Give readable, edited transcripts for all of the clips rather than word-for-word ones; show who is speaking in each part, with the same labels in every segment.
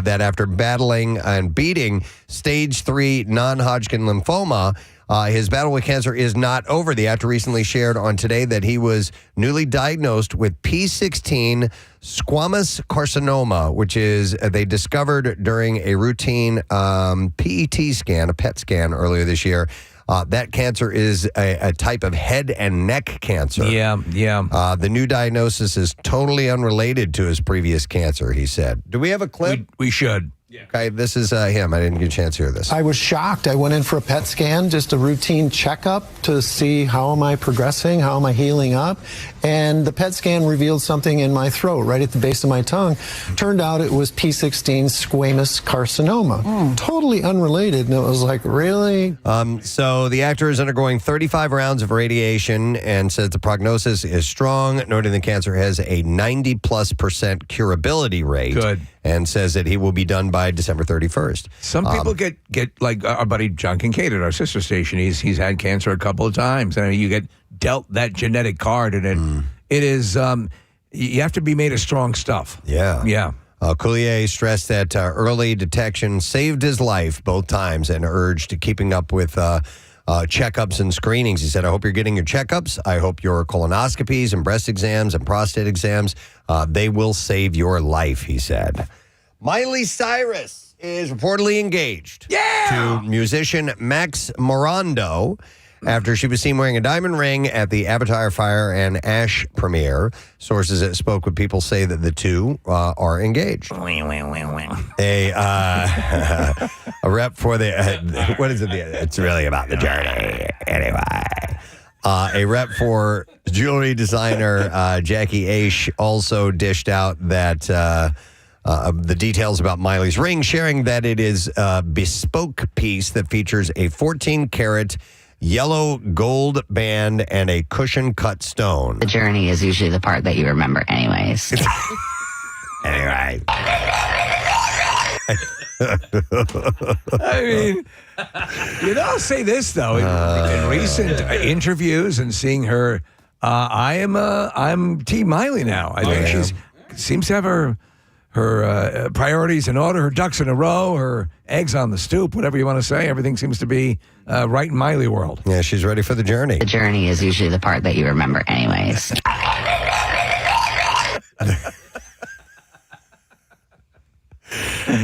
Speaker 1: that after battling and beating stage 3 non-Hodgkin lymphoma, his battle with cancer is not over. The actor recently shared on Today that he was newly diagnosed with P16 squamous carcinoma, which is they discovered during a routine PET scan, a PET scan earlier this year. That cancer is a type of head and neck cancer.
Speaker 2: Yeah.
Speaker 1: The new diagnosis is totally unrelated to his previous cancer, he said. Do we have a clip?
Speaker 2: We should.
Speaker 3: Yeah.
Speaker 1: Okay, this is him. I didn't get a chance to hear this.
Speaker 4: I was shocked. I went in for a PET scan, just a routine checkup to see how am I progressing, how am I healing up. And the PET scan revealed something in my throat, right at the base of my tongue. Turned out it was P16 squamous carcinoma. Totally unrelated. And it was like, really?
Speaker 1: So the actor is undergoing 35 rounds of radiation and says the prognosis is strong, noting the cancer has a 90+% curability rate.
Speaker 2: Good.
Speaker 1: And says that he will be done by December 31st.
Speaker 2: Some people get like our buddy John Kincaid at our sister station. He's had cancer a couple of times. I mean, you get dealt that genetic card, and it is you have to be made of strong stuff.
Speaker 1: Yeah. Coulier stressed that early detection saved his life both times and urged keeping up with checkups and screenings. He said, I hope you're getting your checkups. I hope your colonoscopies and breast exams and prostate exams, they will save your life, he said. Miley Cyrus is reportedly engaged to musician Max Morando after she was seen wearing a diamond ring at the Avatar Fire and Ash premiere. Sources that spoke with people say that the two are engaged. A rep for the what is it? It's really about the journey. Anyway, a rep for jewelry designer Jackie Aish also dished out that the details about Miley's ring, sharing that it is a bespoke piece that features a 14-karat yellow gold band and a cushion-cut stone.
Speaker 5: The journey is usually the part that you remember anyways.
Speaker 1: Anyway.
Speaker 2: I mean, I'll say this though. In recent interviews and seeing her, I'm Team Miley now. I think she seems to have her priorities in order, her ducks in a row, her eggs on the stoop, whatever you want to say. Everything seems to be right in Miley world.
Speaker 1: Yeah, she's ready for the journey.
Speaker 5: The journey is usually the part that you remember anyways.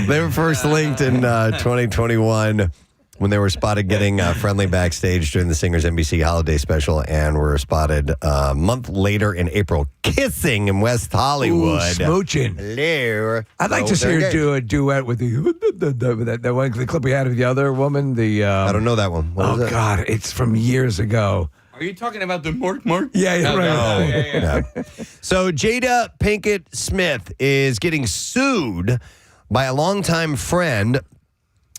Speaker 1: They were first linked in 2021 when they were spotted getting friendly backstage during the singer's NBC holiday special, and were spotted a month later in April kissing in West Hollywood.
Speaker 2: Ooh, smooching.
Speaker 1: Hello.
Speaker 2: I'd like to see her do a duet with the one, the clip we had of the other woman.
Speaker 1: I don't know that one. What is it?
Speaker 2: God, it's from years ago.
Speaker 3: Are you talking about the Mark?
Speaker 2: Yeah, right.
Speaker 1: Yeah. So Jada Pinkett Smith is getting sued by a longtime friend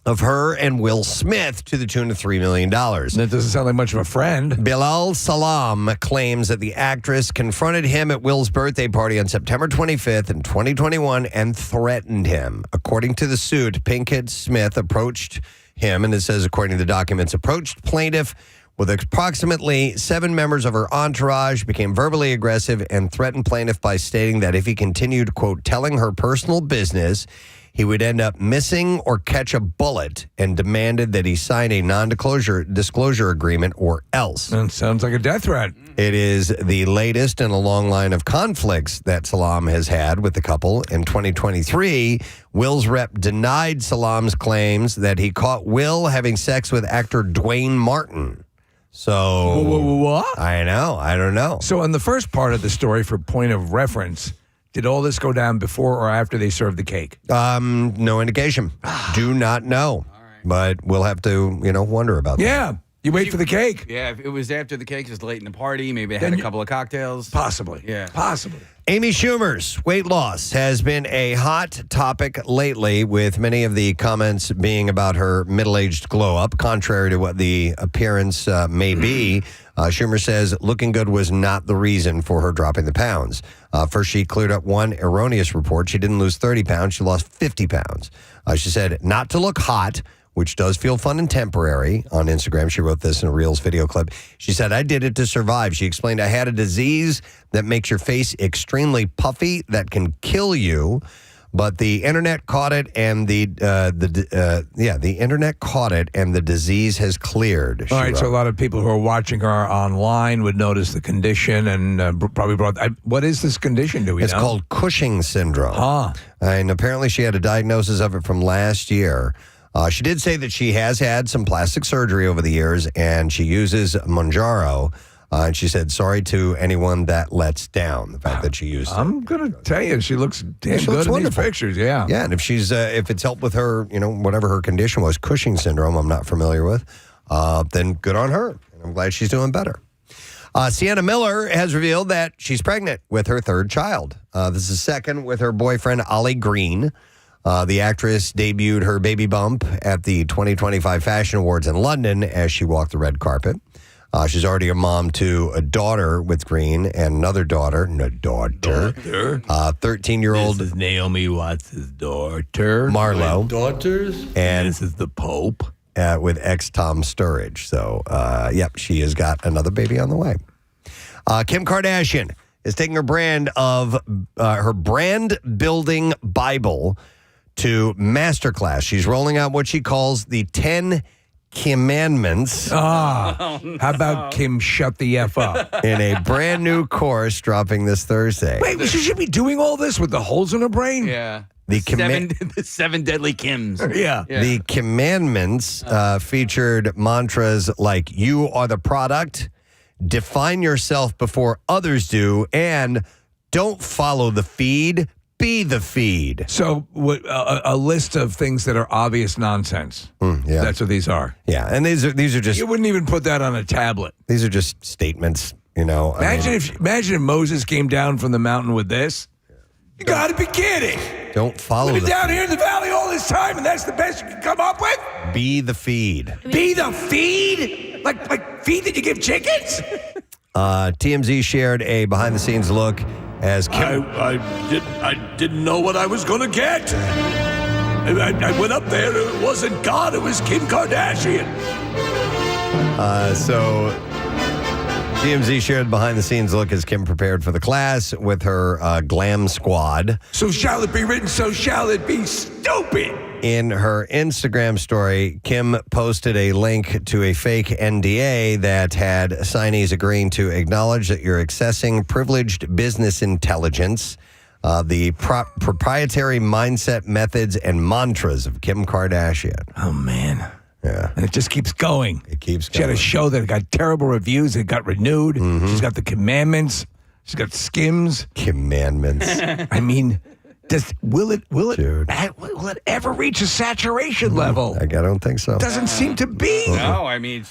Speaker 1: of her and Will Smith to the tune of $3 million.
Speaker 2: That doesn't sound like much of a friend.
Speaker 1: Bilal Salam claims that the actress confronted him at Will's birthday party on September 25th in 2021 and threatened him. According to the suit, Pinkett Smith approached him, and it says, according to the documents, approached plaintiff with approximately 7 members of her entourage, became verbally aggressive, and threatened plaintiff by stating that if he continued, quote, telling her personal business, he would end up missing or catch a bullet, and demanded that he sign a non-disclosure agreement or else.
Speaker 2: That sounds like a death threat.
Speaker 1: It is the latest in a long line of conflicts that Salam has had with the couple. In 2023, Will's rep denied Salam's claims that he caught Will having sex with actor Dwayne Martin. So,
Speaker 2: what?
Speaker 1: I know. I don't know.
Speaker 2: So in the first part of the story, for point of reference, did all this go down before or after they served the cake?
Speaker 1: No indication. Do not know. But we'll have to, wonder about that.
Speaker 2: Yeah. You wait for the cake.
Speaker 3: Yeah, if it was after the cake, it's late in the party. Maybe they had a couple of cocktails.
Speaker 2: Possibly.
Speaker 3: Yeah.
Speaker 2: Possibly.
Speaker 1: Amy Schumer's weight loss has been a hot topic lately, with many of the comments being about her middle-aged glow-up, contrary to what the appearance may be. Schumer says looking good was not the reason for her dropping the pounds. First, she cleared up one erroneous report. She didn't lose 30 pounds. She lost 50 pounds. She said not to look hot, which does feel fun and temporary. On Instagram, she wrote this in a Reels video clip. She said, I did it to survive. She explained, I had a disease that makes your face extremely puffy that can kill you. But the internet caught it, and the internet caught it, and the disease has cleared.
Speaker 2: All right, so a lot of people who are watching her online would notice the condition and probably brought. What is this condition? Do we know?
Speaker 1: It's called Cushing syndrome. And apparently she had a diagnosis of it from last year. She did say that she has had some plastic surgery over the years, and she uses Mounjaro. And she said, sorry to anyone that lets down, the fact that she used it.
Speaker 2: I'm going to tell you, she looks damn good in these pictures, yeah.
Speaker 1: Yeah, and if it's helped with her, whatever her condition was, Cushing syndrome, I'm not familiar with, then good on her. And I'm glad she's doing better. Sienna Miller has revealed that she's pregnant with her third child. This is second with her boyfriend, Ollie Green. The actress debuted her baby bump at the 2025 Fashion Awards in London as she walked the red carpet. She's already a mom to a daughter with Green and another daughter. 13-year-old.
Speaker 2: This is Naomi Watts' daughter.
Speaker 1: Marlo.
Speaker 6: Daughters?
Speaker 1: And
Speaker 2: this is the Pope.
Speaker 1: With ex-Tom Sturridge. So, she has got another baby on the way. Kim Kardashian is taking her brand building Bible to masterclass. She's rolling out what she calls the 10 Commandments.
Speaker 2: How about Kim shut the F up?
Speaker 1: In a brand new course dropping this Thursday.
Speaker 2: Wait, she should be doing all this with the holes in her brain?
Speaker 3: Yeah.
Speaker 1: The
Speaker 3: seven deadly Kims.
Speaker 2: Yeah.
Speaker 1: The Commandments featured mantras like, you are the product, define yourself before others do, and don't follow the feed, be the feed.
Speaker 2: So a list of things that are obvious nonsense.
Speaker 1: Yeah.
Speaker 2: That's what these are.
Speaker 1: Yeah, and these are just...
Speaker 2: You wouldn't even put that on a tablet.
Speaker 1: These are just statements,
Speaker 2: Imagine if Moses came down from the mountain with this. You got to be kidding.
Speaker 1: Don't follow
Speaker 2: We've been down here in the valley all this time, and that's the best you can come up with?
Speaker 1: Be the feed.
Speaker 2: Be the feed? Like feed that you give chickens?
Speaker 1: TMZ shared a behind-the-scenes look as Kim...
Speaker 6: I didn't know what I was going to get. I went up there, it wasn't God, it was Kim Kardashian.
Speaker 1: So TMZ shared behind-the-scenes look as Kim prepared for the class with her glam squad.
Speaker 2: So shall it be written, so shall it be stupid.
Speaker 1: In her Instagram story, Kim posted a link to a fake NDA that had signees agreeing to acknowledge that you're accessing privileged business intelligence, the proprietary mindset, methods, and mantras of Kim Kardashian.
Speaker 2: Oh, man.
Speaker 1: Yeah.
Speaker 2: And it just keeps going.
Speaker 1: It keeps
Speaker 2: She had
Speaker 1: going.
Speaker 2: a show that got terrible reviews. It got renewed.
Speaker 1: Mm-hmm.
Speaker 2: She's got the Commandments. She's got Skims.
Speaker 1: Commandments.
Speaker 2: I mean... Will it
Speaker 1: Dude.
Speaker 2: will it ever reach a saturation level?
Speaker 1: I don't think so.
Speaker 2: Doesn't seem to be.
Speaker 3: No, I mean,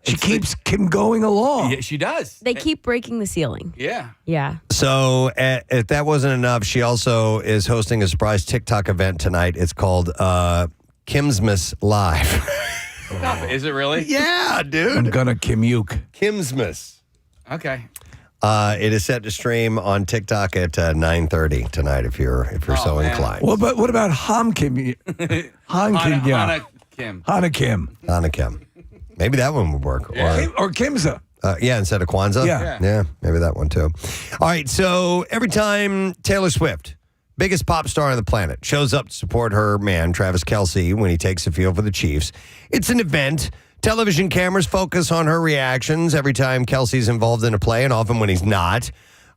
Speaker 2: She keeps Kim going along.
Speaker 3: Yeah, she does.
Speaker 7: They keep breaking the ceiling.
Speaker 3: Yeah.
Speaker 7: Yeah.
Speaker 1: So if that wasn't enough, she also is hosting a surprise TikTok event tonight. It's called Kimsmas Live.
Speaker 3: Is it really?
Speaker 1: Yeah, dude.
Speaker 2: I'm gonna Kim-uke.
Speaker 1: Kimsmas.
Speaker 3: Okay.
Speaker 1: It is set to stream on TikTok at 9:30 tonight if you're so
Speaker 3: man.
Speaker 1: inclined.
Speaker 2: What about Han Kim?
Speaker 3: Hana Kim.
Speaker 2: Hana Kim.
Speaker 1: Hanukkah. Maybe that one would work.
Speaker 3: Yeah.
Speaker 2: Or Kimza.
Speaker 1: Instead of Kwanzaa?
Speaker 2: Yeah.
Speaker 1: Maybe that one too. All right, so every time Taylor Swift, biggest pop star on the planet, shows up to support her man, Travis Kelce, when he takes the field for the Chiefs, it's an event. Television cameras focus on her reactions every time Kelsey's involved in a play, and often when he's not.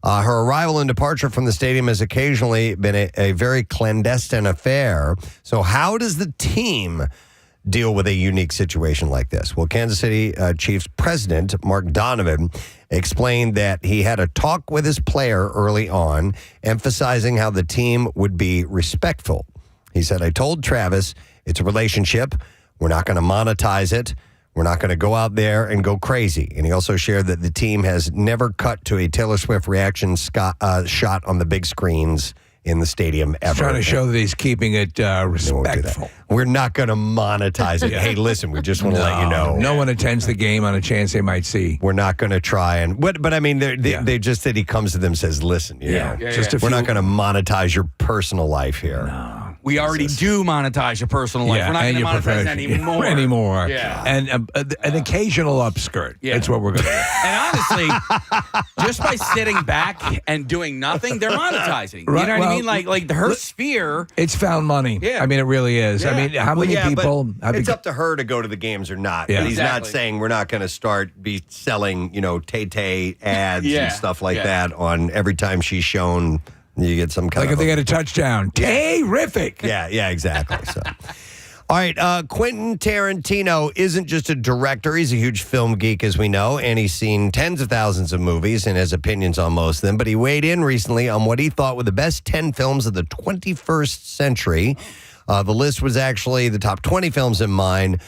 Speaker 1: Her arrival and departure from the stadium has occasionally been a very clandestine affair. So how does the team deal with a unique situation like this? Well, Kansas City Chiefs president Mark Donovan explained that he had a talk with his player early on, emphasizing how the team would be respectful. He said, I told Travis, it's a relationship. We're not going to monetize it. We're not going to go out there and go crazy. And he also shared that the team has never cut to a Taylor Swift reaction shot on the big screens in the stadium ever.
Speaker 2: He's trying to show that he's keeping it respectful.
Speaker 1: We're not going to monetize it. Hey, listen, we just want to let you know.
Speaker 2: No one attends the game on a chance they might see.
Speaker 1: We're not going to try and... But I mean, they just said he comes to them and says, listen, you know,
Speaker 2: Just
Speaker 1: we're not going to monetize your personal life here.
Speaker 2: No.
Speaker 3: we already do monetize your personal life.
Speaker 2: Yeah,
Speaker 3: We're not
Speaker 2: and
Speaker 3: going to
Speaker 2: your
Speaker 3: monetize
Speaker 2: profession.
Speaker 3: anymore.
Speaker 2: Yeah.
Speaker 3: Yeah.
Speaker 2: And an occasional upskirt.
Speaker 3: Yeah.
Speaker 2: That's what we're going to do.
Speaker 3: And honestly, just by sitting back and doing nothing, they're monetizing.
Speaker 2: Right,
Speaker 3: You know what
Speaker 2: well,
Speaker 3: I mean? Like her sphere.
Speaker 2: It's found money.
Speaker 3: Yeah.
Speaker 2: I mean, it really is. I mean, how many people?
Speaker 1: But it's up to her to go to the games or not.
Speaker 2: Yeah.
Speaker 1: But he's not
Speaker 3: Exactly.
Speaker 1: saying we're not going to be selling, Tay-Tay ads
Speaker 3: Yeah.
Speaker 1: and stuff like
Speaker 3: Yeah.
Speaker 1: that on every time she's shown. You get some kind
Speaker 2: Like
Speaker 1: of
Speaker 2: if they get a touchdown. Terrific.
Speaker 1: Yeah, exactly. So, all right, Quentin Tarantino isn't just a director. He's a huge film geek, as we know, and he's seen tens of thousands of movies and has opinions on most of them. But he weighed in recently on what he thought were the best 10 films of the 21st century. The list was actually the top 20 films in mind,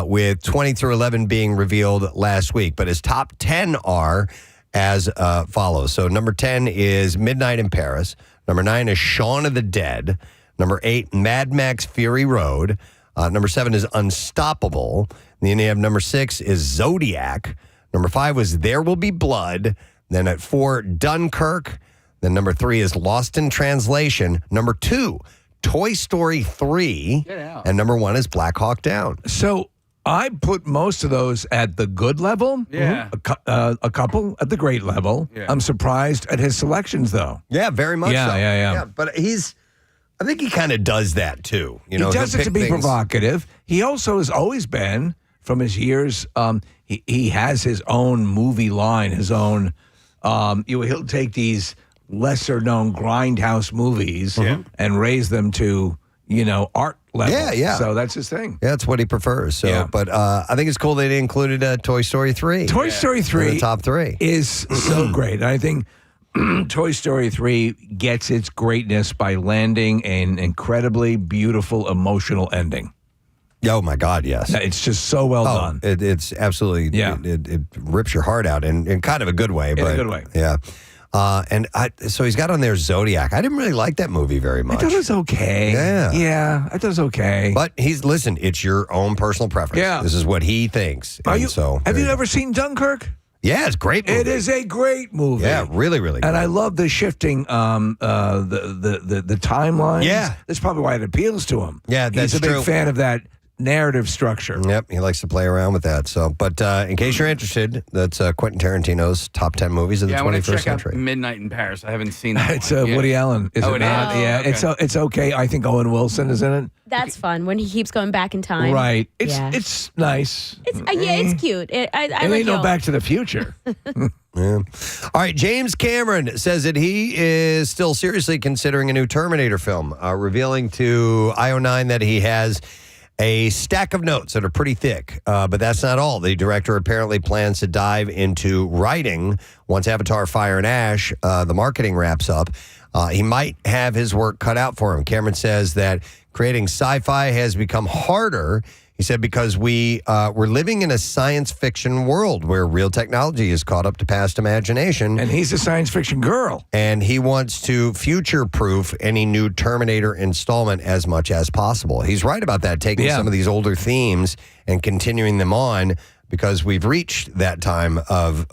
Speaker 1: with 20 through 11 being revealed last week. But his top 10 are as follows. So number 10 is Midnight in Paris. Number 9 is Shaun of the Dead. Number 8, Mad Max Fury Road. Number 7 is Unstoppable. Then you have number 6 is Zodiac. Number 5 was There Will Be Blood. Then at 4, Dunkirk. Then number 3 is Lost in Translation. Number 2, Toy Story 3.
Speaker 3: Get out.
Speaker 1: And number 1 is Black Hawk Down.
Speaker 2: So I put most of those at the good level.
Speaker 3: Yeah.
Speaker 2: A couple at the great level.
Speaker 3: Yeah.
Speaker 2: I'm surprised at his selections, though.
Speaker 1: Yeah, very much
Speaker 2: Yeah,
Speaker 1: so.
Speaker 2: yeah.
Speaker 1: But I think he kind of does that too. You know,
Speaker 2: he does
Speaker 1: he'll
Speaker 2: it to
Speaker 1: pick
Speaker 2: be
Speaker 1: things-
Speaker 2: provocative. He also has always been, from his years, he has his own movie line, his own. He'll take these lesser known grindhouse movies and raise them to art level.
Speaker 1: Yeah.
Speaker 2: So that's his thing.
Speaker 1: Yeah, that's what he prefers. So,
Speaker 2: Yeah.
Speaker 1: but I think it's cool they included Toy Story 3.
Speaker 2: Toy Story
Speaker 1: in
Speaker 2: 3
Speaker 1: the top 3.
Speaker 2: is so great. And I think Toy Story 3 gets its greatness by landing an incredibly beautiful emotional ending.
Speaker 1: Oh my God, yes.
Speaker 2: It's just so well done.
Speaker 1: It's absolutely.
Speaker 2: Yeah.
Speaker 1: It rips your heart out in kind of a good way.
Speaker 2: In a
Speaker 1: but,
Speaker 2: good way.
Speaker 1: Yeah. So he's got on there Zodiac. I didn't really like that movie very
Speaker 2: I
Speaker 1: much.
Speaker 2: thought it was okay.
Speaker 1: Yeah.
Speaker 2: Yeah, I thought it was okay.
Speaker 1: But listen, it's your own personal preference.
Speaker 2: Yeah.
Speaker 1: This is what he thinks.
Speaker 2: Have
Speaker 1: And
Speaker 2: you
Speaker 1: so there
Speaker 2: ever seen Dunkirk?
Speaker 1: Yeah, it's a great movie.
Speaker 2: It is a great movie.
Speaker 1: Yeah, really, really good.
Speaker 2: And I love the shifting the timelines.
Speaker 1: Yeah.
Speaker 2: That's probably why it appeals to him.
Speaker 1: Yeah, that's
Speaker 2: He's a big
Speaker 1: true.
Speaker 2: fan of that narrative structure.
Speaker 1: Yep, he likes to play around with that. So, but in case you're interested, that's Quentin Tarantino's top 10 movies of the
Speaker 3: Yeah, I want to
Speaker 1: 21st
Speaker 3: check
Speaker 1: century.
Speaker 3: out Midnight in Paris. I haven't seen that.
Speaker 2: It's
Speaker 3: one. Yeah.
Speaker 2: Woody Allen, is
Speaker 3: Oh,
Speaker 2: it
Speaker 3: it
Speaker 2: not?
Speaker 3: is?
Speaker 2: Yeah,
Speaker 3: Okay.
Speaker 2: it's okay. I think Owen Wilson is in it.
Speaker 7: That's fun when he keeps going back in time.
Speaker 2: Right. It's
Speaker 7: Yeah.
Speaker 2: it's nice.
Speaker 7: It's cute. I
Speaker 2: It
Speaker 7: like
Speaker 2: ain't no
Speaker 7: y'all.
Speaker 2: Back to the Future.
Speaker 1: Yeah. All right, James Cameron says that he is still seriously considering a new Terminator film, revealing to IO9 that he has a stack of notes that are pretty thick. But that's not all. The director apparently plans to dive into writing once Avatar Fire and Ash, the marketing wraps up. He might have his work cut out for him. Cameron says that creating sci-fi has become harder. He said, because we're living in a science fiction world where real technology is caught up to past imagination.
Speaker 2: And he's a science fiction girl.
Speaker 1: And he wants to future-proof any new Terminator installment as much as possible. He's right about that, taking some of these older themes and continuing them on, because we've reached that time of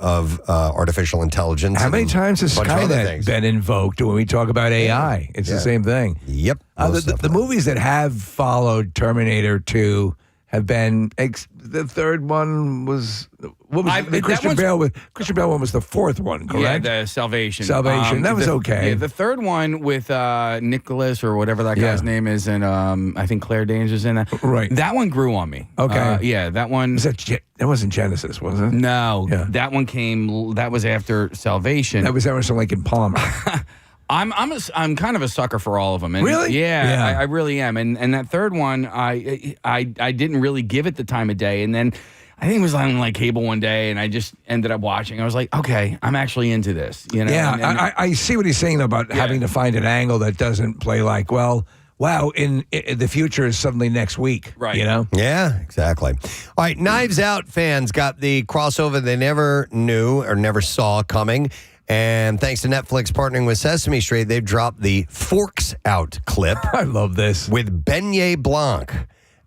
Speaker 1: artificial intelligence.
Speaker 2: How many
Speaker 1: and
Speaker 2: times has
Speaker 1: a bunch of other
Speaker 2: Skynet
Speaker 1: things.
Speaker 2: been invoked when we talk about AI? It's the same thing.
Speaker 1: Yep.
Speaker 2: The
Speaker 1: most definitely.
Speaker 2: movies that have followed Terminator 2 have been the third one was what was the
Speaker 3: that
Speaker 2: Christian
Speaker 3: one's-
Speaker 2: Bale Christian Bale one was the fourth one,
Speaker 3: Yeah,
Speaker 2: correct?
Speaker 3: the Salvation.
Speaker 2: Salvation. That was okay.
Speaker 3: Yeah, the third one with Nicholas or whatever that guy's name is, and I think Claire Danger's in that.
Speaker 2: Right.
Speaker 3: That one grew on me.
Speaker 2: Okay.
Speaker 3: Yeah, that one.
Speaker 2: Was that wasn't Genesis, was it?
Speaker 3: No,
Speaker 2: Yeah.
Speaker 3: that one came. That was after Salvation.
Speaker 2: That was Emerson Lake and Palmer.
Speaker 3: I'm kind of a sucker for all of them. And
Speaker 2: Really?
Speaker 3: Yeah,
Speaker 2: Yeah.
Speaker 3: I really am. And that third one, I didn't really give it the time of day. And then I think it was on like cable one day, and I just ended up watching. I was like, okay, I'm actually into this. You know?
Speaker 2: Yeah,
Speaker 3: And
Speaker 2: I see what he's saying about having to find an angle that doesn't play like, well, wow, in the future is suddenly next week.
Speaker 3: Right.
Speaker 2: You know?
Speaker 1: Yeah, exactly. All right, Knives Out fans got the crossover they never knew or never saw coming. And thanks to Netflix partnering with Sesame Street, they've dropped the Forks Out clip
Speaker 2: I love this.
Speaker 1: with Beignet Blanc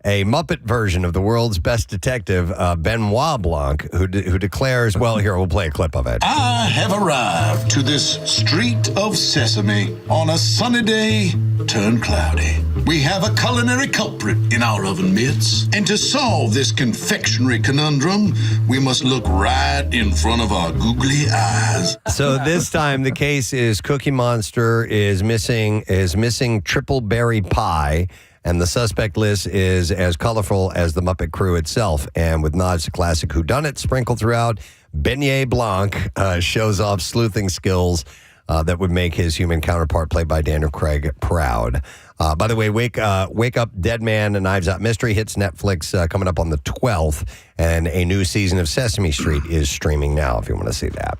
Speaker 1: a Muppet version of the world's best detective, Benoit Blanc, who declares, well, here, we'll play a clip of it.
Speaker 8: I have arrived to this street of sesame on a sunny day turned cloudy. We have a culinary culprit in our oven mitts, and to solve this confectionery conundrum, we must look right in front of our googly eyes.
Speaker 1: So this time the case is Cookie Monster is missing triple berry pie, and the suspect list is as colorful as the Muppet crew itself. And with nods to classic whodunit sprinkled throughout, Beignet Blanc shows off sleuthing skills that would make his human counterpart, played by Daniel Craig, proud. By the way, Wake Up Dead Man, a Knives Out mystery, hits Netflix coming up on the 12th, and a new season of Sesame Street is streaming now, if you want to see that.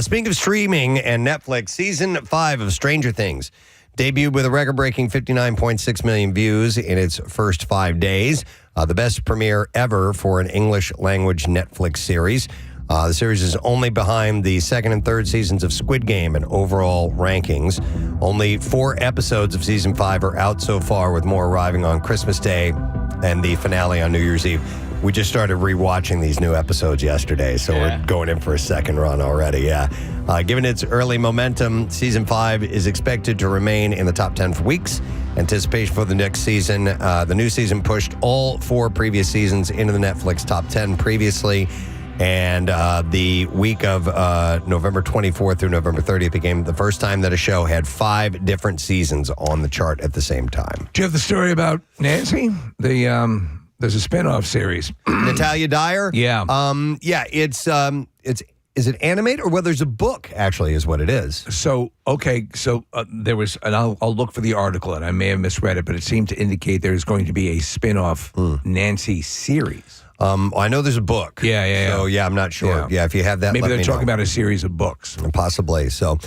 Speaker 1: Speaking of streaming and Netflix, Season 5 of Stranger Things debuted with a record-breaking 59.6 million views in its first 5 days, the best premiere ever for an English-language Netflix series. The series is only behind the second and third seasons of Squid Game in overall rankings. Only 4 episodes of Season 5 are out so far, with more arriving on Christmas Day and the finale on New Year's Eve. We just started rewatching these new episodes yesterday, so we're going in for a second run already, given its early momentum, Season 5 is expected to remain in the top 10 for weeks. Anticipation for the next season. The new season pushed all 4 previous seasons into the Netflix top 10 previously. And the week of November 24th through November 30th became the first time that a show had 5 different seasons on the chart at the same time.
Speaker 2: Do you have the story about Nancy? There's a spinoff series.
Speaker 1: Natalia Dyer?
Speaker 2: Yeah.
Speaker 1: It's is it animated, or well, there's a book, actually, is what it is.
Speaker 2: So there was, and I'll look for the article, and I may have misread it, but it seemed to indicate there's going to be a spinoff Nancy series.
Speaker 1: I know there's a book.
Speaker 2: Yeah.
Speaker 1: So, I'm not sure. Yeah, if you have that,
Speaker 2: maybe
Speaker 1: let
Speaker 2: they're
Speaker 1: me
Speaker 2: talking
Speaker 1: know.
Speaker 2: about a series of books.
Speaker 1: Possibly. So,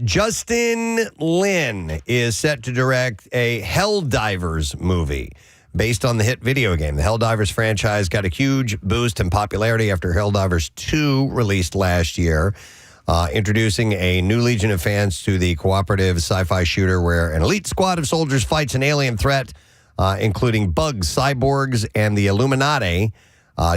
Speaker 1: Justin Lin is set to direct a Helldivers movie based on the hit video game. The Helldivers franchise got a huge boost in popularity after Helldivers 2 released last year, introducing a new legion of fans to the cooperative sci-fi shooter where an elite squad of soldiers fights an alien threat, including bugs, cyborgs, and the Illuminati,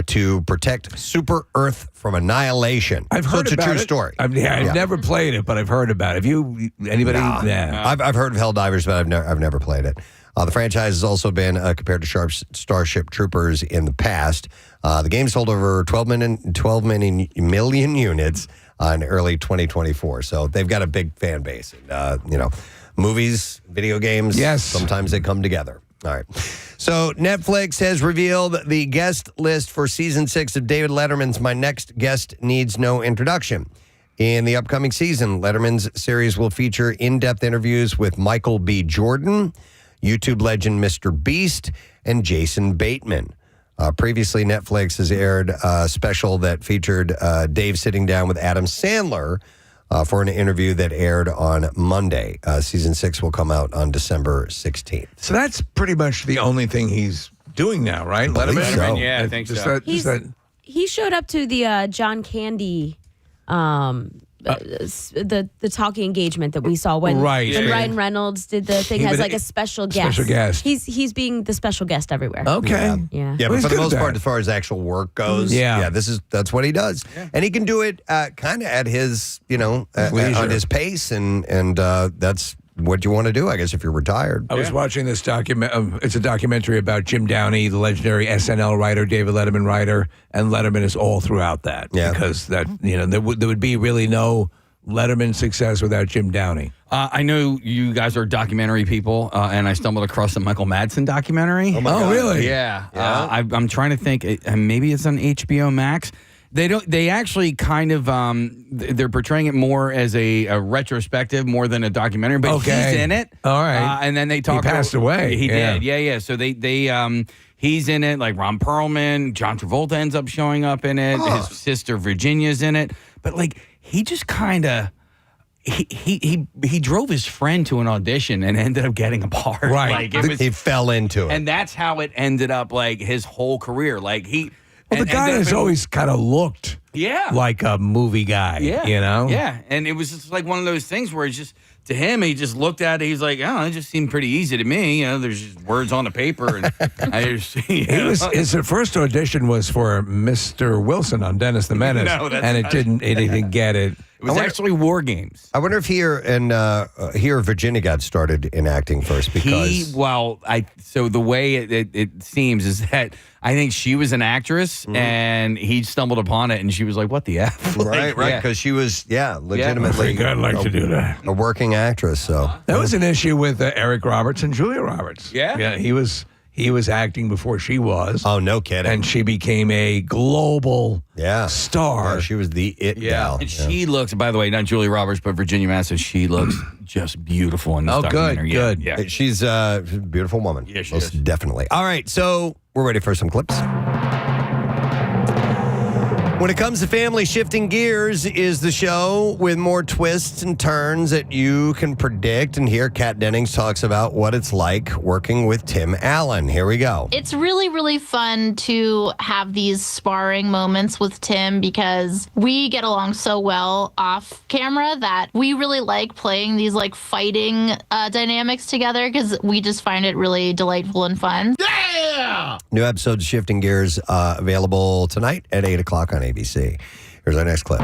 Speaker 1: to protect Super Earth from annihilation.
Speaker 2: I've heard
Speaker 1: it's
Speaker 2: about
Speaker 1: a true
Speaker 2: it.
Speaker 1: story.
Speaker 2: I've never played it, but I've heard about it. Have you? Anybody?
Speaker 1: Nah. I've heard of Helldivers, but I've never played it. The franchise has also been compared to Starship Troopers in the past. The game sold over 12 million units in early 2024. So they've got a big fan base. And, movies, video games,
Speaker 2: yes,
Speaker 1: sometimes they come together. All right. So Netflix has revealed the guest list for Season 6 of David Letterman's My Next Guest Needs No Introduction. In the upcoming season, Letterman's series will feature in-depth interviews with Michael B. Jordan, YouTube legend Mr. Beast, and Jason Bateman. Previously, Netflix has aired a special that featured Dave sitting down with Adam Sandler for an interview that aired on Monday. Season 6 will come out on December 16th.
Speaker 2: So that's pretty much the only thing he's doing now, right?
Speaker 1: Letterman?
Speaker 3: So. Yeah, I think so.
Speaker 7: He showed up to the John Candy the talking engagement that we saw when Ryan Reynolds did the thing as like a special guest. He's being the special guest everywhere.
Speaker 2: Okay.
Speaker 7: Yeah.
Speaker 1: But for the most part, as far as actual work goes, that's what he does, and he can do it kind of at his on his pace, and that's what you want to do, I guess, if you're retired.
Speaker 2: I was watching this it's a documentary about Jim Downey, the legendary SNL writer, David Letterman writer, and Letterman is all throughout that. Yeah. Because that, there would be really no Letterman success without Jim Downey.
Speaker 3: I know you guys are documentary people, and I stumbled across the Michael Madsen documentary.
Speaker 2: Oh, really?
Speaker 3: Yeah. I'm trying to think. Maybe it's on HBO Max. They actually kind of, they're portraying it more as a retrospective more than a documentary, but he's in it.
Speaker 2: All right.
Speaker 3: And then they talk.
Speaker 2: He passed away.
Speaker 3: He did. Yeah. So he's in it, like Ron Perlman, John Travolta ends up showing up in it. His sister Virginia's in it. But he just kind of, he drove his friend to an audition and ended up getting a part.
Speaker 1: Right. He fell into it.
Speaker 3: And that's how it ended up, his whole career.
Speaker 2: The guy has always kind of looked like a movie guy,
Speaker 3: Yeah, and it was just like one of those things where it's just to him, he just looked at it. He's like, oh, it just seemed pretty easy to me. There's just words on the paper. And I just,
Speaker 2: his first audition was for Mr. Wilson on Dennis the Menace.
Speaker 3: No,
Speaker 2: he didn't get it.
Speaker 3: It was actually War Games.
Speaker 2: Oh,
Speaker 1: I wonder if here Virginia got started in acting first because
Speaker 3: so the way it seems is that I think she was an actress and he stumbled upon it and she was like, "What the F?"
Speaker 1: Right, because she was legitimately
Speaker 2: I'd like to do that.
Speaker 1: A working actress. So
Speaker 2: that was an issue with Eric Roberts and Julia Roberts.
Speaker 3: Yeah,
Speaker 2: he was acting before she was.
Speaker 1: Oh, no kidding.
Speaker 2: And she became a global star.
Speaker 1: Yeah, she was the it gal.
Speaker 3: And she looks, by the way, not Julia Roberts, but Virginia Madsen. She looks just beautiful in this documentary.
Speaker 2: Good.
Speaker 3: Yeah.
Speaker 1: She's a beautiful woman.
Speaker 3: Yeah, she
Speaker 1: Most
Speaker 3: is.
Speaker 1: definitely. All right, so we're ready for some clips. When it comes to family, Shifting Gears is the show with more twists and turns that you can predict. And here, Kat Dennings talks about what it's like working with Tim Allen. Here we go.
Speaker 9: It's really, really fun to have these sparring moments with Tim because we get along so well off camera that we really like playing these like fighting dynamics together because we just find it really delightful and fun.
Speaker 8: Yeah!
Speaker 1: New episode of Shifting Gears available tonight at 8 o'clock on ABC. Here's our next clip.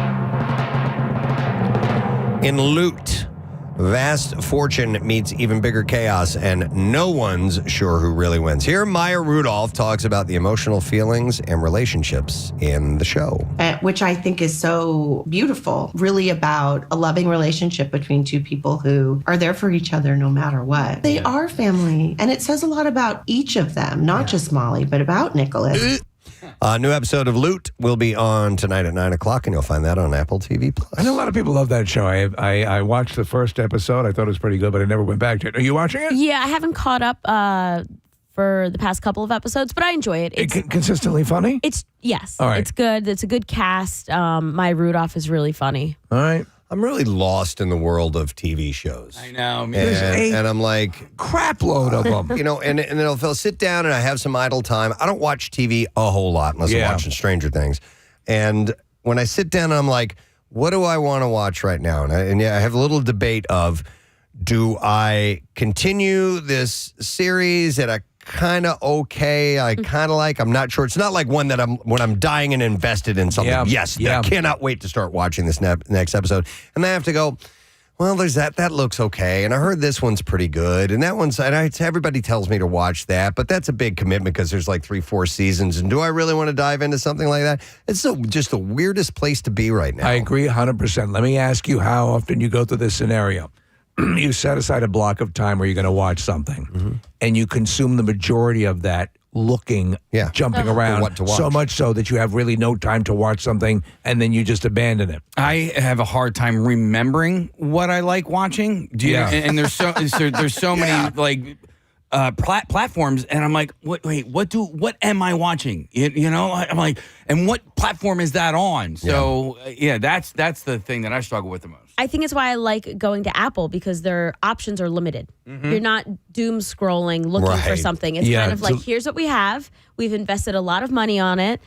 Speaker 1: In Loot, vast fortune meets even bigger chaos, and no one's sure who really wins. Here, Maya Rudolph talks about the emotional feelings and relationships in the show.
Speaker 10: Which I think is so beautiful. Really about a loving relationship between two people who are there for each other no matter what. They are family, and it says a lot about each of them, not just Molly, but about Nicholas.
Speaker 1: New episode of Loot will be on tonight at 9 o'clock, and you'll find that on Apple TV+.
Speaker 2: I know a lot of people love that show. I watched the first episode. I thought it was pretty good, but I never went back to it. Are you watching it?
Speaker 7: Yeah, I haven't caught up for the past couple of episodes, but I enjoy it.
Speaker 2: It's consistently funny?
Speaker 7: Yes.
Speaker 2: All right.
Speaker 7: It's good. It's a good cast. Maya Rudolph is really funny.
Speaker 2: All right.
Speaker 1: I'm really lost in the world of TV shows.
Speaker 3: I know.
Speaker 1: And I'm like,
Speaker 2: crap load of them.
Speaker 1: And then if I'll sit down and I have some idle time, I don't watch TV a whole lot unless I'm watching Stranger Things. And when I sit down, I'm like, what do I want to watch right now? And I have a little debate of, do I continue this series that I kind of I kind of like? I'm not sure. It's not like one that when I'm dying and invested in something. I cannot wait to start watching this next episode. And I have to go, well, there's that looks okay. And I heard this one's pretty good. And that one's, everybody tells me to watch that. But that's a big commitment because there's like 3-4 seasons. And do I really want to dive into something like that? It's just the weirdest place to be right now.
Speaker 2: I agree 100%. Let me ask you how often you go through this scenario. You set aside a block of time where you're going to watch something, and you consume the majority of that jumping around,
Speaker 1: what to watch.
Speaker 2: So much so that you have really no time to watch something, and then you just abandon it.
Speaker 3: I have a hard time remembering what I like watching. And there's so many like platforms, and I'm like, what am I watching? I'm like, and what platform is that on? So that's the thing that I struggle with the most.
Speaker 7: I think it's why I like going to Apple because their options are limited. You're not doom scrolling looking for something. It's kind of like, here's what we have. We've invested a lot of money on it.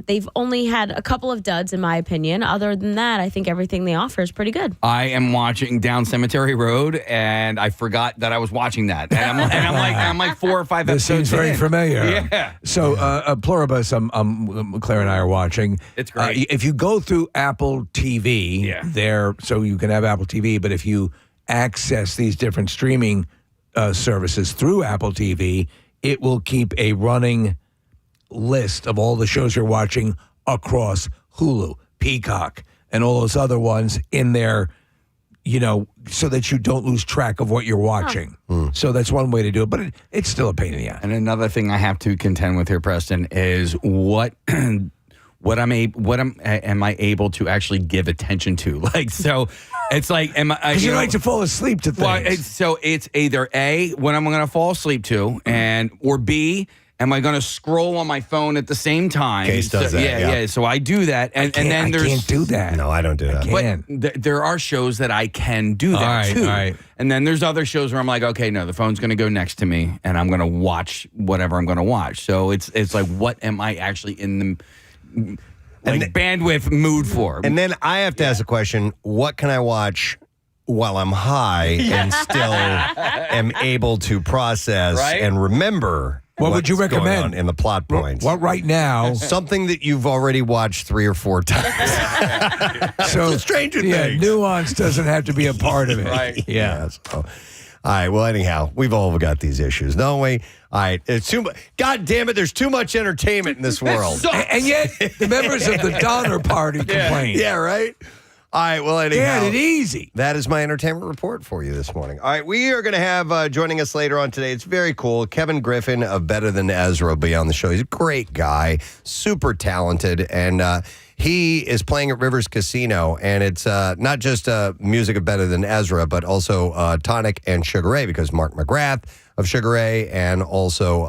Speaker 7: They've only had a couple of duds, in my opinion. Other than that, I think everything they offer is pretty good.
Speaker 3: I am watching Down Cemetery Road, and I forgot that I was watching that. And I'm like 4 or 5
Speaker 2: this
Speaker 3: episodes
Speaker 2: seems very
Speaker 3: in.
Speaker 2: familiar.
Speaker 3: Yeah.
Speaker 2: So, Pluribus, Claire and I are watching.
Speaker 3: It's great.
Speaker 2: If you go through Apple TV, so you can have Apple TV, but if you access these different streaming services through Apple TV, it will keep a running list of all the shows you're watching across Hulu, Peacock, and all those other ones in there, so that you don't lose track of what you're watching. So that's one way to do it, but it's still a pain in the ass.
Speaker 3: And another thing I have to contend with here, Preston, is what am I able to actually give attention to? Like, so it's like,
Speaker 2: because you like to fall asleep to things.
Speaker 3: Well, it's either A, what I'm going to fall asleep to, or B, am I going to scroll on my phone at the same time?
Speaker 1: Case does that.
Speaker 3: Yeah. So I do that, and then there's
Speaker 2: I can't do that.
Speaker 1: No, I don't do that.
Speaker 3: But there are shows that I can do that too.
Speaker 2: All right.
Speaker 3: And then there's other shows where I'm like, okay, no, the phone's going to go next to me, and I'm going to watch whatever I'm going to watch. So it's like, what am I actually in the bandwidth mood for?
Speaker 1: And then I have to ask a question: what can I watch while I'm high and still am able to process and remember.
Speaker 2: What would you recommend
Speaker 1: going on in the plot points?
Speaker 2: What right now?
Speaker 1: Something that you've already watched 3 or 4 times.
Speaker 2: So
Speaker 1: Stranger Things.
Speaker 2: Nuance doesn't have to be a part of it.
Speaker 3: Right.
Speaker 1: Yeah. So, all right. Well, anyhow, we've all got these issues, don't we? All right. It's too much. God damn it! There's too much entertainment in this world.
Speaker 2: And yet, the members of the Donner Party complain.
Speaker 1: Yeah. Right. All right, well, anyhow.
Speaker 2: Get it easy.
Speaker 1: That is my entertainment report for you this morning. All right, we are going to have, joining us later on today, it's very cool, Kevin Griffin of Better Than Ezra will be on the show. He's a great guy, super talented, and he is playing at Rivers Casino, and it's not just music of Better Than Ezra, but also Tonic and Sugar Ray, because Mark McGrath of Sugar Ray and also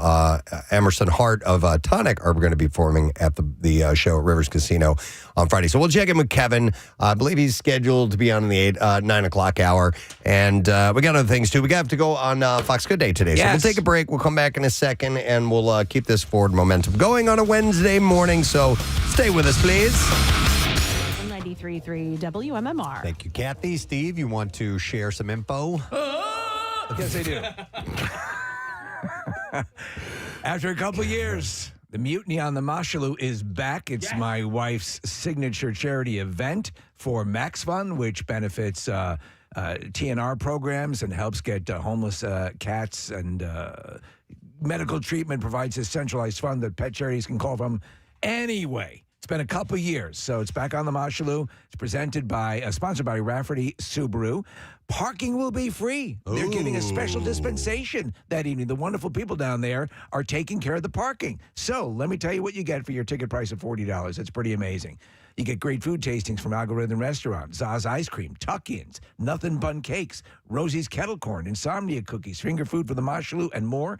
Speaker 1: Emerson Hart of Tonic are going to be performing at the show at Rivers Casino on Friday. So we'll check in with Kevin. I believe he's scheduled to be on the 9 o'clock hour. And we got other things, too. We have to go on Fox Good Day today. So we'll take a break. We'll come back in a second, and we'll keep this forward momentum going on a Wednesday morning. So stay with us, please.
Speaker 11: 93.3 WMMR.
Speaker 1: Thank you, Kathy. Steve, you want to share some info?
Speaker 2: Yes, I do. After a couple years, the Mutiny on the Mashalou is back. It's my wife's signature charity event for Max Fund, which benefits TNR programs and helps get homeless cats and medical treatment, provides a centralized fund that pet charities can call from anyway. It's been a couple years, so it's back on the Mashalou. It's sponsored by Rafferty Subaru. Parking will be free. They're giving a special dispensation that evening. The wonderful people down there are taking care of the parking. So let me tell you what you get for your ticket price of $40. It's pretty amazing. You get great food tastings from Algorithm Restaurant, Zaz Ice Cream, Tuck-Ins, Nothing Bun Cakes, Rosie's Kettle Corn, Insomnia Cookies, Finger Food for the Mashalou, and more.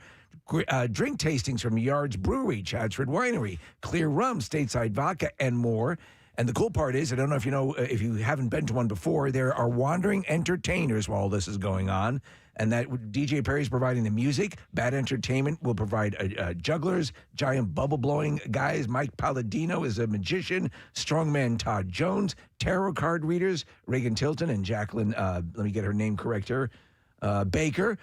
Speaker 2: Drink tastings from Yards Brewery, Chadsford Winery, Clear Rum, Stateside Vodka, and more. And the cool part is, I don't know if you haven't been to one before, there are wandering entertainers while this is going on. And that DJ Perry's providing the music. Bad Entertainment will provide jugglers, giant bubble-blowing guys. Mike Palladino is a magician. Strongman Todd Jones. Tarot card readers, Reagan Tilton and Jacqueline, let me get her name correct here, Baker.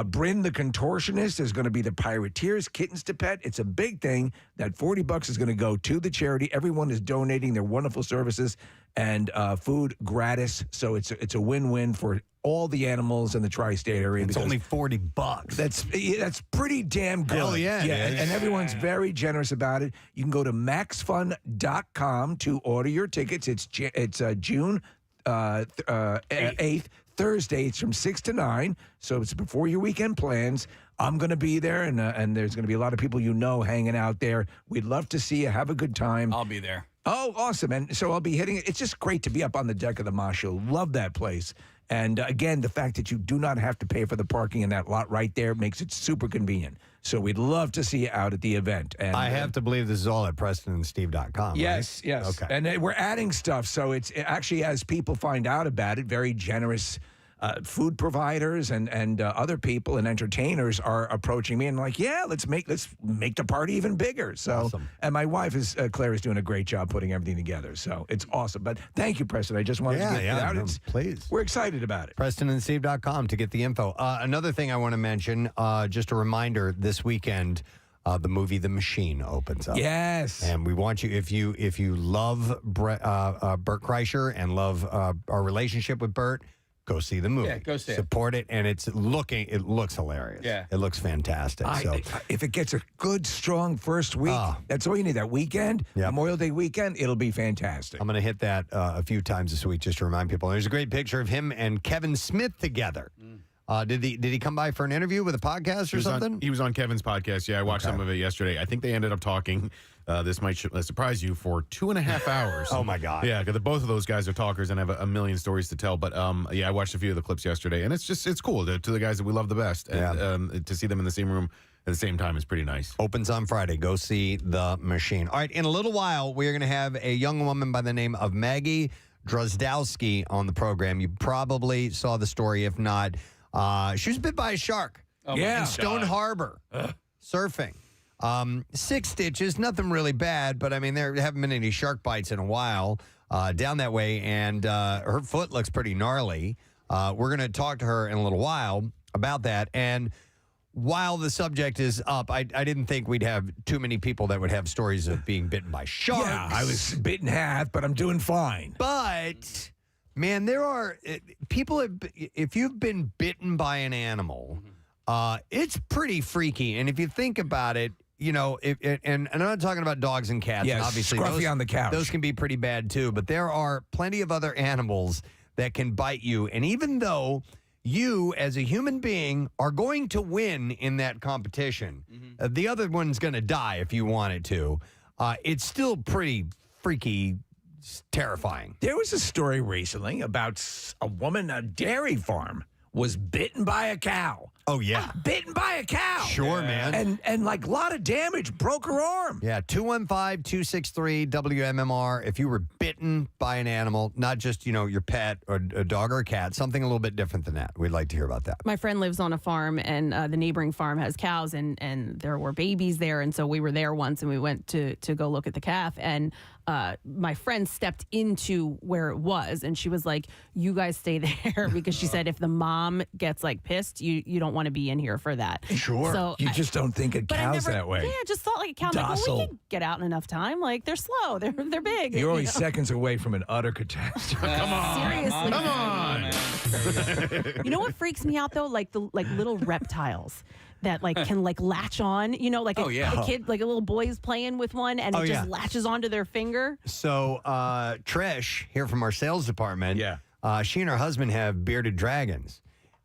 Speaker 2: Bryn the Contortionist is going to be the Pirateers, Kittens to Pet. It's a big thing. That $40 is going to go to the charity. Everyone is donating their wonderful services and food gratis. So it's a win-win for all the animals in the tri-state area.
Speaker 1: It's only $40.
Speaker 2: That's pretty damn good.
Speaker 1: Oh, yeah.
Speaker 2: And everyone's very generous about it. You can go to maxfund.com to order your tickets. It's June 8th. Thursday, it's from 6 to 9, so it's before your weekend plans. I'm going to be there, and there's going to be a lot of people hanging out there. We'd love to see you. Have a good time.
Speaker 3: I'll be there.
Speaker 2: Oh, awesome. And so I'll be hitting it. It's just great to be up on the deck of the Mashalou. Love that place. And again, the fact that you do not have to pay for the parking in that lot right there makes it super convenient. So we'd love to see you out at the event. And
Speaker 1: I have to believe this is all at PrestonandSteve.com.
Speaker 2: Yes,
Speaker 1: right?
Speaker 2: yes.
Speaker 1: Okay.
Speaker 2: And we're adding stuff. So it actually, as people find out about it, very generous food providers and other people and entertainers are approaching me and like, yeah, let's make the party even bigger. So,
Speaker 1: awesome.
Speaker 2: And my wife Claire is doing a great job putting everything together. So it's awesome. But thank you, Preston. I just wanted to get it out.
Speaker 1: No, please.
Speaker 2: We're excited about it.
Speaker 1: PrestonandSteve.com to get the info. Another thing I want to mention, just a reminder, this weekend, the movie The Machine opens up.
Speaker 2: Yes.
Speaker 1: And we want you, if you love Bert Kreischer and love our relationship with Bert, go see the movie.
Speaker 3: Yeah, go see it.
Speaker 1: Support it, and it looks hilarious.
Speaker 3: Yeah.
Speaker 1: It looks fantastic.
Speaker 2: If it gets a good, strong first week, that's all you need. That weekend, Memorial Day weekend, it'll be fantastic.
Speaker 1: I'm going to hit that a few times this week just to remind people. There's a great picture of him and Kevin Smith together. Did he come by for an interview with a podcast or something?
Speaker 12: He was on Kevin's podcast. Yeah, I watched some of it yesterday. I think they ended up talking, this might surprise you, for 2.5 hours.
Speaker 1: Oh, my God.
Speaker 12: Yeah, because both of those guys are talkers and have a million stories to tell. But, yeah, I watched a few of the clips yesterday, and it's cool to the guys that we love the best. And to see them in the same room at the same time is pretty nice.
Speaker 1: Opens on Friday. Go see The Machine. All right, in a little while, we're going to have a young woman by the name of Maggie Drozdowski on the program. You probably saw the story. If not, she was bit by a shark in Stone Harbor, surfing. 6 stitches, nothing really bad, but I mean, there haven't been any shark bites in a while down that way, and her foot looks pretty gnarly. We're going to talk to her in a little while about that. And while the subject is up, I didn't think we'd have too many people that would have stories of being bitten by sharks.
Speaker 2: Yeah, I was bitten half, but I'm doing fine.
Speaker 1: But, man, there are people, if you've been bitten by an animal, it's pretty freaky. And if you think about it, and I'm not talking about dogs and cats.
Speaker 2: Yeah,
Speaker 1: and obviously
Speaker 2: Scruffy on the couch.
Speaker 1: Those can be pretty bad, too. But there are plenty of other animals that can bite you. And even though you, as a human being, are going to win in that competition, the other one's going to die if you want it to. It's still pretty freaky, terrifying.
Speaker 2: There was a story recently about a woman, a dairy farm, was bitten by a cow.
Speaker 1: Oh, yeah.
Speaker 2: Bitten by a cow.
Speaker 1: Sure, man.
Speaker 2: And like a lot of damage, broke her arm.
Speaker 1: Yeah, 215-263-WMMR. If you were bitten by an animal, not just, your pet or a dog or a cat, something a little bit different than that. We'd like to hear about that.
Speaker 11: My friend lives on a farm, and the neighboring farm has cows, and there were babies there. And so we were there once, and we went to go look at the calf. And my friend stepped into where it was, and she was like, you guys stay there, because she said if the mom gets pissed, you don't want to be in here for that.
Speaker 2: Sure.
Speaker 11: So
Speaker 2: you just don't think a cow's that way.
Speaker 11: Yeah, I just thought like a cow.
Speaker 2: Docile.
Speaker 11: We could get out in enough time. They're slow. They're big.
Speaker 2: You're only seconds away from an utter catastrophe.
Speaker 12: Come on.
Speaker 11: Seriously.
Speaker 12: Come on.
Speaker 11: You know what freaks me out though? The little reptiles that can latch on. A kid, a little boy is playing with one, and it just latches onto their finger.
Speaker 1: So Trish here from our sales department. She and her husband have bearded dragons.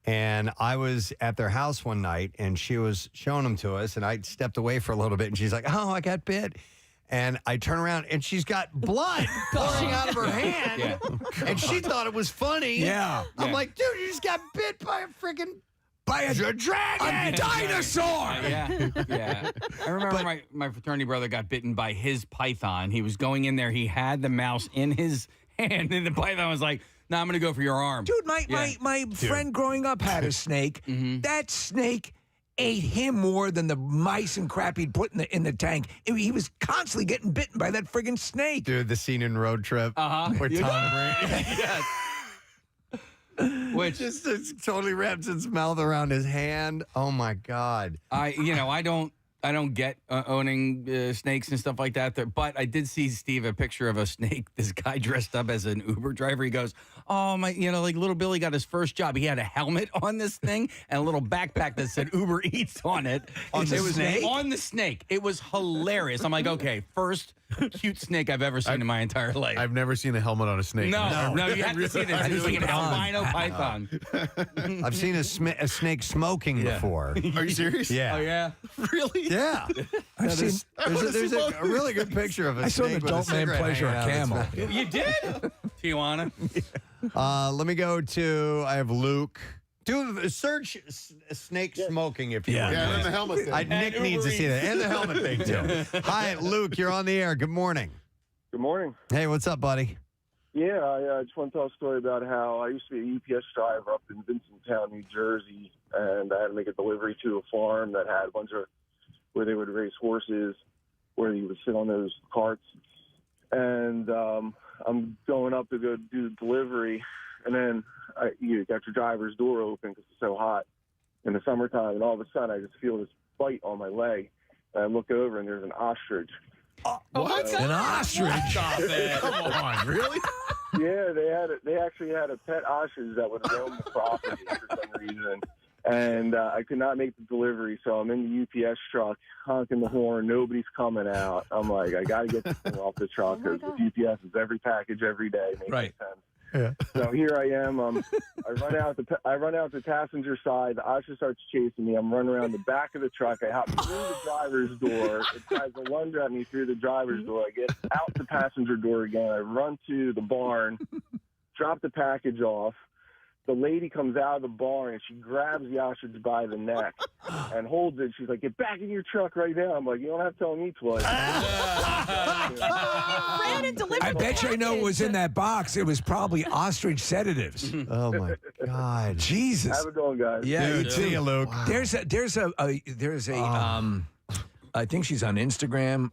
Speaker 1: And I was at their house one night, and she was showing them to us, and I stepped away for a little bit, and she's like, oh, I got bit. And I turn around, and she's got blood pouring out of her hand. And she thought it was funny.
Speaker 2: Yeah.
Speaker 1: I'm like, dude, you just got bit by a freaking...
Speaker 2: By a
Speaker 1: dragon!
Speaker 2: A dinosaur!
Speaker 3: Yeah. I remember my fraternity brother got bitten by his python. He was going in there. He had the mouse in his hand, and the python was like, no, I'm going to go for your arm.
Speaker 2: Dude, my friend growing up had a snake. That snake ate him more than the mice and crap he'd put in the tank. He was constantly getting bitten by that friggin' snake.
Speaker 1: Dude, the scene in Road Trip where Tom Brady... Which just totally wraps its mouth around his hand. Oh my God!
Speaker 3: I don't get owning snakes and stuff like that. But I did see, Steve, a picture of a snake. This guy dressed up as an Uber driver. He goes, oh, my, little Billy got his first job. He had a helmet on this thing and a little backpack that said Uber Eats on it.
Speaker 2: On the snake?
Speaker 3: On the snake. It was hilarious. I'm like, okay, first cute snake I've ever seen in my entire life.
Speaker 12: I've never seen a helmet on a snake.
Speaker 3: No, you have to see this. It was like an albino python.
Speaker 1: I've seen a snake smoking before.
Speaker 12: Are you serious?
Speaker 1: Yeah.
Speaker 3: Oh, yeah?
Speaker 12: Really?
Speaker 1: Yeah. There's a really good picture of a
Speaker 2: I saw an
Speaker 1: snake with a
Speaker 2: adult man
Speaker 1: cigarette
Speaker 2: pleasure a
Speaker 1: hanging out of its
Speaker 2: camel.
Speaker 1: mouth.
Speaker 3: You did? Tijuana.
Speaker 1: Let me go to, I have Luke. Do a search snake smoking if you want.
Speaker 12: Yeah, and the helmet thing.
Speaker 1: Nick needs to see that. And the helmet thing, too. Hi, Luke. You're on the air. Good morning.
Speaker 13: Good morning.
Speaker 1: Hey, what's up, buddy?
Speaker 13: Yeah, I just want to tell a story about how I used to be a UPS driver up in Vincenttown, New Jersey, and I had to make a delivery to a farm that had a bunch of where they would raise horses, where you would sit on those carts. And I'm going up to go do the delivery, and then you got your driver's door open because it's so hot in the summertime, and all of a sudden I just feel this bite on my leg, and I look over, and there's an ostrich.
Speaker 2: What? An ostrich?
Speaker 3: Stop it.
Speaker 12: Come on, really?
Speaker 13: Yeah, they actually had a pet ostrich that would roam the property for some reason. And I could not make the delivery, so I'm in the UPS truck, honking the horn. Nobody's coming out. I'm like, I got to get this thing off the truck because UPS is every package every day. Makes sense.
Speaker 1: Yeah.
Speaker 13: So here I am. I run out the passenger side. The ostrich starts chasing me. I'm running around the back of the truck. I hop through the driver's door. It tries to lunge at me through the driver's door. I get out the passenger door again. I run to the barn, drop the package off. The lady comes out of the barn and she grabs the ostrich by the neck and holds it. She's like, "Get back in your truck right now." I'm like, "You don't have to tell me twice."
Speaker 11: Ran and delivered
Speaker 2: I bet you I know what was in
Speaker 11: package.
Speaker 2: that box. It was probably ostrich sedatives.
Speaker 1: Oh, my God.
Speaker 2: Jesus.
Speaker 13: Have a good one, guys.
Speaker 2: Yeah,
Speaker 1: Dude,
Speaker 2: you
Speaker 1: see
Speaker 2: too.
Speaker 1: you, Luke.
Speaker 2: There's a I think she's on Instagram.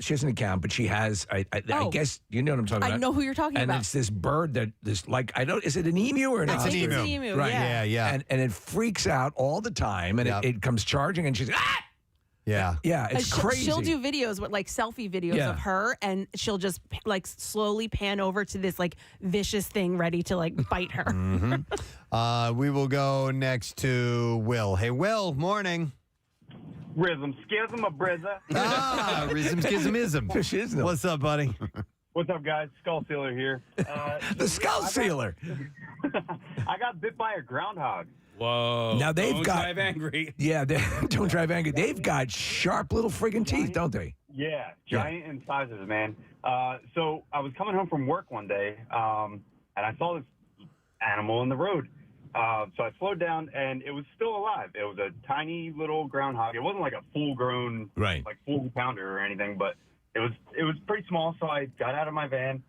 Speaker 2: She has an account, but she has, I guess, you know what I'm talking about.
Speaker 11: I know who you're talking about.
Speaker 2: And it's this bird that, is it an emu or an
Speaker 1: It's
Speaker 2: ostrich?
Speaker 1: an emu.
Speaker 11: It's an emu,
Speaker 2: Right.
Speaker 11: yeah.
Speaker 2: And it freaks out all the time, and it comes charging, and she's,
Speaker 1: Yeah.
Speaker 2: Yeah, it's crazy.
Speaker 11: She'll do videos with like selfie videos of her, and she'll just like slowly pan over to this like vicious thing ready to like bite her.
Speaker 1: We will go next to Will. Hey, Will, morning.
Speaker 14: Rhythm, schism, a brizza.
Speaker 1: Rhythm, schism. What's up, buddy?
Speaker 14: What's up, guys? Skull Sealer here.
Speaker 2: The Skull Sealer.
Speaker 14: I got bit by a groundhog.
Speaker 3: Whoa.
Speaker 2: Now they've
Speaker 3: don't
Speaker 2: got.
Speaker 3: drive angry.
Speaker 2: Yeah, don't drive angry. They've got sharp little friggin' teeth, don't they?
Speaker 14: Yeah, giant in sizes, man. So I was coming home from work one day, and I saw this animal in the road. So I slowed down, and it was still alive. It was a tiny little groundhog. It wasn't like a full-grown, like full pounder or anything, but it was pretty small. So I got out of my van,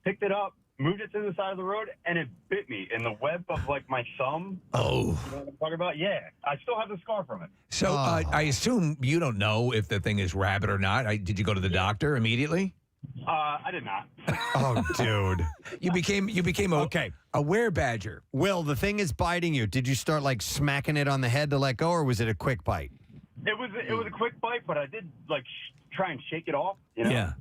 Speaker 14: picked it up, moved it to the side of the road, and it bit me in the web of like my thumb.
Speaker 2: Oh.
Speaker 14: You know what I'm talking about? Yeah. I still have the scar from it.
Speaker 2: So I assume you don't know if the thing is rabid or not. Did you go to the doctor immediately?
Speaker 14: I did not.
Speaker 1: Oh, dude.
Speaker 2: You became a were-badger.
Speaker 1: Will, the thing is biting you. Did you start like smacking it on the head to let go, or was it a quick bite?
Speaker 14: It was a quick bite, but I did like try and shake it off. You know?
Speaker 2: Yeah.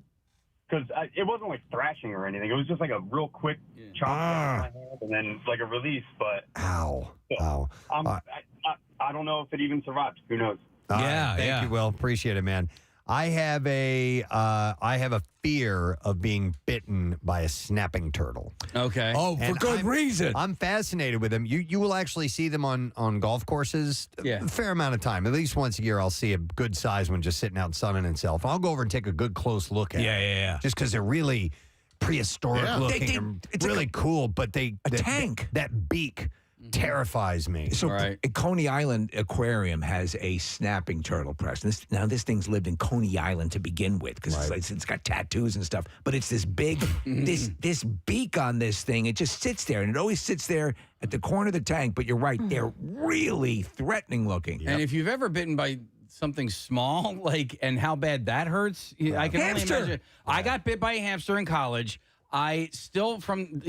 Speaker 14: Because it wasn't like thrashing or anything. It was just like a real quick chop down my hand and then like a release. But
Speaker 1: ow.
Speaker 14: I don't know if it even survived. Who knows?
Speaker 1: Thank you, Will. Appreciate it, man. I have a fear of being bitten by a snapping turtle.
Speaker 3: Okay.
Speaker 2: Oh, for good reason.
Speaker 1: I'm fascinated with them. You will actually see them on golf courses a fair amount of time. At least once a year, I'll see a good size one just sitting out sunning itself. I'll go over and take a good close look at it.
Speaker 2: Yeah.
Speaker 1: Just because they're really prehistoric looking and
Speaker 2: it's
Speaker 1: really
Speaker 2: like
Speaker 1: cool, but
Speaker 2: a tank.
Speaker 1: That beak terrifies me.
Speaker 2: So Coney Island Aquarium has a snapping turtle, Preston. This thing's lived in Coney Island to begin with because it's got tattoos and stuff. But it's this big, this beak on this thing. It just sits there, and it always sits there at the corner of the tank. But you're right, they're really threatening looking.
Speaker 3: And if you've ever bitten by something small, and how bad that hurts, I can only imagine. I got bit by a hamster in college. I still, from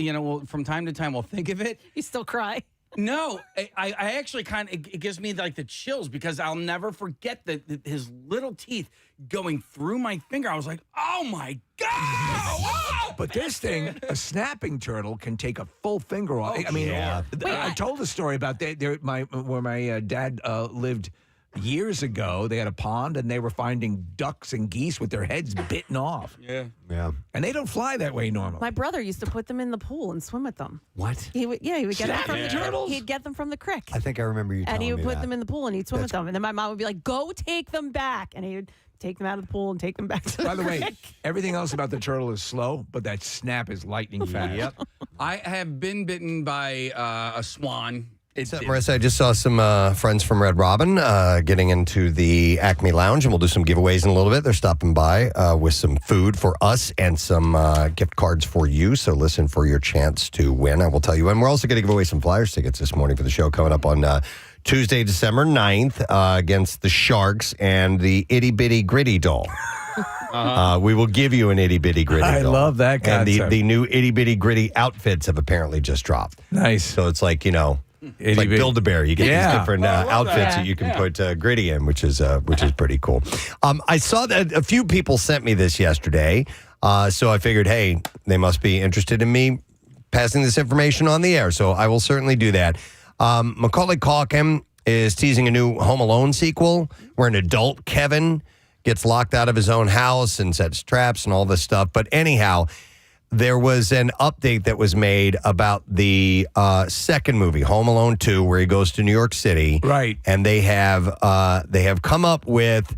Speaker 3: time to time, will think of it.
Speaker 11: You still cry?
Speaker 3: No, I actually it gives me like the chills because I'll never forget his little teeth going through my finger. I was like, oh my God.
Speaker 2: But this thing, a snapping turtle, can take a full finger off. I told a story about where my dad lived years ago. They had a pond, and they were finding ducks and geese with their heads bitten off.
Speaker 1: Yeah.
Speaker 2: And they don't fly that way normally.
Speaker 11: My brother used to put them in the pool and swim with them.
Speaker 1: What?
Speaker 11: He would get them from the
Speaker 2: turtles?
Speaker 11: He'd get them from the creek.
Speaker 1: I think I remember you telling
Speaker 11: And he would
Speaker 1: me
Speaker 11: put
Speaker 1: that.
Speaker 11: them in the pool and he'd swim with them. And then my mom would be like, go take them back. And he would take them out of the pool and take them back to
Speaker 2: By the way,
Speaker 11: creek.
Speaker 2: everything else about the turtle is slow, but that snap is lightning fast.
Speaker 1: Yep.
Speaker 3: I have been bitten by a swan.
Speaker 1: Marissa, I just saw some friends from Red Robin getting into the Acme Lounge, and we'll do some giveaways in a little bit. They're stopping by with some food for us and some gift cards for you. So listen for your chance to win. I will tell you when. We're also going to give away some Flyers tickets this morning for the show coming up on Tuesday, December 9th against the Sharks and the Itty Bitty Gritty Doll. We will give you an Itty Bitty Gritty doll.
Speaker 2: I love that
Speaker 1: And
Speaker 2: concept.
Speaker 1: the new Itty Bitty Gritty outfits have apparently just dropped.
Speaker 2: Nice.
Speaker 1: So it's like, it's like Build-A-Bear. You get these different outfits that you can put Gritty in, which is pretty cool. I saw that a few people sent me this yesterday, so I figured, hey, they must be interested in me passing this information on the air, so I will certainly do that. Macaulay Culkin is teasing a new Home Alone sequel where an adult Kevin gets locked out of his own house and sets traps and all this stuff. But anyhow, there was an update that was made about the second movie, Home Alone 2, where he goes to New York City.
Speaker 2: Right.
Speaker 1: And they have come up with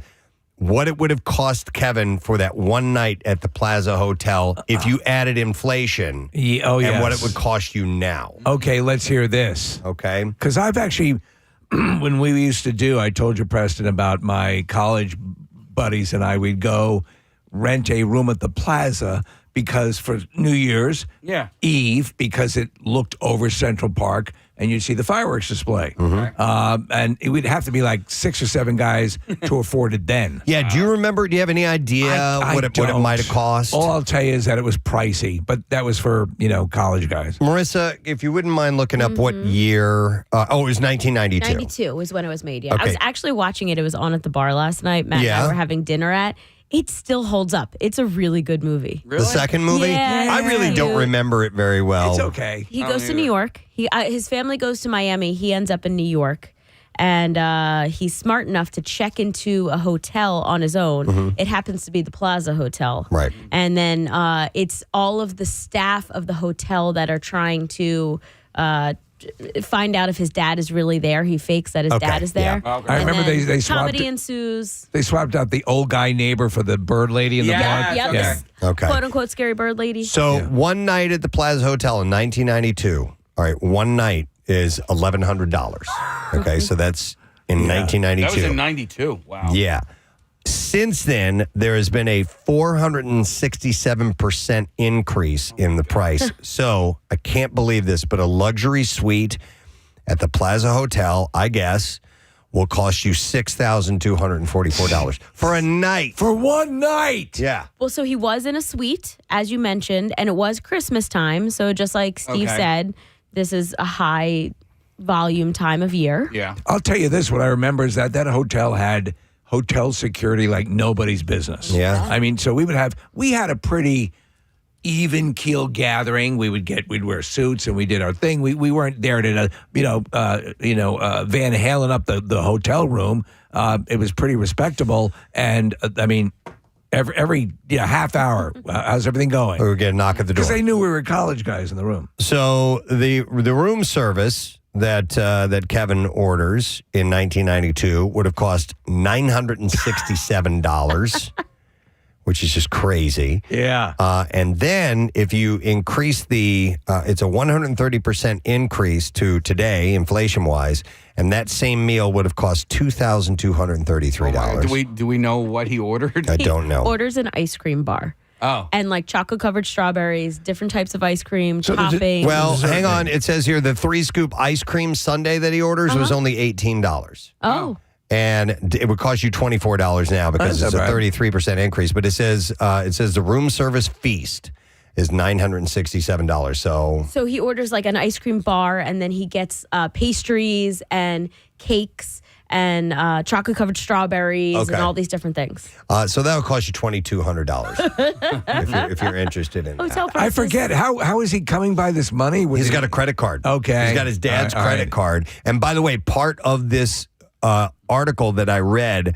Speaker 1: what it would have cost Kevin for that one night at the Plaza Hotel if you added inflation. And what it would cost you now.
Speaker 2: Okay, let's hear this.
Speaker 1: Okay.
Speaker 2: Because I've actually, when we used to do, I told you, Preston, about my college buddies and I, we'd go rent a room at the Plaza because for New Year's Eve, because it looked over Central Park, and you'd see the fireworks display. And it would have to be like 6 or 7 guys to afford it then.
Speaker 1: Yeah, do you remember, do you have any idea what it might have cost?
Speaker 2: All I'll tell you is that it was pricey, but that was for, college guys.
Speaker 1: Marissa, if you wouldn't mind looking up what year, it was 1992.
Speaker 7: 92 was when it was made, yeah.
Speaker 1: Okay.
Speaker 7: I was actually watching it. It was on at the bar last night. Matt and I were having dinner at. It still holds up. It's a really good movie.
Speaker 1: The second movie?
Speaker 7: Yeah,
Speaker 1: I really don't remember it very well.
Speaker 2: It's okay.
Speaker 7: He goes to New York. His family goes to Miami. He ends up in New York. And he's smart enough to check into a hotel on his own. It happens to be the Plaza Hotel.
Speaker 1: Right.
Speaker 7: And then it's all of the staff of the hotel that are trying to find out if his dad is really there. He fakes that his dad is there.
Speaker 2: Yeah. I remember they swapped
Speaker 7: comedy ensues.
Speaker 2: They swapped out the old guy neighbor for the bird lady in the bar.
Speaker 7: Yep.
Speaker 1: Okay.
Speaker 7: Quote unquote scary bird lady.
Speaker 1: So one night at the Plaza Hotel in 1992. All right, one night is $1,100. Okay, so that's in 1992.
Speaker 3: That was in 92. Wow.
Speaker 1: Yeah. Since then, there has been a 467% increase in the price. So I can't believe this, but a luxury suite at the Plaza Hotel, I guess, will cost you $6,244 for a night.
Speaker 2: For one night.
Speaker 1: Yeah.
Speaker 7: Well, so he was in a suite, as you mentioned, and it was Christmas time. So just like Steve said, this is a high volume time of year.
Speaker 3: Yeah.
Speaker 2: I'll tell you this, what I remember is that hotel had hotel security like nobody's business.
Speaker 1: Yeah.
Speaker 2: I mean, so we had a pretty even keel gathering. We'd wear suits and we did our thing. We weren't there to, Van Halen up the hotel room. It was pretty respectable. And I mean, every half hour, how's everything going?
Speaker 1: We would get a knock at the door.
Speaker 2: Because they knew we were college guys in the room.
Speaker 1: So the room service that Kevin orders in 1992 would have cost $967, which is just crazy.
Speaker 2: Yeah.
Speaker 1: And then if you increase it's a 130% increase to today, inflation-wise, and that same meal would have cost $2,233.
Speaker 3: Do we know what he ordered?
Speaker 1: I don't know.
Speaker 7: Orders an ice cream bar.
Speaker 3: Oh.
Speaker 7: And like chocolate-covered strawberries, different types of ice cream, toppings.
Speaker 1: Well, hang on. It says here the 3-scoop ice cream sundae that he orders was only $18.
Speaker 7: Oh.
Speaker 1: And it would cost you $24 now because it's a 33% increase. But it says the room service feast is $967.
Speaker 7: So he orders like an ice cream bar, and then he gets pastries and cakes and chocolate-covered strawberries and all these different things.
Speaker 1: So that would cost you $2,200 if you're interested in that.
Speaker 2: I forget, how is he coming by this money?
Speaker 1: He's got a credit card.
Speaker 2: Okay.
Speaker 1: He's got his dad's credit card. And by the way, part of this article that I read,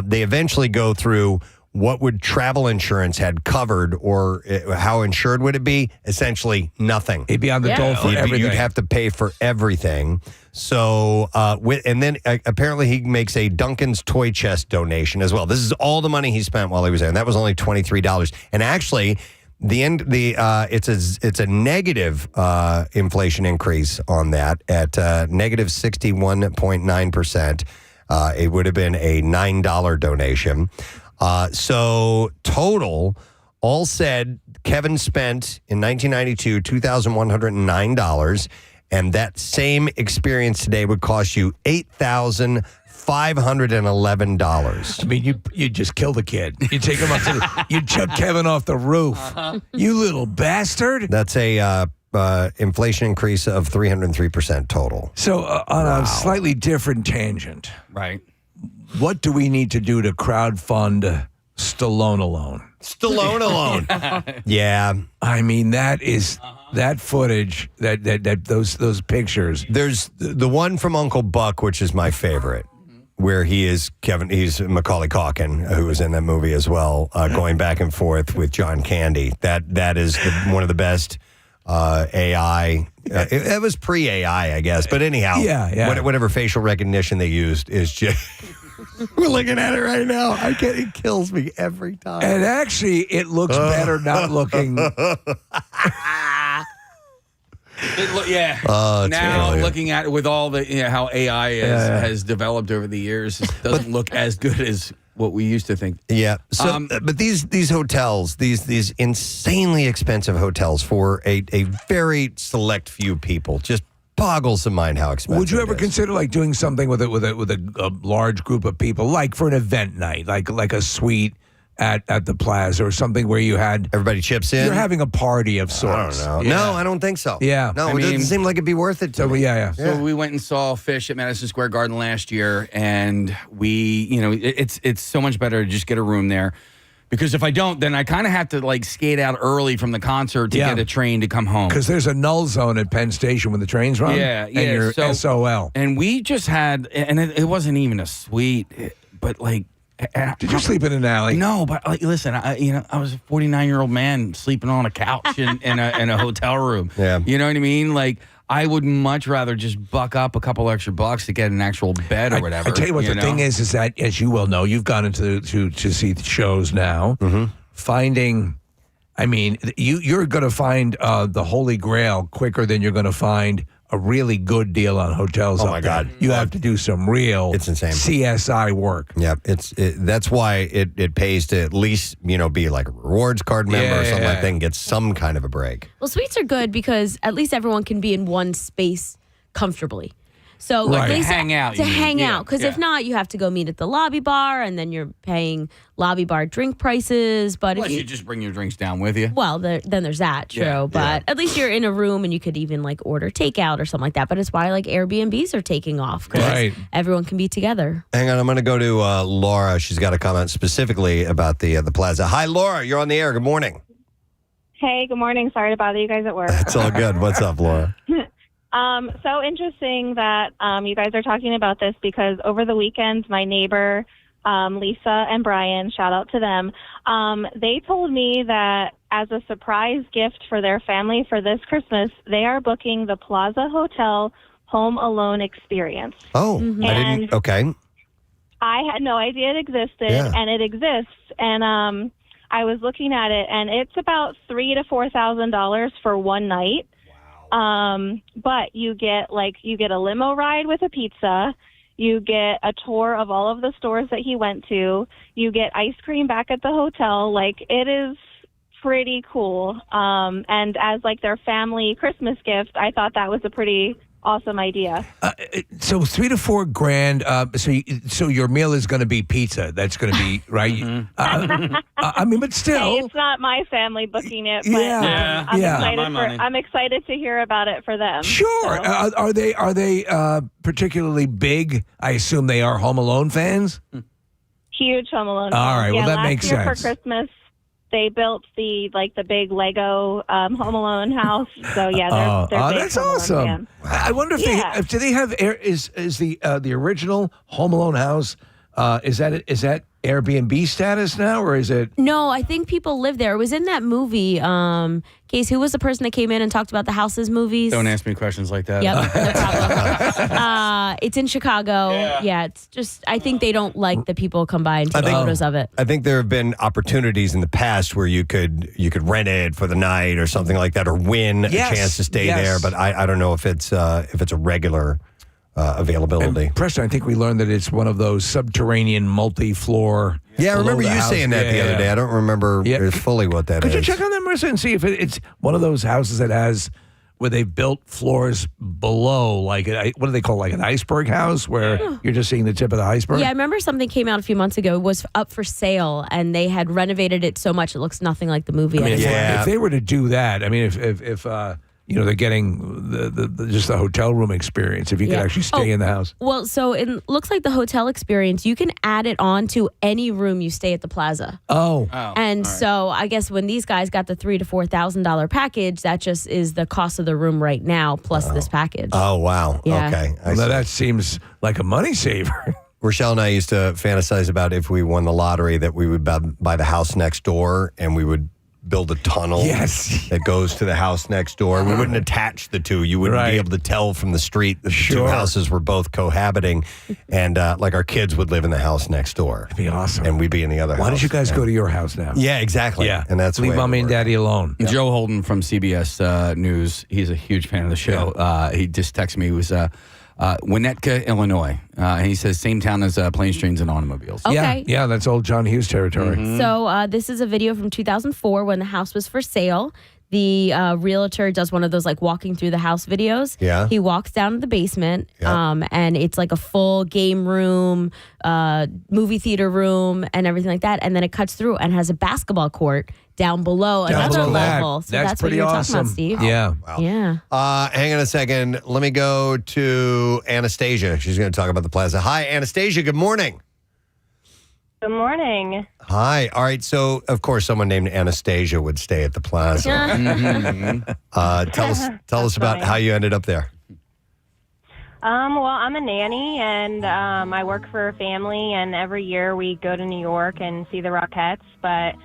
Speaker 1: they eventually go through what would travel insurance had covered or how insured would it be? Essentially nothing.
Speaker 2: He'd be on the dole for everything.
Speaker 1: You'd have to pay for everything. So, and then apparently he makes a Duncan's toy chest donation as well. This is all the money he spent while he was there, and that was only $23. And actually, it's a negative inflation increase on that at negative 61.9%. It would have been a $9 donation. So total, all said, Kevin spent in 1992 $2,109, and that same experience today would cost you $8,511.
Speaker 2: I mean, you just kill the kid. You take him up you chuck Kevin off the roof. You little bastard.
Speaker 1: That's a inflation increase of 303% total.
Speaker 2: So on a slightly different tangent,
Speaker 3: right?
Speaker 2: What do we need to do to crowdfund Stallone Alone?
Speaker 1: Stallone Alone. Yeah.
Speaker 2: I mean, that is that footage, those pictures.
Speaker 1: There's the one from Uncle Buck, which is my favorite, where he's Macaulay Culkin, who was in that movie as well, going back and forth with John Candy. That is one of the best AI. It was pre-AI, I guess. But anyhow, whatever facial recognition they used is just... We're looking at it right now. It kills me every time.
Speaker 2: And actually, it looks better not looking.
Speaker 3: Now looking at it with all the how AI has developed over the years, it doesn't look as good as what we used to think.
Speaker 1: Yeah. So, but these hotels, these insanely expensive hotels for a very select few people, just boggles the mind how expensive.
Speaker 2: Would you ever
Speaker 1: it is.
Speaker 2: consider like doing something with a large group of people, like for an event night, like a suite at the Plaza or something where you had
Speaker 1: everybody chips in?
Speaker 2: You're having a party of sorts.
Speaker 1: I don't know.
Speaker 2: Yeah.
Speaker 1: No, I don't think so.
Speaker 2: Yeah.
Speaker 1: No, it doesn't seem like it'd be worth it to me.
Speaker 2: Yeah.
Speaker 3: So we went and saw Fish at Madison Square Garden last year, and it's so much better to just get a room there. Because if I don't, then I kind of have to like skate out early from the concert to get a train to come home.
Speaker 2: Because there's a null zone at Penn Station when the trains run.
Speaker 3: Yeah.
Speaker 2: And you're SOL.
Speaker 3: And we just had, and it wasn't even a suite, but like.
Speaker 2: Did you sleep in an alley?
Speaker 3: No, but like, listen, I was a 49-year-old man sleeping on a couch in a hotel room.
Speaker 1: Yeah.
Speaker 3: You know what I mean? Like, I would much rather just buck up a couple extra bucks to get an actual bed or whatever.
Speaker 2: I tell you what, the thing is that, as you well know, you've gone into to see the shows now.
Speaker 1: Mm-hmm.
Speaker 2: Finding, I mean, you're going to find the Holy Grail quicker than you're going to find a really good deal on hotels.
Speaker 1: Oh my God!
Speaker 2: You have to do some real
Speaker 1: It's insane.
Speaker 2: CSI work.
Speaker 1: Yeah, that's why it pays to at least be like a rewards card member or something like that and get some kind of a break.
Speaker 7: Well, suites are good because at least everyone can be in one space comfortably. So
Speaker 3: Right.
Speaker 7: at least
Speaker 3: To hang out,
Speaker 7: To
Speaker 3: you mean.
Speaker 7: hang
Speaker 3: Yeah,
Speaker 7: out. Because
Speaker 3: yeah.
Speaker 7: if not, you have to go meet at the lobby bar, and then you're paying lobby bar drink prices. But
Speaker 3: Unless
Speaker 7: if
Speaker 3: you just bring your drinks down with you.
Speaker 7: well, then there's that, true.
Speaker 3: Yeah,
Speaker 7: but at least you're in a room and you could even like order takeout or something like that. But it's why like Airbnbs are taking off because everyone can be together.
Speaker 1: Hang on, I'm going to go to Laura. She's got a comment specifically about the Plaza. Hi, Laura. You're on the air. Good morning.
Speaker 15: Hey, good morning. Sorry to bother you guys at work.
Speaker 1: It's all good. What's up, Laura?
Speaker 15: So interesting that you guys are talking about this because over the weekend, my neighbor, Lisa and Brian, shout out to them, they told me that as a surprise gift for their family for this Christmas, they are booking the Plaza Hotel Home Alone experience.
Speaker 1: Oh, I didn't. Okay.
Speaker 15: I had no idea it existed, and it exists. And I was looking at it, and it's about $3,000 to $4,000 for one night. But you get a limo ride with a pizza. You get a tour of all of the stores that he went to. You get ice cream back at the hotel. Like, it is pretty cool. And as like their family Christmas gift, I thought that was a pretty awesome idea.
Speaker 2: So $3,000 to $4,000. So your meal is going to be pizza. That's going to be right. I mean, but still,
Speaker 15: Hey, it's not my family booking it, but I'm excited to hear about it for them.
Speaker 2: Sure.
Speaker 15: So.
Speaker 2: Are they particularly big? I assume they are Home Alone fans.
Speaker 15: Huge Home Alone.
Speaker 2: All right. Well, that
Speaker 15: last
Speaker 2: makes
Speaker 15: year
Speaker 2: sense.
Speaker 15: For Christmas, they built the big Lego Home Alone house. So yeah, they're big
Speaker 2: that's
Speaker 15: Home Alone
Speaker 2: awesome.
Speaker 15: fan.
Speaker 2: I wonder if do they have is the original Home Alone house? Is that Airbnb status now, or is it?
Speaker 7: No, I think people live there. It was in that movie. Case, who was the person that came in and talked about the houses movies?
Speaker 3: Don't ask me questions like that.
Speaker 7: Yep, no problem. It's in Chicago. Yeah, it's just I think they don't like the people come by and take photos of it.
Speaker 1: I think there have been opportunities in the past where you could rent it for the night or something like that, or win a chance to stay there. But I don't know if it's a regular availability.
Speaker 2: And Preston, I think we learned that it's one of those subterranean multi-floor.
Speaker 1: Yeah, I remember you saying that the other day. I don't remember fully what that is.
Speaker 2: Could you check on that, Marissa, and see if it's one of those houses that has where they've built floors below, like what do they call, like an iceberg house, where you're just seeing the tip of the iceberg?
Speaker 7: Yeah, I remember something came out a few months ago. It was up for sale, and they had renovated it so much it looks nothing like the movie.
Speaker 2: I mean,
Speaker 7: anymore.
Speaker 2: if they were to do that, I mean, if they're getting the just the hotel room experience, if you could actually stay in the house.
Speaker 7: Well, so it looks like the hotel experience, you can add it on to any room you stay at the Plaza. And so I guess when these guys got the $3,000 to $4,000 package, that just is the cost of the room right now plus this package.
Speaker 1: Oh, wow.
Speaker 7: Yeah.
Speaker 1: Okay.
Speaker 2: Well, that seems like a money saver.
Speaker 1: Rochelle and I used to fantasize about if we won the lottery that we would buy the house next door and we would build a tunnel that goes to the house next door. We wouldn't attach the two. You wouldn't be able to tell from the street that the two houses were both cohabiting. And like our kids would live in the house next door.
Speaker 2: That'd be awesome.
Speaker 1: And we'd be in the other house.
Speaker 2: Why don't you guys go to your house now?
Speaker 1: Yeah, exactly.
Speaker 2: Yeah.
Speaker 1: And that's the
Speaker 2: leave
Speaker 1: way
Speaker 2: mommy and daddy alone.
Speaker 3: Joe Holden from CBS News, he's a huge fan of the show. He just texted me. He was Winnetka, Illinois. And he says same town as Planes, Trains, and Automobiles.
Speaker 7: Okay.
Speaker 2: Yeah, that's old John Hughes territory.
Speaker 7: So this is a video from 2004 when the house was for sale. The realtor does one of those like walking through the house videos.
Speaker 1: Yeah.
Speaker 7: He walks down to the basement, and it's like a full game room, movie theater room, and everything like that. And then it cuts through and has a basketball court down below another level. So that's what
Speaker 2: pretty
Speaker 7: you're
Speaker 2: awesome.
Speaker 7: talking about, Steve.
Speaker 2: Yeah.
Speaker 7: Yeah.
Speaker 1: Hang on a second. Let me go to Anastasia. She's going to talk about the plaza. Hi, Anastasia. Good morning.
Speaker 15: Good morning.
Speaker 1: Hi. All right. So, of course, someone named Anastasia would stay at the plaza. Tell us about how you ended up there.
Speaker 15: Well, I'm a nanny, and I work for a family, and every year we go to New York and see the Rockettes, but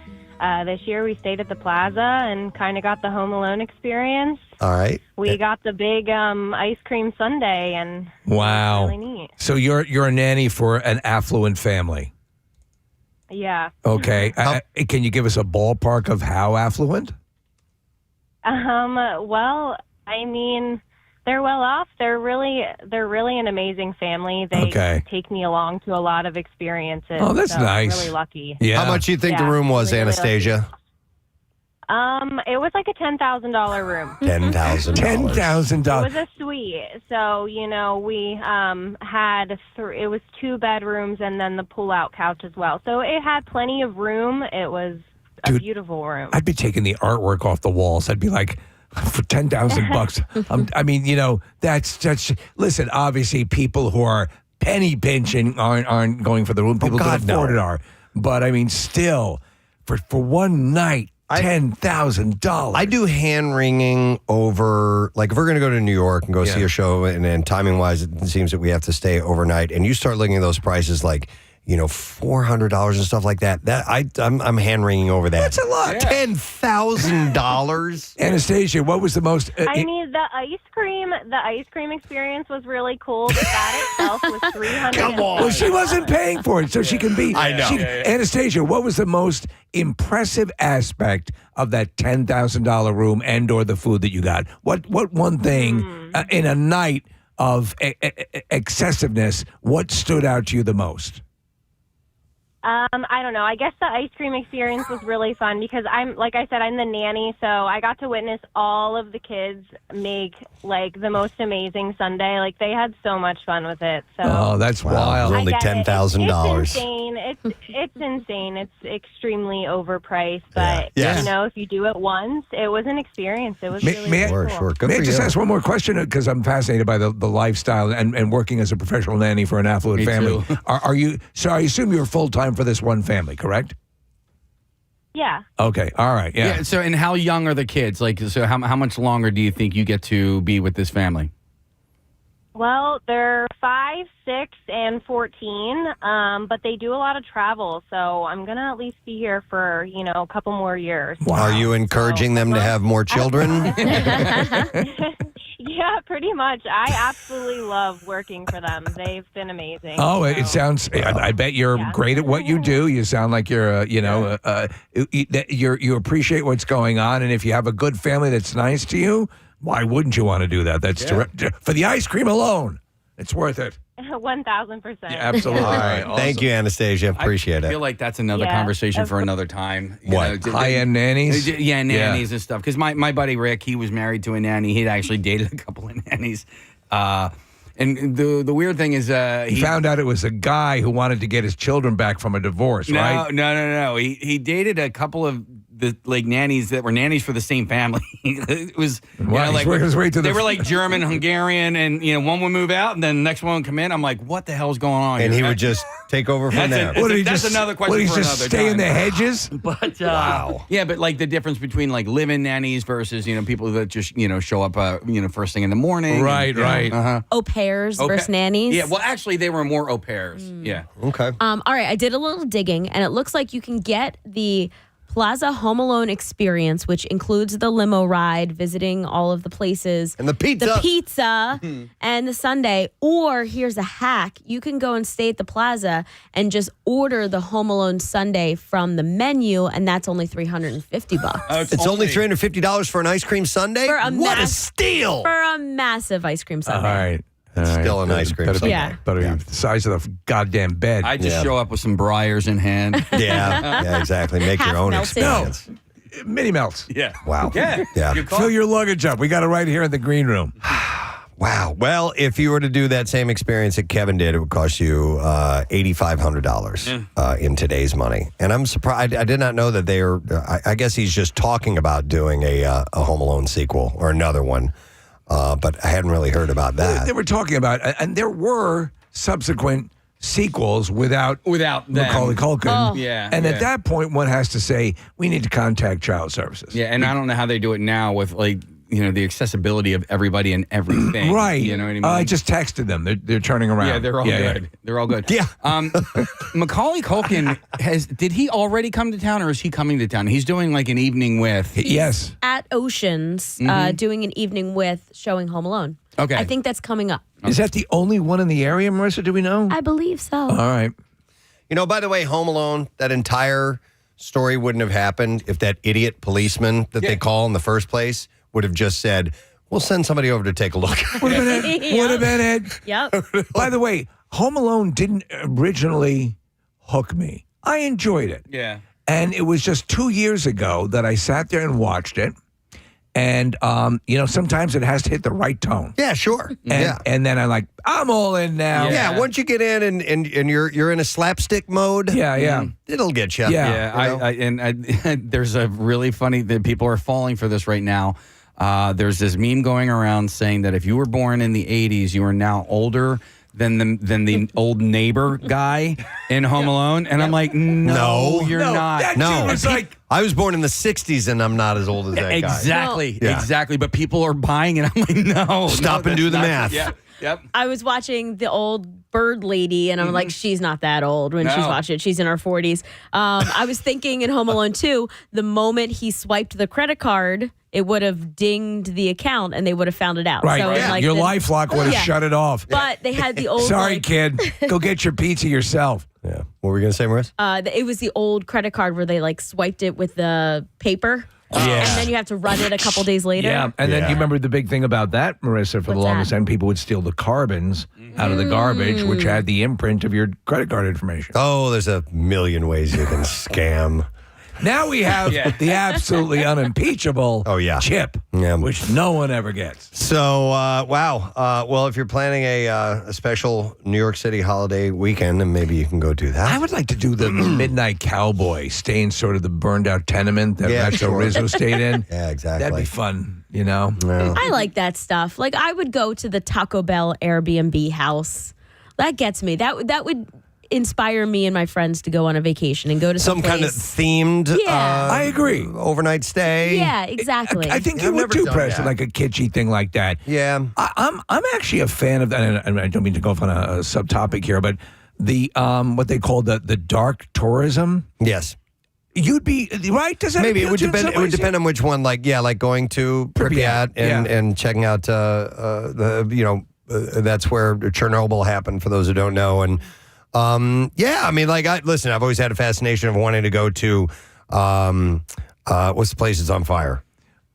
Speaker 15: this year we stayed at the plaza and kind of got the Home Alone experience.
Speaker 1: All right.
Speaker 15: We got the big ice cream sundae, and
Speaker 2: Wow.
Speaker 15: it was really neat.
Speaker 2: So you're a nanny for an affluent family.
Speaker 15: Yeah.
Speaker 2: Okay. Can you give us a ballpark of how affluent?
Speaker 15: Well, I mean, they're well off. They're really an amazing family. They take me along to a lot of experiences.
Speaker 2: Oh, that's
Speaker 15: so
Speaker 2: nice.
Speaker 15: I'm really lucky.
Speaker 2: Yeah.
Speaker 1: How much do you think the room was,
Speaker 15: really
Speaker 1: Anastasia?
Speaker 15: It was like a $10,000 room.
Speaker 1: $10,000.
Speaker 2: $10,000.
Speaker 15: It was a suite. So, we had it was 2 bedrooms and then the pull-out couch as well. So it had plenty of room. It was a beautiful room.
Speaker 2: I'd be taking the artwork off the walls. I'd be like, for $10,000. I mean, that's. Listen, obviously, people who are penny pinching aren't going for the room. People who can afford it are. But I mean, still, for one night. $10,000.
Speaker 1: I do hand wringing over, like if we're going to go to New York and go see a show, and timing wise, it seems that we have to stay overnight. And you start looking at those prices, like $400 and stuff like that. I'm hand wringing over that.
Speaker 2: That's a lot.
Speaker 1: $10,000.
Speaker 2: Anastasia, what was the most?
Speaker 15: I mean, the ice cream experience was really cool. But that itself was $300.
Speaker 2: Come on. Well, she wasn't paying for it, so she can be.
Speaker 1: I know.
Speaker 2: Anastasia, what was the most impressive aspect of that $10,000 room and/or the food that you got? What one thing in a night of excessiveness? What stood out to you the most?
Speaker 15: I don't know. I guess the ice cream experience was really fun because like I said, I'm the nanny, so I got to witness all of the kids make like the most amazing sundae. Like they had so much fun with it. So
Speaker 2: that's wild.
Speaker 1: Only $10,000.
Speaker 15: It's insane. It's insane. It's extremely overpriced, but if you do it once, it was an experience. It was really cool.
Speaker 2: May I just ask one more question because I'm fascinated by the lifestyle and working as a professional nanny for an affluent family. Are you? So I assume you're full time for this one family, correct?
Speaker 15: Yeah.
Speaker 2: Okay. All right. Yeah.
Speaker 3: So, and how young are the kids? Like, so how much longer do you think you get to be with this family?
Speaker 15: Well, they're 5, 6, and 14, but they do a lot of travel, so I'm going to at least be here for, a couple more years.
Speaker 1: Wow. Are you encouraging them to have more children?
Speaker 15: Yeah, pretty much. I absolutely love working for them. They've been amazing.
Speaker 2: Oh, it sounds. I bet you're great at what you do. You sound like you're, you appreciate what's going on, and if you have a good family that's nice to you, why wouldn't you want to do that? That's for the ice cream alone. It's worth it.
Speaker 15: 1,000%.
Speaker 2: Yeah, absolutely.
Speaker 1: All right. Awesome. Thank you, Anastasia. Appreciate it.
Speaker 3: I feel like that's another conversation for another time.
Speaker 2: High-end nannies?
Speaker 3: Yeah, nannies and stuff. Because my buddy Rick, he was married to a nanny. He'd actually dated a couple of nannies. And the weird thing is...
Speaker 2: he found out it was a guy who wanted to get his children back from a divorce, right?
Speaker 3: No. He dated a couple of nannies that were nannies for the same family. It was they were like German, Hungarian, and one would move out and then the next one would come in. I'm like, what the hell's going on?
Speaker 1: And
Speaker 3: here?
Speaker 1: he would just take over from there.
Speaker 3: That's another question.
Speaker 2: Would he
Speaker 3: for
Speaker 2: just
Speaker 3: another
Speaker 2: stay
Speaker 3: time.
Speaker 2: in the hedges?
Speaker 3: But
Speaker 1: wow.
Speaker 3: Yeah, but like the difference between like live-in nannies versus people that just show up first thing in the morning.
Speaker 2: Right.
Speaker 7: Au pairs versus nannies.
Speaker 3: Yeah, well, actually, they were more au pairs. Yeah.
Speaker 1: Okay.
Speaker 7: All right, I did a little digging, and it looks like you can get the Plaza Home Alone experience, which includes the limo ride, visiting all of the places.
Speaker 1: And the pizza.
Speaker 7: And the sundae. Or here's a hack. You can go and stay at the Plaza and just order the Home Alone sundae from the menu, and that's only $350.
Speaker 1: It's only $350 for an ice cream sundae? What a steal!
Speaker 7: For a massive ice cream sundae.
Speaker 2: All right.
Speaker 1: It's still an ice cream sundae.
Speaker 7: Yeah.
Speaker 2: Better be the size of the goddamn bed.
Speaker 3: I just show up with some Briars in hand.
Speaker 1: Yeah, exactly. Make your own
Speaker 7: Half-melted.
Speaker 1: experience.
Speaker 2: Mini melts.
Speaker 3: Yeah.
Speaker 1: Wow.
Speaker 3: Yeah. Good call.
Speaker 2: Fill your luggage up. We got it right here in the green room.
Speaker 1: Wow. Well, if you were to do that same experience that Kevin did, it would cost you $8,500 in today's money. And I'm surprised. I did not know that they are. I guess he's just talking about doing a Home Alone sequel or another one. But I hadn't really heard about that.
Speaker 2: They were talking about, and there were subsequent sequels without Macaulay Culkin.
Speaker 3: Oh. Yeah.
Speaker 2: And at that point, one has to say, we need to contact child services.
Speaker 3: Yeah, and I don't know how they do it now with the accessibility of everybody and everything.
Speaker 2: Right.
Speaker 3: You know what I mean?
Speaker 2: I just texted them. They're turning around.
Speaker 3: Yeah, they're all good.
Speaker 2: Yeah.
Speaker 3: They're all good.
Speaker 1: Yeah.
Speaker 3: Macaulay Culkin did he already come to town or is he coming to town? He's doing like an evening with.
Speaker 2: Yes.
Speaker 7: At Oceans, doing an evening with showing Home Alone.
Speaker 3: Okay.
Speaker 7: I think that's coming up.
Speaker 2: Is that the only one in the area, Marissa? Do we know?
Speaker 7: I believe so.
Speaker 2: All right.
Speaker 1: You know, by the way, Home Alone, that entire story wouldn't have happened if that idiot policeman that they call in the first place would have just said, we'll send somebody over to take a look.
Speaker 2: Would have been it. Would have been it.
Speaker 7: Yep.
Speaker 2: By the way, Home Alone didn't originally hook me. I enjoyed it.
Speaker 3: Yeah.
Speaker 2: And it was just 2 years ago that I sat there and watched it. And, sometimes it has to hit the right tone.
Speaker 1: Yeah, sure.
Speaker 2: And then I'm all in now.
Speaker 1: Yeah, once you get in and you're in a slapstick mode.
Speaker 2: Yeah.
Speaker 1: It'll get you.
Speaker 3: I there's a really funny that people are falling for this right now. There's this meme going around saying that if you were born in the 80s, you are now older than the old neighbor guy in Home Alone. And I'm like, no, you're not.
Speaker 2: That was like,
Speaker 1: I was born in the 60s and I'm not as old as that guy.
Speaker 3: Exactly.
Speaker 1: Yeah.
Speaker 3: Exactly. But people are buying it. I'm like, no.
Speaker 1: Stop and do the math.
Speaker 3: Yeah. Yep.
Speaker 7: I was watching the old bird lady, and I'm like, she's not that old when she's watching it. She's in her 40s. I was thinking in Home Alone 2, the moment he swiped the credit card, it would have dinged the account, and they would have found it out.
Speaker 2: right.
Speaker 7: So
Speaker 2: Your LifeLock would have shut it off.
Speaker 7: But they had the old.
Speaker 2: Sorry, kid. Go get your pizza yourself.
Speaker 1: Yeah. What were you going to say, Maris?
Speaker 7: It was the old credit card where they swiped it with the paper.
Speaker 2: Yeah.
Speaker 7: And then you have to run it a couple days later.
Speaker 2: Yeah, and then you remember the big thing about that, Marissa, for the longest time, people would steal the carbons out of the garbage, which had the imprint of your credit card information.
Speaker 1: Oh, there's a million ways you can scam.
Speaker 2: Now we have the absolutely unimpeachable chip, which no one ever gets.
Speaker 1: So, wow. Well, if you're planning a special New York City holiday weekend, then maybe you can go do that.
Speaker 2: I would like to do the Midnight Cowboy, stay in sort of the burned out tenement that Nacho Rizzo stayed in.
Speaker 1: Yeah, exactly.
Speaker 2: That'd be fun, you know?
Speaker 7: I like that stuff. Like, I would go to the Taco Bell Airbnb house. That gets me. That would inspire me and my friends to go on a vacation and go to some
Speaker 1: kind of themed
Speaker 2: I agree.
Speaker 1: overnight stay.
Speaker 7: Yeah, exactly.
Speaker 2: I think you would do, Preston, like a kitschy thing like that.
Speaker 1: Yeah.
Speaker 2: I'm actually a fan of that, and I don't mean to go off on a subtopic here, but the what they call the dark tourism.
Speaker 1: Yes.
Speaker 2: You'd be right. Does that
Speaker 1: maybe it would
Speaker 2: appeal to you
Speaker 1: depend?
Speaker 2: in some
Speaker 1: It would
Speaker 2: ways?
Speaker 1: depend on which one. Like going to Pripyat and checking out that's where Chernobyl happened. For those who don't know, and listen, I've always had a fascination of wanting to go to what's the place that's on fire?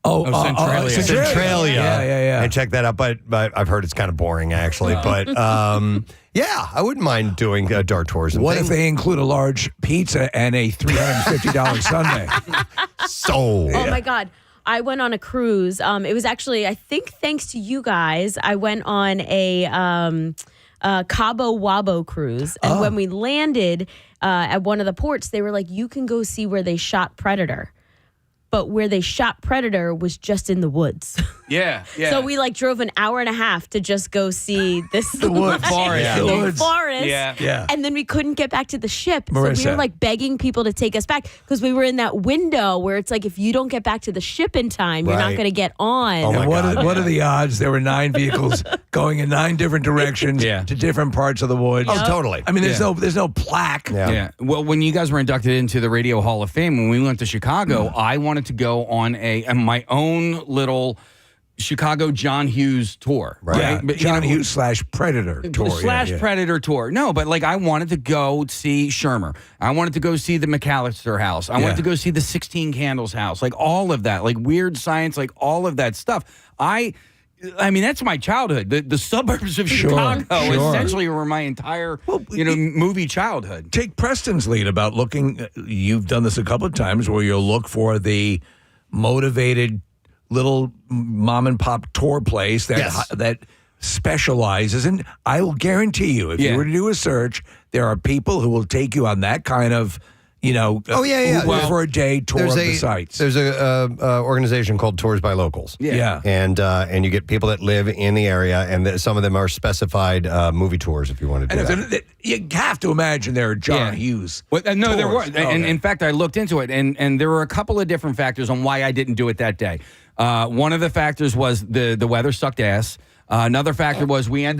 Speaker 2: Centralia.
Speaker 1: Centralia.
Speaker 2: Yeah.
Speaker 1: And check that out, but I've heard it's kind of boring actually. But I wouldn't mind doing dark tourism.
Speaker 2: What if they include a large pizza and a $350 sundae?
Speaker 7: Oh my God. I went on a cruise. It was actually, I think, thanks to you guys, I went on a Cabo Wabo cruise. And when we landed at one of the ports, they were like, you can go see where they shot Predator. But where they shot Predator was just in the woods.
Speaker 3: Yeah.
Speaker 7: So we drove an hour and a half to just go see this
Speaker 2: forest.
Speaker 7: forest.
Speaker 2: Yeah.
Speaker 7: And then we couldn't get back to the ship. So we
Speaker 2: Marissa.
Speaker 7: were begging people to take us back because we were in that window where it's if you don't get back to the ship in time, you're not going to get on.
Speaker 1: Oh my God.
Speaker 2: What are the odds there were 9 vehicles going in 9 different directions
Speaker 3: Yeah.
Speaker 2: to different parts of the woods?
Speaker 1: Oh, totally.
Speaker 2: I mean, there's no plaque.
Speaker 3: Yeah. Well, when you guys were inducted into the Radio Hall of Fame, when we went to Chicago, I wanted to go on my own little Chicago John Hughes tour. Right.
Speaker 2: Yeah,
Speaker 3: But,
Speaker 2: John Hughes / Predator tour.
Speaker 3: Predator tour. No, but I wanted to go see Shermer. I wanted to go see the McAllister house. I wanted to go see the 16 Candles house. All of that. Weird Science, all of that stuff. I mean, that's my childhood. The suburbs of Chicago essentially were my entire, movie childhood.
Speaker 2: Take Preston's lead about looking. You've done this a couple of times where you'll look for the motivated little mom and pop tour place that specializes in. I will guarantee you, if you were to do a search, there are people who will take you on that kind of. For a day tour of the sites.
Speaker 1: There's a organization called Tours by Locals. And you get people that live in the area, and some of them are specified movie tours if you want to do that.
Speaker 2: You have to imagine there are John Hughes.
Speaker 3: No, there were. And in fact, I looked into it, and there were a couple of different factors on why I didn't do it that day. One of the factors was the weather sucked ass. Another factor was I went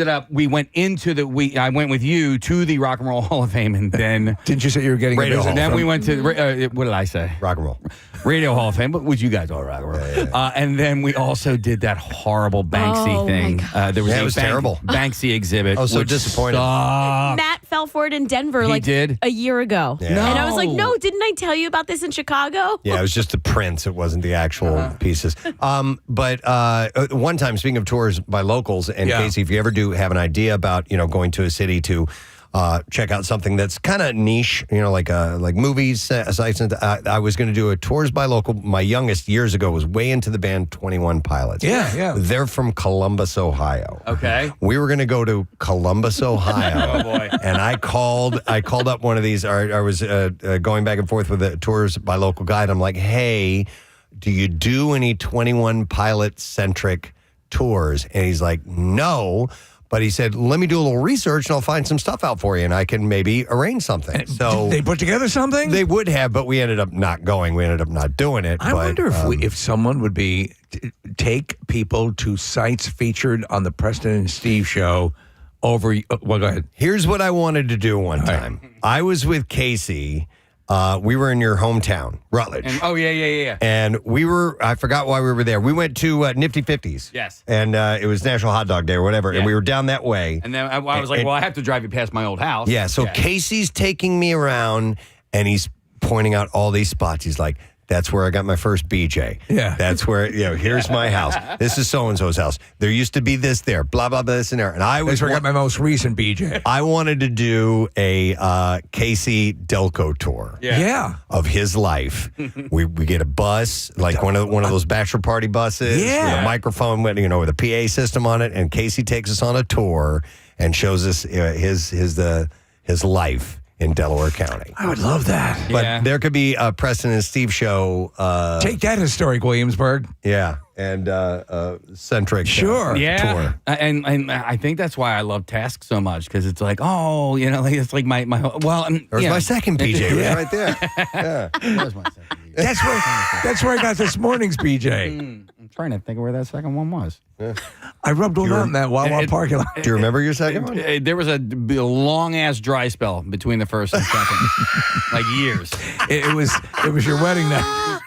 Speaker 3: with you to the Rock and Roll Hall of Fame, and then
Speaker 2: didn't you say you were getting
Speaker 1: Radio Hall?
Speaker 3: And then we went to what did I say?
Speaker 1: Rock and Roll,
Speaker 3: Radio Hall of Fame, but would you guys all rock and roll? And then we also did that horrible Banksy thing. There was
Speaker 1: it was terrible
Speaker 3: Banksy exhibit.
Speaker 1: Oh, so disappointed.
Speaker 7: Matt fell for it in Denver a year ago.
Speaker 1: Yeah.
Speaker 7: No. And I was like, no, didn't I tell you about this in Chicago?
Speaker 1: Yeah, it was just the prints. It wasn't the actual pieces. But one time, speaking of tours by locals, and Casey, if you ever do have an idea about going to a city to check out something that's kind of niche, like movies, sites, and I was going to do a tours by local. My youngest years ago was way into the band 21 Pilots.
Speaker 2: Yeah.
Speaker 1: They're from Columbus, Ohio.
Speaker 3: Okay.
Speaker 1: We were going to go to Columbus, Ohio.
Speaker 3: Oh boy.
Speaker 1: And I called up one of these. I was going back and forth with a tours by local guide. I'm like, hey, do you do any 21 Pilot centric tours? And he's like, no. But he said, let me do a little research and I'll find some stuff out for you and I can maybe arrange something. So
Speaker 2: did they put together something?
Speaker 1: They would have, but we ended up not going. We ended up not doing it.
Speaker 2: I wonder if someone would take people to sites featured on the Preston and Steve show over. Well, go ahead.
Speaker 1: Here's what I wanted to do one time. Right. I was with Casey. We were in your hometown, Rutledge.
Speaker 3: Yeah.
Speaker 1: And I forgot why we were there. We went to Nifty 50s.
Speaker 3: Yes.
Speaker 1: And it was National Hot Dog Day or whatever. Yeah. And we were down that way.
Speaker 3: And then I was like, I have to drive you past my old house.
Speaker 1: Yeah. So Casey's taking me around and he's pointing out all these spots. He's like, that's where I got my first BJ.
Speaker 2: Yeah.
Speaker 1: That's where, here's my house. This is so-and-so's house. There used to be this there, blah, blah, blah, this and there. And
Speaker 2: that's where I got my most recent BJ.
Speaker 1: I wanted to do a Casey Delco tour.
Speaker 2: Yeah.
Speaker 1: Of his life. we get a bus, like one of those bachelor party buses.
Speaker 2: Yeah.
Speaker 1: With a microphone, with a PA system on it. And Casey takes us on a tour and shows us his life in Delaware County.
Speaker 2: I would love that.
Speaker 1: But there could be a Preston and Steve show.
Speaker 2: Take that, historic Williamsburg.
Speaker 1: Yeah, and centric
Speaker 2: tour.
Speaker 3: And I think that's why I love Task so much, because it's like, it's like my
Speaker 1: there's my second PJ. It was right there. Yeah.
Speaker 3: That was my second PJ.
Speaker 2: That's where I got this morning's BJ.
Speaker 3: I'm trying to think of where that second one was.
Speaker 1: Yeah.
Speaker 2: I rubbed one out in that Wawa parking lot.
Speaker 1: Do you remember your second one?
Speaker 3: There was a long-ass dry spell between the first and second. Like years.
Speaker 2: It was your wedding night.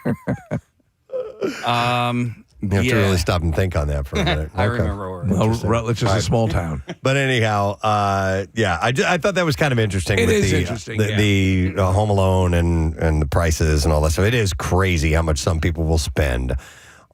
Speaker 1: You have to really stop and think on that for a minute.
Speaker 3: I remember where.
Speaker 2: Well, Rutledge is a small town.
Speaker 1: But anyhow, I thought that was kind of interesting.
Speaker 2: It is
Speaker 1: interesting.
Speaker 2: The
Speaker 1: Home Alone and the prices and all that stuff. It is crazy how much some people will spend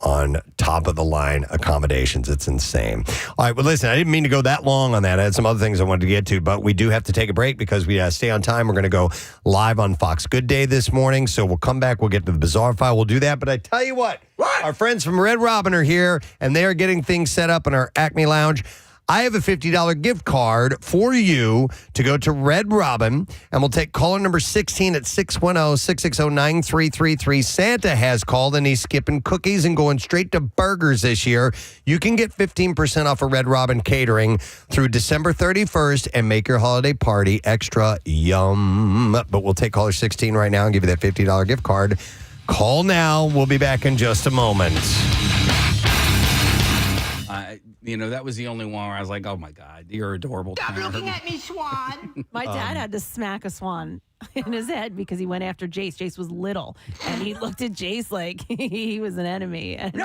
Speaker 1: on top of the line accommodations. It's insane. All right, well, listen, I didn't mean to go that long on that. I had some other things I wanted to get to, but we do have to take a break because we stay on time. We're going to go live on Fox Good Day this morning, so we'll come back. We'll get to the Bizarre File. We'll do that, but I tell you what? Our friends from Red Robin are here, and they are getting things set up in our Acme Lounge. I have a $50 gift card for you to go to Red Robin, and we'll take caller number 16 at 610-660-9333. Santa has called, and he's skipping cookies and going straight to burgers this year. You can get 15% off of Red Robin catering through December 31st and make your holiday party extra yum. But we'll take caller 16 right now and give you that $50 gift card. Call now. We'll be back in just a moment.
Speaker 3: That was the only one where I was like, oh, my God, you're adorable.
Speaker 11: Stop looking at me, Swan. My dad had to smack a swan in his head because he went after Jace. Jace was little, and he looked at Jace like he was an enemy. And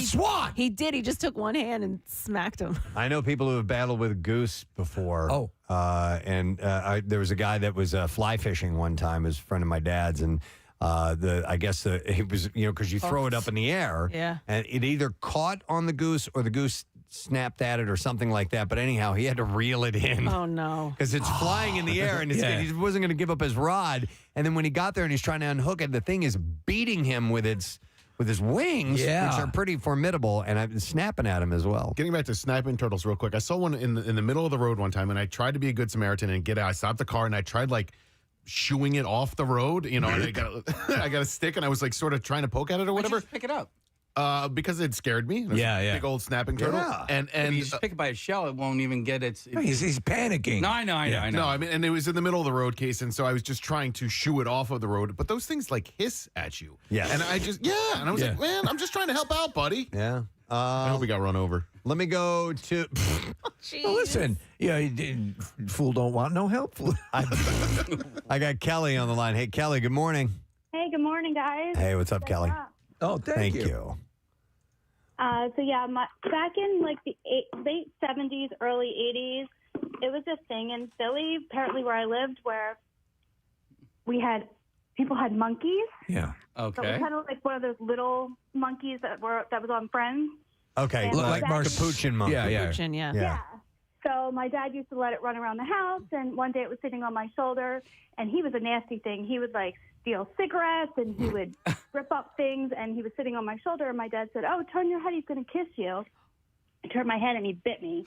Speaker 2: Swan!
Speaker 11: He did. He just took one hand and smacked him.
Speaker 1: I know people who have battled with goose before.
Speaker 2: Oh.
Speaker 1: There was a guy that was fly fishing one time, as a friend of my dad's, and I guess it was, because you throw it up in the air.
Speaker 11: Yeah.
Speaker 1: And it either caught on the goose or the goose snapped at it or something like that. But anyhow, he had to reel it in.
Speaker 11: Oh, no.
Speaker 1: Because it's flying in the air and he wasn't going to give up his rod. And then when he got there and he's trying to unhook it, the thing is beating him with his wings, which are pretty formidable, and I've been snapping at him as well.
Speaker 12: Getting back to sniping turtles real quick, I saw one in the middle of the road one time, and I tried to be a good Samaritan and get out. I stopped the car, and I tried, shooing it off the road, and I got a stick, and I was, sort of trying to poke at it or whatever.
Speaker 3: Just pick it up.
Speaker 12: Because it scared me. Big old snapping turtle.
Speaker 1: Yeah.
Speaker 12: And
Speaker 3: if you just pick it by its shell, it won't even get its...
Speaker 2: He's panicking.
Speaker 3: No, I know.
Speaker 12: No, and it was in the middle of the road, case, and so I was just trying to shoo it off of the road. But those things hiss at you.
Speaker 1: Yeah.
Speaker 12: And I just, and I was like, man, I'm just trying to help out, buddy.
Speaker 1: Yeah.
Speaker 12: I hope we got run over.
Speaker 1: Let me go to...
Speaker 2: Well, listen, fool don't want no help.
Speaker 1: I got Kelly on the line. Hey, Kelly, good morning.
Speaker 15: Hey, good morning, guys.
Speaker 1: Hey, what's up, Kelly?
Speaker 2: Oh, thank
Speaker 1: you.
Speaker 15: Back in the late 70s, early 80s, it was a thing in Philly, apparently where I lived, where people had monkeys.
Speaker 2: Yeah.
Speaker 15: So it was kind of like one of those little monkeys that was on Friends.
Speaker 1: Okay,
Speaker 15: And
Speaker 2: like
Speaker 1: Capuchin monkey.
Speaker 11: Capuchin, yeah.
Speaker 15: So my dad used to let it run around the house, and one day it was sitting on my shoulder, and he was a nasty thing. He would steal cigarettes, and he would rip up things, and he was sitting on my shoulder, and my dad said, "Oh, turn your head, he's going to kiss you." I turned my head, and he bit me.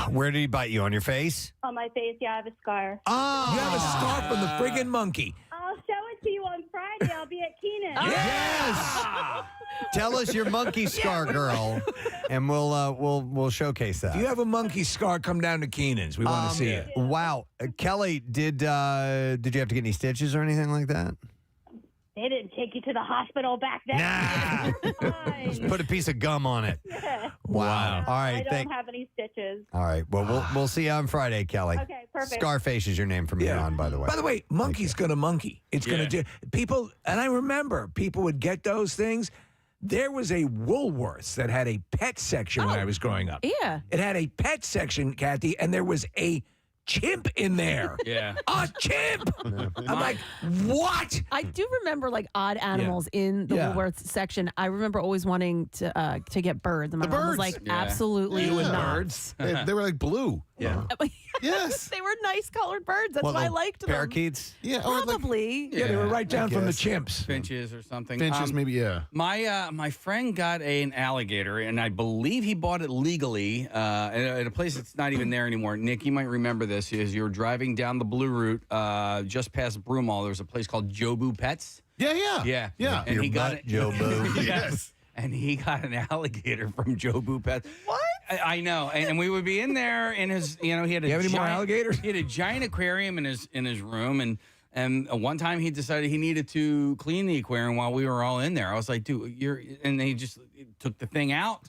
Speaker 1: Where did he bite you? On your face?
Speaker 15: On my face, yeah, I have a scar.
Speaker 1: Oh!
Speaker 2: You have a scar from the friggin' monkey.
Speaker 15: I'll show it to you on Friday. I'll be at Keenan.
Speaker 1: Yes! Tell us your monkey scar, girl, and we'll showcase that.
Speaker 2: If you have a monkey scar, come down to Keenan's. We want to see it.
Speaker 1: Wow. Kelly, did you have to get any stitches or anything like that?
Speaker 15: They didn't take you to the hospital back then.
Speaker 1: Nah. Just put a piece of gum on it. Wow. All right.
Speaker 15: I don't have any stitches.
Speaker 1: All right. Well, we'll see you on Friday, Kelly.
Speaker 15: Okay, perfect.
Speaker 1: Scarface is your name from here on, by the way.
Speaker 2: By the way, monkey's gonna monkey. It's gonna do people, and I remember people would get those things. There was a Woolworths that had a pet section when I was growing up.
Speaker 11: Yeah.
Speaker 2: It had a pet section, Kathy, and there was a chimp in there.
Speaker 3: Yeah.
Speaker 2: A chimp! I'm like, what?
Speaker 11: I do remember odd animals in the Woolworths section. I remember always wanting to get birds. And my mom was like, absolutely not.
Speaker 12: Birds. They were blue.
Speaker 1: Yeah.
Speaker 12: Yes.
Speaker 11: They were nice colored birds. That's why I liked them.
Speaker 1: Parakeets?
Speaker 12: Yeah.
Speaker 11: Probably.
Speaker 2: Yeah, they were right down from the chimps.
Speaker 3: Finches or something.
Speaker 12: Finches, maybe, yeah.
Speaker 3: My friend got an alligator, and I believe he bought it legally at a place that's not even there anymore. Nick, you might remember this. Is you're driving down the Blue Route, just past Broomall. There's a place called Jobu Pets.
Speaker 12: Yeah.
Speaker 3: And he got it.
Speaker 1: Jobu.
Speaker 3: Yes. And he got an alligator from Jobu Pets. What? I know, and we would be in there in his. He had a.
Speaker 2: You have any more
Speaker 3: giant-
Speaker 2: alligators?
Speaker 3: He had a giant aquarium in his room, and one time he decided he needed to clean the aquarium while we were all in there. I was like, dude, and they just took the thing out.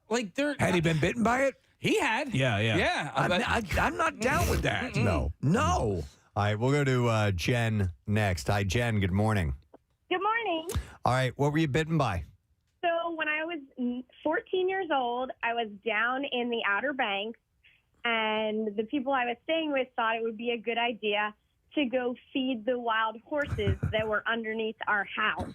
Speaker 2: Had he been bitten by it?
Speaker 3: He had.
Speaker 2: Yeah. I'm not down with that. No.
Speaker 1: All right, we'll go to Jen next. Hi, Jen. Good morning.
Speaker 15: Good morning.
Speaker 1: All right, what were you bitten by?
Speaker 15: So when I was 14 years old, I was down in the Outer Banks, and the people I was staying with thought it would be a good idea to go feed the wild horses that were underneath our house.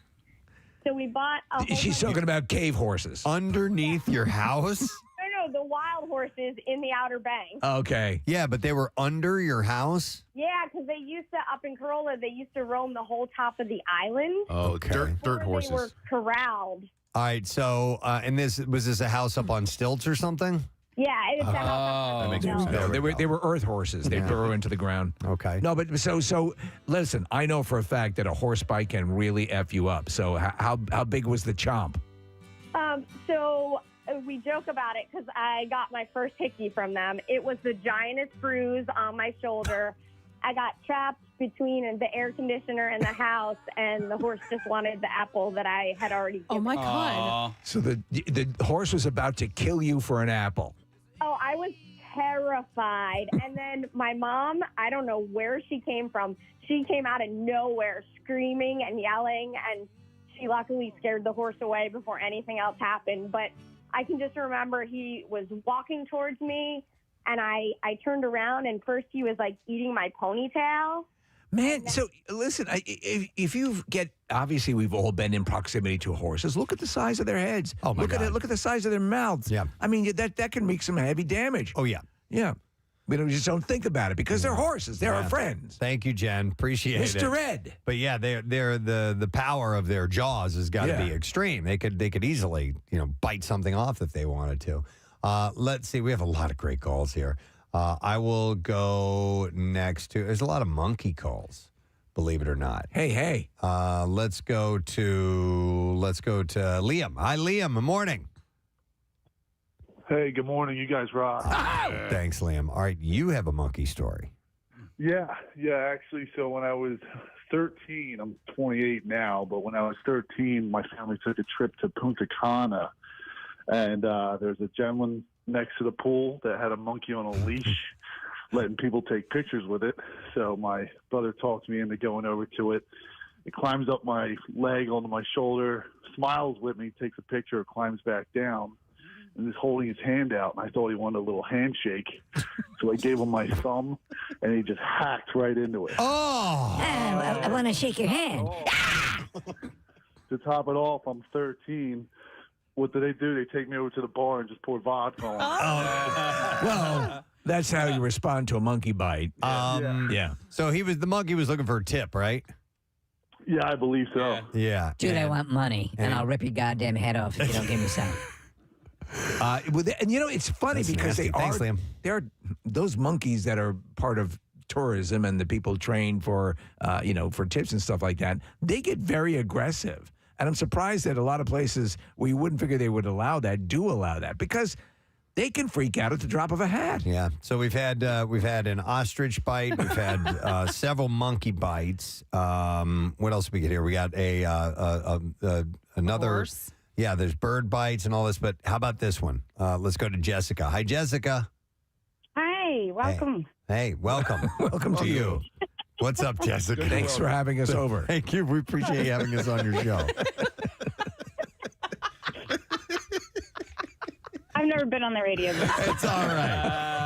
Speaker 15: So we bought a whole
Speaker 2: She's talking about cave horses.
Speaker 1: Underneath your house?
Speaker 15: No, the wild horses in the Outer Banks.
Speaker 2: Okay.
Speaker 1: Yeah, but they were under your house?
Speaker 15: Yeah, because they used to, up in Corolla, they used to roam the whole top of the island.
Speaker 12: Oh, dirt horses.
Speaker 15: They were corralled.
Speaker 1: All right, so, and was this a house up on stilts or something?
Speaker 15: Yeah, it's a house.
Speaker 12: That makes more sense.
Speaker 2: No, they were earth horses. They burrow into the ground.
Speaker 1: Okay.
Speaker 2: No, but so listen, I know for a fact that a horse bite can really F you up. So how big was the chomp?
Speaker 15: So we joke about it because I got my first hickey from them. It was the giantest bruise on my shoulder. I got trapped between the air conditioner and the house, and the horse just wanted the apple that I had already given.
Speaker 11: Oh, my God.
Speaker 2: So the horse was about to kill you for an apple.
Speaker 15: Oh, I was terrified. And then my mom, I don't know where she came from. She came out of nowhere screaming and yelling, and she luckily scared the horse away before anything else happened. But I can just remember he was walking towards me, and I turned around, and first he was eating my ponytail.
Speaker 2: Man, so listen, if you get, obviously we've all been in proximity to horses. Look at the size of their heads.
Speaker 1: Oh, my God.
Speaker 2: Look at the size of their mouths.
Speaker 1: Yeah.
Speaker 2: I mean, that can make some heavy damage.
Speaker 1: Oh, yeah.
Speaker 2: Yeah. We just don't think about it because they're horses. They're our friends.
Speaker 1: Thank you, Jen. Appreciate it.
Speaker 2: Mr. Ed.
Speaker 1: But yeah, they're the power of their jaws has got to be extreme. They could easily, bite something off if they wanted to. Let's see. We have a lot of great calls here. I will go next to. There's a lot of monkey calls, believe it or not.
Speaker 2: Hey.
Speaker 1: Let's go to Liam. Hi, Liam. Good morning.
Speaker 16: Hey, good morning. You guys rock.
Speaker 1: Thanks, Liam. All right, you have a monkey story.
Speaker 16: Yeah. Actually, so when I was 13, I'm 28 now, but when I was 13, my family took a trip to Punta Cana, and there's a gentleman next to the pool that had a monkey on a leash, letting people take pictures with it. So my brother talked me into going over to it. It climbs up my leg onto my shoulder, smiles with me, takes a picture, climbs back down, and is holding his hand out. And I thought he wanted a little handshake. So I gave him my thumb, and he just hacked right into it.
Speaker 17: I want to shake your hand.
Speaker 16: To top it off, I'm 13. What do? They take me over to the bar and just pour vodka on.
Speaker 2: Well, that's how you respond to a monkey bite. Yeah.
Speaker 1: So the monkey was looking for a tip, right?
Speaker 16: Yeah, I believe so.
Speaker 1: Yeah.
Speaker 17: Dude, I want money, and I'll rip your goddamn head off if you don't give me some.
Speaker 2: And it's funny because
Speaker 1: nasty. Thanks, Liam.
Speaker 2: They are those monkeys that are part of tourism and the people trained for for tips and stuff like that. They get very aggressive, and I'm surprised that a lot of places where you wouldn't figure they would allow that do allow that because they can freak out at the drop of a hat.
Speaker 1: Yeah. So we've had an ostrich bite. We've had several monkey bites. What else we get here? We got another
Speaker 11: horse.
Speaker 1: Yeah, there's bird bites and all this, but how about this one? Let's go to Jessica. Hi, Jessica.
Speaker 18: Hi, welcome.
Speaker 1: Hey, welcome.
Speaker 2: Welcome to you.
Speaker 1: What's up, Jessica?
Speaker 2: Thanks for having us over.
Speaker 1: Thank you. We appreciate you having us on your show.
Speaker 18: I've never been on the radio before.
Speaker 1: It's all right.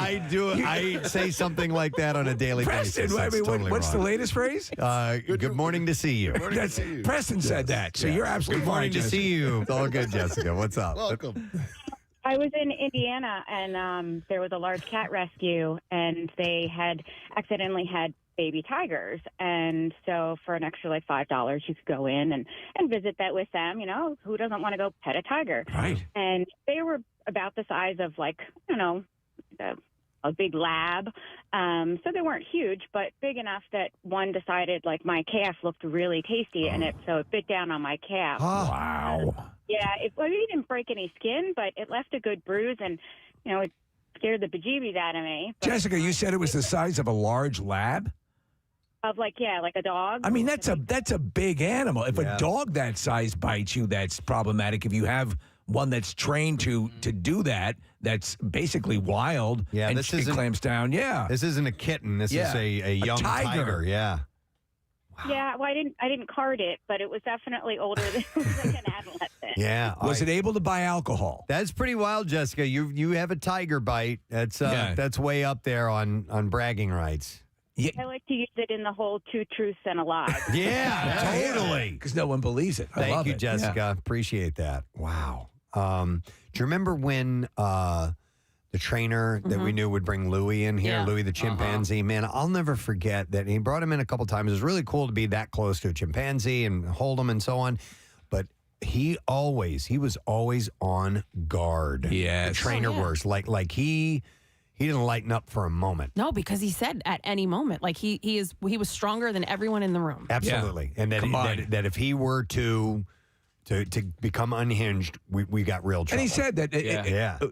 Speaker 1: I say something like that on a daily
Speaker 2: Preston,
Speaker 1: basis.
Speaker 2: what's the latest phrase?
Speaker 1: Good morning to see you.
Speaker 2: Preston said that, so you're absolutely
Speaker 1: Good morning
Speaker 2: fine,
Speaker 1: to see you. All good, Jessica. What's up?
Speaker 12: Welcome.
Speaker 18: I was in Indiana, and there was a large cat rescue, and they had accidentally had baby tigers. And so for an extra $5, you could go in and visit that with them. Who doesn't want to go pet a tiger?
Speaker 2: Right.
Speaker 18: And they were about the size of a big lab. So they weren't huge, but big enough that one decided my calf looked really tasty, and it bit down on my calf.
Speaker 2: Oh, wow.
Speaker 18: Yeah, it didn't break any skin, but it left a good bruise, and it scared the bejeebies out of me. But,
Speaker 2: Jessica, you said it was the size of a large lab?
Speaker 18: Of like a dog.
Speaker 2: I mean, that's a big animal. If a dog that size bites you, that's problematic. If you have one that's trained to do that, that's basically wild.
Speaker 1: Yeah,
Speaker 2: and
Speaker 1: this
Speaker 2: it
Speaker 1: isn't
Speaker 2: clamps down. Yeah,
Speaker 1: this isn't a kitten. This is a young tiger. Yeah.
Speaker 18: Yeah, well, I didn't card it, but it was definitely older than an adolescent.
Speaker 1: Yeah.
Speaker 2: Was it able to buy alcohol?
Speaker 1: That's pretty wild, Jessica. You have a tiger bite. That's way up there on bragging rights.
Speaker 2: Yeah.
Speaker 18: I like to use it in the whole 2 truths and a lie.
Speaker 1: Yeah, totally.
Speaker 2: Because no one believes it.
Speaker 1: Thank you, Jessica.
Speaker 2: Yeah.
Speaker 1: Appreciate that. Wow. Do you remember when the trainer that we knew would bring Louie in here, Louie the chimpanzee? Man, I'll never forget that. He brought him in a couple times. It was really cool to be that close to a chimpanzee and hold him and so on. But he was always on guard.
Speaker 2: Yes.
Speaker 1: The trainer was like he didn't lighten up for a moment.
Speaker 11: No, because he said at any moment, he was stronger than everyone in the room.
Speaker 1: Absolutely. Yeah. And that if he were to become unhinged, we got real trouble.
Speaker 2: And he said that,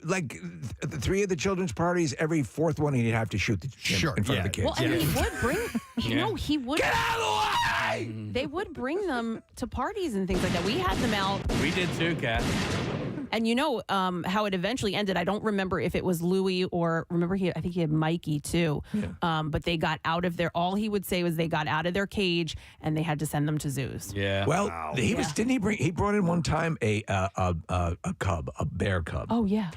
Speaker 2: like the 3 of the children's parties, every 4th one he'd have to shoot the in front of the kids.
Speaker 11: Well, and he would bring, he would.
Speaker 2: Get out of the way!
Speaker 11: They would bring them to parties and things like that. We had them out.
Speaker 3: We did too, Kat.
Speaker 11: And how it eventually ended. I don't remember if it was Louie or I think he had Mikey too. Yeah. But they got out of their. All he would say was they got out of their cage and they had to send them to zoos.
Speaker 3: Yeah.
Speaker 2: Well, he brought in one time a cub, a bear cub.
Speaker 11: Oh yeah.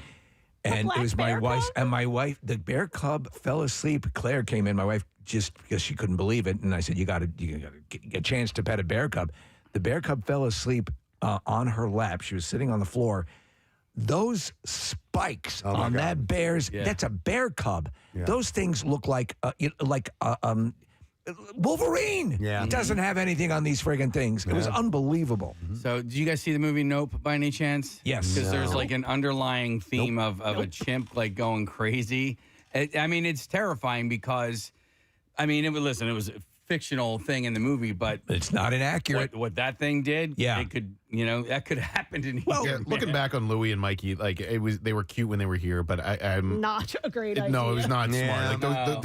Speaker 2: And it was my wife, the bear cub fell asleep. Claire came in, my wife just because she couldn't believe it. And I said, you got to get a chance to pet a bear cub. The bear cub fell asleep on her lap. She was sitting on the floor. Those spikes on that that's a bear cub. Yeah. Those things look like Wolverine. Yeah. He doesn't have anything on these friggin' things. It was unbelievable.
Speaker 3: So, did you guys see the movie Nope by any chance?
Speaker 2: Yes.
Speaker 3: Because there's like an underlying theme of a chimp like going crazy. I mean, it's terrifying because, I mean, it was a fictional thing in the movie, but
Speaker 2: it's not inaccurate.
Speaker 3: What that thing did,
Speaker 2: yeah,
Speaker 3: it could, that could happen in
Speaker 12: here. Looking back on Louie and Mikey, like they were cute when they were here, but I'm
Speaker 11: not a great idea.
Speaker 12: No, it was not smart.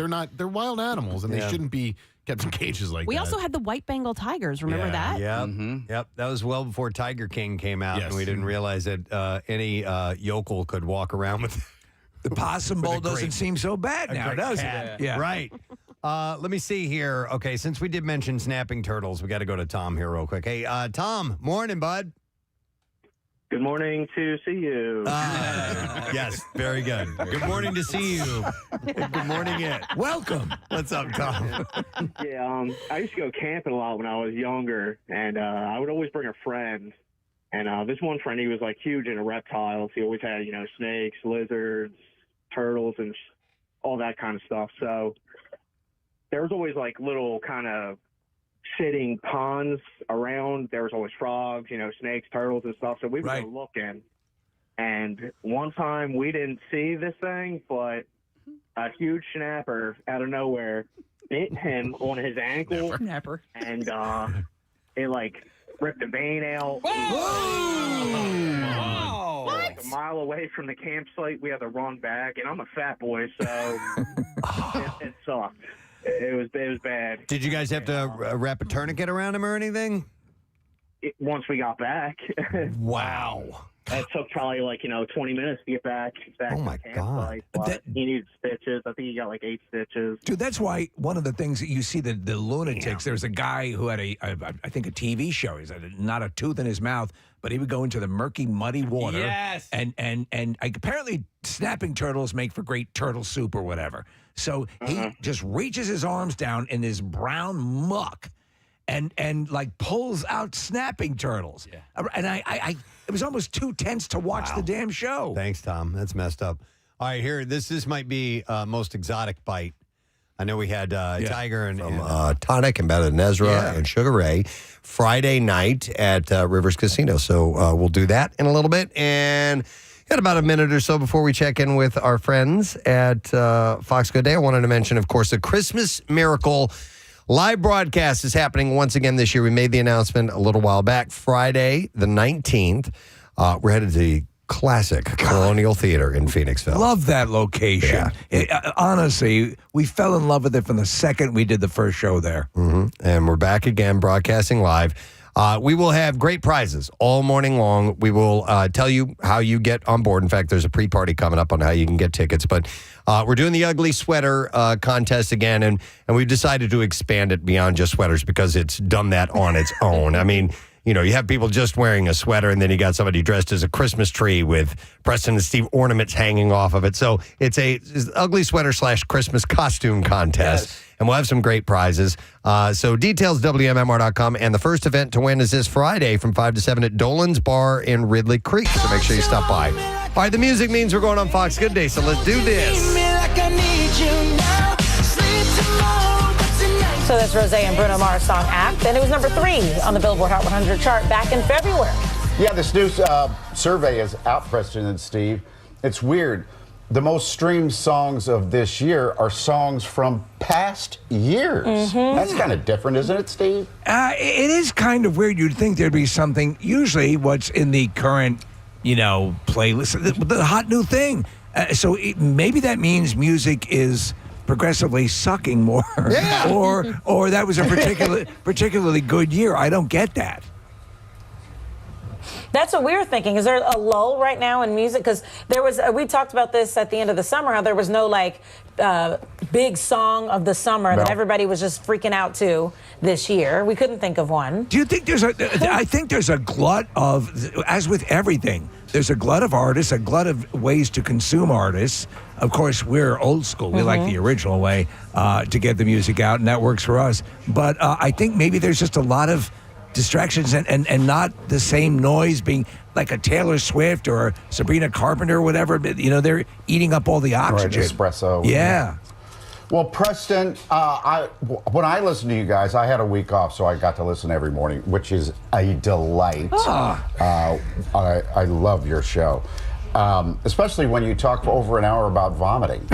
Speaker 12: Like they're wild animals, and they shouldn't be kept in cages like that.
Speaker 11: We also had the white Bengal tigers. Remember that?
Speaker 1: Yep. Yep. That was well before Tiger King came out, and we didn't realize that any yokel could walk around with.
Speaker 2: The possum bowl doesn't seem so bad now, does it?
Speaker 1: Yeah. Right. Let me see here. Okay, since we did mention snapping turtles, we got to go to Tom here real quick. Hey, Tom, morning, bud.
Speaker 19: Good morning to see you.
Speaker 1: Yes, very good. Good morning to see you. Good morning, welcome. What's up, Tom?
Speaker 19: Yeah, I used to go camping a lot when I was younger, and I would always bring a friend. And this one friend, he was like huge into reptiles. He always had, snakes, lizards, turtles, and all that kind of stuff. So there was always like little kind of sitting ponds around. There was always frogs, snakes, turtles, and stuff. So we would go looking. And one time we didn't see this thing, but a huge snapper out of nowhere bit him on his ankle.
Speaker 11: Snapper.
Speaker 19: And it ripped the vein out. Like a mile away from the campsite, we had to run back, and I'm a fat boy, so it sucked. It was bad.
Speaker 1: Did you guys have to wrap a tourniquet around him or anything?
Speaker 19: Once we got back.
Speaker 1: Wow.
Speaker 19: It took probably 20 minutes to get back.
Speaker 1: Oh my God.
Speaker 19: But he needed stitches. I think he got 8 stitches.
Speaker 2: Dude, that's why one of the things that you see the lunatics. There's a guy who had I think a TV show. He's had not a tooth in his mouth, but he would go into the murky, muddy water.
Speaker 3: Yes.
Speaker 2: And apparently snapping turtles make for great turtle soup or whatever. So he just reaches his arms down in this brown muck and pulls out snapping turtles. Yeah. And I it was almost too tense to watch the damn show.
Speaker 1: Thanks, Tom. That's messed up. All right, here, this might be most exotic bite. I know we had Tiger and Tonic and Better than Ezra and Sugar Ray Friday night at Rivers Casino. So we'll do that in a little bit. And got about a minute or so before we check in with our friends at Fox Good Day. I wanted to mention, of course, the Christmas Miracle live broadcast is happening once again this year. We made the announcement a little while back. Friday, the 19th, we're headed to the classic Colonial Theater in Phoenixville.
Speaker 2: Love that location. Yeah. Honestly, we fell in love with it from the second we did the first show there.
Speaker 1: Mm-hmm. And we're back again, broadcasting live. We will have great prizes all morning long. We will tell you how you get on board. In fact, there's a pre-party coming up on how you can get tickets. But we're doing the ugly sweater contest again, and we've decided to expand it beyond just sweaters because it's done that on its own. I mean, you have people just wearing a sweater, and then you got somebody dressed as a Christmas tree with Preston and Steve ornaments hanging off of it. So it's an ugly sweater / Christmas costume contest. Yes. And we'll have some great prizes. So details, WMMR.com. And the first event to win is this Friday from 5 to 7 at Dolan's Bar in Ridley Creek. So make sure you stop by. All right, the music means we're going on Fox Good Day, so let's do this.
Speaker 20: So that's Rosé and Bruno Mars song Act, and it was number 3 on the Billboard Hot 100 chart back in February.
Speaker 21: Yeah, this new survey is out, Preston and Steve. It's weird. The most streamed songs of this year are songs from past years. Mm-hmm. That's kind of different, isn't it, Steve?
Speaker 2: It is kind of weird. You'd think thered be something, usually what's in the current, playlist, the hot new thing. So maybe that means music is progressively sucking more, or that was a particularly good year. I don't get that.
Speaker 20: That's what we were thinking. Is there a lull right now in music? Because we talked about this at the end of the summer, how there was no big song of the summer that everybody was just freaking out to this year. We couldn't think of one.
Speaker 2: Do you think I think there's a glut of, as with everything, there's a glut of artists, a glut of ways to consume artists. Of course, we're old school. We like the original way to get the music out, and that works for us. But I think maybe there's just a lot of distractions and not the same noise being like a Taylor Swift or Sabrina Carpenter or whatever. They're eating up all the oxygen.
Speaker 21: Right, espresso.
Speaker 2: Yeah.
Speaker 21: Well, Preston, when I listen to you guys, I had a week off, so I got to listen every morning, which is a delight. I love your show. Especially when you talk for over an hour about vomiting.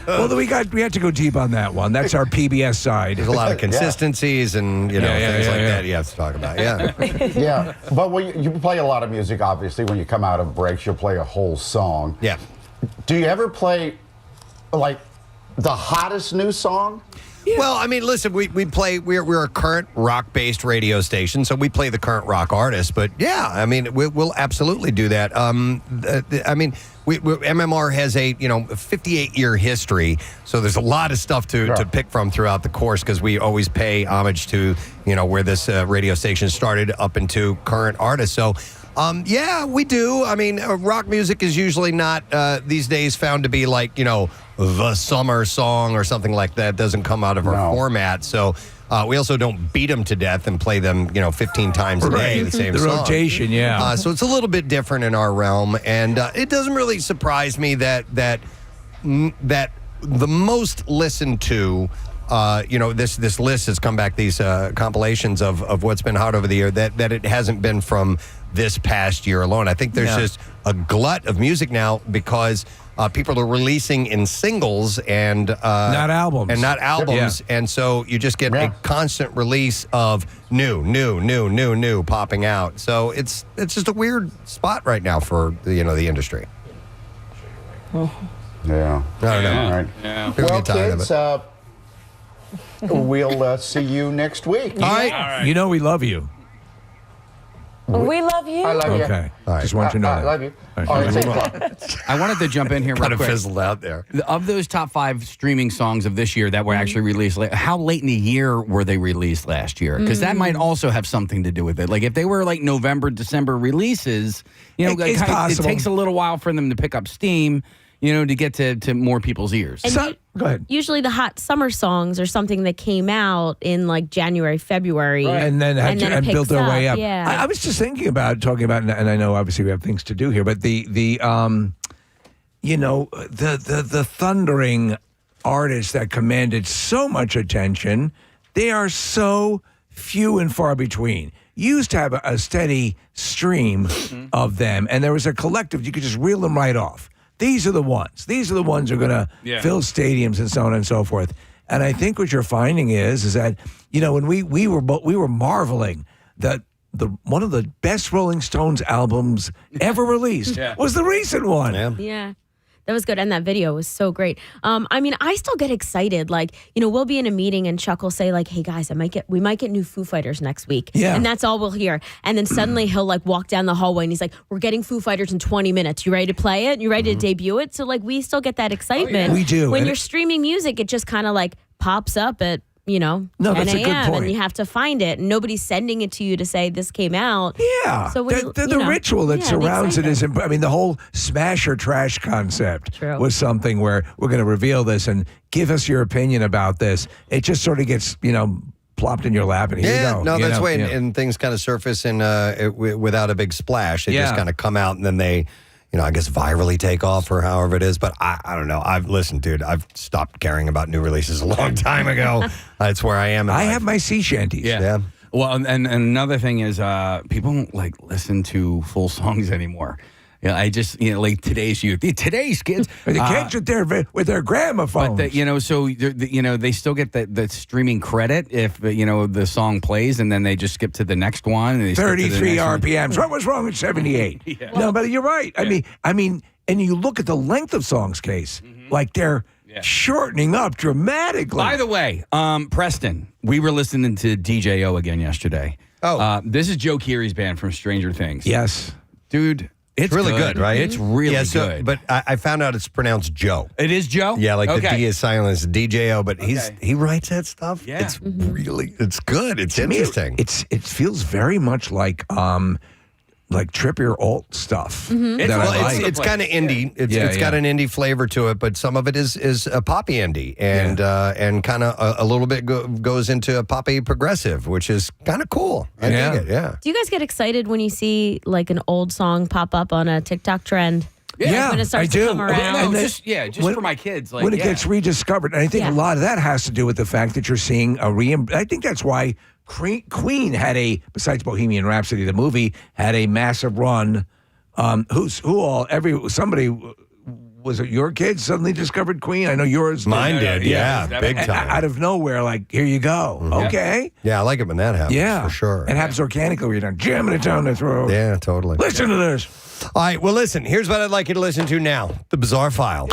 Speaker 2: Well, we had to go deep on that one. That's our PBS side.
Speaker 1: There's a lot of consistencies and things like that you have to talk about. Yeah.
Speaker 21: Yeah. But you play a lot of music, obviously. When you come out of breaks, you'll play a whole song.
Speaker 1: Yeah.
Speaker 21: Do you ever play, the hottest new song?
Speaker 1: Yeah. Well, I mean, listen, we're a current rock-based radio station, so we play the current rock artists. But yeah, I mean, we'll absolutely do that. MMR has a 58-year history, so there's a lot of stuff to pick from throughout the course because we always pay homage to where this radio station started up into current artists. So. Yeah, we do. I mean, rock music is usually not these days found to be like, the summer song or something like that. It doesn't come out of our format. So we also don't beat them to death and play them, 15 times a day, the same
Speaker 2: the
Speaker 1: song.
Speaker 2: Rotation, yeah.
Speaker 1: So it's a little bit different in our realm. And it doesn't really surprise me that the most listened to this list has come back, these compilations of what's been hot over the year, that it hasn't been from this past year alone. I think there's just a glut of music now because people are releasing in singles and
Speaker 2: not albums.
Speaker 1: Yeah. And so you just get a constant release of new popping out. So it's just a weird spot right now for the industry.
Speaker 21: Yeah.
Speaker 1: I don't know.
Speaker 21: All right.
Speaker 3: Yeah.
Speaker 21: Well, kids, we'll see you next week.
Speaker 2: All right. You know we love you.
Speaker 20: We love you.
Speaker 21: I love you.
Speaker 2: Okay. All right. Just want you to know
Speaker 21: I
Speaker 2: that.
Speaker 21: love you.
Speaker 2: All
Speaker 21: All
Speaker 2: right.
Speaker 21: right,
Speaker 3: I wanted to jump in here real
Speaker 1: Kind of
Speaker 3: quick.
Speaker 1: fizzled out there.
Speaker 3: Of those top 5 streaming songs of this year that were actually released, how late in the year were they released last year? Because that might also have something to do with it. Like if they were like November, December releases,
Speaker 2: it's possible.
Speaker 3: It takes a little while for them to pick up steam, to get to more people's ears.
Speaker 7: And
Speaker 2: go ahead.
Speaker 7: Usually the hot summer songs are something that came out in like January, February.
Speaker 2: Right. And then
Speaker 7: it
Speaker 2: built their way up.
Speaker 7: Yeah.
Speaker 2: I was just talking about, and I know obviously we have things to do here, but the thundering artists that commanded so much attention, they are so few and far between. You used to have a steady stream of them, and there was a collective, you could just reel them right off. These are the ones. These are the ones who are going to fill stadiums and so on and so forth. And I think what you're finding is that when we were marveling that one of the best Rolling Stones albums ever released was the recent one.
Speaker 7: Yeah. That was good. And that video was so great. I still get excited. Like, we'll be in a meeting and Chuck will say like, hey guys, we might get new Foo Fighters next week.
Speaker 2: Yeah.
Speaker 7: And that's all we'll hear. And then suddenly he'll like walk down the hallway and he's like, we're getting Foo Fighters in 20 minutes. You ready to play it? You ready to debut it? So like, we still get that excitement.
Speaker 2: We do.
Speaker 7: When
Speaker 2: And
Speaker 7: you're streaming music, it just kind of like pops up at 10
Speaker 2: that's a good
Speaker 7: a.m.
Speaker 2: point.
Speaker 7: and you have to find it. And nobody's sending it to you to say this came out.
Speaker 2: Yeah.
Speaker 7: So
Speaker 2: the ritual that surrounds it is, the whole smash or trash concept was something where we're going to reveal this and give us your opinion about this. It just sort of gets, plopped in your lap and here you go.
Speaker 1: No, that's the way. And things kind of surface without a big splash. They just kind of come out and then they, I guess virally take off or however it is. But I don't know. Dude, I've stopped caring about new releases a long time ago. That's where I am.
Speaker 2: I have my sea shanties.
Speaker 3: Yeah. Well, and another thing is people don't listen to full songs anymore. I just like today's youth, today's kids,
Speaker 2: the kids with their gramophones.
Speaker 3: But so they still get the streaming credit if the song plays, and then they just skip to the next one. And they
Speaker 2: 33 RPMs. What was wrong with 78?
Speaker 3: Yeah.
Speaker 2: No, but you're right.
Speaker 3: Yeah.
Speaker 2: I mean, and you look at the length of songs, Case, like they're shortening up dramatically.
Speaker 3: By the way, Preston, we were listening to DJO again yesterday. This is Joe Keery's band from Stranger Things.
Speaker 2: Yes.
Speaker 3: Dude, it's
Speaker 1: really good, right?
Speaker 3: It's really good.
Speaker 1: But I found out it's pronounced Joe.
Speaker 3: It is Joe?
Speaker 1: Yeah, like the
Speaker 3: Okay.
Speaker 1: D is silent, it's DJO, but he writes that stuff.
Speaker 3: Yeah.
Speaker 1: It's it's good. It's
Speaker 2: To me,
Speaker 1: interesting.
Speaker 2: It feels very much like trippier alt stuff.
Speaker 1: It's kind of indie. It's got an indie flavor to it, but some of it is a poppy indie, and kind of a little bit goes into a poppy progressive, which is kind of cool. I dig it. Yeah.
Speaker 7: Do you guys get excited when you see like an old song pop up on a TikTok trend?
Speaker 2: Yeah,
Speaker 7: when it starts
Speaker 2: I do.
Speaker 7: to come around.
Speaker 3: Just for my kids. Like,
Speaker 2: when it gets rediscovered, and I think a lot of that has to do with the fact that you're seeing I think that's why Queen had besides Bohemian Rhapsody, the movie, had a massive run. Somebody, was it your kids suddenly discovered Queen? I know yours.
Speaker 1: Mine did, big time.
Speaker 2: Out of nowhere, like, here you go.
Speaker 1: Mhm.
Speaker 2: Okay.
Speaker 1: Yeah, I like it when that happens, for sure.
Speaker 2: It happens organically where you're not jamming it down their throat.
Speaker 1: Yeah, totally.
Speaker 2: Listen to this.
Speaker 1: All right, well, listen, here's what I'd like you to listen to now. The Bizarre File.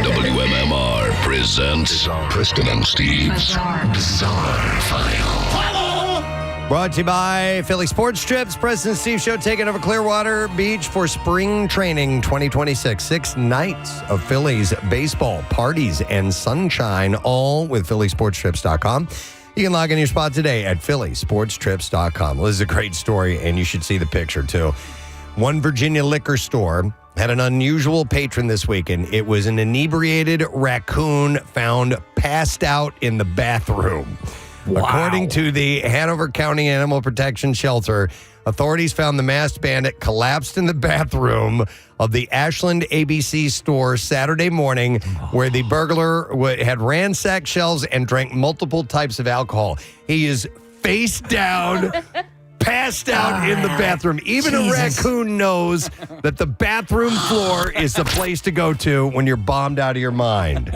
Speaker 4: WMMR presents Preston and Steve's Bizarre File.
Speaker 1: Brought to you by Philly Sports Trips. Preston and Steve Show taking over Clearwater Beach for spring training 2026. 6 nights of Phillies baseball, parties, and sunshine, all with phillysportstrips.com. You can log in your spot today at phillysportstrips.com. Well, this is a great story, and you should see the picture, too. One Virginia liquor store had an unusual patron this weekend. It was an inebriated raccoon found passed out in the bathroom. Wow. According to the Hanover County Animal Protection Shelter, authorities found the masked bandit collapsed in the bathroom of the Ashland ABC store Saturday morning, where the burglar had ransacked shelves and drank multiple types of alcohol. He is face down, passed out in the bathroom. Even a raccoon knows that the bathroom floor is the place to go to when you're bombed out of your mind.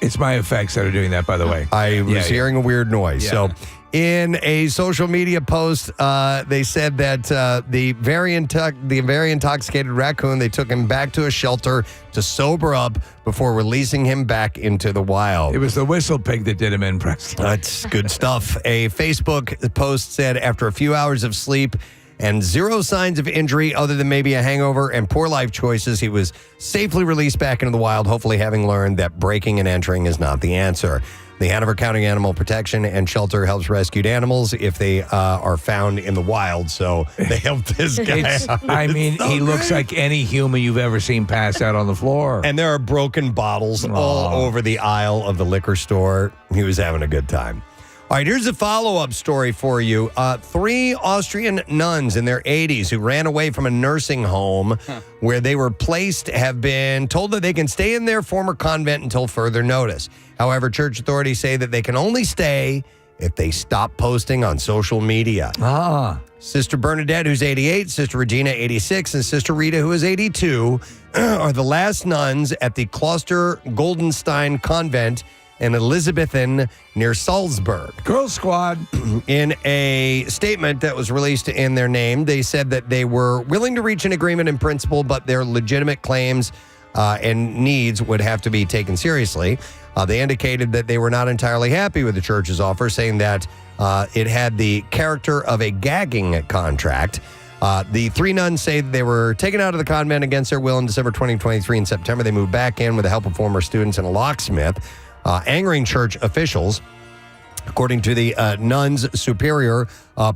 Speaker 2: It's my effects that are doing that, by the way.
Speaker 1: I was hearing a weird noise.
Speaker 2: Yeah.
Speaker 1: So in a social media post, they said that the very intoxicated raccoon, they took him back to a shelter to sober up before releasing him back into the wild.
Speaker 2: It was the whistle pig that did him in, Preston.
Speaker 1: That's good stuff. A Facebook post said after a few hours of sleep and zero signs of injury other than maybe a hangover and poor life choices, he was safely released back into the wild, hopefully having learned that breaking and entering is not the answer. The Hanover County Animal Protection and Shelter helps rescued animals if they are found in the wild, so they helped this guy out.
Speaker 2: I mean, he looks like any human you've ever seen pass out on the floor.
Speaker 1: And there are broken bottles all over the aisle of the liquor store. He was having a good time. All right, here's a follow-up story for you. 3 Austrian nuns in their 80s who ran away from a nursing home where they were placed have been told that they can stay in their former convent until further notice. However, church authorities say that they can only stay if they stop posting on social media. Sister Bernadette, who's 88, Sister Regina, 86, and Sister Rita, who is 82, are the last nuns at the Kloster Goldenstein Convent in Elizabethen near Salzburg.
Speaker 2: Girl Squad.
Speaker 1: In a statement that was released in their name, they said that they were willing to reach an agreement in principle, but their legitimate claims and needs would have to be taken seriously. They indicated that they were not entirely happy with the church's offer, saying that it had the character of a gagging contract. The 3 nuns say that they were taken out of the convent against their will in December 2023. In September, they moved back in with the help of former students and a locksmith. Angering church officials, according to the nuns superior,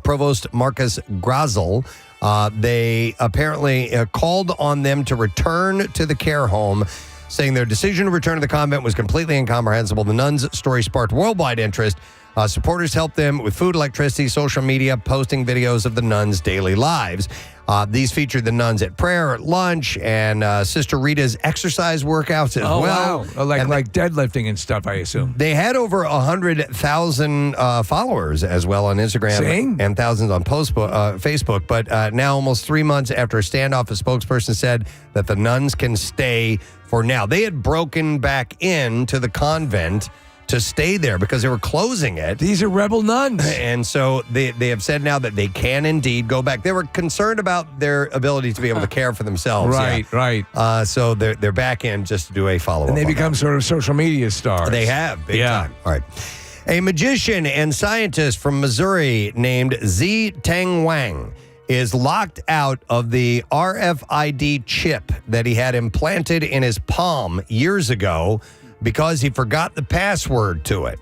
Speaker 1: Provost Marcus Grazel, they apparently called on them to return to the care home, saying their decision to return to the convent was completely incomprehensible. The nuns' story sparked worldwide interest. Supporters helped them with food, electricity, social media, posting videos of the nuns' daily lives. These featured the nuns at prayer, at lunch, and Sister Rita's exercise workouts as well.
Speaker 2: Wow. Like deadlifting and stuff, I assume.
Speaker 1: They had over 100,000 followers as well on Instagram and thousands on Facebook. But now, almost 3 months after a standoff, a spokesperson said that the nuns can stay for now. They had broken back into the convent to stay there because they were closing it.
Speaker 2: These are rebel nuns.
Speaker 1: And so they have said now that they can indeed go back. They were concerned about their ability to be able to care for themselves.
Speaker 2: Right.
Speaker 1: So they're back in just to do a follow-up.
Speaker 2: And they become sort of social media stars.
Speaker 1: They have, big time. All right. A magician and scientist from Missouri named Z Teng Wang is locked out of the RFID chip that he had implanted in his palm years ago because he forgot the password to it.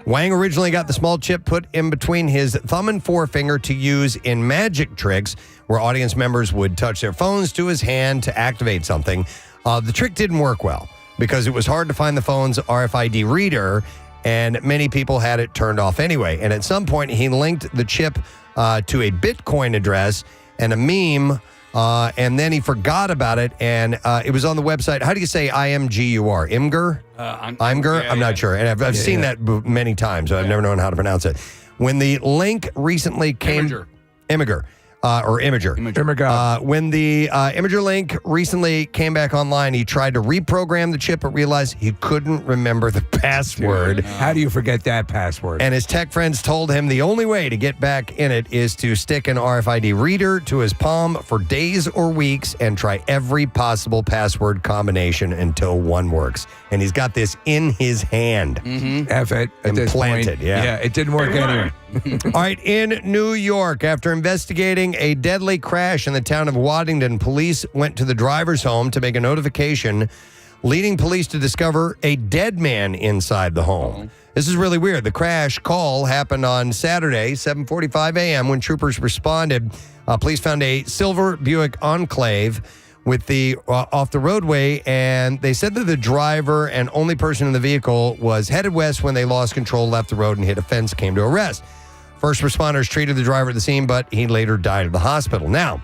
Speaker 1: Wang originally got the small chip put in between his thumb and forefinger to use in magic tricks where audience members would touch their phones to his hand to activate something. The trick didn't work well because it was hard to find the phone's RFID reader, and many people had it turned off anyway. And at some point, he linked the chip to a Bitcoin address and a meme, and then he forgot about it, and it was on the website. How do you say IMGUR? Imgur? Imgur?
Speaker 3: Yeah,
Speaker 1: I'm not sure. And I've seen that many times, so I've never known how to pronounce it. When the link recently came... Imager. Or Imager. When the Imager link recently came back online, he tried to reprogram the chip, but realized he couldn't remember the password.
Speaker 2: How do you forget that password?
Speaker 1: And his tech friends told him the only way to get back in it is to stick an RFID reader to his palm for days or weeks and try every possible password combination until one works. And he's got this in his hand.
Speaker 2: F it. At this point.
Speaker 1: Implanted, yeah.
Speaker 2: It didn't work anyway.
Speaker 1: All right, in New York, after investigating a deadly crash in the town of Waddington, police went to the driver's home to make a notification, leading police to discover a dead man inside the home. This is really weird. The crash call happened on Saturday, 7:45 a.m. When troopers responded, police found a silver Buick Enclave with the off the roadway, and they said that the driver and only person in the vehicle was headed west when they lost control, left the road, and hit a fence, came to a rest. First responders treated the driver at the scene, but he later died at the hospital. Now,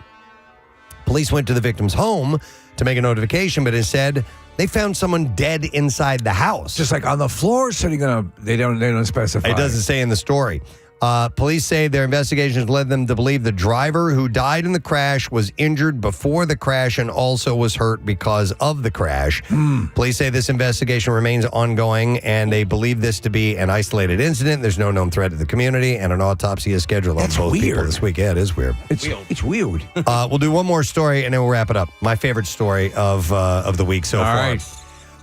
Speaker 1: police went to the victim's home to make a notification, but instead they found someone dead inside the house.
Speaker 2: Just like on the floor, sitting on a... They don't specify.
Speaker 1: It doesn't say in the story. Police say their investigations led them to believe the driver who died in the crash was injured before the crash and also was hurt because of the crash. Police say this investigation remains ongoing, and they believe this to be an isolated incident. There's no known threat to the community, and an autopsy is scheduled on both people this week. Yeah, it is weird.
Speaker 2: It's weird.
Speaker 1: We'll do one more story, and then we'll wrap it up. My favorite story of the week so far.
Speaker 2: Right.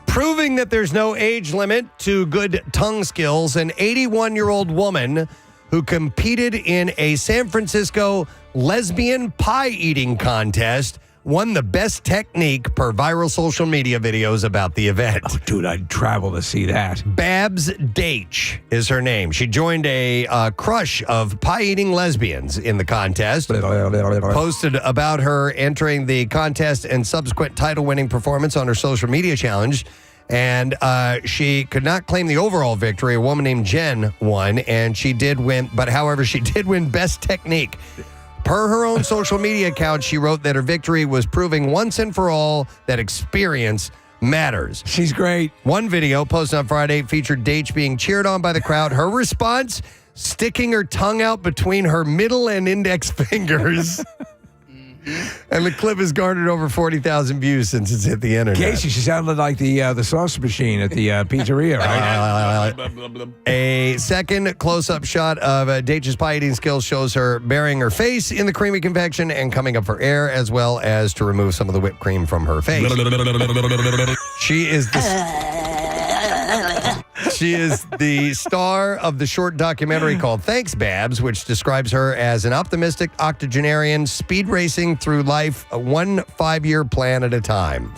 Speaker 1: Proving that there's no age limit to good tongue skills, an 81-year-old woman who competed in a San Francisco lesbian pie eating contest won the best technique per viral social media videos about the event.
Speaker 2: Oh, dude, I'd travel to see that.
Speaker 1: Babs Deitch is her name. She joined a crush of pie-eating lesbians in the contest. Posted about her entering the contest and subsequent title-winning performance on her social media challenge. And she could not claim the overall victory. A woman named Jen won, and she did win. But however, she did win best technique. Per her own social media account, she wrote that her victory was proving once and for all that experience matters.
Speaker 2: She's great.
Speaker 1: One video posted on Friday featured Deitch being cheered on by the crowd. Her response, sticking her tongue out between her middle and index fingers. And the clip has garnered over 40,000 views since it's hit the internet.
Speaker 2: Casey, she sounded like the sauce machine at the pizzeria, right?
Speaker 1: A second close-up shot of Deitch's pie eating skills shows her burying her face in the creamy confection and coming up for air, as well as to remove some of the whipped cream from her face. She is the star of the short documentary called Thanks, Babs, which describes her as an optimistic octogenarian speed racing through life, one 5-year plan at a time.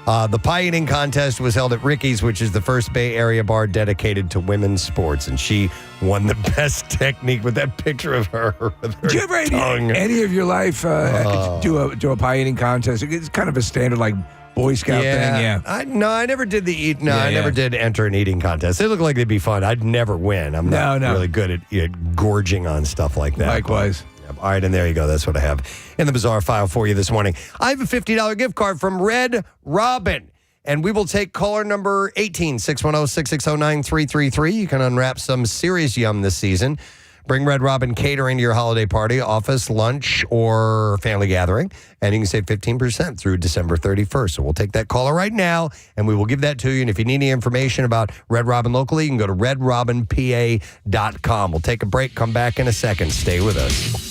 Speaker 1: The pie eating contest was held at Ricky's, which is the first Bay Area bar dedicated to women's sports, and she won the best technique with that picture of her with her
Speaker 2: Did you ever
Speaker 1: tongue.
Speaker 2: any of your life do a pie eating contest? It's kind of a standard like Boy Scout thing, yeah.
Speaker 1: I never did I never did enter an eating contest. They look like they'd be fun. I'd never win. I'm not really good at gorging on stuff like that.
Speaker 2: Likewise.
Speaker 1: All right, and there you go. That's what I have in the bizarre file for you this morning. I have a $50 gift card from Red Robin, and we will take caller number 18, 610-660-9333. You can unwrap some serious yum this season. Bring Red Robin catering to your holiday party, office, lunch, or family gathering, and you can save 15% through December 31st. So we'll take that caller right now, and we will give that to you. And if you need any information about Red Robin locally, you can go to redrobinpa.com. We'll take a break, come back in a second. Stay with us.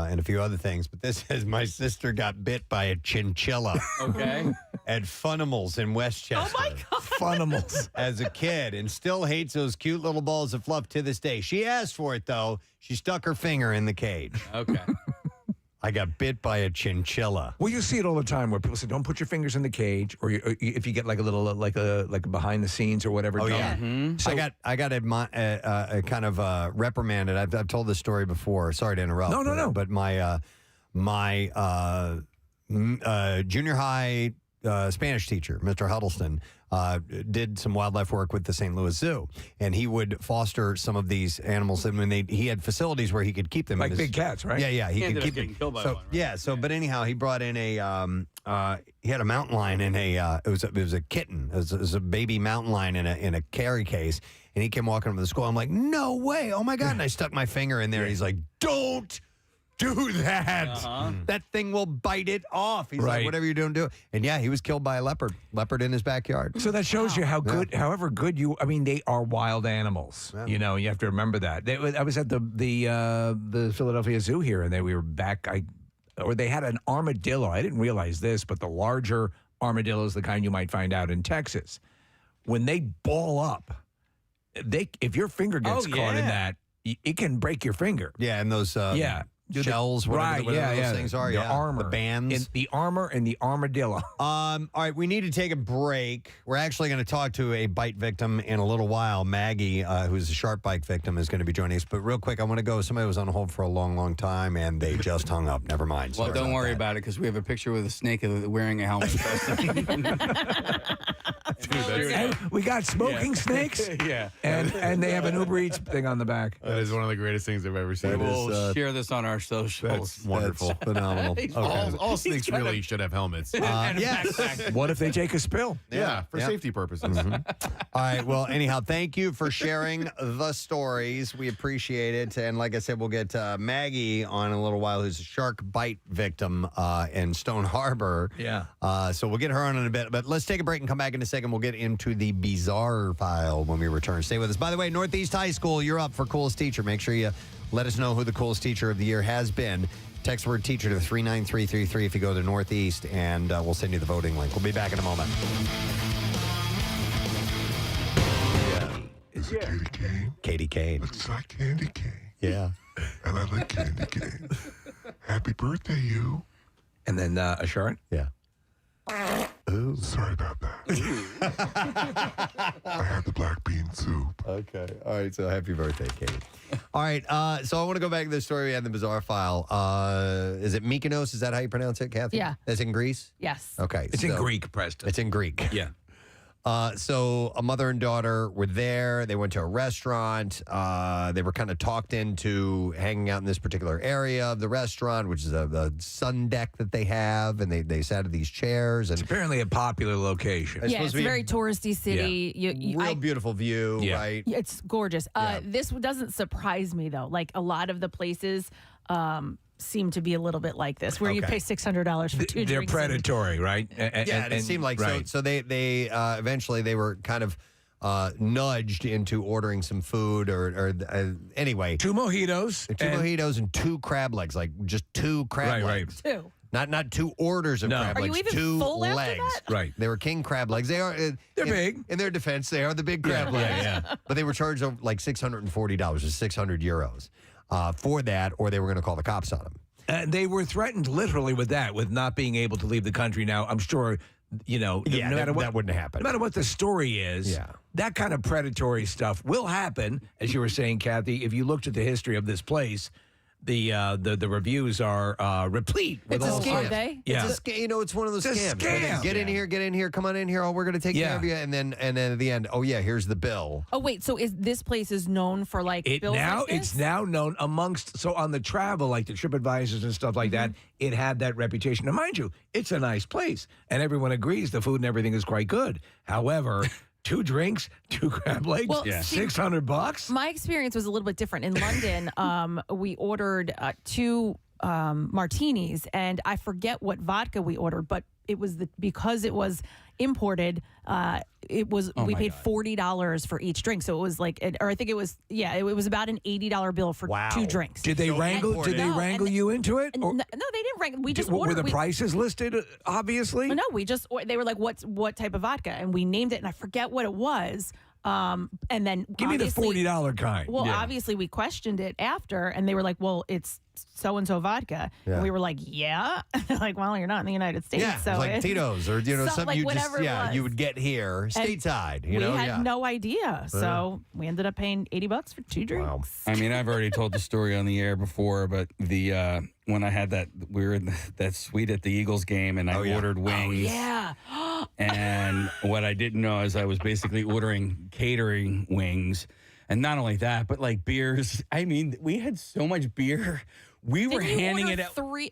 Speaker 1: And a few other things, but this says my sister got bit by a chinchilla.
Speaker 3: Okay.
Speaker 1: at Funimals in Westchester.
Speaker 7: Oh, my God.
Speaker 2: Funimals.
Speaker 1: As a kid, and still hates those cute little balls of fluff to this day. She asked for it, though. She stuck her finger in the cage.
Speaker 3: Okay.
Speaker 1: I got bit by a chinchilla.
Speaker 2: Well, you see it all the time where people say, "Don't put your fingers in the cage," or if you get like a little like a behind the scenes or whatever.
Speaker 1: Oh yeah.
Speaker 3: Mm-hmm.
Speaker 1: So I got kind of reprimanded. I've told this story before. Sorry to interrupt.
Speaker 2: No.
Speaker 1: But my junior high Spanish teacher, Mr. Huddleston, did some wildlife work with the St. Louis Zoo, and he would foster some of these animals. And when he had facilities where he could keep them,
Speaker 2: like big cats, right?
Speaker 1: Yeah, he could
Speaker 3: ended up
Speaker 1: keep
Speaker 3: getting
Speaker 1: them.
Speaker 3: killed by
Speaker 1: So
Speaker 3: one, right?
Speaker 1: yeah, so but anyhow, he brought in he had a mountain lion in it was a kitten, it was a baby mountain lion in a carry case, and he came walking up to the school. I'm like, no way, oh my God, and I stuck my finger in there. And he's like, don't do that. That thing will bite it off. He's like, whatever you're doing, do it. And yeah, he was killed by a leopard in his backyard.
Speaker 2: So that shows you how good, however good you, I mean, they are wild animals. Yeah. You know, you have to remember that. I was at the Philadelphia Zoo here, and we were back, they had an armadillo. I didn't realize this, but the larger armadillos, the kind you might find out in Texas, when they ball up, if your finger gets caught in that, it can break your finger.
Speaker 1: Yeah, and those shells, whatever those things are.
Speaker 2: The armor.
Speaker 1: The bands.
Speaker 2: The armor and the armadillo.
Speaker 1: All right, we need to take a break. We're actually going to talk to a bite victim in a little while. Maggie, who's a sharp bite victim, is going to be joining us. But real quick, I want to go. Somebody was on hold for a long, long time, and they just hung up. Never mind.
Speaker 3: Well, don't worry about it, because we have a picture with a snake wearing a helmet.
Speaker 2: We got smoking snakes.
Speaker 3: Yeah.
Speaker 2: And they have an Uber Eats thing on the back.
Speaker 12: That is one of the greatest things I've ever seen.
Speaker 3: We'll share this on our socials.
Speaker 12: That's wonderful.
Speaker 1: That's phenomenal.
Speaker 12: Okay. All snakes really should have helmets.
Speaker 1: Yes.
Speaker 2: What if they take a spill?
Speaker 12: Yeah, for safety purposes.
Speaker 1: All right. Well, anyhow, thank you for sharing the stories. We appreciate it. And like I said, we'll get Maggie on in a little while, who's a shark bite victim in Stone Harbor.
Speaker 2: Yeah.
Speaker 1: So we'll get her on in a bit. But let's take a break and come back in a second. We'll get into the bizarre file when we return. Stay with us. By the way, Northeast High School, you're up for coolest teacher. Make sure you let us know who the coolest teacher of the year has been. Text word teacher to 39333 if you go to Northeast, and we'll send you the voting link. We'll be back in a moment.
Speaker 2: Is it
Speaker 5: Katie Kane?
Speaker 1: Katie Kane.
Speaker 5: Looks like Candy Cane.
Speaker 1: Yeah.
Speaker 5: And I like Candy Cane. Happy birthday, you.
Speaker 2: And then a shirt?
Speaker 1: Yeah.
Speaker 5: Ooh. Sorry about that. I had the black bean soup.
Speaker 1: Okay. All right. So happy birthday, Katie. All right. So I want to go back to the story we had in the bizarre file. Is it Mykonos? Is that how you pronounce it, Kathy?
Speaker 11: Yeah.
Speaker 1: That's in Greece?
Speaker 11: Yes.
Speaker 1: Okay.
Speaker 2: It's in Greek, Preston.
Speaker 1: It's in Greek.
Speaker 2: Yeah.
Speaker 1: So a mother and daughter were there. They went to a restaurant. They were kind of talked into hanging out in this particular area of the restaurant, which is a sun deck that they have, and they sat at these chairs. And
Speaker 2: it's apparently a popular location.
Speaker 11: Yeah, it's a very touristy city.
Speaker 1: Real beautiful view, right?
Speaker 11: It's gorgeous. This doesn't surprise me, though. Like, a lot of the places seem to be a little bit like this, where you pay $600 for two
Speaker 2: They're
Speaker 11: drinks.
Speaker 2: predatory, right?
Speaker 1: And it seemed like
Speaker 2: right.
Speaker 1: so they eventually they were kind of nudged into ordering some food or anyway.
Speaker 2: Two mojitos.
Speaker 1: Mojitos and two crab legs, like just two crab legs.
Speaker 11: Two.
Speaker 1: Not two orders of crab
Speaker 11: Are
Speaker 1: legs,
Speaker 11: you even
Speaker 1: two
Speaker 11: full after
Speaker 1: legs.
Speaker 11: that?
Speaker 2: Right.
Speaker 1: They were king crab legs. They are
Speaker 2: they're big.
Speaker 1: In their defense, they are the big crab legs.
Speaker 2: Yeah.
Speaker 1: But they were charged like $640 or 600 euros for that, or they were going to call the cops on them.
Speaker 2: They were threatened literally with not being able to leave the country. Now, I'm sure, no matter what,
Speaker 1: that wouldn't happen.
Speaker 2: No matter what the story is, that kind of predatory stuff will happen, as you were saying, Kathy. If you looked at the history of this place, the reviews are replete with
Speaker 11: It's
Speaker 2: all
Speaker 11: a scam,
Speaker 2: sorts.
Speaker 11: they?
Speaker 2: Yeah.
Speaker 1: It's it's one of those
Speaker 2: It's a
Speaker 1: scams.
Speaker 2: scam.
Speaker 1: Get in here, come on in here. Oh, we're going to take care of you, and then at the end, oh yeah, here's the bill.
Speaker 11: Oh, wait. So this place is known for bills like this?
Speaker 2: It's now known amongst, so on the travel, like the TripAdvisors and stuff like that, it had that reputation. Now, mind you, it's a nice place, and everyone agrees the food and everything is quite good. However, 2 drinks, 2 crab legs,
Speaker 11: Well, see,
Speaker 2: $600.
Speaker 11: My experience was a little bit different. In London, we ordered 2 martinis, and I forget what vodka we ordered, but because it was imported. It was we paid $40 for each drink, so it was like, or I think it was it was about an $80 bill for 2 drinks.
Speaker 2: Did they wrangle? Did they wrangle you into it?
Speaker 11: No, they didn't wrangle. We just ordered.
Speaker 2: Were the prices listed? Obviously,
Speaker 11: no. They were like, what type of vodka, and we named it, and I forget what it was. And then
Speaker 2: give me the $40 kind.
Speaker 11: Well, obviously we questioned it after, and they were like, "Well, it's so and so vodka," and we were like, "Yeah." They're like, "Well, you're not in the United States,
Speaker 1: Yeah,
Speaker 11: so
Speaker 1: it's like Tito's or something
Speaker 11: like
Speaker 1: you
Speaker 11: whatever
Speaker 1: just you would get here stateside.
Speaker 11: We had no idea, so we ended up paying $80 for 2 drinks.
Speaker 3: I mean, I've already told the story on the air before, but the when I had we were in that suite at the Eagles game, and I ordered wings. And what I didn't know is I was basically ordering catering wings. And not only that, but like beers. I mean, we had so much beer. We were handing it out.
Speaker 11: Three.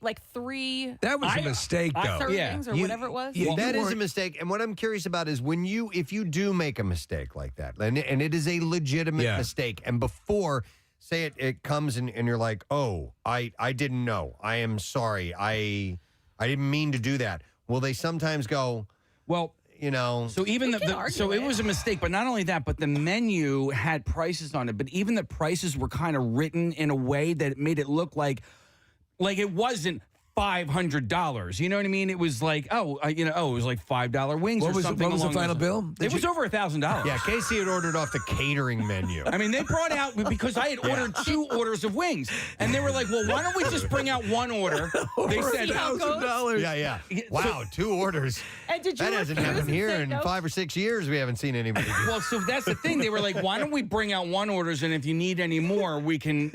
Speaker 2: That was a mistake, though.
Speaker 11: Servings or whatever it was.
Speaker 1: Yeah, that is a mistake. And what I'm curious about is if you do make a mistake like that, and it is a legitimate mistake, and before, say it comes and you're like, oh, I didn't know. I am sorry. I didn't mean to do that. Will they sometimes go,
Speaker 3: well, so even so it was a mistake, but not only that, but the menu had prices on it, but even the prices were kind of written in a way that it made it look like it wasn't $500. You know what I mean? It was like, it was like $5 wings or something.
Speaker 2: What was the final bill?
Speaker 3: It was over $1,000.
Speaker 1: Yeah, Casey had ordered off the catering menu.
Speaker 3: I mean, they brought out, because I had ordered 2 orders of wings, and they were like, well, why don't we just bring out 1 order? They said
Speaker 1: $1,000. Yeah. Wow, 2 orders.
Speaker 11: And did you
Speaker 1: that hasn't happened here in 5 or 6 years. We haven't seen anybody do.
Speaker 3: Well, so that's the thing. They were like, why don't we bring out 1 orders, and if you need any more, we can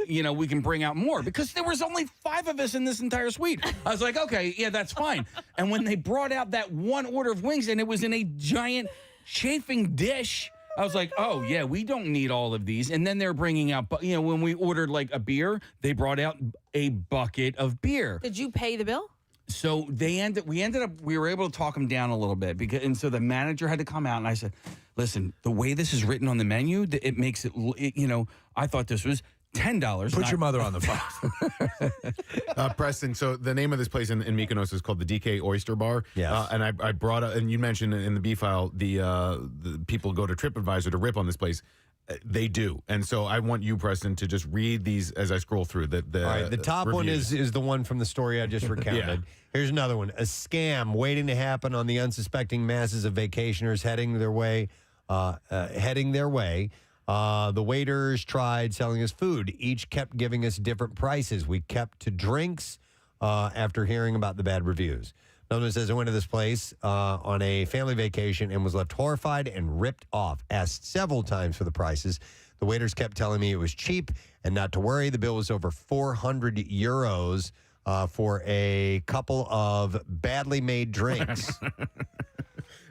Speaker 3: bring out more, because there was only 5 of us in this entire suite. I was like, okay, yeah, that's fine. And when they brought out that 1 order of wings, and it was in a giant chafing dish, I was like, oh, yeah, we don't need all of these. And then they're bringing out, when we ordered like a beer, they brought out a bucket of beer.
Speaker 11: Did you pay the bill?
Speaker 3: So we were able to talk them down a little bit, and so the manager had to come out, and I said, listen, the way this is written on the menu, it makes it, I thought this was $10.
Speaker 2: Put your mother on the phone.
Speaker 12: Preston, so the name of this place in Mykonos is called the DK Oyster Bar.
Speaker 1: Yes.
Speaker 12: And I brought up, and you mentioned in the B file, the people go to TripAdvisor to rip on this place. They do. And so I want you, Preston, to just read these as I scroll through. All right,
Speaker 1: the top one is the one from the story I just recounted. Here's another one. A scam waiting to happen on the unsuspecting masses of vacationers heading their way. The waiters tried selling us food. Each kept giving us different prices. We kept to drinks after hearing about the bad reviews. Another one says, I went to this place on a family vacation and was left horrified and ripped off. Asked several times for the prices. The waiters kept telling me it was cheap and not to worry. The bill was over 400 euros for a couple of badly made drinks.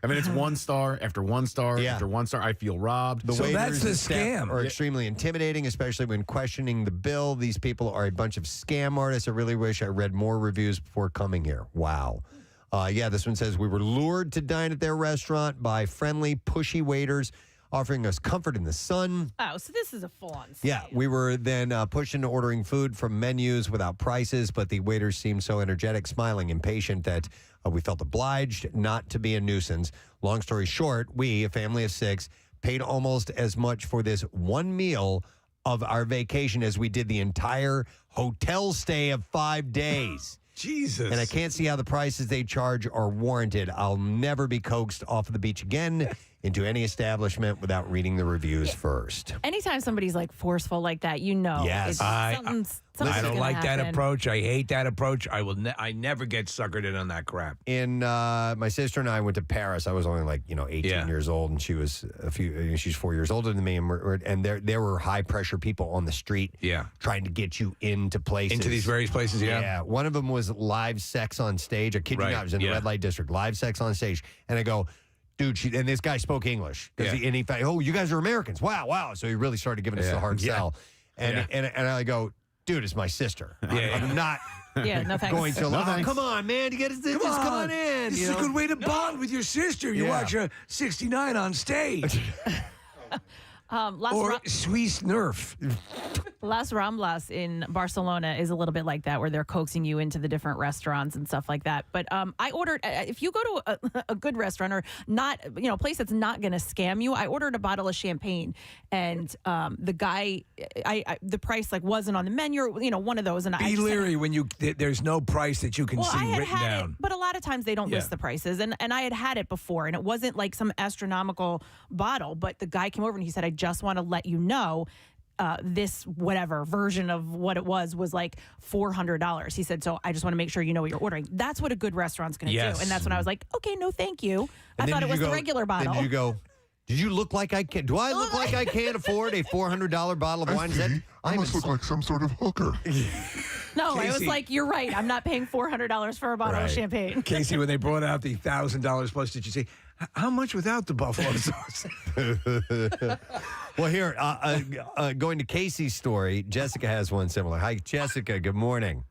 Speaker 12: I mean, it's 1 star after 1 star after 1 star. I feel robbed.
Speaker 2: So that's the scam.
Speaker 1: Are extremely intimidating, especially when questioning the bill. These people are a bunch of scam artists. I really wish I read more reviews before coming here. Wow. This one says, we were lured to dine at their restaurant by friendly, pushy waiters offering us comfort in the sun.
Speaker 11: Oh, so this is a full-on scam.
Speaker 1: Yeah, we were then pushed into ordering food from menus without prices, but the waiters seemed so energetic, smiling, impatient that we felt obliged not to be a nuisance. Long story short, we, a family of 6, paid almost as much for this one meal of our vacation as we did the entire hotel stay of 5 days.
Speaker 2: Jesus.
Speaker 1: And I can't see how the prices they charge are warranted. I'll never be coaxed off of the beach again into any establishment without reading the reviews first.
Speaker 11: Anytime somebody's like forceful like that,
Speaker 1: Yes.
Speaker 11: something's
Speaker 2: I don't like
Speaker 11: happen.
Speaker 2: that approach. I hate that approach. I never get suckered in on that crap.
Speaker 1: My sister and I went to Paris. I was only 18 years old, and she was she's 4 years older than me, and there were high pressure people on the street trying to get you into places.
Speaker 2: Into these various places,
Speaker 1: Yeah. One of them was live sex on stage. I kid you not, it was in the red light district. Live sex on stage. And I go, dude, and this guy spoke English. And he thought, oh, you guys are Americans. Wow. So he really started giving us the hard sell. And I go, dude, it's my sister. I'm not
Speaker 11: no thanks.
Speaker 1: going to
Speaker 12: come
Speaker 1: on, man. You gotta just come on in.
Speaker 2: This is a good way to bond with your sister. You watch a 69 on stage.
Speaker 11: Lots
Speaker 2: or
Speaker 11: of
Speaker 2: Swiss Nerf.
Speaker 11: Las Ramblas in Barcelona is a little bit like that, where they're coaxing you into the different restaurants and stuff like that. But I ordered, if you go to a good restaurant or not, a place that's not going to scam you, I ordered a bottle of champagne, and the guy, the price wasn't on the menu, one of those. And
Speaker 2: Be leery when there's no price that you can see written down.
Speaker 11: But a lot of times they don't list the prices, and I had it before, and it wasn't like some astronomical bottle, but the guy came over and he said, I just want to let you know this whatever version of what it was like $400. He said, so I just want to make sure you know what you're ordering. That's what a good restaurant's going to do. And that's when I was like, okay, no, thank you. I thought it was the regular bottle.
Speaker 1: Did you go, did you look like I can? Do I look like I can't afford a $400 bottle of wine?
Speaker 5: I must look like some sort of hooker.
Speaker 11: No, Casey. I was like, you're right. I'm not paying $400 for a bottle of champagne.
Speaker 2: Casey, when they brought out the $1,000 plus, did you say, how much without the buffalo sauce?
Speaker 1: Well, here, going to Casey's story, Jessica has one similar. Hi, Jessica. Good morning.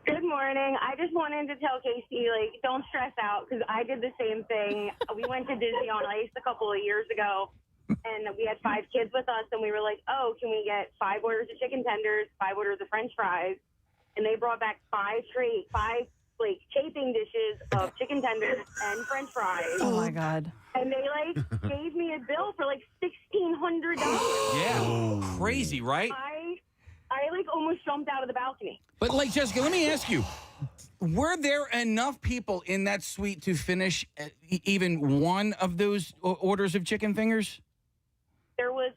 Speaker 6: Good morning. I just wanted to tell Casey, don't stress out, because I did the same thing. We went to Disney on Ice a couple of years ago, and we had 5 kids with us, and we were like, oh, can we get 5 orders of chicken tenders, 5 orders of French fries? And they brought back 5 chafing dishes of chicken tenders and French fries.
Speaker 11: Oh my God!
Speaker 6: And they gave me a bill for $1,600.
Speaker 3: Yeah, crazy, right?
Speaker 6: I almost jumped out of the balcony.
Speaker 3: But Jessica, let me ask you: were there enough people in that suite to finish even one of those orders of chicken fingers?
Speaker 6: There was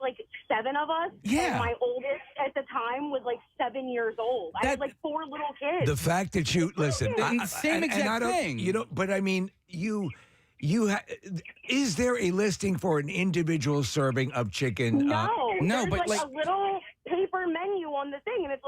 Speaker 6: 7 of us.
Speaker 3: Yeah.
Speaker 6: And my oldest at the time was 7 years old. I had 4 little kids.
Speaker 2: The fact that you listen,
Speaker 3: same exact thing.
Speaker 2: But I mean, is there a listing for an individual serving of chicken?
Speaker 6: No,
Speaker 3: no,
Speaker 6: there's
Speaker 3: but
Speaker 6: a little paper menu on the thing, and it's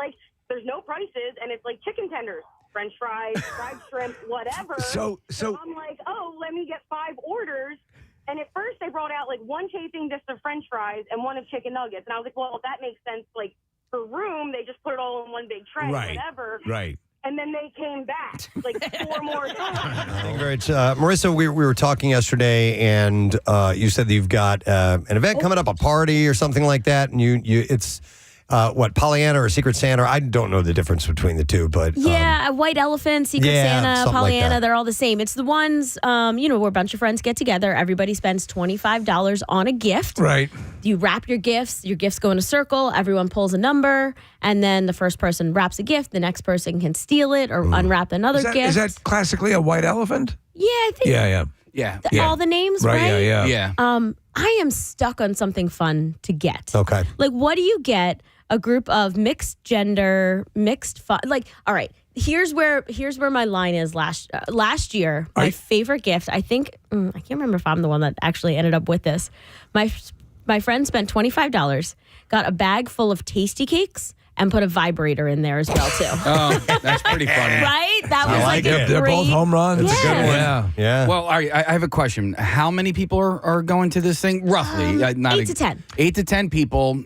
Speaker 6: there's no prices, and it's chicken tenders, French fries, fried shrimp, whatever.
Speaker 2: So
Speaker 6: I'm like, oh, let me get 5 orders. And at first they brought out 1 chafing dish of French fries and 1 of chicken nuggets. And I was like, well, that makes sense. For room, they just put it all in one big tray, whatever.
Speaker 2: Right.
Speaker 6: And then they came back 4 more times.
Speaker 1: Great. Marissa, we were talking yesterday, and you said that you've got an event coming up, a party or something like that, and it's Pollyanna or Secret Santa? I don't know the difference between the two, but
Speaker 7: a White Elephant, Secret Santa, Pollyanna,
Speaker 1: like
Speaker 7: they're all the same. It's the ones, where a bunch of friends get together. Everybody spends $25 on a gift.
Speaker 2: Right.
Speaker 7: You wrap your gifts go in a circle, everyone pulls a number, and then the first person wraps a gift, the next person can steal it or unwrap another gift.
Speaker 2: Is that classically a white elephant?
Speaker 7: Yeah, I think.
Speaker 2: Yeah.
Speaker 7: All the names, right?
Speaker 2: Yeah.
Speaker 7: I am stuck on something fun to get.
Speaker 1: Okay.
Speaker 7: What do you get? A group of mixed gender, mixed fun. All right, here's where my line is. Last year, my favorite gift, I think, I can't remember if I'm the one that actually ended up with this. My friend spent $25, got a bag full of tasty cakes, and put a vibrator in there as well, too.
Speaker 3: Oh, that's pretty funny.
Speaker 7: Right? That was
Speaker 2: They're both home runs.
Speaker 7: It's
Speaker 2: a good one. Yeah.
Speaker 3: Well, all right, I have a question. How many people are going to this thing? Roughly.
Speaker 7: 8 to 10.
Speaker 3: 8 to 10 people.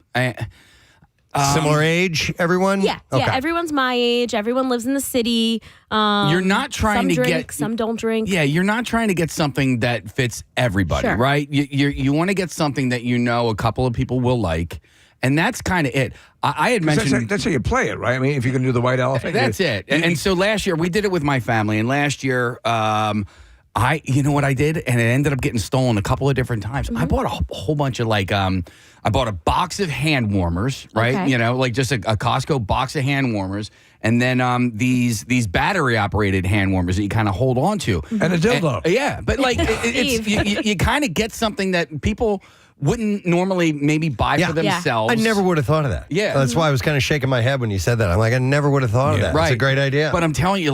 Speaker 1: Similar age, everyone?
Speaker 7: Yeah, everyone's my age. Everyone lives in the city.
Speaker 3: You're not trying
Speaker 7: some
Speaker 3: to
Speaker 7: drink,
Speaker 3: get...
Speaker 7: Some don't drink.
Speaker 3: Yeah, you're not trying to get something that fits everybody, right? You want to get something that a couple of people will like, and that's kind of it. I had mentioned...
Speaker 2: That's how you play it, right? I mean, if you're going to do the white elephant...
Speaker 3: That's it. And so last year, we did it with my family, and last year... you know what I did? And it ended up getting stolen a couple of different times. I bought a whole bunch of I bought a box of hand warmers, right?
Speaker 7: Okay.
Speaker 3: Just a Costco box of hand warmers. And then these battery operated hand warmers that you kind of hold on to.
Speaker 2: And a dildo.
Speaker 3: But you kind of get something that people wouldn't normally maybe buy for themselves.
Speaker 1: I never would have thought of that.
Speaker 3: Yeah.
Speaker 1: That's why I was kind of shaking my head when you said that. I'm like, I never would have thought of that.
Speaker 3: Right.
Speaker 1: It's a great idea.
Speaker 3: But I'm telling you,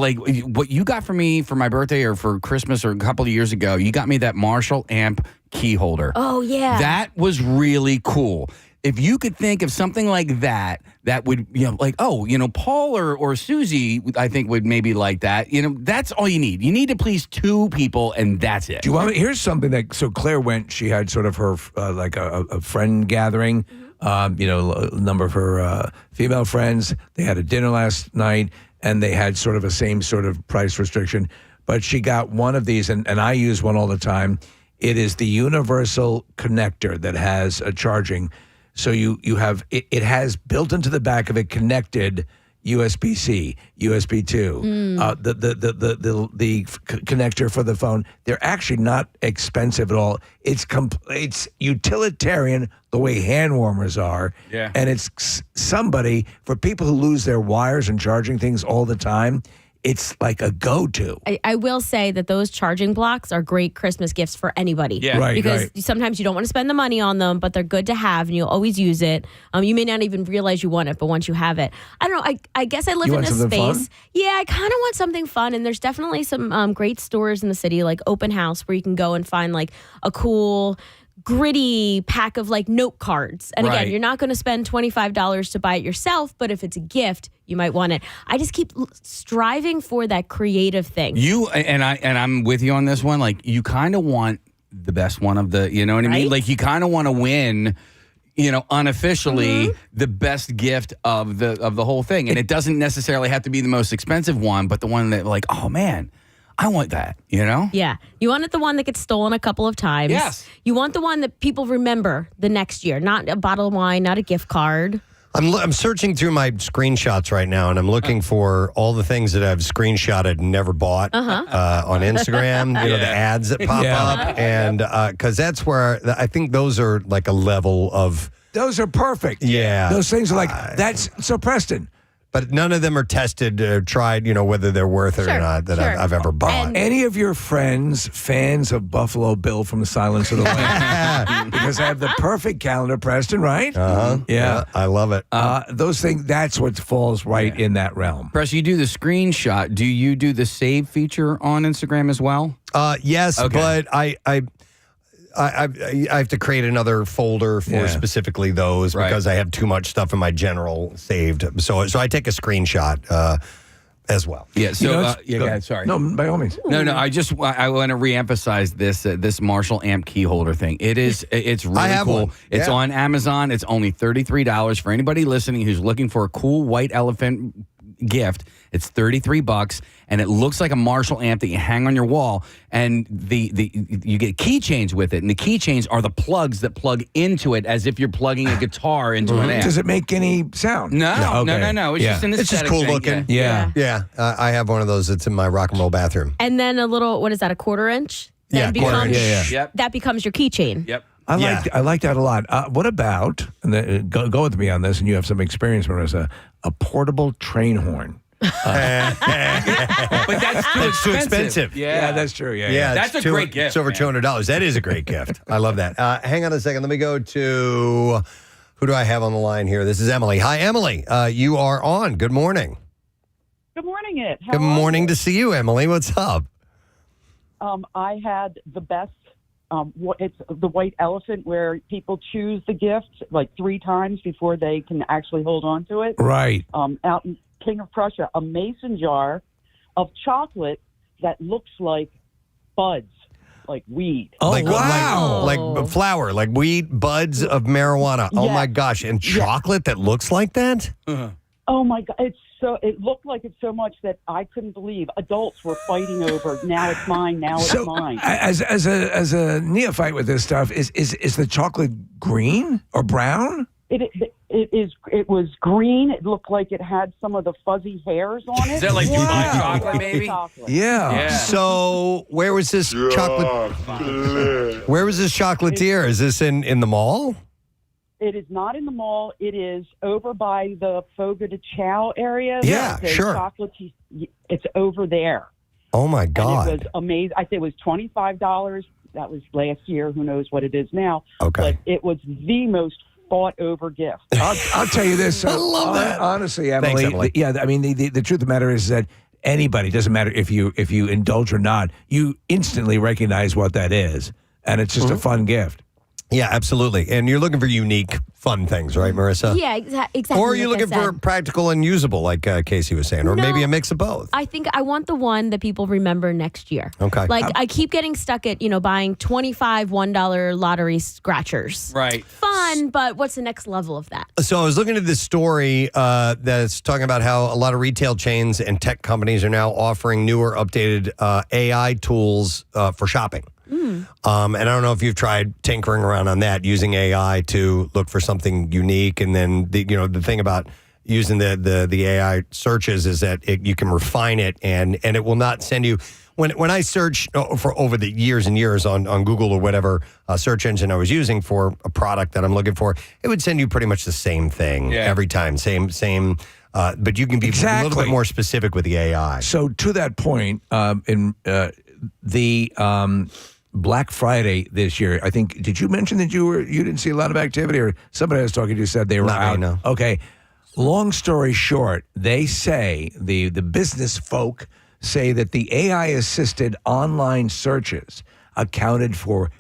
Speaker 3: what you got for me for my birthday or for Christmas or a couple of years ago, you got me that Marshall amp key holder.
Speaker 7: Oh, yeah.
Speaker 3: That was really cool. If you could think of something like that would, Paul or Susie, I think would maybe like that. That's all you need. You need to please 2 people, and that's it.
Speaker 2: Do you want me? Here's something that, so Claire went, she had sort of her, a friend gathering, a number of her female friends. They had a dinner last night, and they had sort of a same sort of price restriction. But she got one of these, and I use one all the time. It is the universal connector that has a charging. So you have it has built into the back of it connected USB-C, USB 2, the connector for the phone. They're actually not expensive at all. It's utilitarian the way hand warmers are.
Speaker 3: Yeah.
Speaker 2: And it's somebody, for people who lose their wires and charging things all the time, it's like a go-to.
Speaker 7: I will say that those charging blocks are great Christmas gifts for anybody.
Speaker 2: Yeah. Right,
Speaker 7: because
Speaker 2: right.
Speaker 7: sometimes you don't want to spend the money on them, but they're good to have, and you'll always use it. You may not even realize you want it, but once you have it, I don't know. I guess I live
Speaker 2: You
Speaker 7: in
Speaker 2: want
Speaker 7: a
Speaker 2: something
Speaker 7: space.
Speaker 2: fun?
Speaker 7: Yeah, I kind of want something fun, and there's definitely some great stores in the city, like Open House, where you can go and find like a cool, gritty pack of like note cards. And again,
Speaker 3: Right.
Speaker 7: you're not going to spend $25 to buy it yourself, but if it's a gift, you might want it. I just keep striving for that creative thing.
Speaker 3: I'm with you on this one. Like, you kind of want the best one of the, you know what I mean?
Speaker 7: Right?
Speaker 3: Like, you kind of want to win, unofficially the best gift of the whole thing. And it doesn't necessarily have to be the most expensive one, but the one that, like, oh man, I want that,
Speaker 7: Yeah. You want it the one that gets stolen a couple of times.
Speaker 3: Yes.
Speaker 7: You want the one that people remember the next year, not a bottle of wine, not a gift card.
Speaker 1: I'm searching through my screenshots right now, and I'm looking for all the things that I've screenshotted and never bought on Instagram. The ads that pop up, and because that's where I think those are like a level of.
Speaker 2: Those are perfect.
Speaker 1: Yeah,
Speaker 2: those things are like that's so Preston.
Speaker 1: But none of them are tested or tried, whether they're worth it or not that I've ever bought.
Speaker 2: Any of your friends fans of Buffalo Bill from Silence of the Lambs? Because I have the perfect calendar, Preston, right? Yeah.
Speaker 1: I love it.
Speaker 2: Those things, that's what falls right in that realm.
Speaker 3: Preston, you do the screenshot. Do you do the save feature on Instagram as well?
Speaker 1: Yes, but I have to create another folder for specifically those because I have too much stuff in my general saved. So I take a screenshot as well.
Speaker 3: Yeah. So
Speaker 2: go ahead,
Speaker 3: sorry.
Speaker 2: No, by all means.
Speaker 3: No. I want to reemphasize this Marshall amp key holder thing. It's really cool.
Speaker 1: One.
Speaker 3: It's on Amazon. It's only $33 for anybody listening who's looking for a cool white elephant gift. It's $33, and it looks like a Marshall amp that you hang on your wall, and you get keychains with it, and the keychains are the plugs that plug into it as if you're plugging a guitar into an amp.
Speaker 2: Does it make any sound?
Speaker 3: No. It's just an
Speaker 1: It's just
Speaker 3: aesthetic
Speaker 1: cool
Speaker 3: thing.
Speaker 1: looking.
Speaker 2: Yeah.
Speaker 1: I have one of those. It's in my rock and roll bathroom.
Speaker 7: And then a little, what is that, a quarter inch? That
Speaker 1: quarter inch.
Speaker 3: Yep.
Speaker 7: That becomes your keychain.
Speaker 3: Yep.
Speaker 2: I like that a lot. What about, and go with me on this, and you have some experience, Marissa, a portable train horn.
Speaker 3: But that's too expensive.
Speaker 2: Yeah, that's true. Yeah.
Speaker 3: That's a great gift.
Speaker 1: It's over $200. That is a great gift. I love that. Hang on a second. Let me go to who do I have on the line here? This is Emily. Hi, Emily. You are on. Good morning.
Speaker 9: Good morning, It.
Speaker 1: Good morning to see you, Emily. What's up?
Speaker 9: I had the best. It's the white elephant where people choose the gift like 3 times before they can actually hold on to it.
Speaker 2: Right.
Speaker 9: Out in King of Prussia, a mason jar of chocolate that looks like buds, like weed.
Speaker 2: Oh, wow.
Speaker 1: Like flower, like weed, buds of marijuana. Oh,
Speaker 9: Yes.
Speaker 1: my gosh. And chocolate that looks like that?
Speaker 9: Oh my God! It looked like it so much that I couldn't believe adults were fighting over. Now it's mine. Now it's mine.
Speaker 2: As a neophyte with this stuff, is the chocolate green or brown?
Speaker 9: It was green. It looked like it had some of the fuzzy hairs on it.
Speaker 3: Is that like Dubai chocolate, maybe?
Speaker 2: Yeah.
Speaker 1: So where was this chocolate? Where was this chocolatier? Is this in the mall?
Speaker 9: It is not in the mall. It is over by the Fogo de Chao area.
Speaker 1: Yeah,
Speaker 9: The
Speaker 1: sure.
Speaker 9: It's over there.
Speaker 1: Oh, my
Speaker 9: And
Speaker 1: God.
Speaker 9: it was amazing. I think it was $25. That was last year. Who knows what it is now?
Speaker 1: Okay.
Speaker 9: But it was the most fought over gift.
Speaker 2: I'll tell you this.
Speaker 1: I love that.
Speaker 2: Honestly, Emily.
Speaker 1: Thanks, Emily.
Speaker 2: I mean, the truth of the matter is that anybody, doesn't matter if you indulge or not, you instantly recognize what that is, and it's just a fun gift.
Speaker 1: Yeah, absolutely. And you're looking for unique, fun things, right, Marissa?
Speaker 7: Yeah, exactly.
Speaker 1: Or are you
Speaker 7: like I
Speaker 1: looking for
Speaker 7: said.
Speaker 1: practical and usable, like Casey was saying, or
Speaker 7: No.
Speaker 1: maybe a mix of both?
Speaker 7: I think I want the one that people remember next year.
Speaker 1: Okay.
Speaker 7: Like I keep getting stuck at, buying 25 $1 lottery scratchers.
Speaker 3: Right.
Speaker 7: Fun, but what's the next level of that?
Speaker 1: So I was looking at this story that's talking about how a lot of retail chains and tech companies are now offering newer, updated AI tools for shopping. And I don't know if you've tried tinkering around on that, using AI to look for something unique. And then the thing about using the AI searches is that you can refine it, and it will not send you. When I search for over the years and years on Google or whatever search engine I was using for a product that I'm looking for, it would send you pretty much the same thing every time. Same. But you can be a little bit more specific with the AI.
Speaker 2: So to that point, in the Black Friday this year, I think, did you mention that you didn't see a lot of activity, or somebody I was talking to said they were out?
Speaker 1: No.
Speaker 2: Okay. Long story short, they say the business folk say that the AI-assisted online searches accounted for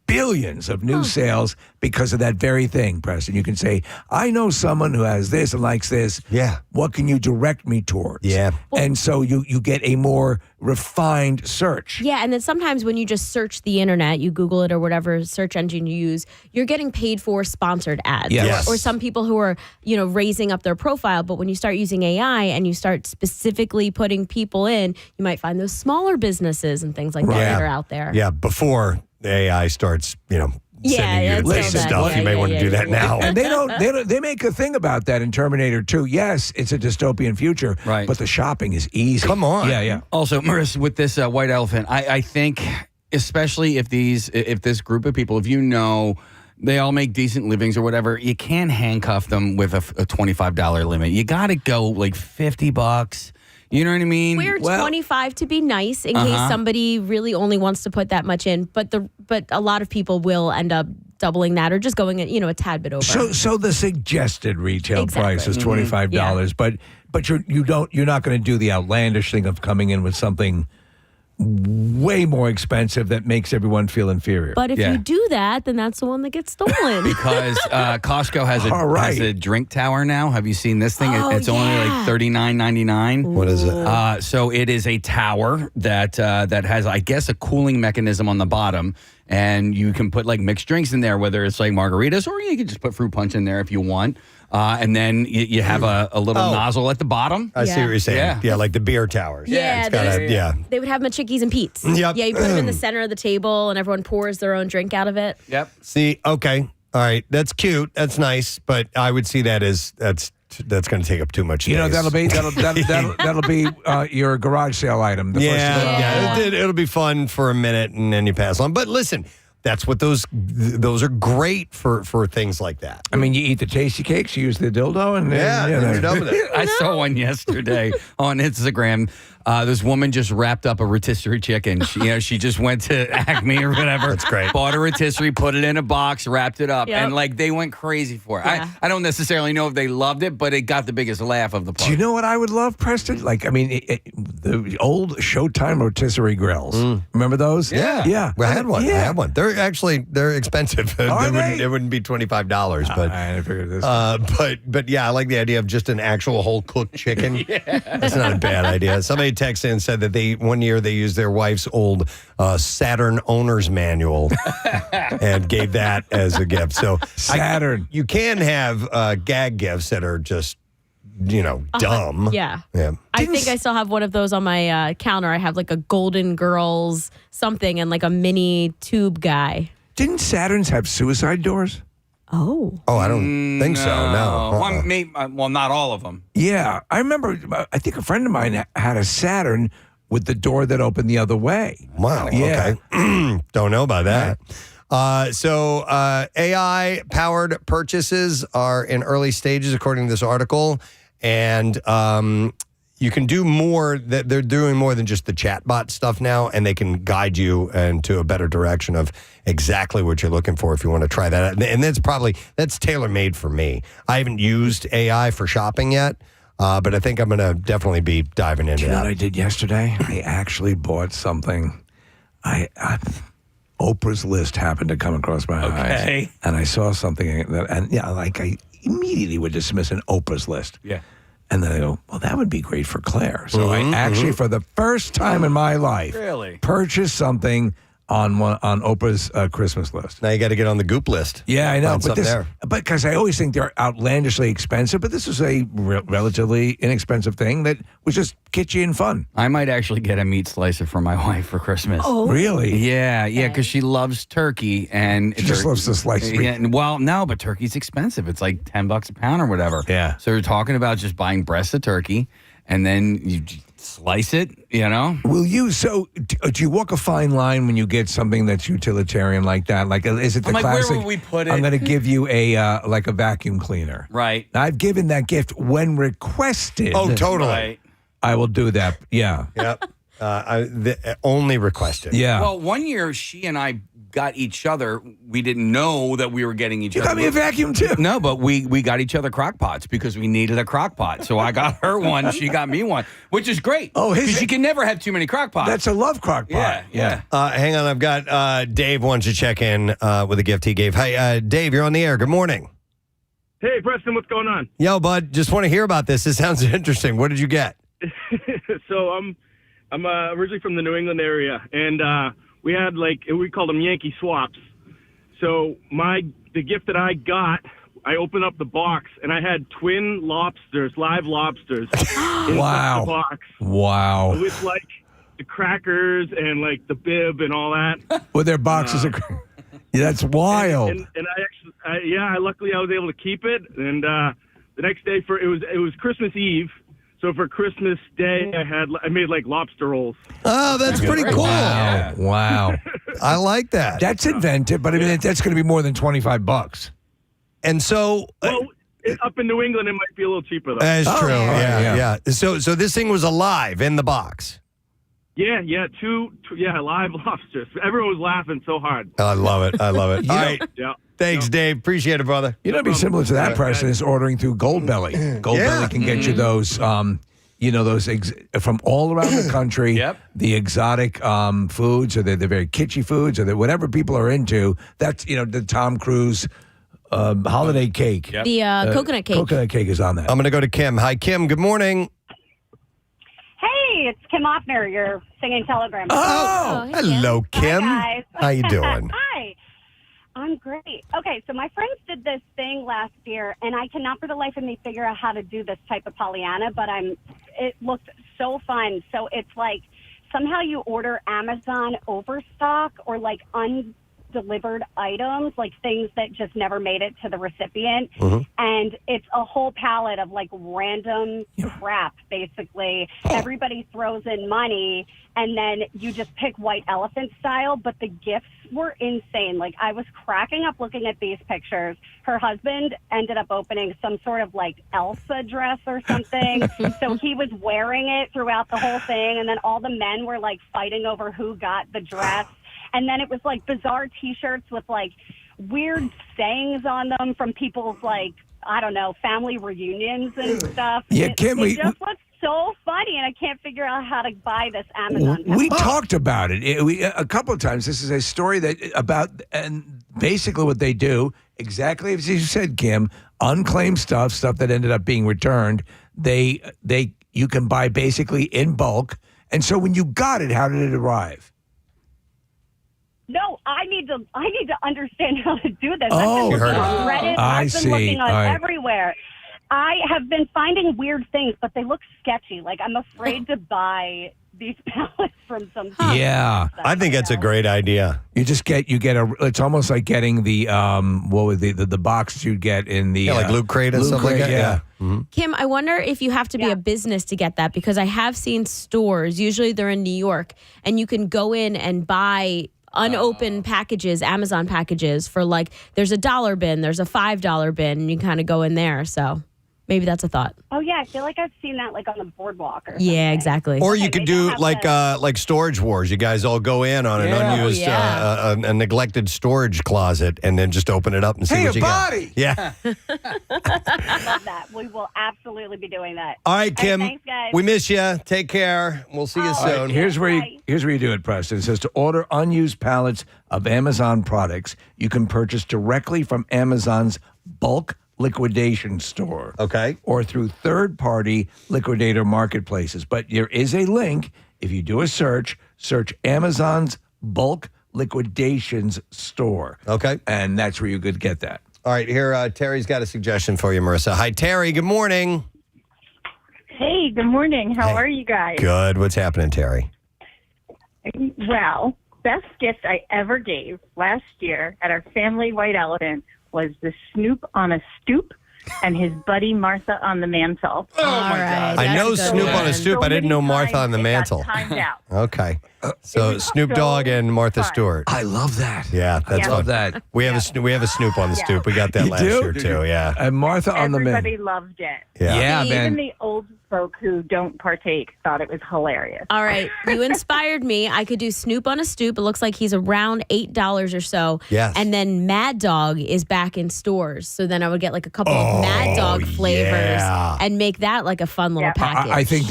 Speaker 2: billions of new sales because of that very thing, Preston. You can say, I know someone who has this and likes this.
Speaker 1: Yeah.
Speaker 2: What can you direct me towards?
Speaker 1: Yeah.
Speaker 2: And so you get a more refined search.
Speaker 7: Yeah, and then sometimes when you just search the internet, you Google it or whatever search engine you use, you're getting paid for sponsored ads.
Speaker 2: Yes.
Speaker 7: Or some people who are, raising up their profile. But when you start using AI and you start specifically putting people in, you might find those smaller businesses and things like that are out there.
Speaker 1: Yeah, before the AI starts, sending you to basic stuff. You may want to do that now.
Speaker 2: And they make a thing about that in Terminator 2. Yes, it's a dystopian future, but the shopping is easy.
Speaker 1: Come on.
Speaker 2: Yeah.
Speaker 3: Also, Marissa, with this white elephant, I think, especially if this group of people, if they all make decent livings or whatever, you can't handcuff them with a $25 limit. You got to go like $50. You know what I mean?
Speaker 7: We're 25 to be nice in case somebody really only wants to put that much in, but a lot of people will end up doubling that or just going a tad bit over.
Speaker 2: So the suggested retail price is $25, but you're not going to do the outlandish thing of coming in with something way more expensive that makes everyone feel inferior.
Speaker 7: But if you do that, then that's the one that gets stolen.
Speaker 3: Because Costco has a drink tower now. Have you seen this thing? It's only like $39.99.
Speaker 1: What is it?
Speaker 3: So it is a tower that has, I guess, a cooling mechanism on the bottom. And you can put like mixed drinks in there, whether it's like margaritas, or you can just put fruit punch in there if you want. And then you have a little nozzle at the bottom.
Speaker 1: I see what you're saying. Yeah, like the beer towers.
Speaker 7: Yeah, they would have them at Chickies and Pete's.
Speaker 1: Yep.
Speaker 7: Yeah, you put them in the center of the table, and everyone pours their own drink out of it.
Speaker 3: Yep.
Speaker 1: See, okay, all right, that's cute, that's nice, but I would see that as that's going to take up too much space.
Speaker 2: That'll be your garage sale item.
Speaker 1: It'll be fun for a minute, and then you pass on. But listen, that's what those are great for things like that.
Speaker 2: I mean, you eat the tasty cakes, you use the dildo, and
Speaker 1: you're done with it.
Speaker 3: I saw one yesterday on Instagram. This woman just wrapped up a rotisserie chicken. She just went to Acme or whatever.
Speaker 1: That's great.
Speaker 3: Bought a rotisserie, put it in a box, wrapped it up,
Speaker 7: Yep.
Speaker 3: and they went crazy for it.
Speaker 7: Yeah.
Speaker 3: I don't necessarily know if they loved it, but it got the biggest laugh of the party.
Speaker 2: Do you know what I would love, Preston? The old Showtime rotisserie grills. Remember those?
Speaker 1: Yeah. Well, I had one.
Speaker 2: Yeah.
Speaker 1: I had one. They're expensive. It wouldn't be $25, but
Speaker 2: I figured this.
Speaker 1: But yeah, I like the idea of just an actual whole cooked chicken. That's not a bad idea. Somebody texted and said that one year they used their wife's old Saturn owner's manual and gave that as a gift. So
Speaker 2: Saturn.
Speaker 1: You can have gag gifts that are just dumb.
Speaker 7: Yeah.
Speaker 1: I
Speaker 7: think I still have one of those on my counter. I have like a Golden Girls something and like a mini tube guy.
Speaker 2: Didn't Saturns have suicide doors?
Speaker 7: Oh,
Speaker 1: I don't think so. No.
Speaker 3: Well, not all of them.
Speaker 2: Yeah, I remember. I think a friend of mine had a Saturn with the door that opened the other way.
Speaker 1: Wow.
Speaker 2: Yeah.
Speaker 1: Okay. Don't know about that. So AI-powered purchases are in early stages, according to this article, and you can do more. They're doing more than just the chatbot stuff now, and they can guide you into a better direction of exactly what you're looking for if you want to try that out. And that's tailor-made for me. I haven't used AI for shopping yet, but I think I'm going to definitely be diving into that.
Speaker 2: Do you know what I did yesterday? I actually bought something. Oprah's list happened to come across my eyes, and I saw something I immediately would dismiss an Oprah's list.
Speaker 3: Yeah.
Speaker 2: And then I go, well, that would be great for Claire. So I actually, for the first time in my life,
Speaker 3: Really?
Speaker 2: purchased something on Oprah's Christmas list.
Speaker 1: Now you got to get on the Goop list.
Speaker 2: Yeah, I know,
Speaker 1: Find something there.
Speaker 2: but because I always think they're outlandishly expensive, but this is a relatively inexpensive thing that was just kitschy and fun.
Speaker 3: I might actually get a meat slicer for my wife for Christmas.
Speaker 2: Oh, really?
Speaker 3: Yeah, because she loves turkey and
Speaker 2: She just loves to slice meat.
Speaker 3: Yeah, well, no, but turkey's expensive. It's like $10 a pound or whatever.
Speaker 2: Yeah.
Speaker 3: So we're talking about just buying breasts of turkey and then you slice it.
Speaker 2: Will you? So, do you walk a fine line when you get something that's utilitarian like that? Like, is it the
Speaker 3: I'm like,
Speaker 2: classic?
Speaker 3: where would we put it?
Speaker 2: I'm going to give you a like a vacuum cleaner.
Speaker 3: Right.
Speaker 2: Now, I've given that gift when requested.
Speaker 1: Oh, totally.
Speaker 3: Right.
Speaker 2: I will do that. Yeah.
Speaker 1: Yep. Only requested.
Speaker 2: Yeah.
Speaker 3: Well, one year she and I got each other. We didn't know that we were getting each
Speaker 2: You
Speaker 3: other.
Speaker 2: got me a vacuum too.
Speaker 3: No, but we got each other crock pots because we needed a crock pot. So I got her one, she got me one, which is great.
Speaker 2: Oh,
Speaker 3: because you can never have too many crock pots.
Speaker 2: That's a love crock pot.
Speaker 3: Yeah.
Speaker 1: Hang on, I've got Dave wants to check in with a gift he gave. Hey, Dave, you're on the air. Good morning.
Speaker 8: Hey, Preston, what's going on?
Speaker 1: Yo, bud, just want to hear about this. This sounds interesting. What did you get?
Speaker 8: So I'm originally from the New England area, and we had we called them Yankee swaps. So the gift that I got, I opened up the box and I had twin lobsters, live lobsters, inside the box.
Speaker 2: Wow.
Speaker 8: With like the crackers and like the bib and all that.
Speaker 2: With their boxes of. Yeah, that's wild.
Speaker 8: And luckily I was able to keep it. And the next day it was Christmas Eve. So for Christmas Day, I made like lobster rolls.
Speaker 1: Oh, that's pretty cool.
Speaker 2: Wow. Wow.
Speaker 1: I like that.
Speaker 2: That's inventive, but I mean, that's going to be more than $25.
Speaker 1: And so,
Speaker 8: up in New England, it might be a little cheaper though.
Speaker 1: that's true.
Speaker 2: yeah.
Speaker 1: Yeah. So this thing was alive in the box.
Speaker 8: Yeah, two live lobsters. Everyone was laughing so hard.
Speaker 1: I love it. All right.
Speaker 8: Yeah.
Speaker 1: Thanks, Dave. Appreciate it, brother.
Speaker 2: You know, it'd be similar to that, Preston, is ordering through Goldbelly. Goldbelly can get you those, from all around the country.
Speaker 3: Yep.
Speaker 2: The exotic foods, or the very kitschy foods, or whatever people are into. That's, the Tom Cruise holiday cake.
Speaker 3: Yep.
Speaker 7: The coconut cake.
Speaker 2: Coconut cake is on that.
Speaker 1: I'm going to go to Kim. Hi, Kim. Good morning.
Speaker 22: Hey, it's Kim Offner, your singing telegram.
Speaker 1: Oh, hello, Kim.
Speaker 22: Hi, guys.
Speaker 1: How you doing?
Speaker 22: Hi. I'm great. Okay, so my friends did this thing last year, and I cannot for the life of me figure out how to do this type of Pollyanna, but it looked so fun. So it's like somehow you order Amazon overstock or like undelivered items, like things that just never made it to the recipient.
Speaker 1: Mm-hmm.
Speaker 22: And it's a whole pallet of like random crap, basically. Everybody throws in money, and then you just pick white elephant style, but the gifts were insane. Like, I was cracking up looking at these pictures. Her husband ended up opening some sort of like Elsa dress or something. So he was wearing it throughout the whole thing, and then all the men were like fighting over who got the dress. And then it was like bizarre T-shirts with like weird sayings on them from people's like, I don't know, family reunions and stuff.
Speaker 2: Yeah, Kim,
Speaker 22: it just looks so funny, and I can't figure out how to buy this Amazon.
Speaker 2: We talked about it. A couple of times. This is a story and basically what they do, exactly as you said, Kim, unclaimed stuff that ended up being returned. You can buy basically in bulk. And so when you got it, how did it arrive?
Speaker 22: No, I need to understand how to do this.
Speaker 2: Oh,
Speaker 22: I've been
Speaker 2: you heard
Speaker 22: looking
Speaker 2: it.
Speaker 22: on Reddit.
Speaker 2: I
Speaker 22: I've been
Speaker 2: see.
Speaker 22: looking on
Speaker 2: All right.
Speaker 22: everywhere. I have been finding weird things, but they look sketchy. Like, I'm afraid to buy these pallets from some.
Speaker 2: Yeah,
Speaker 1: I think that's a great idea.
Speaker 2: You just it's almost like getting the the box you'd get in the
Speaker 1: like Loot Crate and stuff like that. Yeah. Mm-hmm.
Speaker 7: Kim, I wonder if you have to be a business to get that, because I have seen stores, usually they're in New York, and you can go in and buy unopened packages, Amazon packages for like, there's a $1 bin, there's a $5 bin, and you kind of go in there. So maybe that's a thought.
Speaker 22: Oh yeah, I feel like I've seen that like on the boardwalk or something.
Speaker 7: Yeah, exactly.
Speaker 1: Or you could do like Storage Wars. You guys all go in on an unused, a neglected storage closet, and then just open it up and see what you
Speaker 2: body.
Speaker 1: got. Yeah.
Speaker 22: I love that. We will absolutely be doing that.
Speaker 1: All right, Kim.
Speaker 22: Thanks, guys.
Speaker 1: We miss you. Take care. We'll see you
Speaker 2: All
Speaker 1: soon.
Speaker 2: right, here's where you do it, Preston. It says to order unused pallets of Amazon products you can purchase directly from Amazon's bulk liquidation store.
Speaker 1: Okay.
Speaker 2: Or through third-party liquidator marketplaces. But there is a link. If you do a search Amazon's bulk Liquidations store.
Speaker 1: Okay.
Speaker 2: And that's where you could get that.
Speaker 1: All right, here, Terry's got a suggestion for you, Marissa. Hi, Terry. Good morning.
Speaker 10: Hey, good morning. How are you guys?
Speaker 1: Good. What's happening, Terry?
Speaker 10: Well, best gift I ever gave last year at our family white elephant was the Snoop on a stoop and his buddy Martha on the mantle.
Speaker 1: Oh, my God. I know Snoop on a stoop. I didn't know Martha on the mantle.
Speaker 10: Timed out.
Speaker 1: Okay. So Snoop Dogg and Martha Stewart.
Speaker 2: I love that.
Speaker 1: Yeah, that's
Speaker 2: I love
Speaker 1: fun.
Speaker 2: that.
Speaker 1: We have a Snoop on the stoop. We got that
Speaker 2: You
Speaker 1: last
Speaker 2: do?
Speaker 1: year too. Yeah.
Speaker 2: And Martha on the
Speaker 10: Everybody
Speaker 2: mantle.
Speaker 10: loved it.
Speaker 1: Yeah,
Speaker 10: Even
Speaker 1: man.
Speaker 10: the old folk who don't partake thought it was hilarious.
Speaker 7: All right, you inspired me. I could do Snoop on a stoop. It looks like he's around $8 or so.
Speaker 1: Yes.
Speaker 7: And then Mad Dog is back in stores. So then I would get like a couple of Mad Dog flavors and make that like a fun little package.
Speaker 2: I think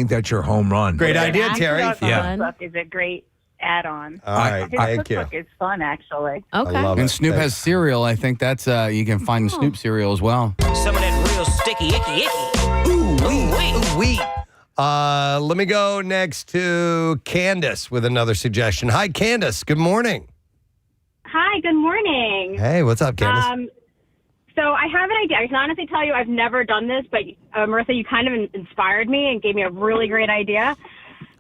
Speaker 2: that's your home run.
Speaker 1: Great idea, Terry.
Speaker 10: Yeah. Cookbook is a great add-on.
Speaker 1: All right,
Speaker 10: His
Speaker 1: thank you.
Speaker 10: cookbook is fun, actually.
Speaker 7: Okay.
Speaker 1: I love
Speaker 3: And
Speaker 1: it.
Speaker 3: Snoop has cereal. I think that's you can find Snoop cereal as well.
Speaker 13: Some of that real sticky, icky. Ooh, wee.
Speaker 1: Let me go next to Candace with another suggestion. Hi, Candace. Good morning.
Speaker 23: Hi, good morning.
Speaker 1: Hey, what's up, Candace?
Speaker 23: So I have an idea. I can honestly tell you I've never done this, but Marissa, you kind of inspired me and gave me a really great idea.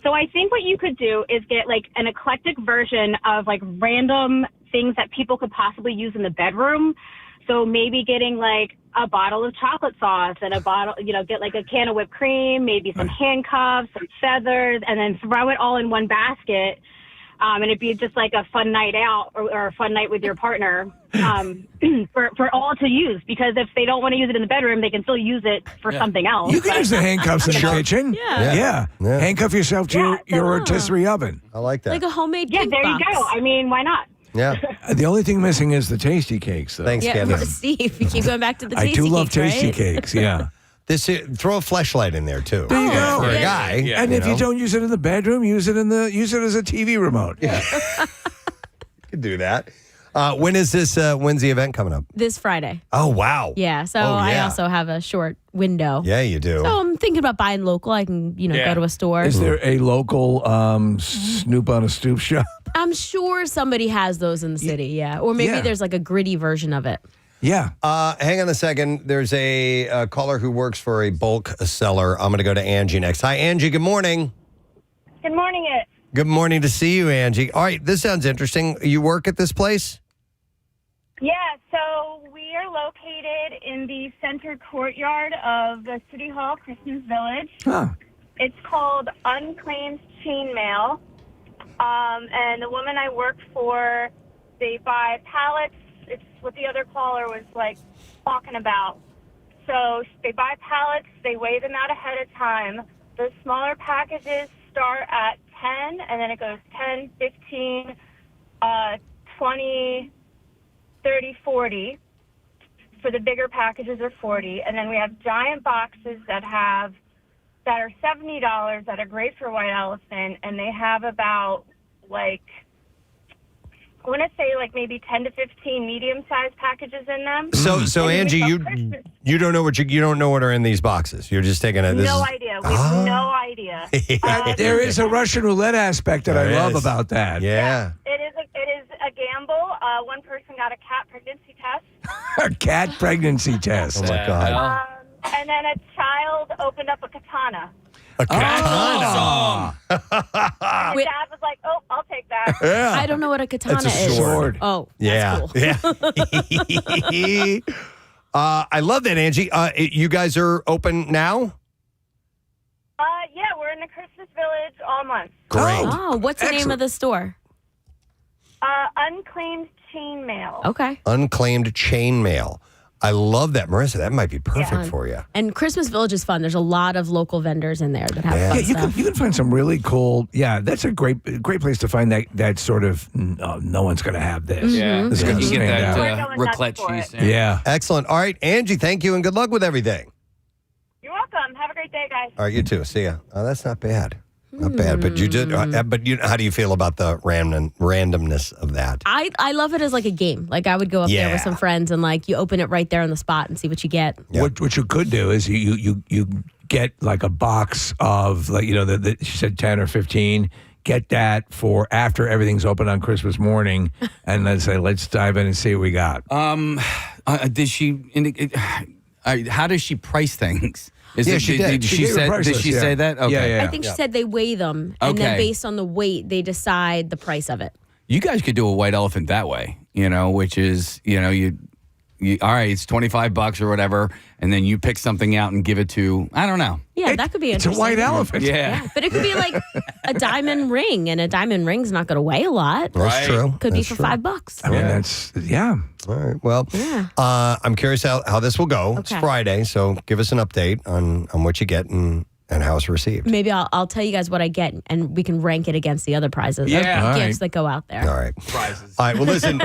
Speaker 23: So I think what you could do is get like an eclectic version of like random things that people could possibly use in the bedroom. So maybe getting like a bottle of chocolate sauce and a bottle, get like a can of whipped cream, maybe some handcuffs, some feathers, and then throw it all in one basket. And it'd be just like a fun night out or a fun night with your partner for all to use. Because if they don't want to use it in the bedroom, they can still use it for something else.
Speaker 2: You can use the handcuffs in the kitchen.
Speaker 7: Yeah.
Speaker 2: Yeah. Handcuff yourself to your rotisserie oven.
Speaker 1: I like that.
Speaker 7: Like a homemade
Speaker 23: Yeah,
Speaker 7: cake
Speaker 23: there
Speaker 7: box.
Speaker 23: you go. I mean, why not?
Speaker 1: Yeah.
Speaker 2: The only thing missing is the tasty cakes, though.
Speaker 1: Thanks,
Speaker 7: Yeah,
Speaker 1: Candace.
Speaker 7: Steve, you keep going back to the
Speaker 2: I
Speaker 7: tasty
Speaker 2: do love
Speaker 7: cakes,
Speaker 2: tasty
Speaker 7: right?
Speaker 2: cakes, yeah.
Speaker 1: Throw a flashlight in there too.
Speaker 2: There you go.
Speaker 1: For a guy.
Speaker 2: And if you don't use it in the bedroom, use it as a TV remote.
Speaker 1: Yeah. You could do that. When is this? When's the event coming up?
Speaker 7: This Friday.
Speaker 1: Oh, wow.
Speaker 7: Yeah, so
Speaker 1: Oh,
Speaker 7: I
Speaker 1: yeah.
Speaker 7: also have a short window.
Speaker 1: Yeah, you do.
Speaker 7: So I'm thinking about buying local. I can, go to a store.
Speaker 2: Is there a local Snoop on a stoop shop?
Speaker 7: I'm sure somebody has those in the city, yeah. Or maybe
Speaker 1: Yeah.
Speaker 7: there's like a gritty version of it.
Speaker 2: Yeah.
Speaker 1: Hang on a second. There's a caller who works for a bulk seller. I'm going to go to Angie next. Hi, Angie. Good morning.
Speaker 23: Good morning, it.
Speaker 1: Good morning to see you, Angie. All right, this sounds interesting. You work at this place?
Speaker 23: Yeah, so we are located in the center courtyard of the City Hall Christmas Village.
Speaker 2: Huh.
Speaker 23: It's called Unclaimed Chainmail. And the woman I work for, they buy pallets. It's what the other caller was like talking about. So they buy pallets, they weigh them out ahead of time. The smaller packages start at 10, and then it goes 10, 15, 20, 30, 40. For the bigger packages are 40. And then we have giant boxes that are $70 that are great for white elephant, and they have about I want to say maybe 10 to 15 medium-sized packages in them.
Speaker 1: So
Speaker 23: And then
Speaker 1: Angie,
Speaker 23: we got Christmas.
Speaker 1: you don't know what are in these boxes. You're just taking it.
Speaker 23: No idea. We have no idea.
Speaker 2: There is a Russian roulette aspect that I
Speaker 1: There
Speaker 2: love
Speaker 1: is.
Speaker 2: about that.
Speaker 1: Yeah.
Speaker 23: It is a gamble. One person got a cat pregnancy test.
Speaker 2: A cat pregnancy test.
Speaker 1: Oh, my God.
Speaker 23: And then a child opened up a katana.
Speaker 1: A katana.
Speaker 23: And the dad was like, "Oh, I'll take that."
Speaker 1: Yeah.
Speaker 7: I don't know what a katana
Speaker 1: It's a
Speaker 7: is.
Speaker 1: sword.
Speaker 7: Oh,
Speaker 1: Yeah.
Speaker 7: that's cool.
Speaker 1: Yeah. I love that, Angie. You guys are open now?
Speaker 23: Yeah, we're in the Christmas Village all month.
Speaker 1: Great.
Speaker 7: Oh, what's the name of the store?
Speaker 23: Unclaimed Chainmail.
Speaker 7: Okay.
Speaker 1: Unclaimed chainmail. I love that, Marissa. That might be perfect
Speaker 7: Yeah.
Speaker 1: for you.
Speaker 7: And Christmas Village is fun. There's a lot of local vendors in there that have fun
Speaker 2: you
Speaker 7: stuff.
Speaker 2: can find some really cool. Yeah, that's a great place to find that sort of. No one's going to have this.
Speaker 3: Yeah.
Speaker 2: This is
Speaker 3: You
Speaker 2: going to
Speaker 3: get
Speaker 2: stand
Speaker 3: that
Speaker 2: out.
Speaker 3: raclette cheese.
Speaker 2: Yeah.
Speaker 1: Excellent. All right, Angie, thank you and good luck with everything.
Speaker 23: You're welcome. Have a great day, guys.
Speaker 1: All right, you too. See ya. Oh, that's not bad. Not bad. But you did. How do you feel about the randomness of that?
Speaker 7: I love it as like a game. Like I would go up there
Speaker 1: Yeah.
Speaker 7: with some friends and you open it right there on the spot and see what you get.
Speaker 2: What you could do is you get like a box of she said 10 or 15. get that for after everything's open on Christmas morning, and let's dive in and see what we got.
Speaker 3: Did she indicate? How does she price things?
Speaker 2: She did.
Speaker 3: Did she say that? Okay.
Speaker 7: I think she said they weigh them, and then based on the weight, they decide the price of it.
Speaker 3: You guys could do a white elephant that way, which is, you all right, it's $25 or whatever, and then you pick something out and give it to, I don't know.
Speaker 7: Yeah, that could be interesting.
Speaker 2: It's a white elephant.
Speaker 3: Yeah.
Speaker 7: But it could be like a diamond ring, and a diamond ring's not going to weigh a lot.
Speaker 1: That's true.
Speaker 7: Could
Speaker 1: That's
Speaker 7: be for
Speaker 1: true.
Speaker 7: $5.
Speaker 2: I mean, that's
Speaker 1: All right. Well, I'm curious how this will go. It's
Speaker 7: Okay.
Speaker 1: Friday, so give us an update on what you get and how it's received.
Speaker 7: Maybe I'll tell you guys what I get, and we can rank it against the other prizes.
Speaker 1: Yeah.
Speaker 7: or
Speaker 1: All
Speaker 7: gifts that go out there.
Speaker 1: All right. Prizes. All right. Well, listen,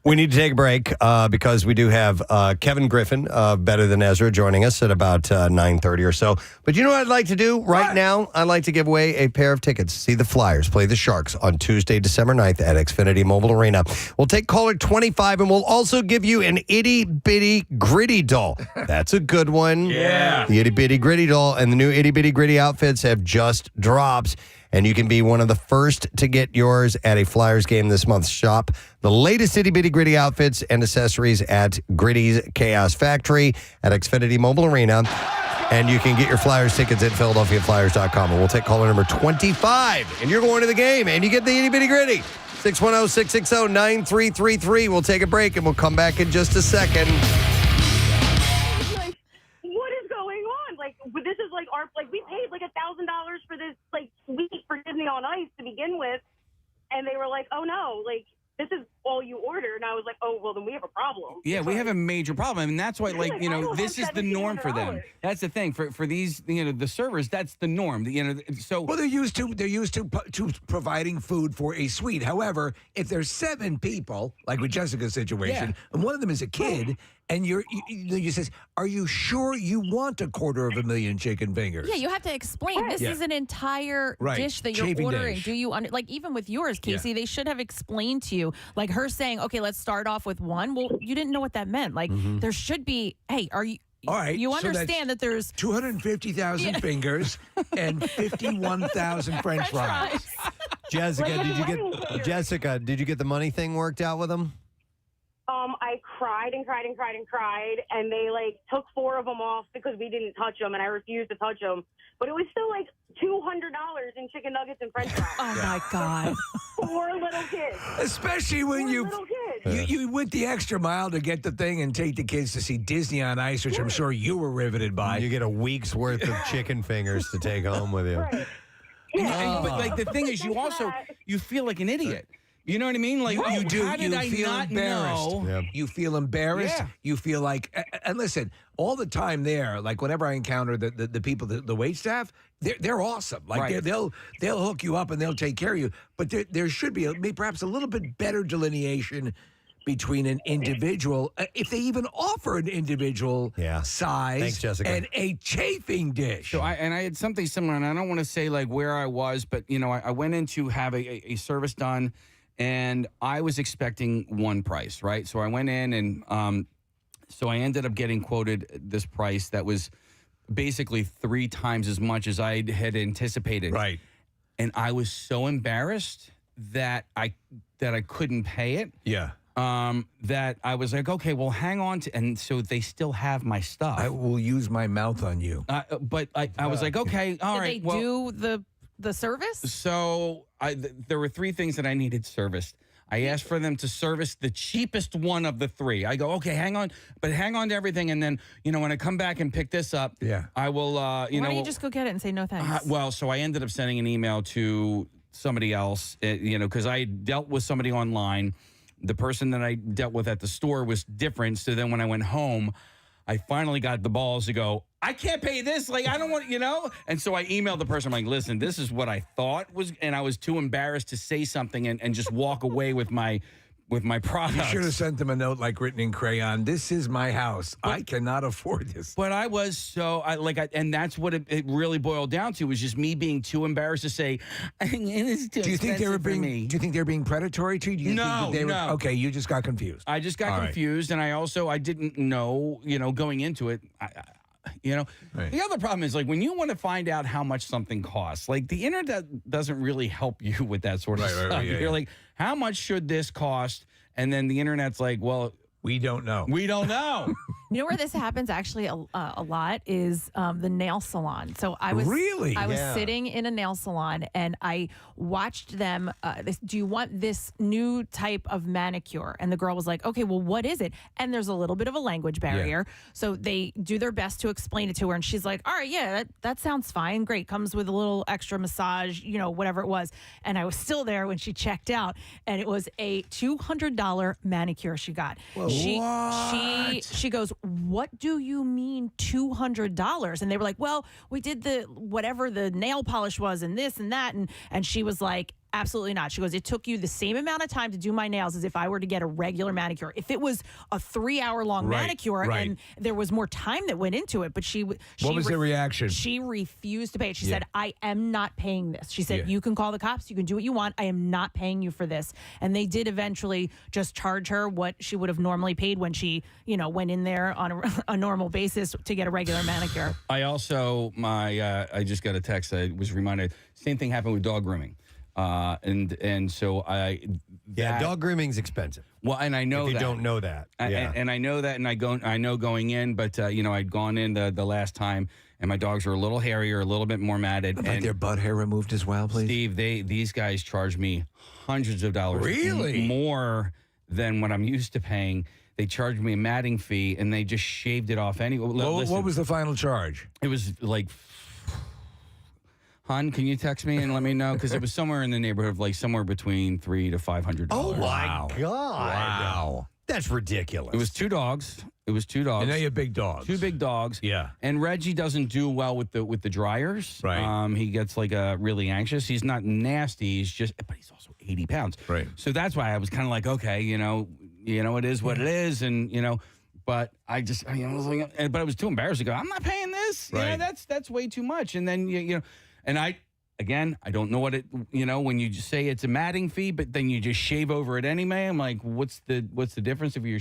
Speaker 1: we need to take a break because we do have Kevin Griffin, Better Than Ezra, joining us at about 9:30 or so. But you know what I'd like to do right now? I'd like to give away a pair of tickets to see the Flyers play the Sharks on Tuesday, December 9th at Xfinity Mobile Arena. We'll take caller 25, and we'll also give you an itty bitty gritty doll. That's a good one.
Speaker 3: Yeah.
Speaker 1: The itty bitty gritty doll and the new itty bitty gritty outfits have just dropped, and you can be one of the first to get yours at a Flyers game this month. Shop the latest itty bitty gritty outfits and accessories at Gritty's Chaos Factory at Xfinity Mobile Arena, and you can get your Flyers tickets at PhiladelphiaFlyers.com. And we'll take caller number 25, and you're going to the game, and you get the itty bitty gritty. 610-660-9333. We'll take a break, and we'll come back in just a second.
Speaker 6: What is going on? Like, this is like we paid like $1,000 for this like suite for Disney on Ice to begin with, and they were like, "Oh no, like this is all you order," and I was like, "Oh well, then we have a problem."
Speaker 3: Yeah, we have a major problem, and that's why, this is the norm for them. That's the thing for these, the servers. That's the norm. So
Speaker 2: well, they're used to providing food for a suite. However, if there's 7 people, like with Jessica's situation, and one of them is a kid. And you says, are you sure you want 250,000 chicken fingers?
Speaker 11: Yeah, you have to explain. This is an entire dish that you're
Speaker 2: Chafing
Speaker 11: ordering.
Speaker 2: dish.
Speaker 11: Do you like even with yours, Casey? They should have explained to you, like her saying, "Okay, let's start off with one." Well, you didn't know what that meant. Like there should be. Hey, are you?
Speaker 2: All right,
Speaker 11: you
Speaker 2: so
Speaker 11: understand that there's
Speaker 2: 250,000 fingers and 51,000 French fries.
Speaker 1: Jessica, did you get the money thing worked out with them?
Speaker 6: I cried and cried and cried and cried, and they like took 4 of them off because we didn't touch them, and I refused to touch them. But it was still like $200 in chicken nuggets and French fries.
Speaker 11: Oh my God!
Speaker 6: 4 little kids,
Speaker 2: especially when you went the extra mile to get the thing and take the kids to see Disney on Ice, which I'm sure you were riveted by.
Speaker 1: You get a week's worth of chicken fingers to take home with you.
Speaker 6: Right.
Speaker 3: But like the thing is, you feel like an idiot. You know what I mean? Like
Speaker 2: you do.
Speaker 3: How did I
Speaker 2: feel
Speaker 3: not
Speaker 2: embarrassed.
Speaker 3: know?
Speaker 1: Yep.
Speaker 2: You feel embarrassed.
Speaker 3: Yeah.
Speaker 2: You feel like, and listen, all the time there, like whenever I encounter the people, the wait staff, they're awesome. Like they'll hook you up and they'll take care of you. But there should be perhaps a little bit better delineation between an individual, if they even offer an individual size.
Speaker 1: Thanks, Jessica.
Speaker 2: And a chafing dish.
Speaker 3: So I had something similar, and I don't want to say like where I was, but I went in to have a service done. And I was expecting one price, right? So I went in and so I ended up getting quoted this price that was basically 3 times as much as I had anticipated.
Speaker 2: Right.
Speaker 3: And I was so embarrassed that I couldn't pay it.
Speaker 2: Yeah.
Speaker 3: That I was like, okay, well, hang on to, and so they still have my stuff.
Speaker 2: I will use my mouth on you.
Speaker 3: But I was like, okay, all right.
Speaker 11: Did they do the service?
Speaker 3: So there were 3 things that I needed serviced. I asked for them to service the cheapest one of the 3. I go, okay, hang on to everything, and then when I come back and pick this up, I will.
Speaker 11: Why don't you just go get it and say no thanks?
Speaker 3: So I ended up sending an email to somebody else, because I dealt with somebody online. The person that I dealt with at the store was different. So then when I went home, I finally got the balls to go, I can't pay this. Like, I don't want, And so I emailed the person. I'm like, listen, this is what I thought was, and I was too embarrassed to say something and just walk away with my product.
Speaker 2: You should have sent them a note like written in crayon. This is my house. I cannot afford this.
Speaker 3: But I was so, and that's what it really boiled down to, was just me being too embarrassed to say, it's too
Speaker 2: Do you think they were being?
Speaker 3: me.
Speaker 2: Do you think they were being predatory to you? Do you
Speaker 3: No,
Speaker 2: think they were,
Speaker 3: no.
Speaker 2: Okay, you just got confused.
Speaker 3: I just got confused, and I didn't know, going into it. The other problem is like when you want to find out how much something costs, like the internet doesn't really help you with that sort of stuff. You're like, how much should this cost? And then the internet's like, well,
Speaker 2: we don't know.
Speaker 3: We don't know.
Speaker 11: You know where this happens actually a lot is the nail salon. So I was sitting in a nail salon and I watched them. Do you want this new type of manicure? And the girl was like, okay, well, what is it? And there's a little bit of a language barrier. So they do their best to explain it to her. And she's like, all right, yeah, that sounds fine. Great. Comes with a little extra massage, whatever it was. And I was still there when she checked out. And it was a $200 manicure she got.
Speaker 2: Whoa.
Speaker 11: She goes, what do you mean $200? And they were like, well, we did whatever the nail polish was and this and that. And she was like, absolutely not. She goes, it took you the same amount of time to do my nails as if I were to get a regular manicure. If it was a 3-hour-long manicure and there was more time that went into it, but what
Speaker 2: was the reaction?
Speaker 11: She refused to pay it. She said, I am not paying this. She said, you can call the cops. You can do what you want. I am not paying you for this. And they did eventually just charge her what she would have normally paid when she, went in there on a normal basis to get a regular manicure.
Speaker 3: I also, I just got a text. I was reminded, same thing happened with dog grooming. And so
Speaker 1: dog grooming's expensive.
Speaker 3: Well, and I know
Speaker 1: if you
Speaker 3: that.
Speaker 1: don't know that.
Speaker 3: And I know that, and I know going in, but I'd gone in the last time, and my dogs were a little hairier, a little bit more matted,
Speaker 2: like their butt hair removed as well, please.
Speaker 3: Steve, these guys charged me hundreds of dollars, more than what I'm used to paying. They charged me a matting fee, and they just shaved it off anyway.
Speaker 2: What was the final charge?
Speaker 3: It was like. Hon, can you text me and let me know? Because it was somewhere in the neighborhood of like somewhere between $300 to $500.
Speaker 1: Oh, my God.
Speaker 2: Wow.
Speaker 1: That's ridiculous.
Speaker 3: It was two dogs.
Speaker 2: And they have big dogs.
Speaker 3: Two big dogs.
Speaker 2: Yeah.
Speaker 3: And Reggie doesn't do well with the dryers.
Speaker 2: Right.
Speaker 3: He gets like really anxious. He's not nasty. But he's also 80 pounds.
Speaker 2: Right.
Speaker 3: So that's why I was kind of like, okay, it is what it is. And, but I just, I was like, but I was too embarrassed to go, I'm not paying this.
Speaker 2: Right.
Speaker 3: That's way too much. And then, and I don't know what it, when you just say it's a matting fee, but then you just shave over it anyway. I'm like, what's the difference if you're,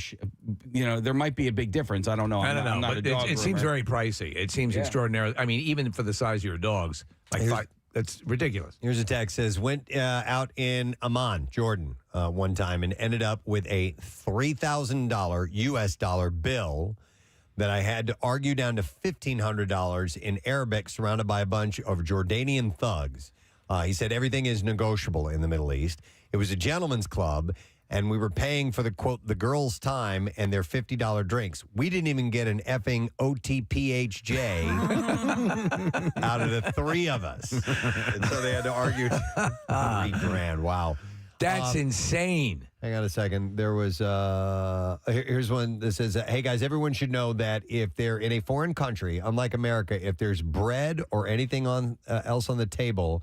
Speaker 3: there might be a big difference. I don't know.
Speaker 2: I don't know.
Speaker 3: But
Speaker 2: it seems very pricey. It seems extraordinary. I mean, even for the size of your dogs, that's ridiculous.
Speaker 1: Here's a text says, went out in Amman, Jordan, one time and ended up with a $3,000 US dollar bill that I had to argue down to $1,500 in Arabic, surrounded by a bunch of Jordanian thugs. He said everything is negotiable in the Middle East. It was a gentleman's club, and we were paying for the, quote, the girls' time and their $50 drinks. We didn't even get an effing OTPHJ out of the three of us. And so they had to argue $3,000. Wow.
Speaker 2: That's insane.
Speaker 1: Hang on a second. There was, here's one that says, hey guys, everyone should know that if they're in a foreign country, unlike America, if there's bread or anything else on the table,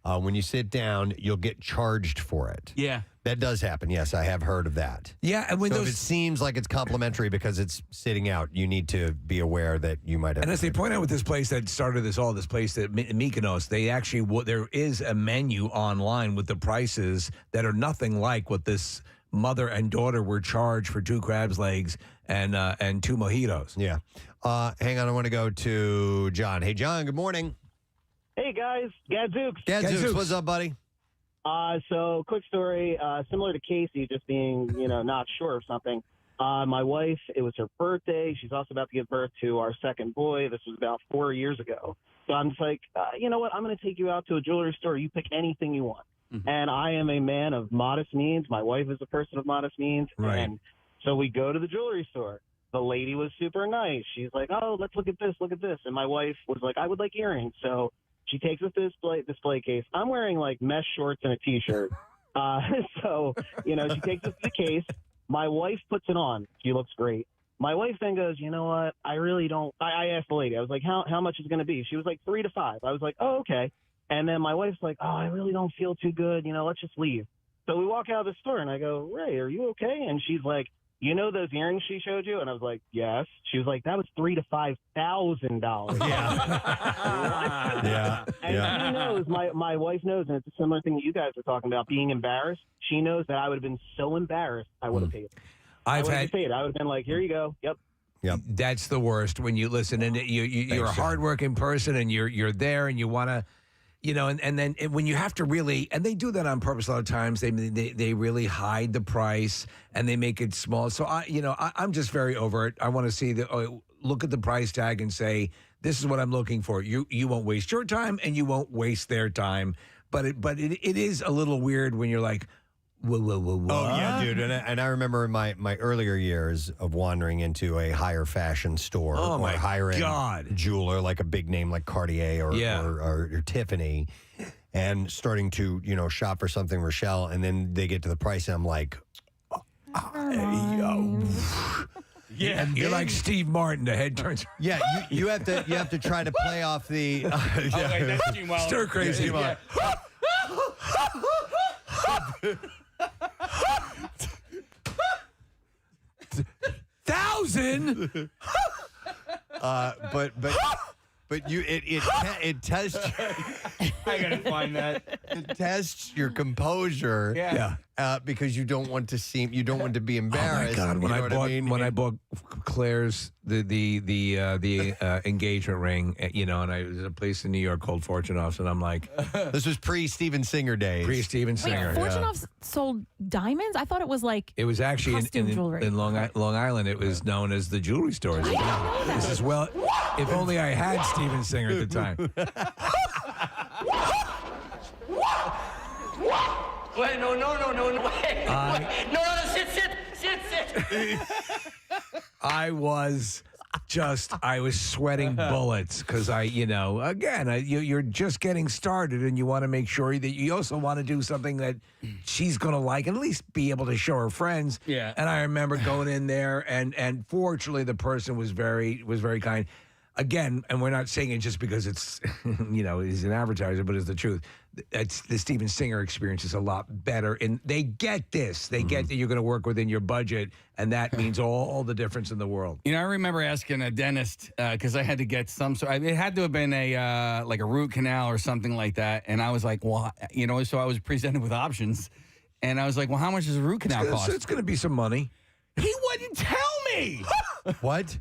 Speaker 1: when you sit down, you'll get charged for it.
Speaker 3: Yeah.
Speaker 1: That does happen. Yes, I have heard of that.
Speaker 2: Yeah. And
Speaker 1: if it seems like it's complimentary because it's sitting out, you need to be aware that you might have.
Speaker 2: And as they point out with this place that started this place that Mykonos, they actually, there is a menu online with the prices that are nothing like what this mother and daughter were charged for 2 crab's legs and 2 mojitos.
Speaker 1: Yeah. Hang on. I want to go to John. Hey, John, good morning.
Speaker 14: Hey, guys. Gadzooks.
Speaker 1: Gadzooks, what's up, buddy?
Speaker 14: So, quick story, similar to Casey, just being, not sure of something. My wife, it was her birthday. She's also about to give birth to our second boy. This was about 4 years ago. So I'm just like, you know what? I'm going to take you out to a jewelry store. You pick anything you want. Mm-hmm. And I am a man of modest means. My wife is a person of modest means.
Speaker 2: Right.
Speaker 14: And so we go to the jewelry store. The lady was super nice. She's like, oh, let's look at this, look at this. And my wife was like, I would like earrings. So she takes us to display case. I'm wearing like mesh shorts and a T-shirt. So, she takes us to the case. My wife puts it on. She looks great. My wife then goes, you know what? I really don't. I asked the lady. I was like, how much is it going to be? She was like $3 to $5. I was like, oh, okay. And then my wife's like, oh, I really don't feel too good. Let's just leave. So we walk out of the store and I go, Ray, are you okay? And she's like, you know those earrings she showed you? And I was like, yes. She was like, that was $3,000 to $5,000.
Speaker 1: Yeah. Yeah.
Speaker 14: And she knows, my wife knows, and it's a similar thing that you guys are talking about, being embarrassed. She knows that I would have been so embarrassed, I would have paid it. I would have paid it. I would have been like, here you go. Yep.
Speaker 2: That's the worst when you listen and you're a hardworking person and you're there and you want to, and then when you have to really, and they do that on purpose a lot of times. They really hide the price and they make it small. So I'm just very over it. I want to see look at the price tag and say, this is what I'm looking for. You won't waste your time and you won't waste their time. But it is a little weird when you're like, whoa.
Speaker 1: Oh, yeah, dude. And I remember in my earlier years of wandering into a higher fashion store or higher-end jeweler, like a big name like Cartier or Tiffany, and starting to, shop for something Rochelle, and then they get to the price, and I'm like,
Speaker 2: yeah, you're like Steve Martin. The head turns.
Speaker 1: Yeah, you have to try to play off the
Speaker 3: wait, that's Gene Wilder.
Speaker 2: Stir crazy.
Speaker 1: Yeah.
Speaker 2: $1,000.
Speaker 1: But it tests.
Speaker 3: I gotta find that.
Speaker 1: It tests your composure.
Speaker 3: Yeah.
Speaker 1: Because you don't want to be embarrassed.
Speaker 2: Oh my God! When I bought Claire's the engagement ring, and there's a place in New York called Fortunoff's, and I'm like,
Speaker 1: this was pre-Steven Singer days.
Speaker 2: Pre-Steven Singer.
Speaker 11: Wait, Fortunoff's sold diamonds? I thought it was like
Speaker 2: it was actually
Speaker 11: costume jewelry.
Speaker 2: in Long Island. It was known as the jewelry stores. This is if only I had Steven Singer at the time.
Speaker 13: Wait, no, wait. No, sit.
Speaker 2: I was sweating bullets because you're just getting started and you want to make sure that you also want to do something that she's going to like and at least be able to show her friends.
Speaker 3: Yeah.
Speaker 2: And I remember going in there and fortunately the person was very kind. Again, and we're not saying it just because it's, he's an advertiser, but it's the truth. It's the Steven Singer experience is a lot better. And they get this. They get that you're going to work within your budget, and that means all the difference in the world.
Speaker 3: I remember asking a dentist, because I had to get it had to have been a root canal or something like that. And I was like, well, so I was presented with options. And I was like, well, how much does a root canal cost?
Speaker 2: It's going to be some money.
Speaker 3: He wouldn't tell me.
Speaker 1: What?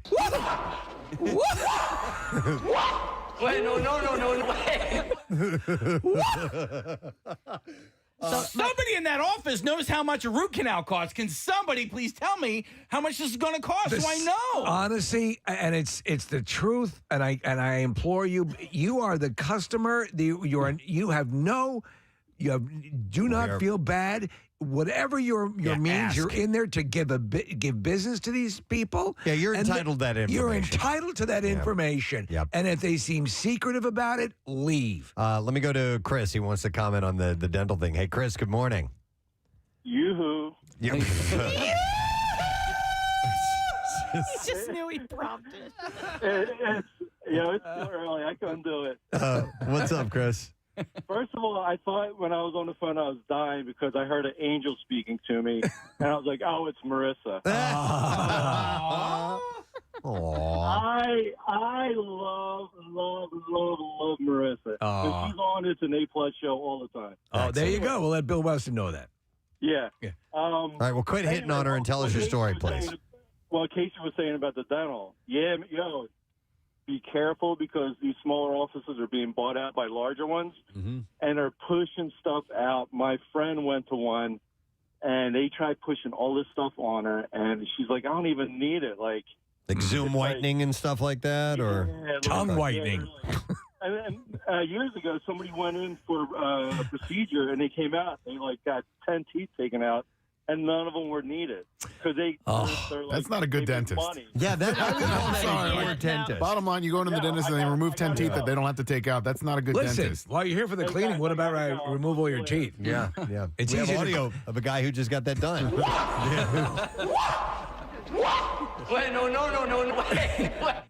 Speaker 13: Wait, no, wait.
Speaker 3: Somebody in that office knows how much a root canal costs. Can somebody please tell me how much this is going to cost so I know?
Speaker 2: Honestly, and it's the truth, and I implore you, you are the customer. Do not feel bad. Whatever your means,
Speaker 1: ask.
Speaker 2: you're in there to give business to these people.
Speaker 1: Yeah, you're entitled to that information.
Speaker 2: You're entitled to that information.
Speaker 1: Yep.
Speaker 2: And if they seem secretive about it, leave.
Speaker 1: Let me go to Chris. He wants to comment on the dental thing. Hey, Chris, good morning.
Speaker 8: Yoo-hoo.
Speaker 1: Yeah.
Speaker 11: He just knew he prompted.
Speaker 8: It's too early. I couldn't do it.
Speaker 1: What's up, Chris?
Speaker 8: First of all, I thought when I was on the phone I was dying because I heard an angel speaking to me, and I was like, "Oh, it's Marissa." I love Marissa. When she's on, it's an A+ show all the time.
Speaker 2: Oh, there you go. We'll let Bill Weston know that.
Speaker 8: Yeah.
Speaker 1: All right, well, quit hitting on her and tell us your story, please.
Speaker 8: Casey was saying about the dental. Yeah, be careful because these smaller offices are being bought out by larger ones, and are pushing stuff out. My friend went to one, and they tried pushing all this stuff on her, and she's like, I don't even need it. Like
Speaker 1: Zoom whitening and stuff like that, or
Speaker 2: tongue whitening.
Speaker 8: And then years ago, somebody went in for a procedure, and they came out. They got 10 teeth taken out. And none of them were needed because they're like,
Speaker 12: that's not a good dentist.
Speaker 8: Money.
Speaker 1: Yeah, that's dentist.
Speaker 12: Bottom line, you go into the dentist and they remove 10 teeth that they don't have to take out. That's not a good dentist.
Speaker 2: While you're here for the cleaning, what about remove all your teeth?
Speaker 1: Yeah.
Speaker 2: It's
Speaker 1: we
Speaker 2: easy
Speaker 1: have audio of a guy who just got that done.
Speaker 13: Wait, no.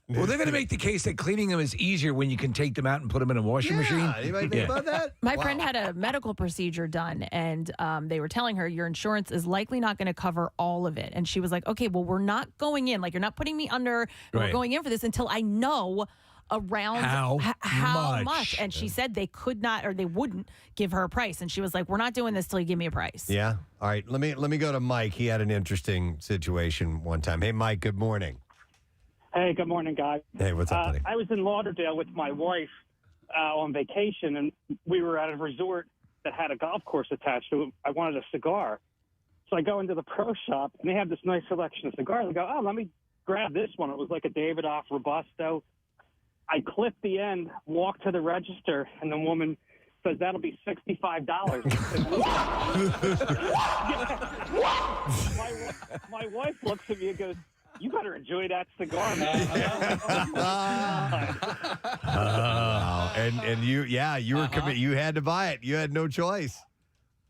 Speaker 2: Well, they're going to make the case that cleaning them is easier when you can take them out and put them in a washing machine.
Speaker 1: Anybody think about that?
Speaker 11: My friend had a medical procedure done, and they were telling her your insurance is likely not going to cover all of it. And she was like, okay, well, we're not going in. Like, you're not putting me under. We're going in for this until I know around how much. And she said they could not, or they wouldn't give her a price. And she was like, we're not doing this till you give me a price.
Speaker 1: Yeah. All right. Let me go to Mike. He had an interesting situation one time. Hey, Mike, good morning.
Speaker 15: Hey, good morning, guys.
Speaker 1: Hey, what's up, buddy?
Speaker 15: I was in Lauderdale with my wife on vacation, and we were at a resort that had a golf course attached to it. I wanted a cigar. So I go into the pro shop, and they have this nice selection of cigars. I go, oh, let me grab this one. It was like a Davidoff Robusto. I clip the end, walk to the register, and the woman says, that'll be $65. My wife looks at me and goes, you better enjoy that cigar, man.
Speaker 1: And you were committed. You had to buy it. You had no choice.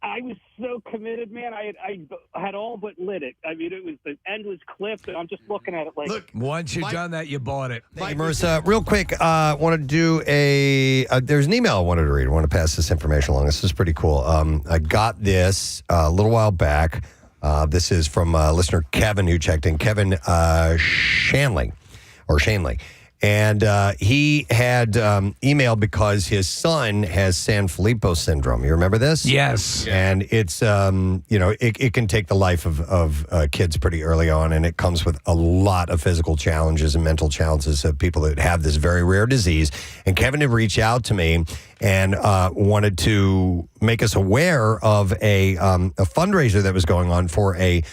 Speaker 15: I was so committed, man. I had all but lit it. I mean, the end was clipped, and I'm just looking at it like.
Speaker 2: Look, once you've done that, you bought it.
Speaker 1: Thank you, Marissa. Real quick, want to do there's an email I wanted to read. I want to pass this information along. This is pretty cool. I got this a little while back. This is from listener Kevin, who checked in. Kevin Shanley. And he had emailed because his son has Sanfilippo syndrome. You remember this?
Speaker 2: Yes.
Speaker 1: And it's, it can take the life of kids pretty early on, and it comes with a lot of physical challenges and mental challenges of people that have this very rare disease. And Kevin had reached out to me and wanted to make us aware of a fundraiser that was going on for a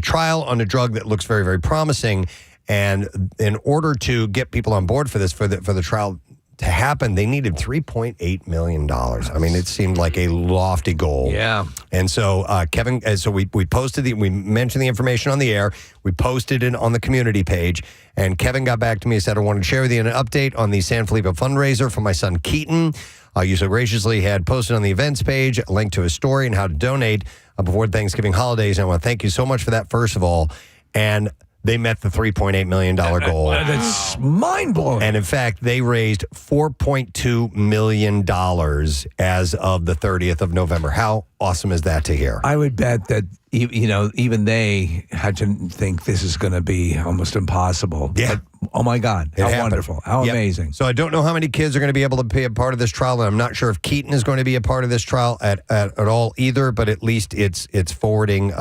Speaker 1: trial on a drug that looks very, very promising. And in order to get people on board for this, for the trial to happen, they needed $3.8 million. I mean, it seemed like a lofty goal.
Speaker 2: Yeah.
Speaker 1: And so Kevin, so we posted we mentioned the information on the air. We posted it on the community page. And Kevin got back to me and said, I wanted to share with you an update on the Sanfilippo fundraiser for my son Keaton. You so graciously had posted on the events page a link to his story and how to donate before Thanksgiving holidays. And I want to thank you so much for that, first of all. And they met the $3.8 million goal.
Speaker 2: That's mind-blowing.
Speaker 1: And in fact, they raised $4.2 million as of the 30th of November. How awesome is that to hear?
Speaker 2: I would bet that, even they had to think this is going to be almost impossible.
Speaker 1: Yeah.
Speaker 2: But, oh, my God. How wonderful. How amazing.
Speaker 1: So I don't know how many kids are going to be able to be a part of this trial, and I'm not sure if Keaton is going to be a part of this trial at all either, but at least it's forwarding,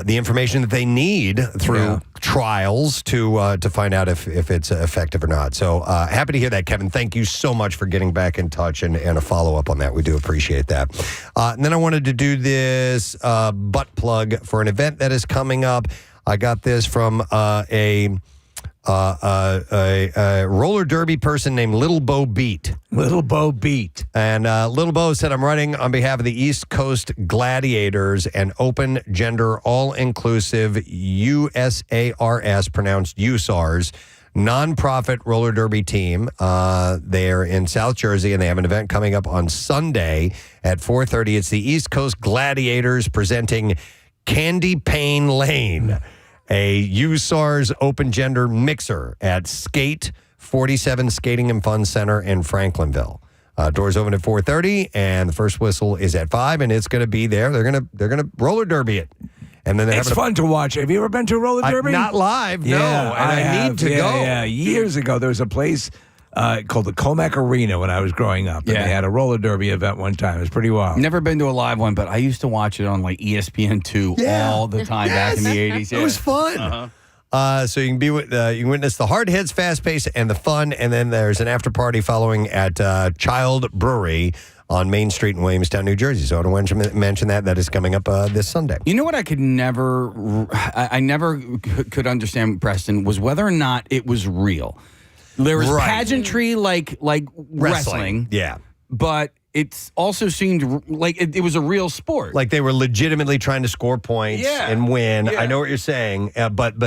Speaker 1: the information that they need through trials to find out if it's effective or not. So happy to hear that, Kevin. Thank you so much for getting back in touch and a follow-up on that. We do appreciate that. And then I wanted to do this butt plug for an event that is coming up. I got this from a roller derby person named Little Bo Beat.
Speaker 2: Little Bo Beat.
Speaker 1: And Little Bo said, I'm running on behalf of the East Coast Gladiators, an open gender, all-inclusive USARS, pronounced USARS, nonprofit roller derby team. They're in South Jersey, and they have an event coming up on Sunday at 4:30. It's the East Coast Gladiators presenting Candy Pane Lane, a USARS open gender mixer at Skate 47 Skating and Fun Center in Franklinville. Doors open at 4:30, and the first whistle is at 5, and it's going to be there. They're gonna roller derby it, and then
Speaker 2: it's fun to watch. Have you ever been to a roller derby?
Speaker 1: Not live, no.
Speaker 2: Yeah,
Speaker 1: And I need to go.
Speaker 2: Yeah, years ago there was a place called the Comac Arena when I was growing up, and they had a roller derby event one time. It was pretty wild.
Speaker 3: Never been to a live one, but I used to watch it on like ESPN2 all the time back in the 80s.
Speaker 1: It was fun. So you can be with, you can witness the hard hits, fast pace, and the fun. And then there's an after party following at Child Brewery on Main Street in Williamstown, New Jersey. So I want to mention that is coming up this Sunday.
Speaker 3: You know what I never could understand, Preston, was whether or not it was real. There was pageantry like wrestling.
Speaker 1: Yeah.
Speaker 3: But it also seemed like it was a real sport.
Speaker 1: Like they were legitimately trying to score points and win.
Speaker 3: Yeah.
Speaker 1: I know what you're saying, but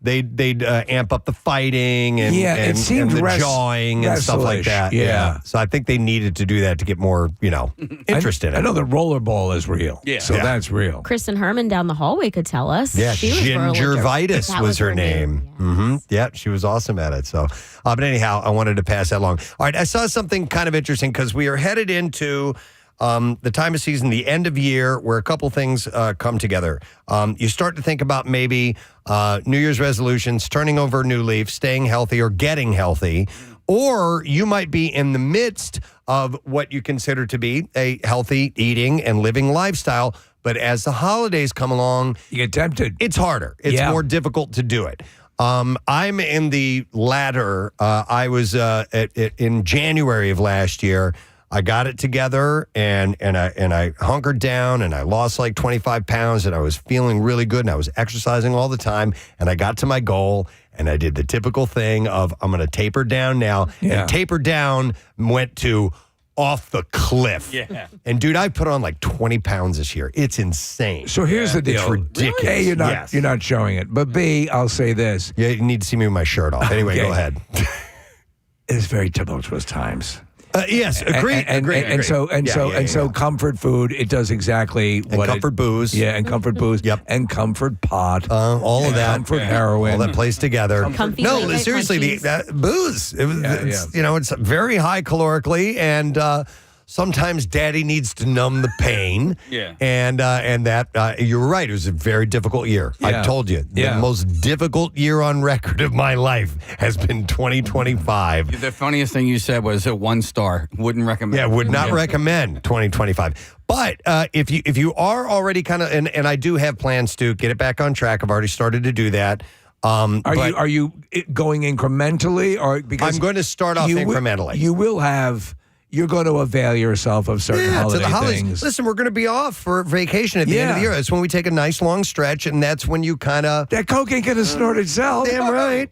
Speaker 1: they'd amp up the fighting and
Speaker 2: it seemed
Speaker 1: the jawing and stuff like that.
Speaker 2: Yeah.
Speaker 1: So I think they needed to do that to get more, interest in it.
Speaker 2: I know the rollerball is real.
Speaker 3: Yeah.
Speaker 2: So that's real.
Speaker 7: Kristen Herman down the hallway could tell us.
Speaker 1: Yeah,
Speaker 7: She was
Speaker 1: Gingervitis was her name.
Speaker 7: Yes.
Speaker 1: Mm-hmm. Yeah, she was awesome at it. So, but anyhow, I wanted to pass that along. All right, I saw something kind of interesting because we are headed into the time of season, the end of year, where a couple things come together. You start to think about maybe New Year's resolutions, turning over a new leaf, staying healthy or getting healthy. Or you might be in the midst of what you consider to be a healthy eating and living lifestyle. But as the holidays come along,
Speaker 2: you get tempted.
Speaker 1: It's harder. It's more difficult to do it. I'm in the latter. I was in January of last year. I got it together and I hunkered down and I lost like 25 pounds and I was feeling really good and I was exercising all the time and I got to my goal and I did the typical thing of I'm going to taper down now.
Speaker 2: Yeah.
Speaker 1: And taper down went to off the cliff.
Speaker 3: Yeah.
Speaker 1: And dude, I put on like 20 pounds this year. It's insane.
Speaker 2: So here's the deal.
Speaker 1: It's ridiculous.
Speaker 2: A, you're not showing it. But B, I'll say this.
Speaker 1: Yeah, you need to see me with my shirt off. Anyway,
Speaker 2: Okay.
Speaker 1: go ahead.
Speaker 2: It's very tumultuous times.
Speaker 1: Yes, agreed.
Speaker 2: And so comfort food, it does exactly
Speaker 1: And
Speaker 2: what
Speaker 1: comfort booze.
Speaker 2: Yeah, and comfort booze.
Speaker 1: Yep.
Speaker 2: And comfort pot.
Speaker 1: All of that.
Speaker 2: Comfort heroin.
Speaker 1: All that plays together.
Speaker 7: Comfy
Speaker 1: No,
Speaker 7: late night
Speaker 1: seriously,
Speaker 7: munchies.
Speaker 1: booze. It's, you know, it's very high calorically, and sometimes Daddy needs to numb the pain.
Speaker 3: Yeah.
Speaker 1: And that you're right. It was a very difficult year.
Speaker 2: Yeah.
Speaker 1: I told you, the most difficult year on record of my life has been 2025.
Speaker 3: The funniest thing you said was a 1 star. Wouldn't recommend.
Speaker 1: Yeah, would not recommend 2025. But if you are already kind of, and I do have plans to get it back on track. I've already started to do that.
Speaker 2: Are you going incrementally, or because
Speaker 1: I'm going to start off incrementally?
Speaker 2: You're going to avail yourself of certain holiday things.
Speaker 1: Listen, we're going to be off for vacation at the end of the year. That's when we take a nice long stretch, and that's when you kind of
Speaker 2: that coke ain't going to snort itself.
Speaker 1: Damn right.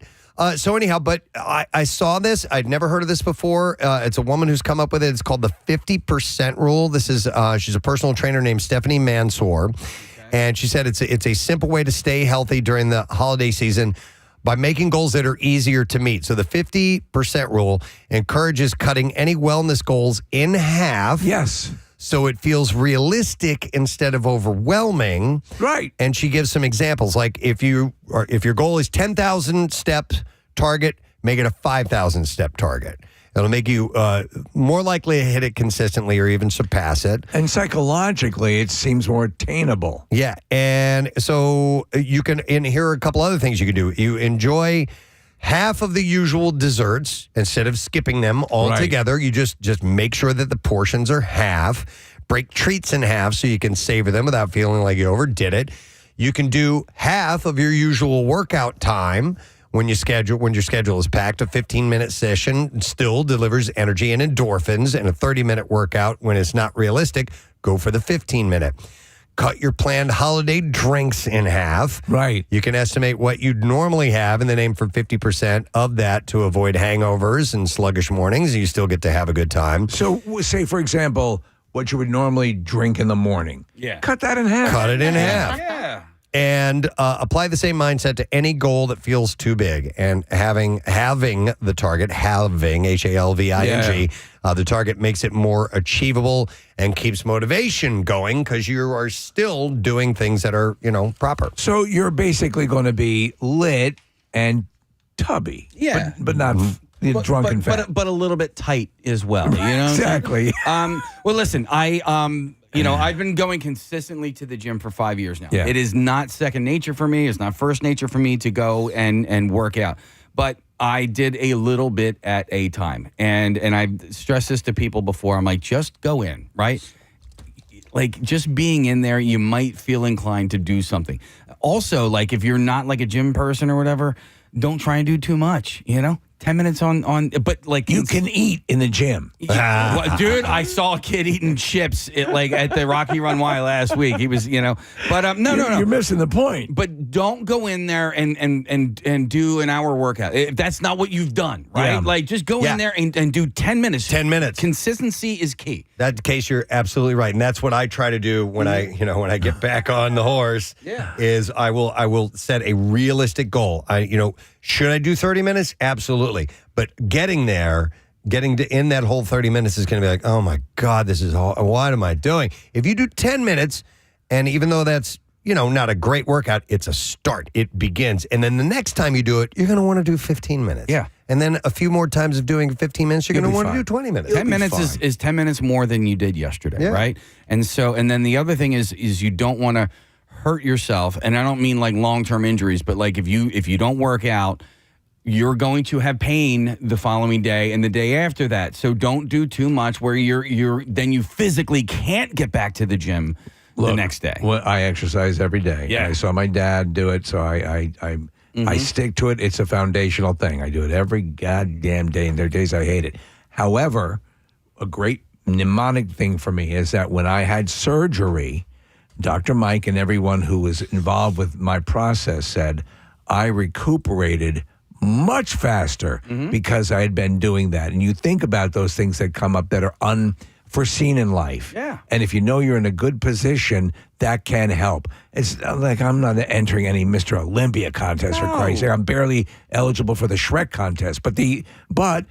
Speaker 1: So anyhow, but I saw this. I'd never heard of this before. It's a woman who's come up with it. It's called the 50% rule. This is she's a personal trainer named Stephanie Mansour, and she said it's a simple way to stay healthy during the holiday season by making goals that are easier to meet. So the 50% rule encourages cutting any wellness goals in half.
Speaker 2: Yes.
Speaker 1: So it feels realistic instead of overwhelming.
Speaker 2: Right.
Speaker 1: And she gives some examples, like if your goal is 10,000 steps target, make it a 5,000 step target. It'll make you more likely to hit it consistently or even surpass it.
Speaker 2: And psychologically, it seems more attainable.
Speaker 1: Yeah. And so you can, and here are a couple other things you can do. You enjoy half of the usual desserts instead of skipping them altogether. You just make sure that the portions are half. Break treats in half so you can savor them without feeling like you overdid it. You can do half of your usual workout time. When your schedule is packed, a 15-minute session still delivers energy and endorphins, and a 30-minute workout, when it's not realistic, go for the 15-minute. Cut your planned holiday drinks in half.
Speaker 2: Right.
Speaker 1: You can estimate what you'd normally have and then aim for 50% of that to avoid hangovers and sluggish mornings. You still get to have a good time.
Speaker 2: So, say, for example, what you would normally drink in the morning.
Speaker 3: Yeah.
Speaker 2: Cut that in half.
Speaker 1: Cut it in half.
Speaker 3: Yeah.
Speaker 1: And apply the same mindset to any goal that feels too big. And having the target, halving, H-A-L-V-I-N-G, the target makes it more achievable and keeps motivation going because you are still doing things that are, proper.
Speaker 2: So you're basically going to be lit and tubby.
Speaker 3: Yeah.
Speaker 2: But not drunk and fat.
Speaker 3: But a little bit tight as well. You know?
Speaker 2: Exactly.
Speaker 3: Well, listen, I've been going consistently to the gym for 5 years now.
Speaker 2: Yeah.
Speaker 3: It is not second nature for me. It's not first nature for me to go and work out. But I did a little bit at a time. And I've stressed this to people before. I'm like, just go in, right? Like, just being in there, you might feel inclined to do something. Also, like, if you're not like a gym person or whatever, don't try and do too much, 10 minutes on, but like
Speaker 2: you can eat in the gym.
Speaker 3: Well, dude, I saw a kid eating chips at the Rocky Run Y last week. He was, but no.
Speaker 2: You're missing the point.
Speaker 3: But don't go in there and do an hour workout if that's not what you've done, right?
Speaker 1: Yeah.
Speaker 3: Like just go in there and do 10 minutes.
Speaker 1: 10 minutes.
Speaker 3: Consistency is key.
Speaker 1: That case, you're absolutely right, and that's what I try to do when I get back on the horse.
Speaker 3: Yeah.
Speaker 1: Is I will set a realistic goal. Should I do 30 minutes? Absolutely. But getting in that whole 30 minutes is going to be like, oh my God, this is what am I doing? If you do 10 minutes, and even though that's not a great workout, it's a start. It begins, and then the next time you do it, you're going to want to do 15 minutes.
Speaker 3: Yeah.
Speaker 1: And then a few more times of doing 15 minutes, you're going to want to do 20 minutes.
Speaker 3: 10 minutes is 10 minutes more than you did yesterday, right? And then the other thing is you don't want to hurt yourself, and I don't mean like long-term injuries, but like if you don't work out, you're going to have pain the following day and the day after that. So don't do too much where then you physically can't get back to the gym the next day.
Speaker 2: Well, I exercise every day.
Speaker 3: Yeah.
Speaker 2: I saw my dad do it, so I I stick to it. It's a foundational thing. I do it every goddamn day, and there are days I hate it. However, a great mnemonic thing for me is that when I had surgery, Dr. Mike and everyone who was involved with my process said I recuperated much faster because I had been doing that. And you think about those things that come up that are unforeseen in life.
Speaker 3: Yeah.
Speaker 2: And if you know you're in a good position, that can help. It's not like I'm not entering any Mr. Olympia contest, for Christ's sake. I'm barely eligible for the Shrek contest. But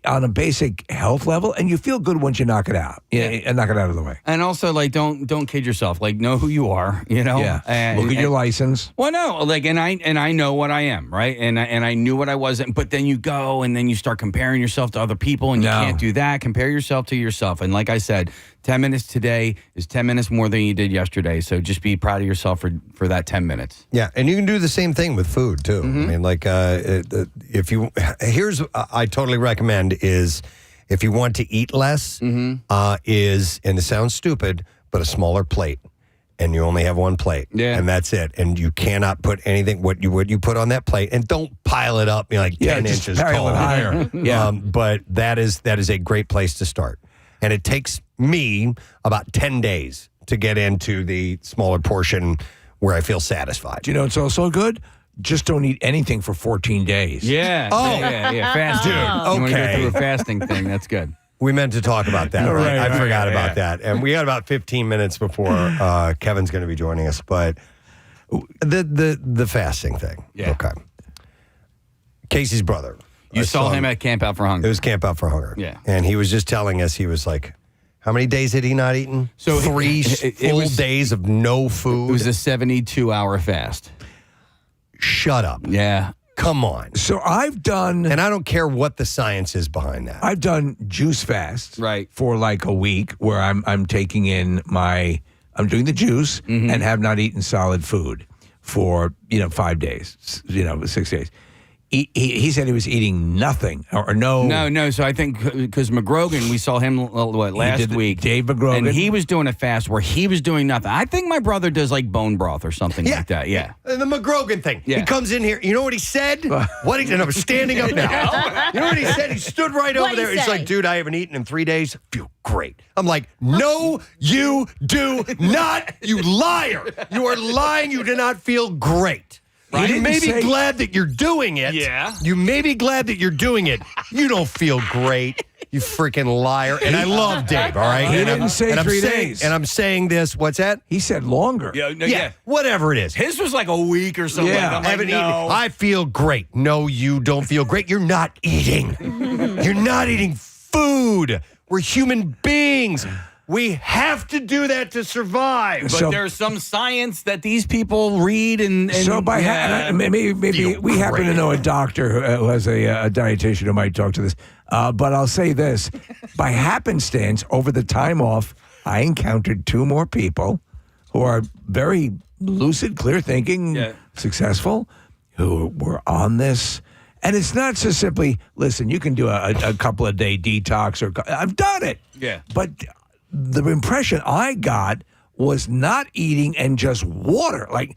Speaker 2: on a basic health level, and you feel good once you knock it out. And knock it out of the way.
Speaker 3: And also, like, don't kid yourself. Like, know who you are. You know.
Speaker 2: Yeah. Look at your license.
Speaker 3: Well, no, like, and I know what I am, right? And I knew what I wasn't. But then you go and then you start comparing yourself to other people, and you can't do that. Compare yourself to yourself. And like I said, 10 minutes today is 10 minutes more than you did yesterday. So just be proud of yourself for that 10 minutes.
Speaker 1: Yeah, and you can do the same thing with food too. I mean, like I totally recommend is if you want to eat less, and it sounds stupid, but a smaller plate. And you only have one plate, and that's it. And you cannot put anything what you put on that plate, and don't pile it up 10 inches tall.
Speaker 2: It higher.
Speaker 1: But that is a great place to start. And it takes me about 10 days to get into the smaller portion where I feel satisfied.
Speaker 2: Do you know it's also good? Just don't eat anything for 14 days.
Speaker 3: Yeah.
Speaker 1: Oh.
Speaker 3: Yeah. Fast.
Speaker 1: Dude,
Speaker 3: You want to go
Speaker 1: okay.
Speaker 3: through a fasting thing. That's good.
Speaker 1: We meant to talk about that. Right? I forgot
Speaker 3: right,
Speaker 1: about that. And we got about 15 minutes before Kevin's going to be joining us. But the fasting thing.
Speaker 3: Yeah.
Speaker 1: Okay. Casey's brother.
Speaker 3: You saw him at Camp Out for Hunger.
Speaker 1: It was Camp Out for Hunger.
Speaker 3: Yeah.
Speaker 1: And he was just telling us, he was like, how many days had he not eaten?
Speaker 3: So
Speaker 1: 3 full days of no food.
Speaker 3: It was a 72-hour fast.
Speaker 1: Shut up.
Speaker 3: Yeah.
Speaker 1: Come on.
Speaker 2: So I've done...
Speaker 1: And I don't care what the science is behind that.
Speaker 2: I've done juice fasts
Speaker 3: right.
Speaker 2: for like a week where I'm taking in I'm doing the juice and have not eaten solid food for, 5 days, 6 days. He said he was eating nothing or no.
Speaker 3: No. So I think because McGrogan, we saw him last week.
Speaker 2: Dave McGrogan.
Speaker 3: And he was doing a fast where he was doing nothing. I think my brother does like bone broth or something like that. Yeah.
Speaker 1: The McGrogan thing.
Speaker 3: Yeah.
Speaker 1: He comes in here. You know what he said? And I'm standing up now. You know what he said? He stood right over there. He's like, dude, I haven't eaten in 3 days. Feel great. I'm like, no, you do not. You liar. You are lying. You do not feel great. Right? You may be glad that you're doing it.
Speaker 3: Yeah.
Speaker 1: You may be glad that you're doing it. You don't feel great. You freaking liar. And I love Dave, all right?
Speaker 2: He didn't say 3 days.
Speaker 1: And I'm saying this. What's that?
Speaker 2: He said longer.
Speaker 3: Yeah.
Speaker 1: Whatever it is.
Speaker 3: His was like a week or something.
Speaker 2: Yeah.
Speaker 3: I'm like,
Speaker 1: Haven't
Speaker 3: no.
Speaker 1: eaten. I feel great. No, you don't feel great. You're not eating. You're not eating food. We're human beings. We have to do that to survive.
Speaker 3: But there's some science that these people read and
Speaker 2: so maybe we happen to know a doctor who has a dietitian who might talk to this. But I'll say this. By happenstance, over the time off, I encountered 2 more people who are very lucid, clear thinking, successful, who were on this. And it's not so simply, listen, you can do a couple of day detox. I've done it.
Speaker 3: Yeah.
Speaker 2: But the impression I got was not eating and just water, like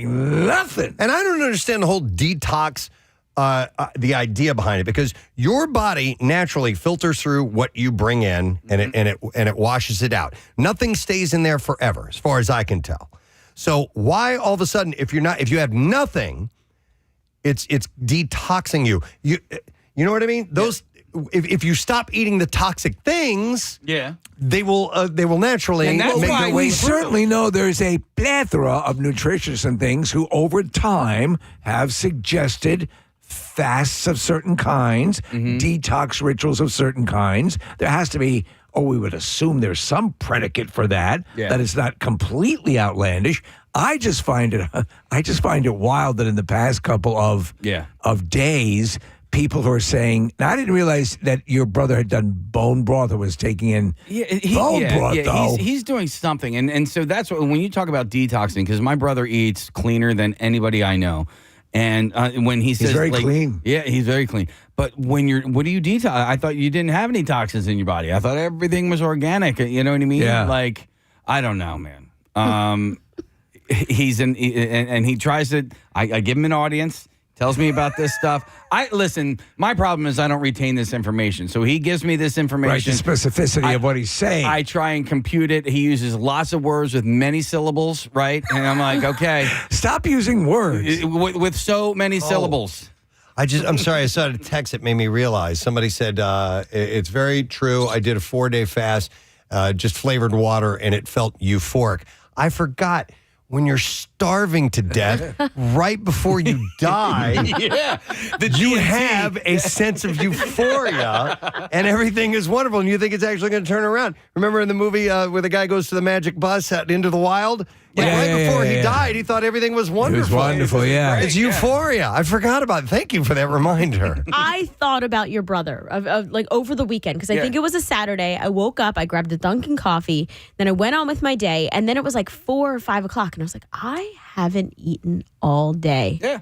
Speaker 2: nothing.
Speaker 1: And I don't understand the whole detox, the idea behind it, because your body naturally filters through what you bring in, and it washes it out. Nothing stays in there forever, as far as I can tell. So why all of a sudden, if you have nothing, it's detoxing you. You know what I mean? Those. If you stop eating the toxic things, they will naturally make their way
Speaker 2: we
Speaker 1: through.
Speaker 2: certainly know there's a plethora of nutritionists and things who over time have suggested fasts of certain kinds, detox rituals of certain kinds. There has to be, we would assume there's some predicate for that, that it's not completely outlandish. I just find it wild that in the past couple of days, people who are saying, now I didn't realize that your brother had done bone broth or was taking in bone broth, though.
Speaker 3: He's doing something. And so that's what, when you talk about detoxing, because my brother eats cleaner than anybody I know. And when he says...
Speaker 2: He's very clean.
Speaker 3: Yeah, he's very clean. But what do you detox? I thought you didn't have any toxins in your body. I thought everything was organic. You know what I mean?
Speaker 2: Yeah.
Speaker 3: Like, I don't know, man. he's and he tries to. I give him an audience. Tells me about this stuff. Listen, my problem is I don't retain this information. So he gives me this information.
Speaker 2: Right, the specificity of what he's saying.
Speaker 3: I try and compute it. He uses lots of words with many syllables, right? And I'm like, okay.
Speaker 2: Stop using words.
Speaker 3: With so many syllables.
Speaker 1: I'm sorry, I saw a text that made me realize. Somebody said, it's very true. I did a 4-day fast, just flavored water, and it felt euphoric. I forgot. When you're starving to death, right before you die, you have a sense of euphoria, and everything is wonderful, and you think it's actually going to turn around. Remember in the movie where the guy goes to the magic bus out into the wild? Before he died, he thought everything was wonderful.
Speaker 2: It was wonderful, yeah.
Speaker 1: It's euphoria. I forgot about it. Thank you for that reminder.
Speaker 7: I thought about your brother of like over the weekend because I think it was a Saturday. I woke up, I grabbed a Dunkin' coffee, then I went on with my day, and then it was like 4 or 5 o'clock, and I was like, I haven't eaten all day.
Speaker 3: Yeah.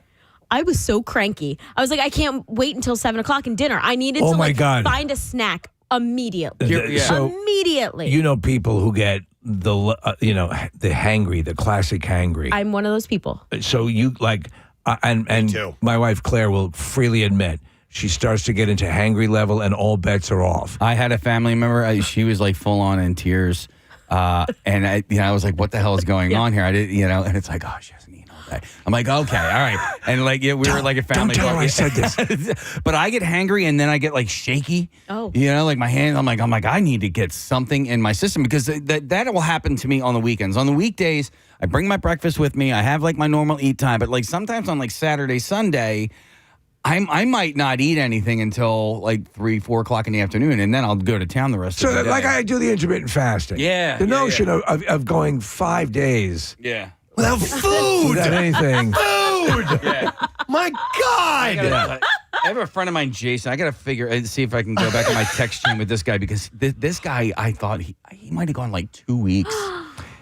Speaker 7: I was so cranky. I was like, I can't wait until 7 o'clock and dinner. I needed to find a snack immediately.
Speaker 2: So,
Speaker 7: immediately.
Speaker 2: You know people who get the hangry, the classic hangry.
Speaker 7: I'm one of those people.
Speaker 2: So you and my wife Claire will freely admit she starts to get into hangry level and all bets are off.
Speaker 3: I had a family member. She was like full on in tears, and I was like, "What the hell is going on here?" I did, and it's like, "Oh, she hasn't eaten all day." I'm like, "Okay, all right," and we were like a family.
Speaker 2: Don't tell her I said this.
Speaker 3: But I get hangry and then I get like shaky.
Speaker 7: Oh,
Speaker 3: like my hand. I'm like, I need to get something in my system because that will happen to me on the weekends. On the weekdays, I bring my breakfast with me. I have like my normal eat time, but like sometimes on like Saturday, Sunday. I might not eat anything until like 3, 4 o'clock in the afternoon, and then I'll go to town the rest of the day.
Speaker 2: Like I do the intermittent fasting.
Speaker 3: Yeah.
Speaker 2: The notion of going 5 days.
Speaker 3: Yeah.
Speaker 1: Without food.
Speaker 2: Without anything.
Speaker 1: Food.
Speaker 3: Yeah.
Speaker 1: My God.
Speaker 3: I have a friend of mine, Jason. I got to see if I can go back in my text chain with this guy because this guy, I thought he might have gone like 2 weeks.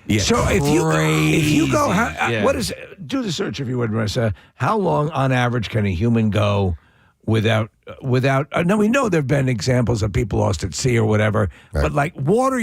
Speaker 3: Yeah,
Speaker 2: so if you go,
Speaker 3: Yeah.
Speaker 2: Do the search if you would, Marissa. How long on average can a human go without? Now we know there've been examples of people lost at sea or whatever, but like water,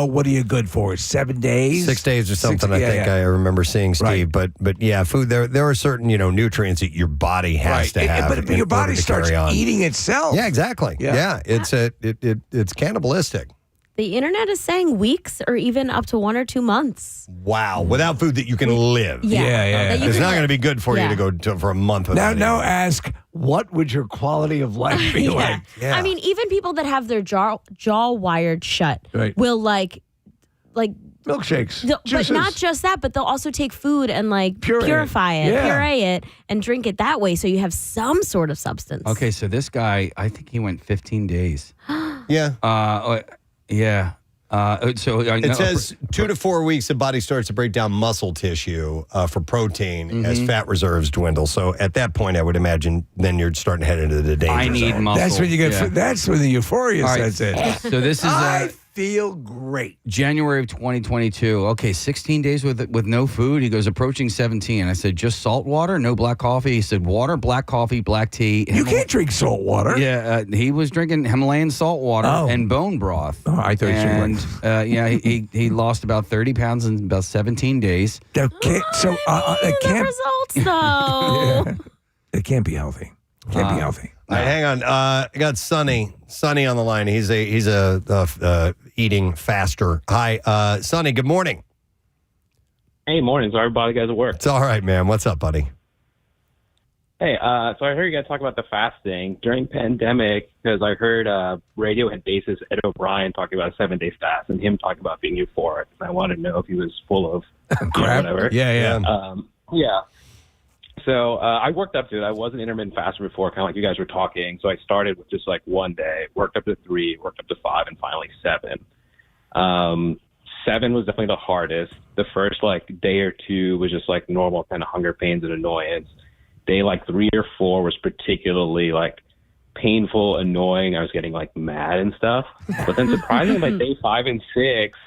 Speaker 2: what are you good for? 7 days,
Speaker 1: 6 days or something. I think I remember seeing Steve, but yeah, food. There are certain nutrients that your body has to have,
Speaker 2: but your body starts eating itself.
Speaker 1: Yeah, exactly. Yeah, it's cannibalistic.
Speaker 7: The internet is saying weeks or even up to 1 or 2 months.
Speaker 1: Wow, without food that you can live.
Speaker 7: Yeah.
Speaker 1: It's not going to be good for you to go for a month without
Speaker 2: Now ask, what would your quality of life be like?
Speaker 7: Yeah. I mean, even people that have their jaw wired shut will like
Speaker 2: milkshakes.
Speaker 7: But not just that, but they'll also take food and purify it, puree it, and drink it that way so you have some sort of substance.
Speaker 3: Okay, so this guy, I think he went 15 days.
Speaker 1: Yeah.
Speaker 3: Yeah. So
Speaker 1: it says 2 to 4 weeks, the body starts to break down muscle tissue for protein as fat reserves dwindle. So at that point, I would imagine then you're starting to head into the danger
Speaker 3: I need
Speaker 1: zone.
Speaker 3: muscle.
Speaker 2: That's when you get. That's when the euphoria sets in.
Speaker 3: So this is.
Speaker 2: I feel great.
Speaker 3: January of 2022. Okay, 16 days with no food. He goes approaching 17. I said, just salt water, no black coffee. He said, water, black coffee, black tea.
Speaker 2: You can't drink salt water.
Speaker 3: Yeah, he was drinking Himalayan salt water and bone broth.
Speaker 2: Oh, I thought you were
Speaker 3: he lost about 30 pounds in about 17 days.
Speaker 2: It can't.
Speaker 7: Results though.
Speaker 2: It can't be healthy. Can't be healthy.
Speaker 1: All right, hang on. I got Sonny on the line. He's a eating faster. Hi, Sonny. Good morning.
Speaker 16: Hey, morning. Sorry about you guys at work.
Speaker 1: It's all right, man. What's up, buddy?
Speaker 16: Hey, so I heard you guys talk about the fasting during pandemic because I heard Radiohead bassist Ed O'Brien talking about a 7-day fast and him talking about being euphoric. I wanted to know if he was full of
Speaker 2: crap.
Speaker 16: Whatever.
Speaker 2: Yeah.
Speaker 16: Yeah. So I worked up to it. I was an intermittent faster before, kind of like you guys were talking. So I started with just like 1 day, worked up to 3, worked up to 5, and finally 7. 7 was definitely the hardest. The first day or 2 was just like normal kind of hunger pains and annoyance. Day 3 or 4 was particularly painful, annoying. I was getting mad and stuff. But then surprisingly, by day 5 and 6,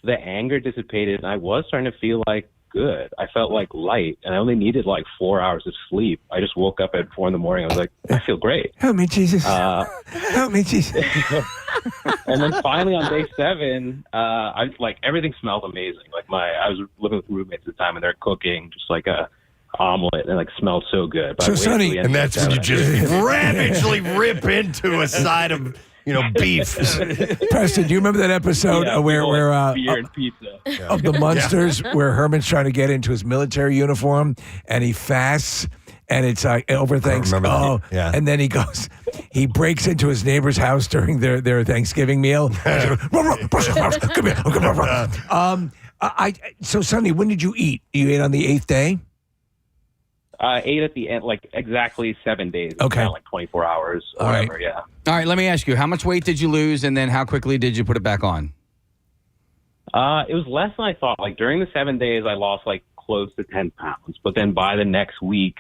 Speaker 16: the anger dissipated, and I was starting to feel good. I felt light, and I only needed 4 hours of sleep. I just woke up at 4 in the morning. I was like, I feel great.
Speaker 2: Help me, Jesus. Help me, Jesus.
Speaker 16: And then finally on day 7, I like everything smelled amazing. Like I was living with roommates at the time, and they're cooking just like a omelet, and like smelled so good. But
Speaker 2: So Sonny,
Speaker 1: and that's when you just ravagely rip into a side of beef.
Speaker 2: Preston, do you remember that episode where
Speaker 16: beer and pizza
Speaker 2: of the Munsters where Herman's trying to get into his military uniform and he fasts? And it's over Thanksgiving. And then he breaks into his neighbor's house during their Thanksgiving meal. So, Sonny, when did you eat? You ate on the 8th day?
Speaker 16: 8 at the end, like exactly 7 days.
Speaker 2: Okay.
Speaker 16: Like 24 hours or
Speaker 3: All
Speaker 16: whatever,
Speaker 3: right.
Speaker 16: yeah.
Speaker 3: All right, let me ask you, how much weight did you lose, and then how quickly did you put it back on?
Speaker 16: It was less than I thought. Like during the 7 days, I lost like close to 10 pounds. But then by the next week,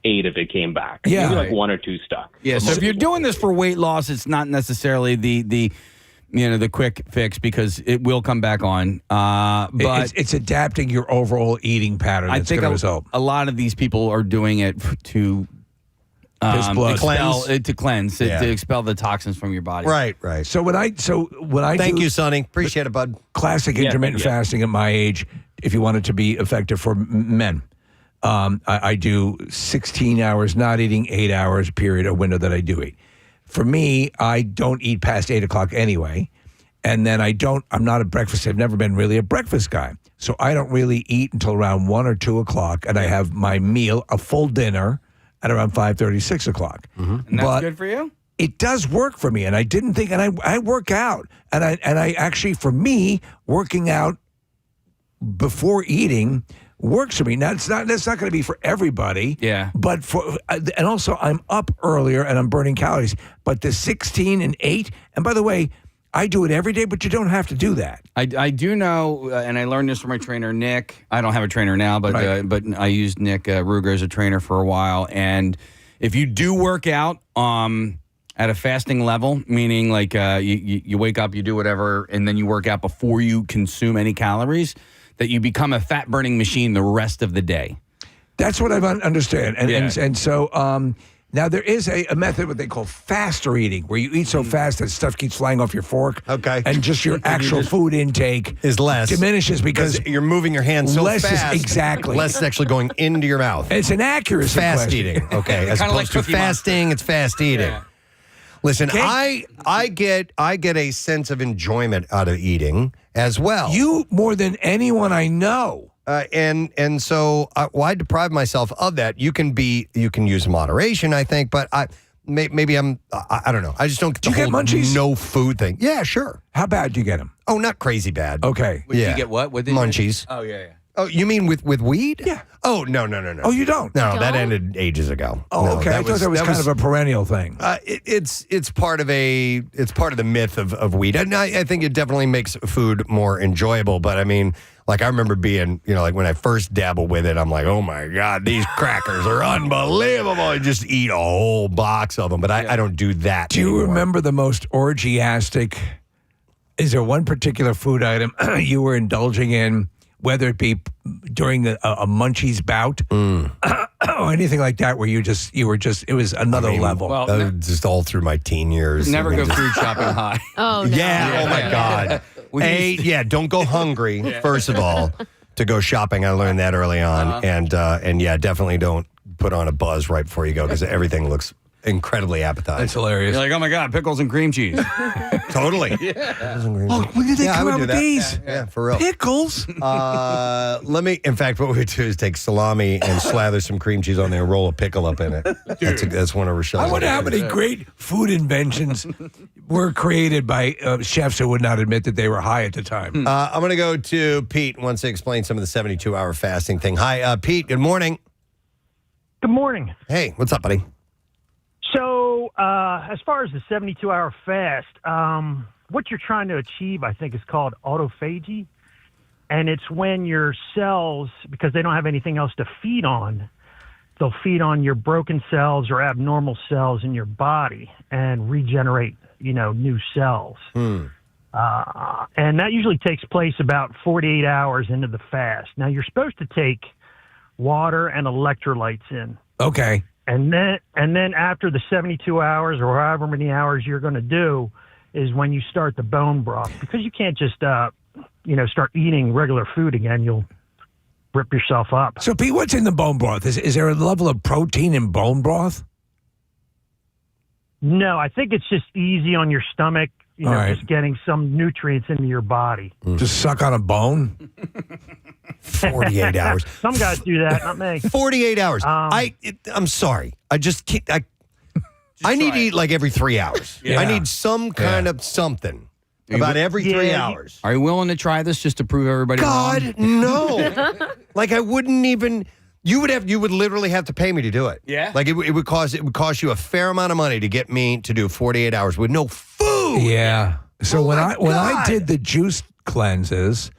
Speaker 16: 8 of it came back.
Speaker 3: Yeah.
Speaker 16: Maybe like 1 or 2 stuck.
Speaker 3: Yeah, so if you're doing this for weight loss, it's not necessarily the quick fix because it will come back on. But
Speaker 2: it's adapting your overall eating pattern.
Speaker 3: I
Speaker 2: That's
Speaker 3: think
Speaker 2: going to result.
Speaker 3: a lot of these people are doing it to cleanse, to expel the toxins from your body.
Speaker 1: Right.
Speaker 2: So when I
Speaker 1: Thank you, Sonny. Appreciate it, bud.
Speaker 2: Classic intermittent fasting at my age, if you want it to be effective for men. I do 16 hours not eating, 8 hours period, a window that I do eat. For me, I don't eat past 8 o'clock anyway. And then I'm not a breakfast. I've never been really a breakfast guy. So I don't really eat until around 1 or 2 o'clock. And I have my meal, a full dinner at around 5:30, 6 o'clock.
Speaker 3: And that's good for you?
Speaker 2: It does work for me. And I didn't think, and I work out. And I actually, for me, working out before eating works for me. Now that's not going to be for everybody.
Speaker 3: Yeah.
Speaker 2: But and also I'm up earlier and I'm burning calories. But the 16 and 8, and by the way, I do it every day, but you don't have to do that.
Speaker 3: I do know, and I learned this from my trainer, Nick. I don't have a trainer now, but I used Nick Ruger as a trainer for a while. And if you do work out at a fasting level, meaning like you wake up, you do whatever, and then you work out before you consume any calories, that you become a fat-burning machine the rest of the day.
Speaker 2: That's what I understand. And so now there is a method, what they call faster eating, where you eat so fast that stuff keeps flying off your fork.
Speaker 1: Okay.
Speaker 2: And just your actual food intake
Speaker 1: is less.
Speaker 2: Diminishes because
Speaker 1: you're moving your hands so
Speaker 2: less
Speaker 1: fast.
Speaker 2: Is, exactly.
Speaker 1: Less is actually going into your mouth.
Speaker 2: It's an accuracy
Speaker 1: fast
Speaker 2: question.
Speaker 1: eating. Okay. As
Speaker 3: Kinda
Speaker 1: opposed
Speaker 3: like
Speaker 1: to
Speaker 3: Cookie
Speaker 1: fasting, it's fast eating.
Speaker 3: Yeah.
Speaker 1: Listen, I get a sense of enjoyment out of eating as well.
Speaker 2: You more than anyone I know.
Speaker 1: And so I deprive myself of that. You can use moderation, I think, but I don't know. I just don't get the
Speaker 2: get munchies?
Speaker 1: no food thing. Yeah, sure.
Speaker 2: How bad do you get them?
Speaker 1: Oh, not crazy bad.
Speaker 2: Okay.
Speaker 3: Did you get what? What did
Speaker 1: munchies.
Speaker 3: Oh, yeah.
Speaker 1: Oh, you mean with weed?
Speaker 2: Yeah.
Speaker 1: Oh, no.
Speaker 2: Oh, you don't?
Speaker 1: No, that ended ages ago.
Speaker 2: Oh,
Speaker 1: No,
Speaker 2: okay. I thought that was kind of a perennial thing.
Speaker 1: It's part of the myth of weed. And I think it definitely makes food more enjoyable. But I mean, like I remember being, like when I first dabbled with it, I'm like, oh my God, these crackers are unbelievable. I just eat a whole box of them. But I don't do that.
Speaker 2: Do you
Speaker 1: anymore.
Speaker 2: remember the most orgiastic? Is there one particular food item you were indulging in, whether it be during a munchies bout or anything like that, where it was another level?
Speaker 3: Well,
Speaker 1: just all through my teen years.
Speaker 3: Never go food shopping high.
Speaker 7: Oh, no.
Speaker 1: Yeah. Oh my God. Don't go hungry. First of all, to go shopping. I learned that early on, and definitely don't put on a buzz right before you go because everything looks incredibly appetizing.
Speaker 2: That's hilarious.
Speaker 3: You're like, oh my God, pickles and cream cheese.
Speaker 1: Totally.
Speaker 2: Oh, when did they come out with these?
Speaker 1: Yeah, for real.
Speaker 2: Pickles?
Speaker 1: In fact, what we would do is take salami and slather some cream cheese on there and roll a pickle up in it. That's one of Rochelle's.
Speaker 2: I wonder how many great food inventions were created by chefs who would not admit that they were high at the time.
Speaker 1: I'm going to go to Pete wants to explain some of the 72-hour fasting thing. Hi, Pete. Good morning.
Speaker 17: Good morning.
Speaker 1: Hey, what's up, buddy?
Speaker 17: So, as far as the 72-hour fast, what you're trying to achieve, I think, is called autophagy. And it's when your cells, because they don't have anything else to feed on, they'll feed on your broken cells or abnormal cells in your body and regenerate, new cells. And that usually takes place about 48 hours into the fast. Now, you're supposed to take water and electrolytes in.
Speaker 2: Okay.
Speaker 17: And then after the 72 hours or however many hours you're going to do, is when you start the bone broth, because you can't just, start eating regular food again. You'll rip yourself up.
Speaker 2: So, Pete, what's in the bone broth? Is there a level of protein in bone broth?
Speaker 17: No, I think it's just easy on your stomach, just getting some nutrients into your body.
Speaker 2: Just suck on a bone?
Speaker 1: 48 hours.
Speaker 17: Some guys do that, not me.
Speaker 1: 48 hours. I'm sorry. I just can't. I need to eat like every 3 hours.
Speaker 3: Yeah.
Speaker 1: I need some kind of something about every 3 hours.
Speaker 3: Are you willing to try this just to prove everybody wrong?
Speaker 1: God, no. Like I wouldn't even. You would literally have to pay me to do it.
Speaker 3: Yeah.
Speaker 1: Like it would cost you a fair amount of money to get me to do 48 hours with no food.
Speaker 2: Yeah. So when I did the juice cleanses,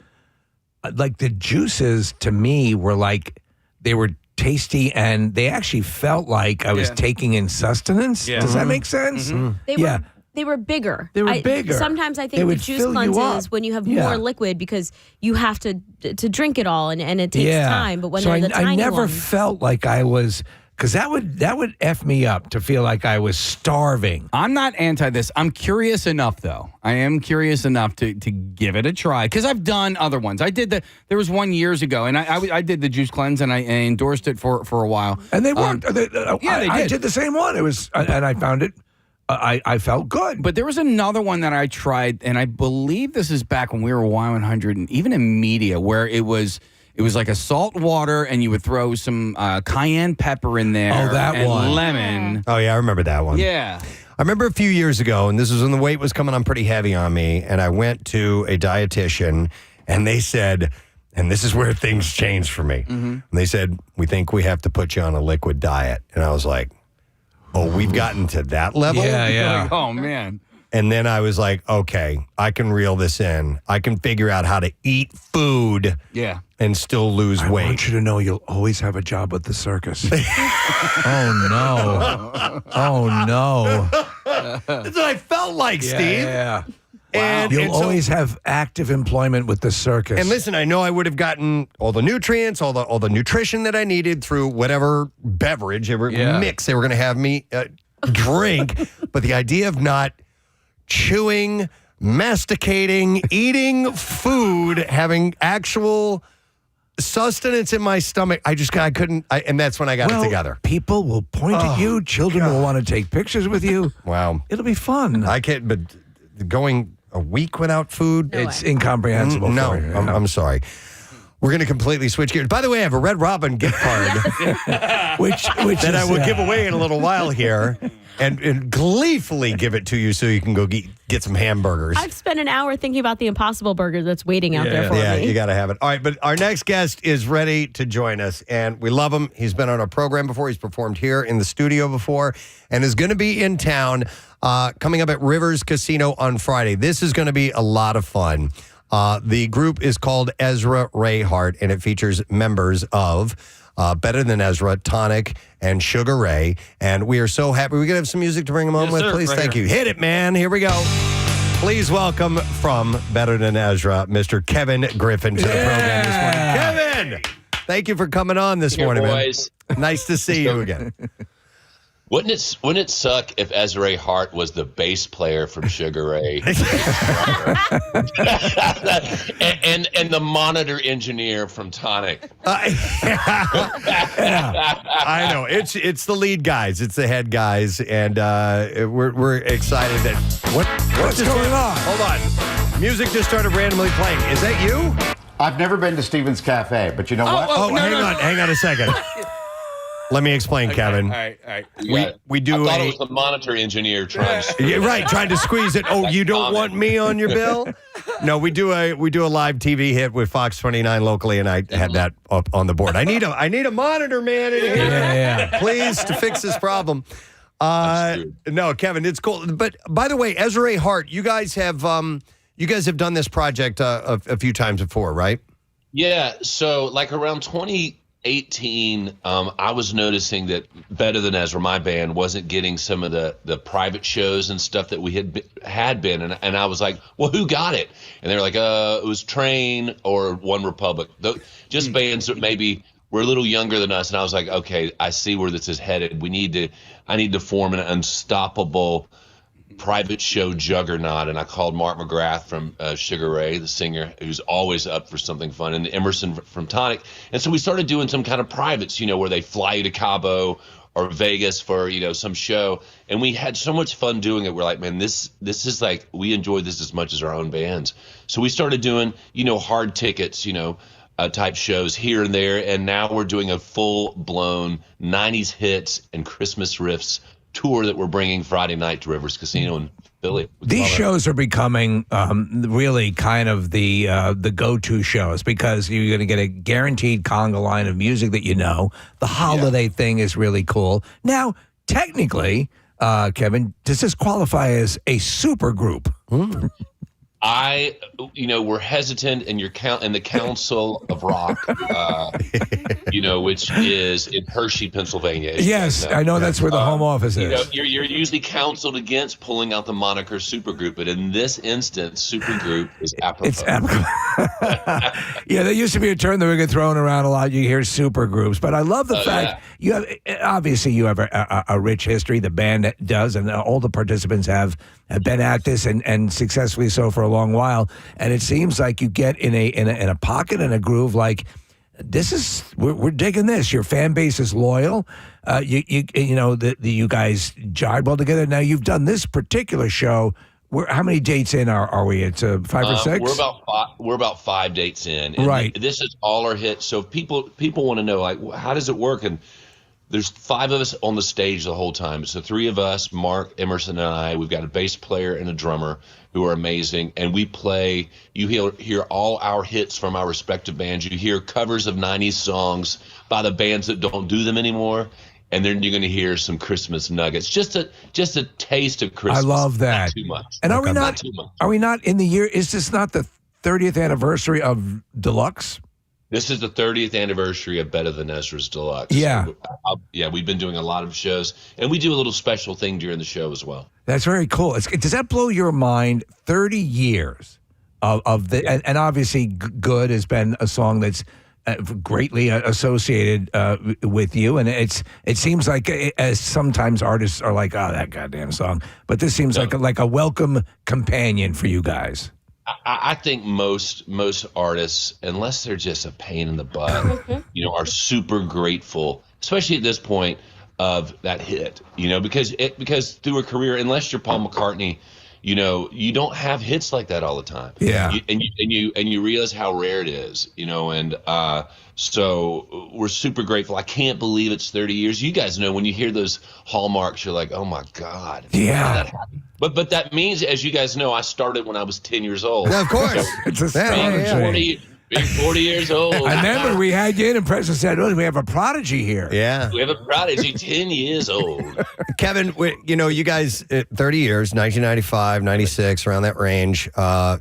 Speaker 2: like the juices to me were like they were tasty and they actually felt like I was taking in sustenance.
Speaker 3: Yeah.
Speaker 2: Does that make sense?
Speaker 7: Mm-hmm. They were bigger.
Speaker 2: They were bigger.
Speaker 7: Sometimes I
Speaker 2: They
Speaker 7: think the
Speaker 2: would
Speaker 7: juice
Speaker 2: fill you
Speaker 7: cleanses
Speaker 2: up.
Speaker 7: when you have
Speaker 2: Yeah.
Speaker 7: more liquid because you have to drink it all and it takes time. But when
Speaker 2: so
Speaker 7: they're the tiny
Speaker 2: I never
Speaker 7: ones,
Speaker 2: felt like I was, because that would F me up to feel like I was starving.
Speaker 3: I'm not anti this. I'm curious enough, though. I am curious enough to give it a try because I've done other ones. I did there was one years ago, and I did the juice cleanse, and I endorsed it for a while.
Speaker 2: And they worked.
Speaker 3: They
Speaker 2: I
Speaker 3: did.
Speaker 2: did the same one. It was, and I found it. I felt good.
Speaker 3: But there was another one that I tried, and I believe this is back when we were Y100, and even in media, where it was like a salt water, and you would throw some cayenne pepper in there.
Speaker 1: Oh, that
Speaker 3: and
Speaker 1: one.
Speaker 3: lemon.
Speaker 1: Oh, yeah, I remember that one.
Speaker 3: Yeah.
Speaker 1: I remember a few years ago, and this was when the weight was coming on pretty heavy on me, and I went to a dietitian, and they said, and this is where things changed for me. And they said, we think we have to put you on a liquid diet. And I was like, oh, we've gotten to that level?
Speaker 2: Yeah.
Speaker 3: Like, oh, man.
Speaker 1: And then I was like, okay, I can reel this in. I can figure out how to eat food and still lose weight.
Speaker 2: I want you to know you'll always have a job at the circus. Oh, no. Oh, no.
Speaker 1: That's what I felt like, Steve.
Speaker 2: Yeah.
Speaker 1: And
Speaker 2: you'll always have active employment with the circus.
Speaker 1: And listen, I know I would have gotten all the nutrients, all the nutrition that I needed through whatever beverage, mix they were going to have me drink. But the idea of not chewing, masticating, eating food, having actual sustenance in my stomach, I couldn't. And that's when I got it together.
Speaker 2: People will point at you. Children will want to take pictures with you.
Speaker 1: Wow.
Speaker 2: It'll be fun.
Speaker 1: I can't, but going a week without food,
Speaker 2: it's incomprehensible.
Speaker 1: No,
Speaker 2: for you.
Speaker 1: I'm sorry. We're going to completely switch gears. By the way, I have a Red Robin gift card,
Speaker 2: which
Speaker 1: that I will give away in a little while here, and gleefully give it to you so you can go get some hamburgers.
Speaker 7: I've spent an hour thinking about the Impossible Burger that's waiting out there for me.
Speaker 1: Yeah, you got to have it. All right, but our next guest is ready to join us, and we love him. He's been on our program before. He's performed here in the studio before, and is going to be in town coming up at Rivers Casino on Friday. This is going to be a lot of fun. The group is called Ezra Ray Hart, and it features members of Better Than Ezra, Tonic, and Sugar Ray. And we are so happy. We're going to have some music to bring them on with,
Speaker 3: sir.
Speaker 1: please.
Speaker 3: Right
Speaker 1: Thank
Speaker 3: here.
Speaker 1: you. Hit it, man. Here we go. Please welcome from Better Than Ezra, Mr. Kevin Griffin to the program this morning. Kevin, thank you for coming on this morning,
Speaker 18: boys.
Speaker 1: man. Nice to see you again.
Speaker 18: Wouldn't it suck if Ezra Ray Hart was the bass player from Sugar Ray and the monitor engineer from Tonic?
Speaker 1: I know it's the lead guys, it's the head guys, and we're excited that what's
Speaker 2: going on?
Speaker 1: Hold on, music just started randomly playing. Is that you?
Speaker 21: I've never been to Stephen's Cafe, but you know what?
Speaker 1: Hang on a second. Let me explain, Kevin.
Speaker 3: All right.
Speaker 1: We do
Speaker 18: I thought it was the monitor engineer trying to
Speaker 1: trying to squeeze it. Oh, you don't want me on your bill? No, we do a live TV hit with Fox 29 locally, and I had that up on the board. I need a monitor man in here, please, to fix this problem. No, Kevin, it's cool. But by the way, Ezra Ray Hart, you guys have done this project a few times before, right?
Speaker 18: Yeah. So like around 2018, I was noticing that Better Than Ezra, my band, wasn't getting some of the private shows and stuff that we had been, and I was like, well, who got it? And they were like, it was Train or One Republic, just bands that maybe were a little younger than us. And I was like, okay, I see where this is headed. I need to form an unstoppable private show juggernaut, and I called Mark McGrath from Sugar Ray, the singer, who's always up for something fun, and Emerson from Tonic. And so we started doing some kind of privates, where they fly you to Cabo or Vegas for, some show. And we had so much fun doing it. We're like, man, this is like, we enjoy this as much as our own bands. So we started doing, hard tickets, type shows here and there. And now we're doing a full-blown 90s hits and Christmas riffs tour that we're bringing Friday night to Rivers Casino in Philly.
Speaker 2: These shows are becoming really kind of the go-to shows because you're going to get a guaranteed conga line of music that you know. The holiday thing is really cool. Now, technically, Kevin, does this qualify as a super group?
Speaker 18: We're hesitant in the Council of Rock, which is in Hershey, Pennsylvania.
Speaker 2: Yes, I know that's where the home office is.
Speaker 18: You're usually counseled against pulling out the moniker supergroup, but in this instance, supergroup is apropos.
Speaker 2: It's apropos. Yeah, there used to be a term that we get thrown around a lot. You hear supergroups, but I love the fact you have a rich history. The band does, and all the participants have been at this and successfully so for a long while. And it seems like you get in a pocket and a groove like we're digging this. Your fan base is loyal. You guys jive well together. Now you've done this particular show. How many dates in are we? It's 5 or 6.
Speaker 18: We're about 5 dates in. And
Speaker 2: right.
Speaker 18: This is all our hits. So people want to know, like, how does it work? And there's 5 of us on the stage the whole time. So 3 of us, Mark, Emerson, and I. We've got a bass player and a drummer who are amazing. And we play, you hear all our hits from our respective bands. You hear covers of 90s songs by the bands that don't do them anymore. And then you're going to hear some Christmas nuggets. Just a taste of Christmas.
Speaker 2: I love that.
Speaker 18: Not too much.
Speaker 2: And
Speaker 18: not too much.
Speaker 2: Are we not in the year? Is this not the 30th anniversary of Deluxe?
Speaker 18: This is the 30th anniversary of Better Than Ezra's Deluxe.
Speaker 2: Yeah.
Speaker 18: So, we've been doing a lot of shows, and we do a little special thing during the show as well.
Speaker 2: That's very cool. Does that blow your mind? 30 years of the, and obviously Good has been a song that's greatly associated with you, and it seems like as sometimes artists are like, oh, that goddamn song, but this seems like a welcome companion for you guys.
Speaker 18: I think most artists, unless they're just a pain in the butt, are super grateful, especially at this point of that hit, because through a career, unless you're Paul McCartney, you don't have hits like that all the time.
Speaker 2: Yeah.
Speaker 18: And you realize how rare it is, and so we're super grateful. I can't believe it's 30 years. You guys know when you hear those hallmarks, you're like, oh my God.
Speaker 2: Yeah.
Speaker 18: How did that happen? But that means, as you guys know, I started when I was 10 years old.
Speaker 1: Yeah, of course.
Speaker 18: So
Speaker 2: It's astonishing.
Speaker 18: being 40 years old.
Speaker 2: I remember we had you in and Preston said, oh, we have a prodigy here.
Speaker 1: Yeah.
Speaker 18: We have a prodigy 10 years old.
Speaker 1: Kevin, you guys, 30 years, 1995, 96, around that range,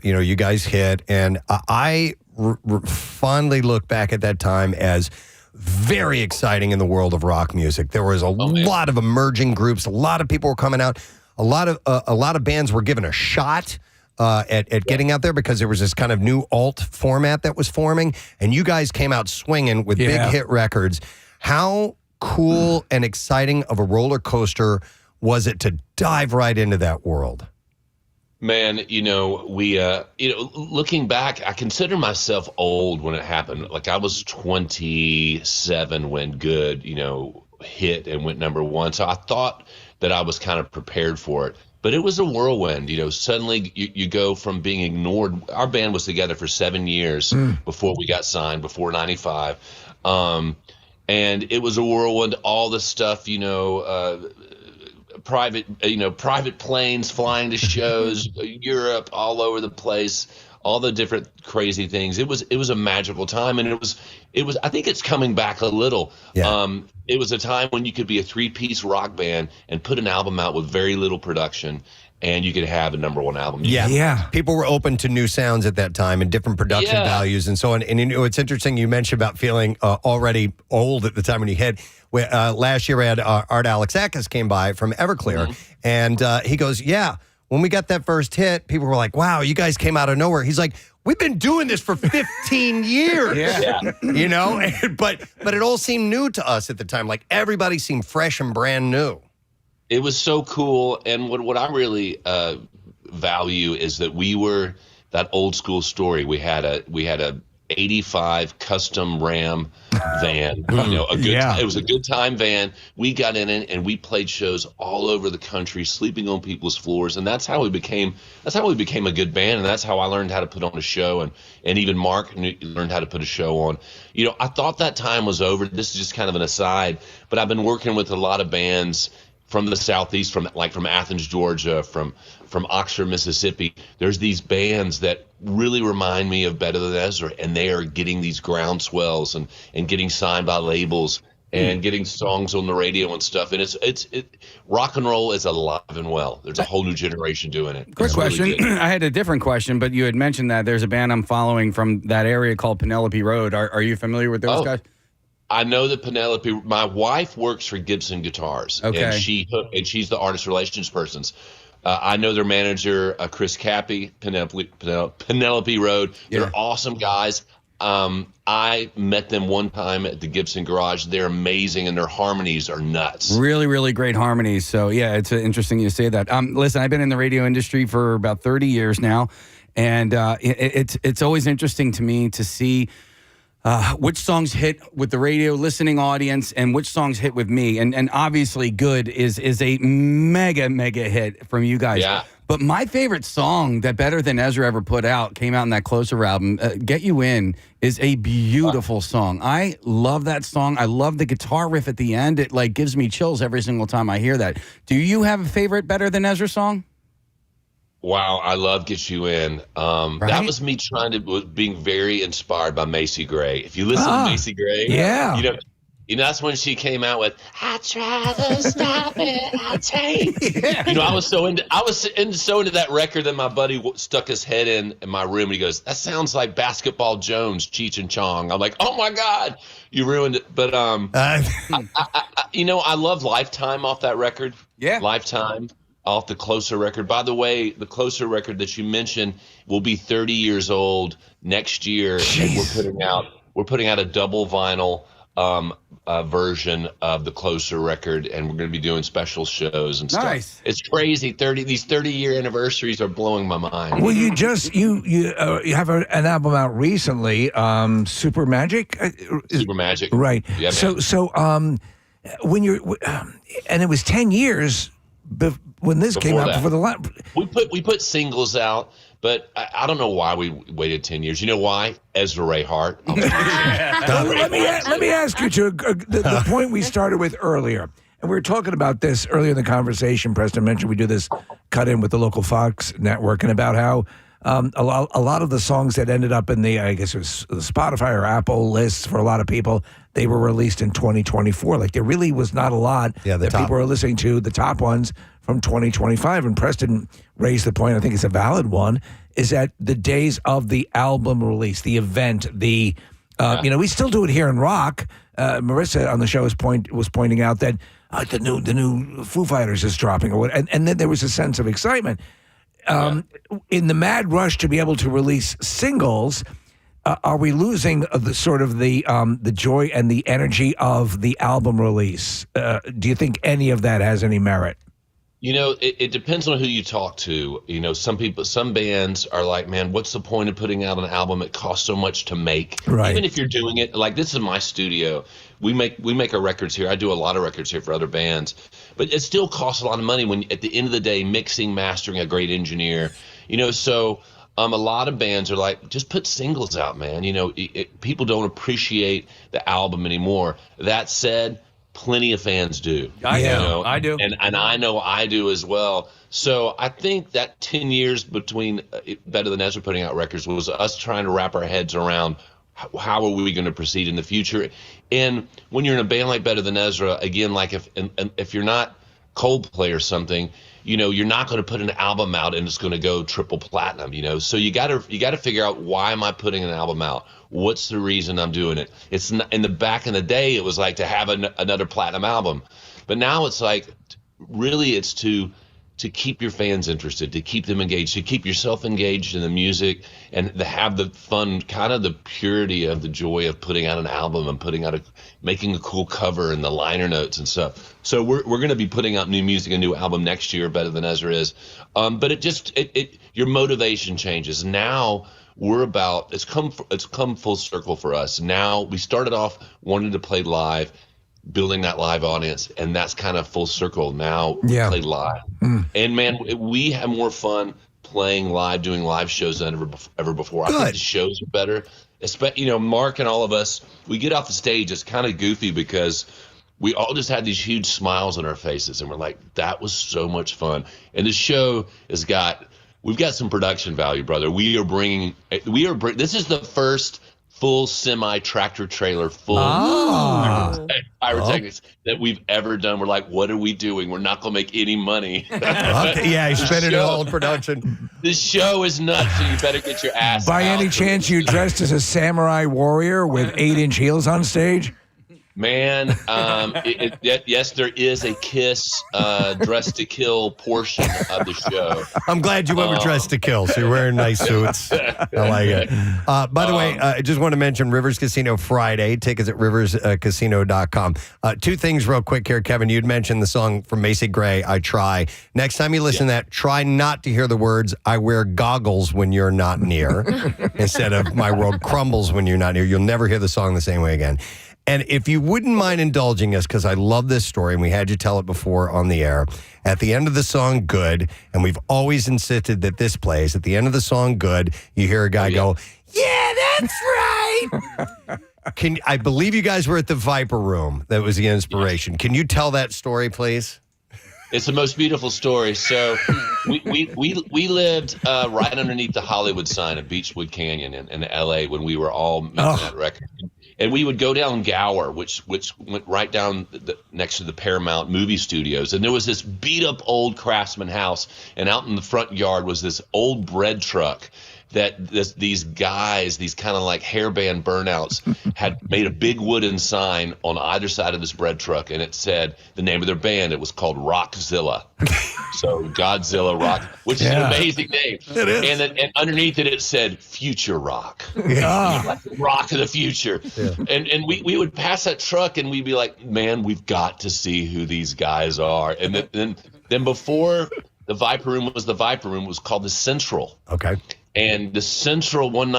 Speaker 1: you guys hit. And I fondly look back at that time as very exciting in the world of rock music. There was a lot of emerging groups. A lot of people were coming out. A lot of bands were given a shot at getting out there because there was this kind of new alt format that was forming, and you guys came out swinging with big hit records. How cool and exciting of a roller coaster was it to dive right into that world?
Speaker 18: Man, we looking back, I consider myself old when it happened. Like I was 27 when Good, hit and went number 1. So I thought that I was kind of prepared for it. But it was a whirlwind, suddenly you go from being ignored. Our band was together for 7 years before we got signed, before 95. And it was a whirlwind, all the stuff, private planes flying to shows, Europe, all over the place, all the different crazy things. It was a magical time, and it was I think it's coming back a little.
Speaker 1: Yeah.
Speaker 18: It was a time when you could be a 3-piece rock band and put an album out with very little production, and you could have a number 1 album.
Speaker 1: Yeah. People were open to new sounds at that time and different production values and so on. And it's interesting you mentioned about feeling already old at the time when you hit. Last year we had Art Alexakis came by from Everclear, and he goes, when we got that first hit, people were like, wow, you guys came out of nowhere. He's like, we've been doing this for 15 years. But it all seemed new to us at the time. Like everybody seemed fresh and brand new.
Speaker 18: It was so cool. And what I really value is that we were that old school story. We had a 85 custom Ram van, it was a good time van. We got in it and we played shows all over the country, sleeping on people's floors. And that's how we became a good band. And that's how I learned how to put on a show. And even Mark learned how to put a show on. I thought that time was over. This is just kind of an aside, but I've been working with a lot of bands from the Southeast, from Athens, Georgia, from Oxford, Mississippi. There's these bands that really remind me of Better Than Ezra, and they are getting these groundswells and getting signed by labels and getting songs on the radio and stuff. And it's rock and roll is alive and well. There's a whole new generation doing it.
Speaker 3: Quick
Speaker 18: It's really
Speaker 3: question.
Speaker 18: good.
Speaker 3: I had a different question, but you had mentioned that there's a band I'm following from that area called Penelope Road. Are you familiar with those guys?
Speaker 18: I know that Penelope. My wife works for Gibson Guitars,
Speaker 3: Okay.
Speaker 18: and she's the artist relations person. I know their manager, Chris Cappy, Penelope Road. They're awesome guys. I met them one time at the Gibson Garage. They're amazing, and their harmonies are nuts.
Speaker 3: Really, really great harmonies. So, yeah, it's interesting you say that. Listen, I've been in the radio industry for about 30 years now, and it's always interesting to me to see which songs hit with the radio listening audience and which songs hit with me. And obviously Good is a mega hit from you guys.
Speaker 18: Yeah.
Speaker 3: But my favorite song that Better Than Ezra ever put out came out in that Closer album. Get You In is a beautiful song. I love that song. I love the guitar riff at the end. It gives me chills every single time I hear that. Do you have a favorite Better Than Ezra song?
Speaker 18: Wow, I love Get You In. That was me being very inspired by Macy Gray. If you listen to Macy Gray, that's when she came out with "I try to stop it, I take." I was so into that record that my buddy stuck his head in my room and he goes, "That sounds like Basketball Jones, Cheech and Chong." I'm like, "Oh my God, you ruined it!" But I love Lifetime off that record. Yeah, Lifetime. Off the Closer record. By the way, the Closer record that you mentioned will be 30 years old next year. And we're putting out a double vinyl version of the Closer record, and we're going to be doing special shows and stuff.
Speaker 3: Nice.
Speaker 18: It's crazy. These 30-year anniversaries are blowing my mind.
Speaker 2: Well, you have an album out recently, Super Magic.
Speaker 18: Super Magic.
Speaker 2: Right.
Speaker 18: Yeah,
Speaker 2: So when you're and it was 10 years. When this came out before the last,
Speaker 18: we put singles out, but I don't know why we waited 10 years. You know why? Ezra Ray Hart.
Speaker 2: let me ask you to the point we started with earlier, and we were talking about this earlier in the conversation. Preston mentioned we do this cut in with the local Fox network, and about how a lot of the songs that ended up in I guess it was the Spotify or Apple lists for a lot of people, they were released in 2024. There really was not a lot that people were listening to, the top ones from 2025. And Preston raised the point, I think it's a valid one, is that the days of the album release, the event, we still do it here in rock. Marissa on the show was pointing out that the new Foo Fighters is dropping, and then there was a sense of excitement. In the mad rush to be able to release singles, are we losing the joy and the energy of the album release? Do you think any of that has any merit?
Speaker 18: It depends on who you talk to. Some bands are like, man, what's the point of putting out an album? It costs so much to make.
Speaker 2: Right.
Speaker 18: Even if you're doing it, this is my studio. We make our records here. I do a lot of records here for other bands, but it still costs a lot of money when at the end of the day, mixing, mastering, a great engineer, so a lot of bands are like, just put singles out, man. People don't appreciate the album anymore. That said, plenty of fans do.
Speaker 3: I do.
Speaker 18: And I know I do as well. So I think that 10 years between Better Than Ezra putting out records was us trying to wrap our heads around how are we going to proceed in the future. And when you're in a band like Better Than Ezra, again, if you're not Coldplay or something, you're not going to put an album out and it's going to go triple platinum, So you got to figure out, why am I putting an album out? What's the reason I'm doing it? It's not, back in the day, it was like to have another platinum album, but now it's like, really, it's to to keep your fans interested, to keep them engaged, to keep yourself engaged in the music, and to have the fun, kind of the purity of the joy of putting out an album and making a cool cover and the liner notes and stuff. So we're going to be putting out new music, a new album next year, Better Than Ezra is. But your motivation changes. Now it's come full circle for us. Now we started off wanting to play live, building that live audience, and that's kind of full circle. Now we play live. And man, we have more fun playing live, doing live shows than ever before. I think the shows are better. Mark and all of us, we get off the stage, it's kind of goofy because we all just had these huge smiles on our faces, and we're like, that was so much fun. And the show we've got some production value, brother. This is the first full semi-tractor trailer pyrotechnics that we've ever done. We're like, what are we doing? We're not going to make any money.
Speaker 1: Yeah, you spent it all in production.
Speaker 18: This show is nuts, so you better get your ass
Speaker 2: By
Speaker 18: out.
Speaker 2: any chance you dressed as a samurai warrior with 8-inch heels on stage?
Speaker 18: Man, yes, there is a Kiss Dress to Kill portion of the show.
Speaker 1: I'm glad you went with Dress to Kill, so you're wearing nice suits. I like it. By the way, I just want to mention Rivers Casino Friday. Tickets at riverscasino.com. Two things real quick here, Kevin. You'd mentioned the song from Macy Gray, I Try. Next time you listen to that, try not to hear the words, I wear goggles when you're not near, instead of my world crumbles when you're not near. You'll never hear the song the same way again. And if you wouldn't mind indulging us, because I love this story, and we had you tell it before on the air, at the end of the song, Good, and we've always insisted that this plays, at the end of the song, Good, you hear a guy go, yeah, that's right. I believe you guys were at the Viper Room. That was the inspiration. Can you tell that story, please?
Speaker 18: It's the most beautiful story. So we lived right underneath the Hollywood sign at Beechwood Canyon in L.A. when we were all making that record. And we would go down Gower, which went right down next to the Paramount movie studios. And there was this beat-up old Craftsman house. And out in the front yard was this old bread truck that these guys, these kind of like hairband burnouts, had made a big wooden sign on either side of this bread truck. And it said the name of their band. It was called Rockzilla. So Godzilla Rock, which is an amazing name. It is. And underneath it said Future Rock. Like the rock of the future. Yeah. And we would pass that truck and we'd be like, man, we've got to see who these guys are. And then before the Viper Room was the Viper Room, it was called the Central.
Speaker 1: Okay.
Speaker 18: And the Central, one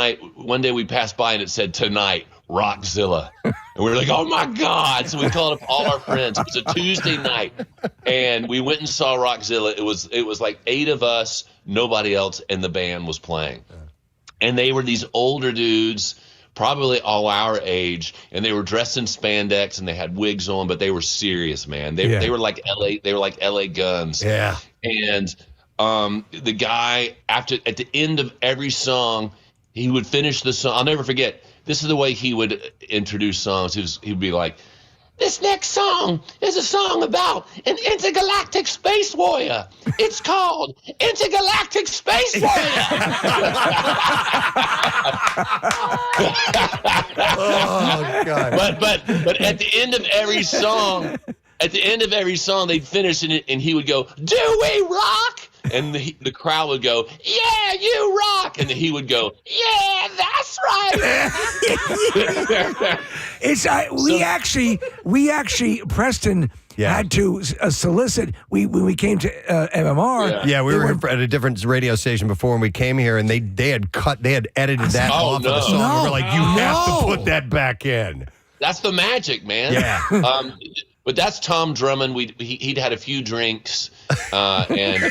Speaker 18: day we passed by and it said, tonight, Rockzilla. And we were like, oh my God. So we called up all our friends. It was a Tuesday night. And we went and saw Rockzilla. It was like 8 of us, nobody else, and the band was playing. And they were these older dudes, probably all our age, and they were dressed in spandex and they had wigs on, but they were serious, man. They were like LA Guns. Yeah. And the guy, at the end of every song, he would finish the song. I'll never forget. This is the way he would introduce songs. He'd be like, this next song is a song about an intergalactic space warrior. It's called Intergalactic Space Warrior.
Speaker 1: Oh, God.
Speaker 18: But at the end of every song, they'd finish and he would go, do we rock? And the crowd would go, yeah, you rock. And he would go, yeah, that's right.
Speaker 2: We actually, Preston had to solicit. When we came to MMR.
Speaker 1: Yeah, we were at a different radio station before, and we came here, and they had edited that off of the song. And we're like, you have to put that back in.
Speaker 18: That's the magic, man. Yeah. But that's Tom Drummond. He'd had a few drinks, and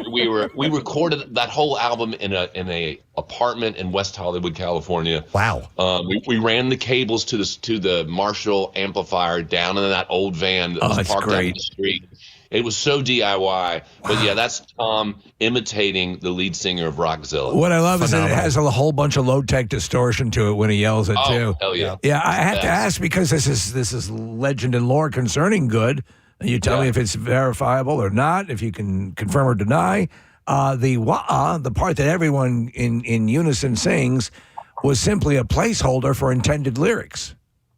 Speaker 18: we recorded that whole album in a apartment in West Hollywood, California.
Speaker 1: Wow.
Speaker 18: We ran the cables to the Marshall amplifier down in that old van that was parked out in the street. It was so DIY. But yeah, that's Tom imitating the lead singer of Rockzilla.
Speaker 2: What I love is that it has a whole bunch of low-tech distortion to it when he yells it too.
Speaker 18: Hell yeah.
Speaker 2: Yeah, I have to ask, because this is legend and lore concerning Good. You tell me if it's verifiable or not, if you can confirm or deny. The part that everyone in unison sings was simply a placeholder for intended lyrics.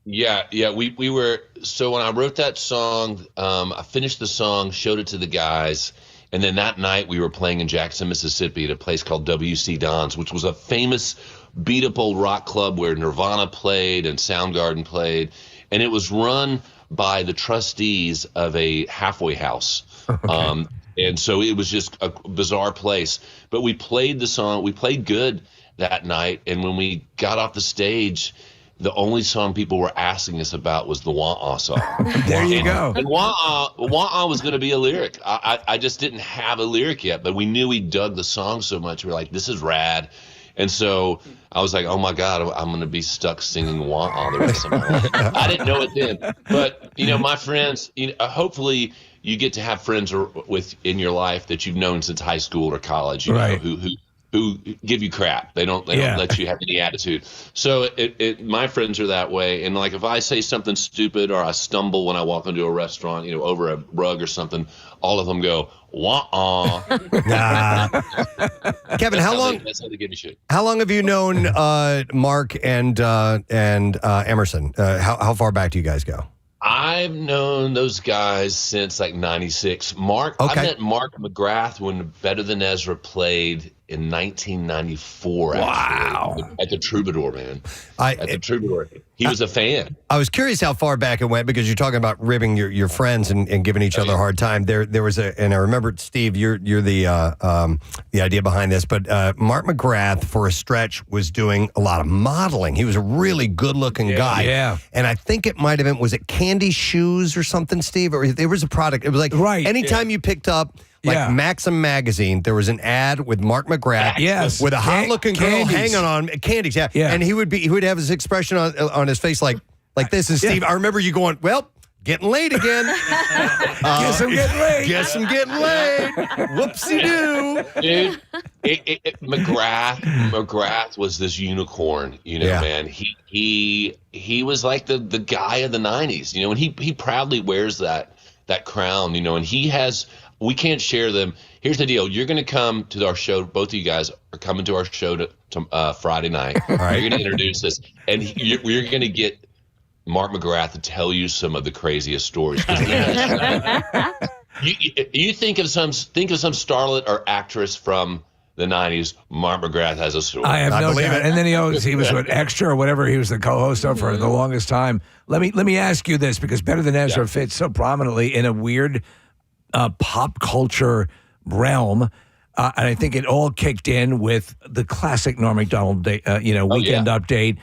Speaker 18: Yeah. We were, so when I wrote that song, I finished the song, showed it to the guys, and then that night we were playing in Jackson, Mississippi at a place called WC Don's, which was a famous beat up old rock club where Nirvana played and Soundgarden played, and it was run by the trustees of a halfway house. Okay. And so it was just a bizarre place. But we played the song, we played good that night, and when we got off the stage, the only song people were asking us about was the Wah-Ah song.
Speaker 2: There you go.
Speaker 18: And Wah-Ah was going to be a lyric. I just didn't have a lyric yet, but we knew we dug the song so much. We were like, this is rad. And so I was like, oh my God, I'm going to be stuck singing Wah-Ah the rest of my life. I didn't know it then. But, my friends, hopefully you get to have friends in your life that you've known since high school or college,
Speaker 2: right.
Speaker 18: who give you crap. They don't let you have any attitude. So my friends are that way. And like if I say something stupid or I stumble when I walk into a restaurant, over a rug or something, all of them go, wah-ah.
Speaker 1: Kevin,
Speaker 18: that's how they give me shit.
Speaker 1: How long have you known Mark and Emerson? How far back do you guys go?
Speaker 18: I've known those guys since like 96. I met Mark McGrath when Better Than Ezra played in 1994.
Speaker 1: Wow.
Speaker 18: Actually, at the Troubadour, man. At the Troubadour. He was a fan.
Speaker 1: I was curious how far back it went because you're talking about ribbing your friends and giving each other a hard time. There was and I remember, Steve, you're the idea behind this, but Mark McGrath for a stretch was doing a lot of modeling. He was a really good looking guy.
Speaker 2: Yeah.
Speaker 1: And I think it might have been, was it Candy Shoes or something, Steve? Or there was a product. It was like anytime you picked up Maxim magazine, there was an ad with Mark McGrath with a hot looking girl hanging on candies. Yeah. And he would have his expression on his face like this. And Steve, I remember you going, well, getting late again.
Speaker 2: Guess I'm getting late.
Speaker 1: Guess I'm getting late. Whoopsie-doo.
Speaker 18: Dude, McGrath was this unicorn, man. He was like the guy of the 90s, and he proudly wears that crown, and he has, we can't share them. Here's the deal. You're going to come to our show. Both of you guys are coming to our show to Friday night. All right. You're going to introduce us, and we're going to get Mark McGrath to tell you some of the craziest stories. You think of some starlet or actress from the 90s, Mark McGrath has a story.
Speaker 2: I have no doubt. And then he was what, extra or whatever he was the co-host of for the longest time. Let me ask you this, because Better Than Ezra fits so prominently in a weird pop culture realm. And I think it all kicked in with the classic Norm Macdonald Weekend Update.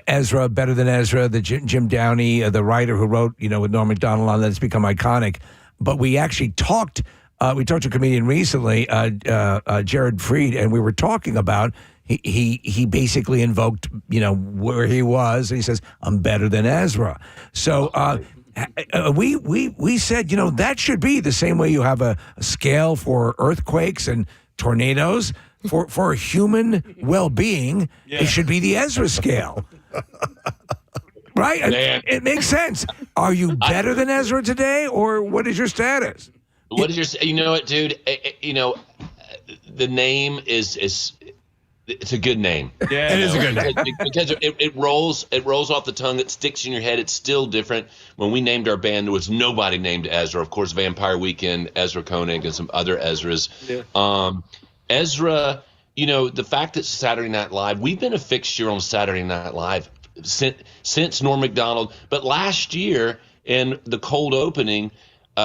Speaker 2: Ezra, Better Than Ezra, the Jim Downey, the writer who wrote, with Norm Macdonald on that's become iconic. But we actually talked to a comedian recently, Jared Freed, and we were talking about he basically invoked, where he was, and he says, I'm better than Ezra. So we said, that should be the same way you have a scale for earthquakes and tornadoes. For human well-being, it should be the Ezra scale. Right? It makes sense. Are you better than Ezra today, or what is your status?
Speaker 18: What is your? You know what, dude? The name is it's a good name.
Speaker 1: Yeah, it is a good name
Speaker 18: because it rolls off the tongue. It sticks in your head. It's still different. When we named our band, there was nobody named Ezra. Of course, Vampire Weekend, Ezra Koenig, and some other Ezras. Yeah. Ezra, the fact that Saturday Night Live, we've been a fixture on Saturday Night Live since Norm Macdonald. But last year in the cold opening,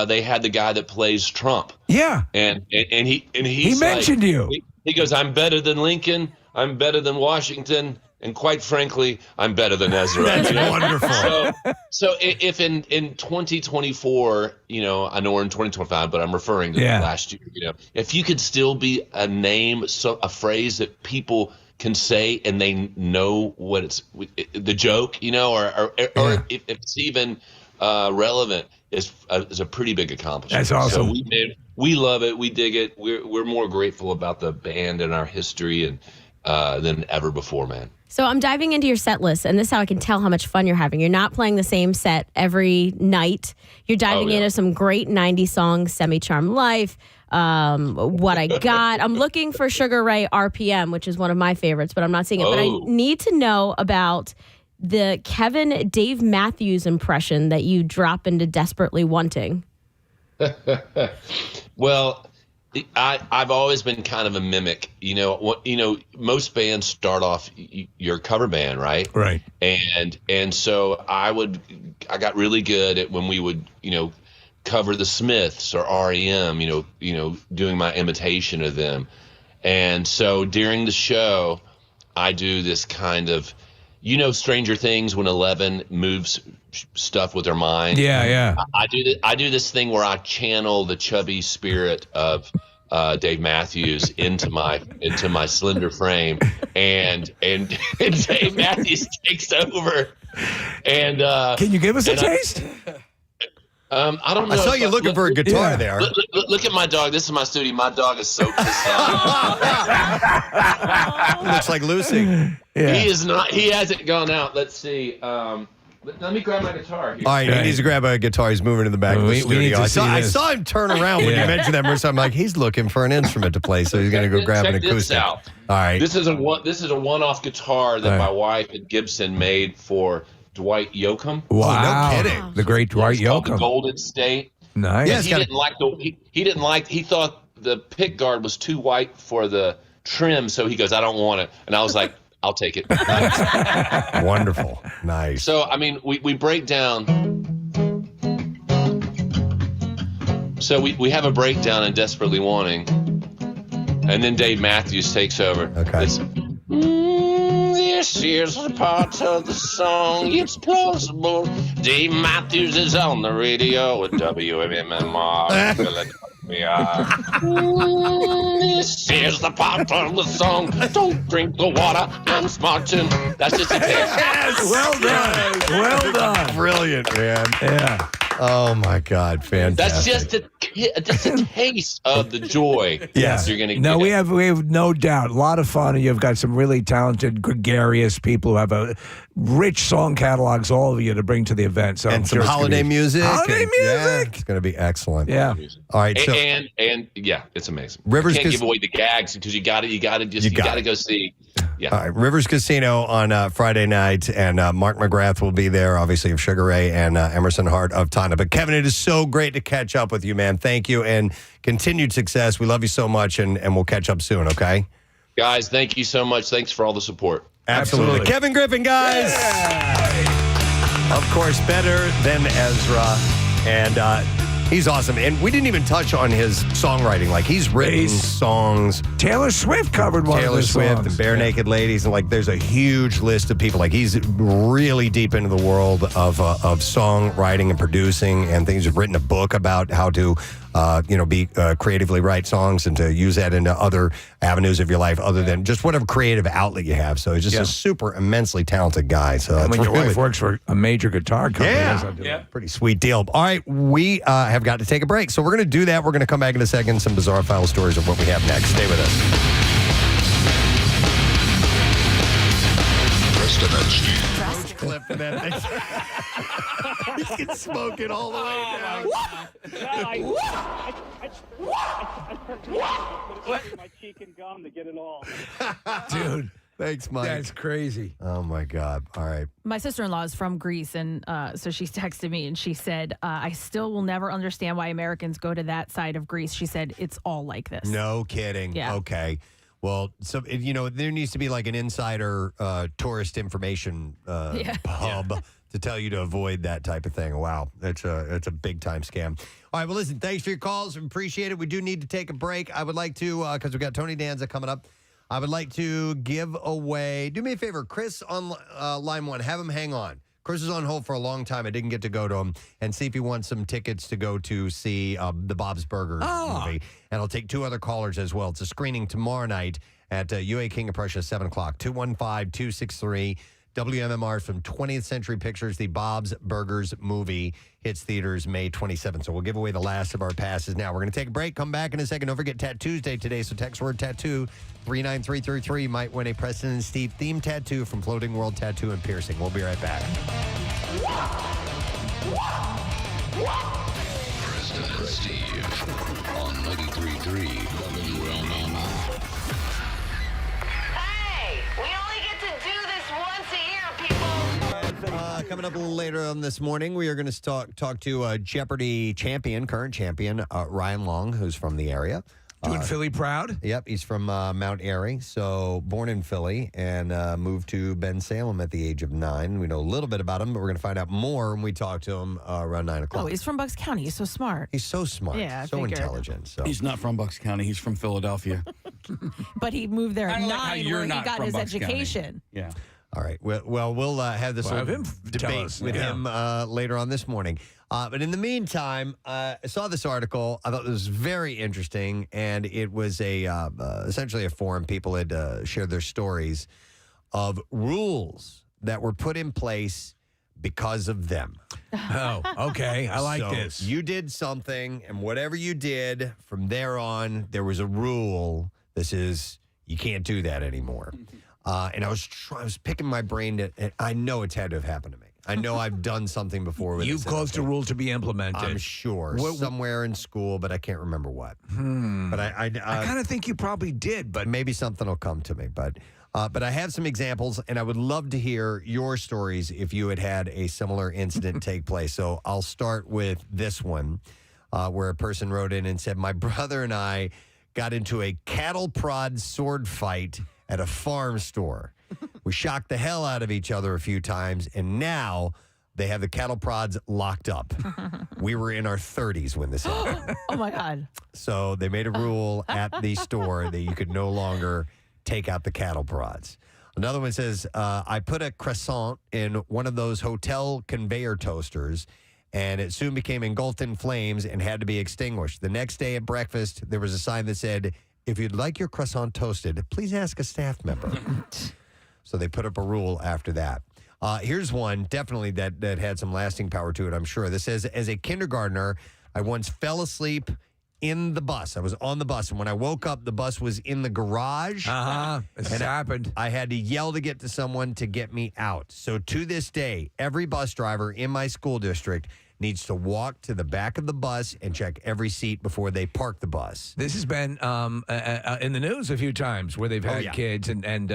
Speaker 18: they had the guy that plays Trump.
Speaker 2: Yeah,
Speaker 18: and he
Speaker 2: mentioned you.
Speaker 18: He goes, I'm better than Lincoln. I'm better than Washington. And quite frankly, I'm better than Ezra.
Speaker 1: That's wonderful.
Speaker 18: So if in 2024, I know we're in 2025, but I'm referring to last year, if you could still be a name, a phrase that people can say and they know what it's the joke, or if it's even relevant, is a pretty big accomplishment.
Speaker 2: That's awesome.
Speaker 18: So we love it. We dig it. We're more grateful about the band and our history than ever before, man.
Speaker 7: So I'm diving into your set list, and this is how I can tell how much fun you're having. You're not playing the same set every night. You're diving into some great 90s songs, Semi-Charmed Life, What I Got. I'm looking for Sugar Ray RPM, which is one of my favorites, but I'm not seeing it. But I need to know about the Kevin Dave Matthews impression that you drop into Desperately Wanting?
Speaker 18: Well, I've always been kind of a mimic. Most bands start off, you're a cover band, right?
Speaker 2: Right.
Speaker 18: And so I got really good at when we would, cover the Smiths or REM, doing my imitation of them. And so during the show, I do this kind of, Stranger Things when Eleven moves stuff with her mind.
Speaker 2: Yeah.
Speaker 18: I do this thing where I channel the chubby spirit of Dave Matthews into my slender frame, and Dave Matthews takes over. And
Speaker 2: can you give us a taste?
Speaker 18: I don't know.
Speaker 1: I saw you looking for a guitar there.
Speaker 18: Look at my dog. This is my studio. My dog is so pissed off.
Speaker 1: Looks like Lucy.
Speaker 2: Yeah.
Speaker 18: He is not. He hasn't gone out. Let's see. Let me grab my guitar here.
Speaker 1: All right, he needs to grab a guitar. He's moving to the back of the studio. I saw him turn around when you mentioned that, Marissa. I'm like, he's looking for an instrument to play, so he's going to go grab an acoustic.
Speaker 18: This out.
Speaker 1: All right.
Speaker 18: This is a one-off guitar that my wife at Gibson made for Dwight Yoakam.
Speaker 2: Wow.
Speaker 1: No kidding.
Speaker 2: The great Dwight Yoakam.
Speaker 18: The Golden State.
Speaker 2: Nice.
Speaker 18: Yeah, he thought the pick guard was too white for the trim, so he goes, I don't want it. And I was like, I'll take it.
Speaker 1: Wonderful. Nice.
Speaker 18: So, we break down. So we have a breakdown in Desperately Wanting, and then Dave Matthews takes over.
Speaker 1: Okay.
Speaker 18: This is the part of the song. It's plausible. Dave Matthews is on the radio with WMMR. This is the part of the song. Don't drink the water. I'm smarting. That's just a taste.
Speaker 1: Yes.
Speaker 2: Well done. Well done.
Speaker 1: Brilliant, man.
Speaker 2: Yeah.
Speaker 1: Oh my God, fantastic.
Speaker 18: That's just a taste of the joy.
Speaker 2: Yes.
Speaker 18: You're gonna get.
Speaker 2: No, we have no doubt. A lot of fun, and you've got some really talented, gregarious people who have a rich song catalogs, all of you, to bring to the event. So
Speaker 1: and some holiday music.
Speaker 2: Holiday music.
Speaker 1: Yeah, it's going to be excellent.
Speaker 2: Yeah.
Speaker 1: All right. So
Speaker 18: and yeah, it's amazing.
Speaker 1: Rivers
Speaker 18: I can't give away the gags because you got to go see. Yeah.
Speaker 1: All right, Rivers Casino on Friday night, and Mark McGrath will be there, obviously, of Sugar Ray, and Emerson Hart of Tana. But Kevin, it is so great to catch up with you, man. Thank you, and continued success. We love you so much, and we'll catch up soon, okay?
Speaker 18: Guys, thank you so much. Thanks for all the support.
Speaker 1: Absolutely. Kevin Griffin, guys. Yeah. Of course, better than Ezra, and he's awesome. And we didn't even touch on his songwriting. Like, he's written songs.
Speaker 2: Taylor Swift covered one of his songs.
Speaker 1: Taylor Swift and Bare Naked Ladies. And, like, there's a huge list of people. Like, he's really deep into the world of songwriting and producing and things. He's written a book about how to, creatively write songs and to use that into other avenues of your life other than just whatever creative outlet you have. So he's just a super immensely talented guy. So
Speaker 2: I mean, your wife works for a major guitar company.
Speaker 1: Yeah. Pretty sweet deal. All right, we have got to take a break. So we're going to do that. We're going to come back in a second. Some bizarre final stories of what we have next. Stay with us.
Speaker 5: Preston and Steve.
Speaker 1: Clip in that thing. You can smoke it all the way down.
Speaker 15: My cheek and gum to get it all.
Speaker 2: Dude.
Speaker 1: Thanks, Mike.
Speaker 2: That's crazy.
Speaker 1: Oh, my God. All right.
Speaker 11: My sister-in-law is from Greece, and so she texted me, and she said, I still will never understand why Americans go to that side of Greece. She said, it's all like this.
Speaker 1: No kidding.
Speaker 11: Yeah.
Speaker 1: Okay. Well, so there needs to be like an insider tourist information pub to tell you to avoid that type of thing. Wow, it's a big time scam. All right, well, listen, thanks for your calls. We appreciate it. We do need to take a break. I would like to, because we've got Tony Danza coming up, I would like to give away, do me a favor, Chris on line one, have him hang on. Chris is on hold for a long time. I didn't get to go to him and see if he wants some tickets to go to see the Bob's Burgers movie. And I'll take two other callers as well. It's a screening tomorrow night at UA King of Prussia, 7 o'clock. 215-263. WMMR from 20th Century Pictures. The Bob's Burgers movie hits theaters May 27th. So we'll give away the last of our passes now. We're going to take a break. Come back in a second. Don't forget Tattoos Day today. So text word tattoo 39333. Might win a Preston and Steve themed tattoo from Floating World Tattoo and Piercing. We'll be right back.
Speaker 5: Preston and Steve on 93.3 WMMR.
Speaker 13: Hey, we only get to do this once a year, people.
Speaker 1: Coming up a little later on this morning, we are going to talk to Jeopardy champion, current champion, Ryan Long, who's from the area.
Speaker 2: Doing Philly proud?
Speaker 1: Yep, he's from Mount Airy, so born in Philly and moved to Bensalem at the age of 9. We know a little bit about him, but we're going to find out more when we talk to him around 9 o'clock.
Speaker 11: Oh, he's from Bucks County. He's so smart.
Speaker 1: He's so smart,
Speaker 11: Yeah, I
Speaker 1: so
Speaker 11: figured.
Speaker 1: intelligent. So
Speaker 3: He's not from Bucks County. He's from Philadelphia.
Speaker 11: But he moved there at
Speaker 3: Kinda like how
Speaker 11: 9
Speaker 3: you're
Speaker 11: where he
Speaker 3: not
Speaker 11: got
Speaker 3: from
Speaker 11: his
Speaker 3: Bucks County.
Speaker 11: education.
Speaker 3: Yeah.
Speaker 1: All right. Well, we'll have this
Speaker 2: We'll have
Speaker 1: little
Speaker 2: him tell
Speaker 1: debate
Speaker 2: us,
Speaker 1: with
Speaker 2: yeah.
Speaker 1: him later on this morning. But in the meantime, I saw this article. I thought it was very interesting, and it was essentially a forum. People had shared their stories of rules that were put in place because of them.
Speaker 2: Oh, okay. I like
Speaker 1: So
Speaker 2: this.
Speaker 1: You did something, and whatever you did from there on, there was a rule. This is, you can't do that anymore. And I was picking my brain, and I know it's had to have happened to me. I know I've done something before with
Speaker 2: You've
Speaker 1: this.
Speaker 2: caused a rule to be implemented.
Speaker 1: I'm sure. Somewhere in school, but I can't remember what. But I
Speaker 2: kind of think you probably did, but
Speaker 1: maybe something will come to me. But I have some examples, and I would love to hear your stories if you had a similar incident take place. So I'll start with this one, where a person wrote in and said, "My brother and I got into a cattle prod sword fight at a farm store. We shocked the hell out of each other a few times, and now they have the cattle prods locked up. We were in our 30s when this happened."
Speaker 11: Oh, my God.
Speaker 1: So they made a rule at the store that you could no longer take out the cattle prods. Another one says, I put a croissant in one of those hotel conveyor toasters, and it soon became engulfed in flames and had to be extinguished. The next day at breakfast, there was a sign that said, "If you'd like your croissant toasted, please ask a staff member." So they put up a rule after that. Here's one, definitely that had some lasting power to it, I'm sure. This says, as a kindergartner, I once fell asleep in the bus. I was on the bus, and when I woke up, the bus was in the garage.
Speaker 2: This happened.
Speaker 1: I had to yell to get to someone to get me out. So to this day, every bus driver in my school district needs to walk to the back of the bus and check every seat before they park the bus.
Speaker 2: This has been in the news a few times where they've had kids and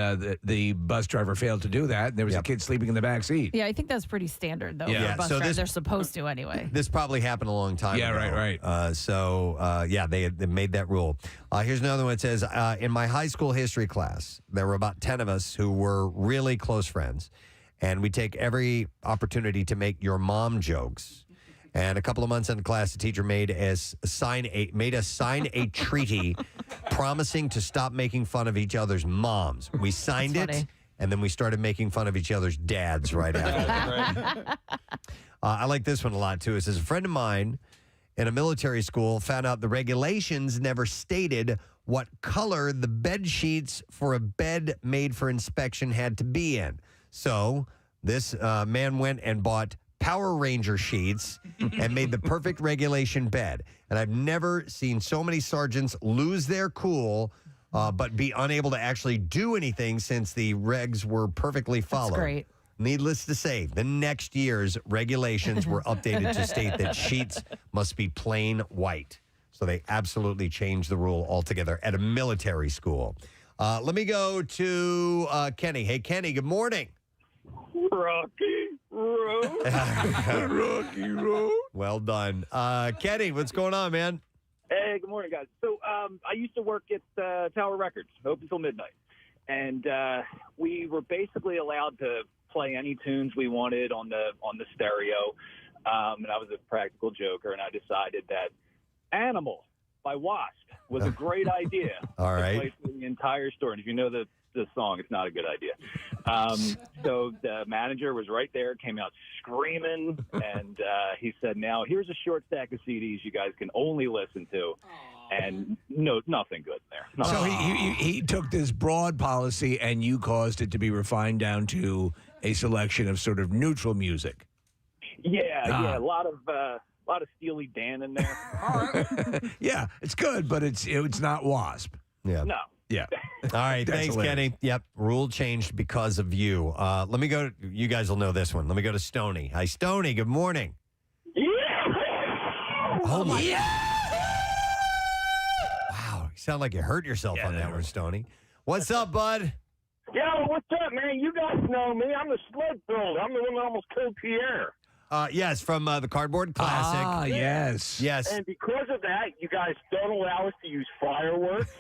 Speaker 2: the bus driver failed to do that. And there was a kid sleeping in the back seat.
Speaker 11: Yeah, I think that's pretty standard, though.
Speaker 1: Yeah.
Speaker 11: For bus
Speaker 1: So
Speaker 11: drivers.
Speaker 1: this-
Speaker 11: They're supposed to anyway.
Speaker 1: This probably happened a long time ago.
Speaker 2: right.
Speaker 1: They made that rule. Here's another one. It says, in my high school history class, there were about 10 of us who were really close friends. And we take every opportunity to make your mom jokes. And a couple of months into class, the teacher made us sign a treaty promising to stop making fun of each other's moms. We signed
Speaker 11: That's
Speaker 1: it,
Speaker 11: funny.
Speaker 1: and then we started making fun of each other's dads right after. I like this one a lot, too. It says, a friend of mine in a military school found out the regulations never stated what color the bed sheets for a bed made for inspection had to be in. So this man went and bought Power Ranger sheets and made the perfect regulation bed. And I've never seen so many sergeants lose their cool but be unable to actually do anything since the regs were perfectly followed.
Speaker 11: That's great.
Speaker 1: Needless to say, the next year's regulations were updated to state that sheets must be plain white. So they absolutely changed the rule altogether at a military school. Let me go to Kenny. Hey, Kenny, good morning.
Speaker 8: Rocky Road.
Speaker 1: Rocky Road. Well done. Kenny, what's going on, man?
Speaker 4: Hey, good morning, guys. So I used to work at Tower Records, open until midnight. And we were basically allowed to play any tunes we wanted on the stereo. And I was a practical joker, and I decided that Animal by Wasp was a great idea.
Speaker 1: All right.
Speaker 4: To play through the entire store. And if you know the song, it's not a good idea. So the manager was right there, came out screaming, and he said, now here's a short stack of CDs you guys can only listen to. And no, nothing good there.
Speaker 2: So he took this broad policy and you caused it to be refined down to a selection of sort of neutral music.
Speaker 4: Yeah, a lot of Steely Dan in there.
Speaker 2: Yeah, it's good, but it's not Wasp.
Speaker 1: Yeah.
Speaker 4: No.
Speaker 2: Yeah.
Speaker 1: All right.
Speaker 2: That's
Speaker 1: Thanks,
Speaker 2: hilarious.
Speaker 1: Kenny. Yep. Rule changed because of you. Let me go. You guys will know this one. Let me go to Stoney. Hi, Stoney. Good morning. Oh, my. Wow. You sound like you hurt yourself on that one, Stoney. What's up, bud?
Speaker 9: Yo, what's up, man? You guys know me. I'm the sled builder. I'm the one that almost killed Pierre.
Speaker 1: Yes, from the Cardboard Classic.
Speaker 2: Ah, yes.
Speaker 1: Yes.
Speaker 9: And because of that, you guys don't allow us to use fireworks.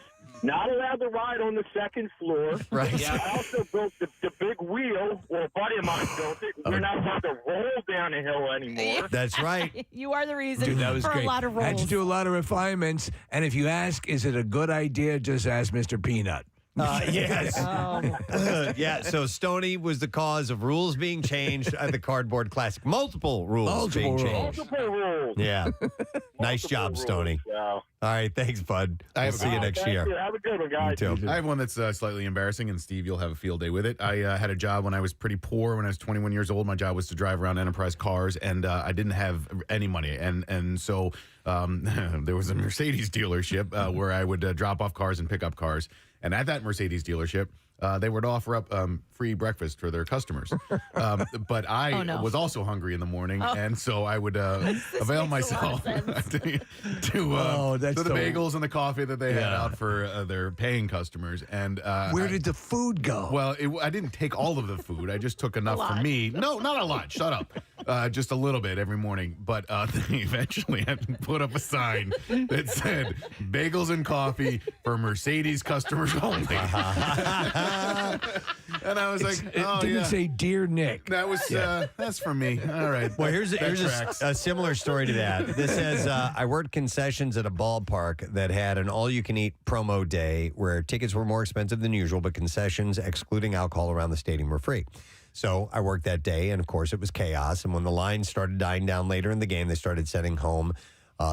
Speaker 9: Not allowed to ride on the second floor.
Speaker 1: Right.
Speaker 9: Yeah, I also built the big wheel. Well, a buddy of mine built it. We're not allowed to roll down a hill anymore.
Speaker 1: That's right.
Speaker 11: You are the reason
Speaker 2: Dude, that was
Speaker 11: for
Speaker 2: great.
Speaker 11: a lot of roles.
Speaker 2: Had to do a lot of refinements. And if you ask, is it a good idea? Just ask Mr. Peanut.
Speaker 1: Yes. Yeah, so Stoney was the cause of rules being changed at the Cardboard Classic. Multiple rules being changed.
Speaker 9: Multiple rules.
Speaker 1: Yeah. Nice job, Stoney.
Speaker 9: Yeah.
Speaker 1: All right, thanks, bud. I'll see you next year.
Speaker 9: Have a good one, guys.
Speaker 1: You too.
Speaker 12: I have one that's slightly embarrassing, and Steve, you'll have a field day with it. I had a job when I was pretty poor. When I was 21 years old, my job was to drive around enterprise cars, and I didn't have any money. And so there was a Mercedes dealership where I would drop off cars and pick up cars. And at that Mercedes dealership, they would offer up free breakfast for their customers. But I was also hungry in the morning, and so I would avail myself to the bagels and the coffee that they had out for their paying customers. And
Speaker 2: where did the food go?
Speaker 12: Well, I didn't take all of the food. I just took enough for me. No, not a lot. Shut up. Just a little bit every morning. But they eventually had to put up a sign that said, bagels and coffee for Mercedes customers only. And I was like,
Speaker 2: it didn't say Dear Nick.
Speaker 12: That was that's for me. All right.
Speaker 1: Well, here's a similar story to that. This says, I worked concessions at a ballpark that had an all-you-can-eat promo day where tickets were more expensive than usual, but concessions, excluding alcohol around the stadium, were free. So I worked that day, and of course it was chaos. And when the line started dying down later in the game, they started sending home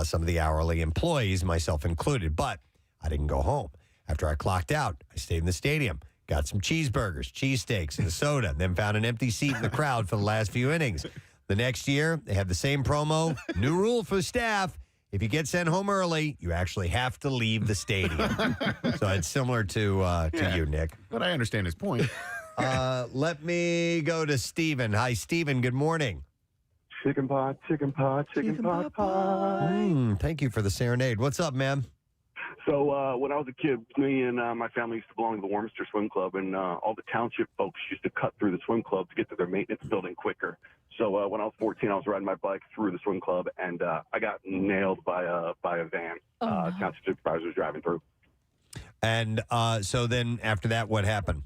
Speaker 1: some of the hourly employees, myself included. But I didn't go home. After I clocked out, I stayed in the stadium. Got some cheeseburgers, cheesesteaks, and a soda, then found an empty seat in the crowd for the last few innings. The next year, they had the same promo. New rule for staff. If you get sent home early, you actually have to leave the stadium. So it's similar to you, Nick.
Speaker 12: But I understand his point.
Speaker 1: Let me go to Steven. Hi, Steven. Good morning.
Speaker 19: Chicken pot, chicken pot, chicken pot pie.
Speaker 1: Thank you for the serenade. What's up, man?
Speaker 19: So when I was a kid, me and my family used to belong to the Warminster Swim Club, and all the township folks used to cut through the swim club to get to their maintenance building quicker. So when I was 14, I was riding my bike through the swim club, and I got nailed by a van. Township supervisor was driving through.
Speaker 1: And so then after that, what happened?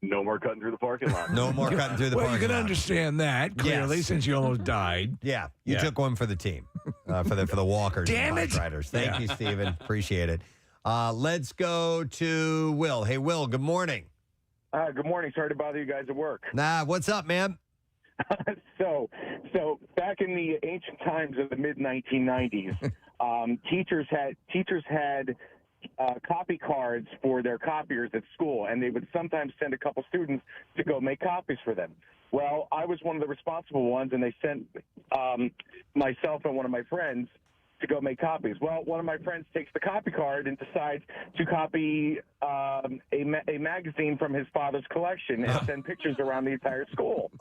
Speaker 19: No more cutting through the parking lot.
Speaker 1: No more cutting through the parking lot.
Speaker 2: Well, you can understand that clearly since you almost died.
Speaker 1: Yeah, you took one for the team, for the walkers.
Speaker 2: Damn
Speaker 1: and
Speaker 2: it.
Speaker 1: riders. Thank you, Steven. Appreciate it. Let's go to Will. Hey, Will, good morning.
Speaker 9: Good morning. Sorry to bother you guys at work.
Speaker 1: Nah, what's up, man?
Speaker 9: So back in the ancient times of the mid 1990s, teachers had copy cards for their copiers at school, and they would sometimes send a couple students to go make copies for them. Well, I was one of the responsible ones, and they sent myself and one of my friends to go make copies. Well, one of my friends takes the copy card and decides to copy a magazine from his father's collection and send pictures around the entire school.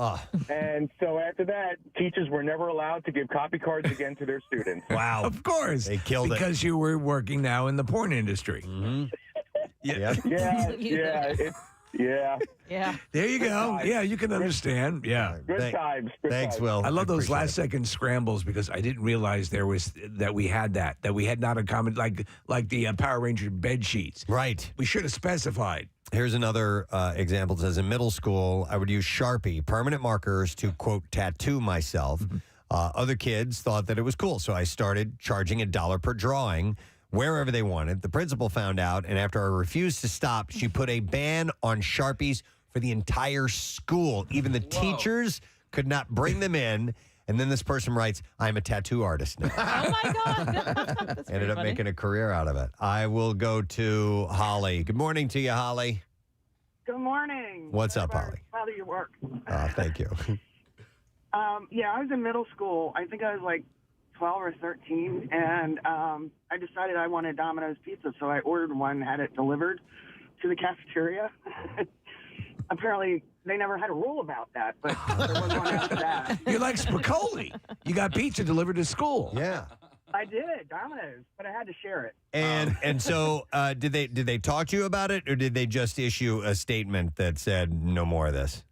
Speaker 9: And so after that, teachers were never allowed to give copy cards again to their students.
Speaker 1: Wow.
Speaker 2: Of course.
Speaker 1: They killed it.
Speaker 2: Because you were working now in the porn industry.
Speaker 9: Yeah.
Speaker 11: Yeah.
Speaker 2: There you go. Yeah, you can understand. Yeah.
Speaker 9: Good times.
Speaker 1: Thanks, Will.
Speaker 2: I love those
Speaker 1: appreciate
Speaker 2: last second scrambles because I didn't realize that we had that we had not a common like the Power Ranger bed sheets.
Speaker 1: Right.
Speaker 2: We should have specified.
Speaker 1: Here's another example. It says in middle school, I would use Sharpie, permanent markers to, quote, tattoo myself. Other kids thought that it was cool, so I started charging $1 per drawing wherever they wanted. The principal found out, and after I refused to stop, she put a ban on Sharpies for the entire school. Even the teachers could not bring them in. And then this person writes, I'm a tattoo artist now.
Speaker 11: Oh, my God. That's
Speaker 1: Ended up
Speaker 11: funny.
Speaker 1: making a career out of it. I will go to Holly. Good morning to you, Holly.
Speaker 20: Good morning.
Speaker 1: What's up, Holly?
Speaker 20: How do you work?
Speaker 1: Thank you.
Speaker 20: Yeah, I was in middle school. I think I was like 12 or 13, and I decided I wanted Domino's pizza, so I ordered one, had it delivered to the cafeteria. Apparently, they never had a rule about that, but there was one after that.
Speaker 2: You're like Spicoli. You got pizza delivered to school.
Speaker 1: Yeah.
Speaker 20: I did, Domino's, but I had to share it.
Speaker 1: And so did they talk to you about it, or did they just issue a statement that said no more of this?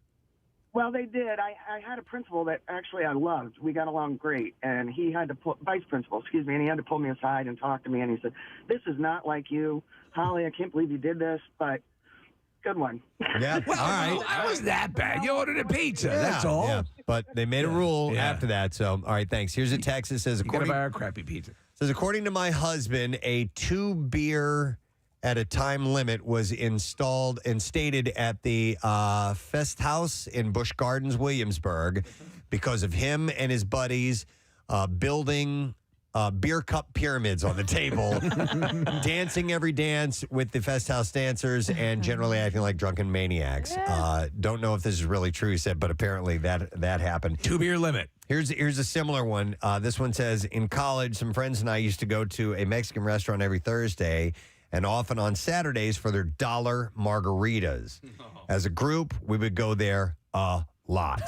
Speaker 20: Well, they did. I had a principal that actually I loved. We got along great, and he had to vice principal, and he had to pull me aside and talk to me, and he said, "This is not like you, Holly. I can't believe you did this, but good one."
Speaker 1: Yeah, all right.
Speaker 2: That wasn't that bad. You ordered a pizza. That's all.
Speaker 1: Yeah, but they made a rule after that. So, all right, thanks. Here's a text that says,
Speaker 2: You gotta buy a crappy pizza.
Speaker 1: Says, according to my husband, a 2-beer at a time limit was installed and stated at the Fest House in Busch Gardens, Williamsburg, because of him and his buddies building beer cup pyramids on the table, dancing every dance with the Fest House dancers, and generally acting like drunken maniacs. Don't know if this is really true, he said, but apparently that happened.
Speaker 2: 2-beer limit.
Speaker 1: Here's a similar one. This one says, in college, some friends and I used to go to a Mexican restaurant every Thursday and often on Saturdays for their $1 margaritas. As a group, we would go there a lot.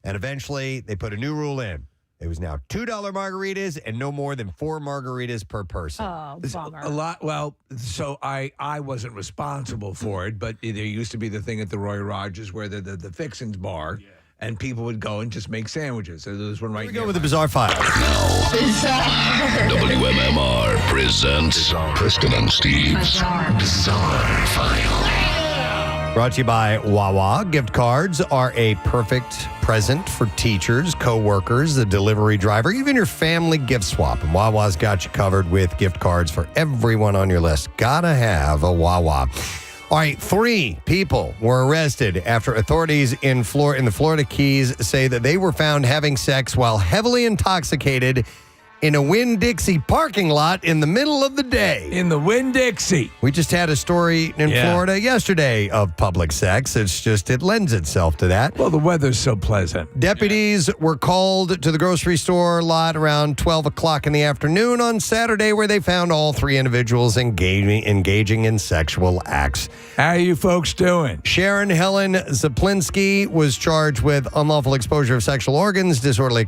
Speaker 1: And eventually, they put a new rule in. It was now $2 margaritas and no more than 4 margaritas per person.
Speaker 7: Oh, bummer.
Speaker 2: A lot. Well, so I wasn't responsible for it, but there used to be the thing at the Roy Rogers where the Fixins bar, and people would go and just make sandwiches. So there was one right
Speaker 1: Here we go with the Bizarre File.
Speaker 10: WMMR presents Preston and Steve's Bizarre File.
Speaker 1: Brought to you by Wawa. Gift cards are a perfect present for teachers, co-workers, the delivery driver, even your family gift swap. And Wawa's got you covered with gift cards for everyone on your list. Gotta have a Wawa. All right, 3 people were arrested after authorities in the Florida Keys say that they were found having sex while heavily intoxicated in a Winn-Dixie parking lot in the middle of the day.
Speaker 2: In the Winn-Dixie.
Speaker 1: We just had a story in Florida yesterday of public sex. It lends itself to that.
Speaker 2: Well, the weather's so pleasant.
Speaker 1: Deputies were called to the grocery store lot around 12 o'clock in the afternoon on Saturday, where they found all 3 individuals engaging in sexual acts.
Speaker 2: How are you folks doing?
Speaker 1: Sharon Helen Zaplinski was charged with unlawful exposure of sexual organs, disorderly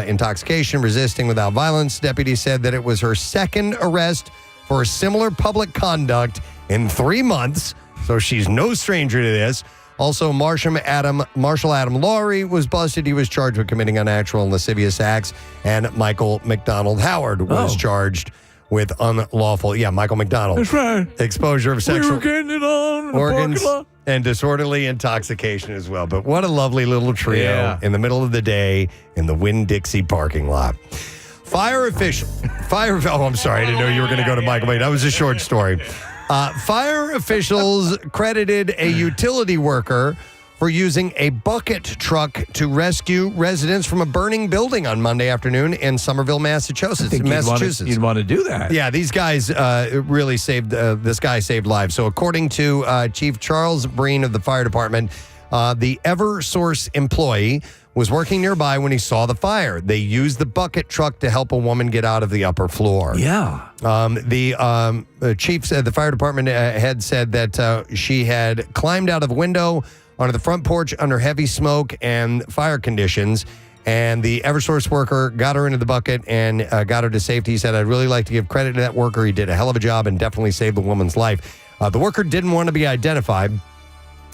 Speaker 1: intoxication, resisting without violence. Deputies said that it was her second arrest for similar public conduct in 3 months, so she's no stranger to this. Also, Marshal Adam Laurie was busted. He was charged with committing unnatural and lascivious acts, and Michael McDonald Howard was charged with unlawful, Michael McDonald.
Speaker 2: That's right.
Speaker 1: Exposure of sexual
Speaker 2: We were getting it on in the
Speaker 1: organs
Speaker 2: parking lot.
Speaker 1: and disorderly intoxication as well. But what a lovely little trio in the middle of the day in the Winn-Dixie parking lot. I'm sorry. I didn't know you were going to go to Michael. That was a short story. Fire officials credited a utility worker for using a bucket truck to rescue residents from a burning building on Monday afternoon in Somerville, Massachusetts.
Speaker 2: You'd want to do that.
Speaker 1: Yeah, these guys really saved. This guy saved lives. So, according to Chief Charles Breen of the fire department, the Eversource employee was working nearby when he saw the fire. They used the bucket truck to help a woman get out of the upper floor.
Speaker 2: Yeah.
Speaker 1: The chief said, the fire department head said that she had climbed out of the window onto the front porch under heavy smoke and fire conditions. And the Eversource worker got her into the bucket and got her to safety. He said, I'd really like to give credit to that worker. He did a hell of a job and definitely saved the woman's life. The worker didn't want to be identified,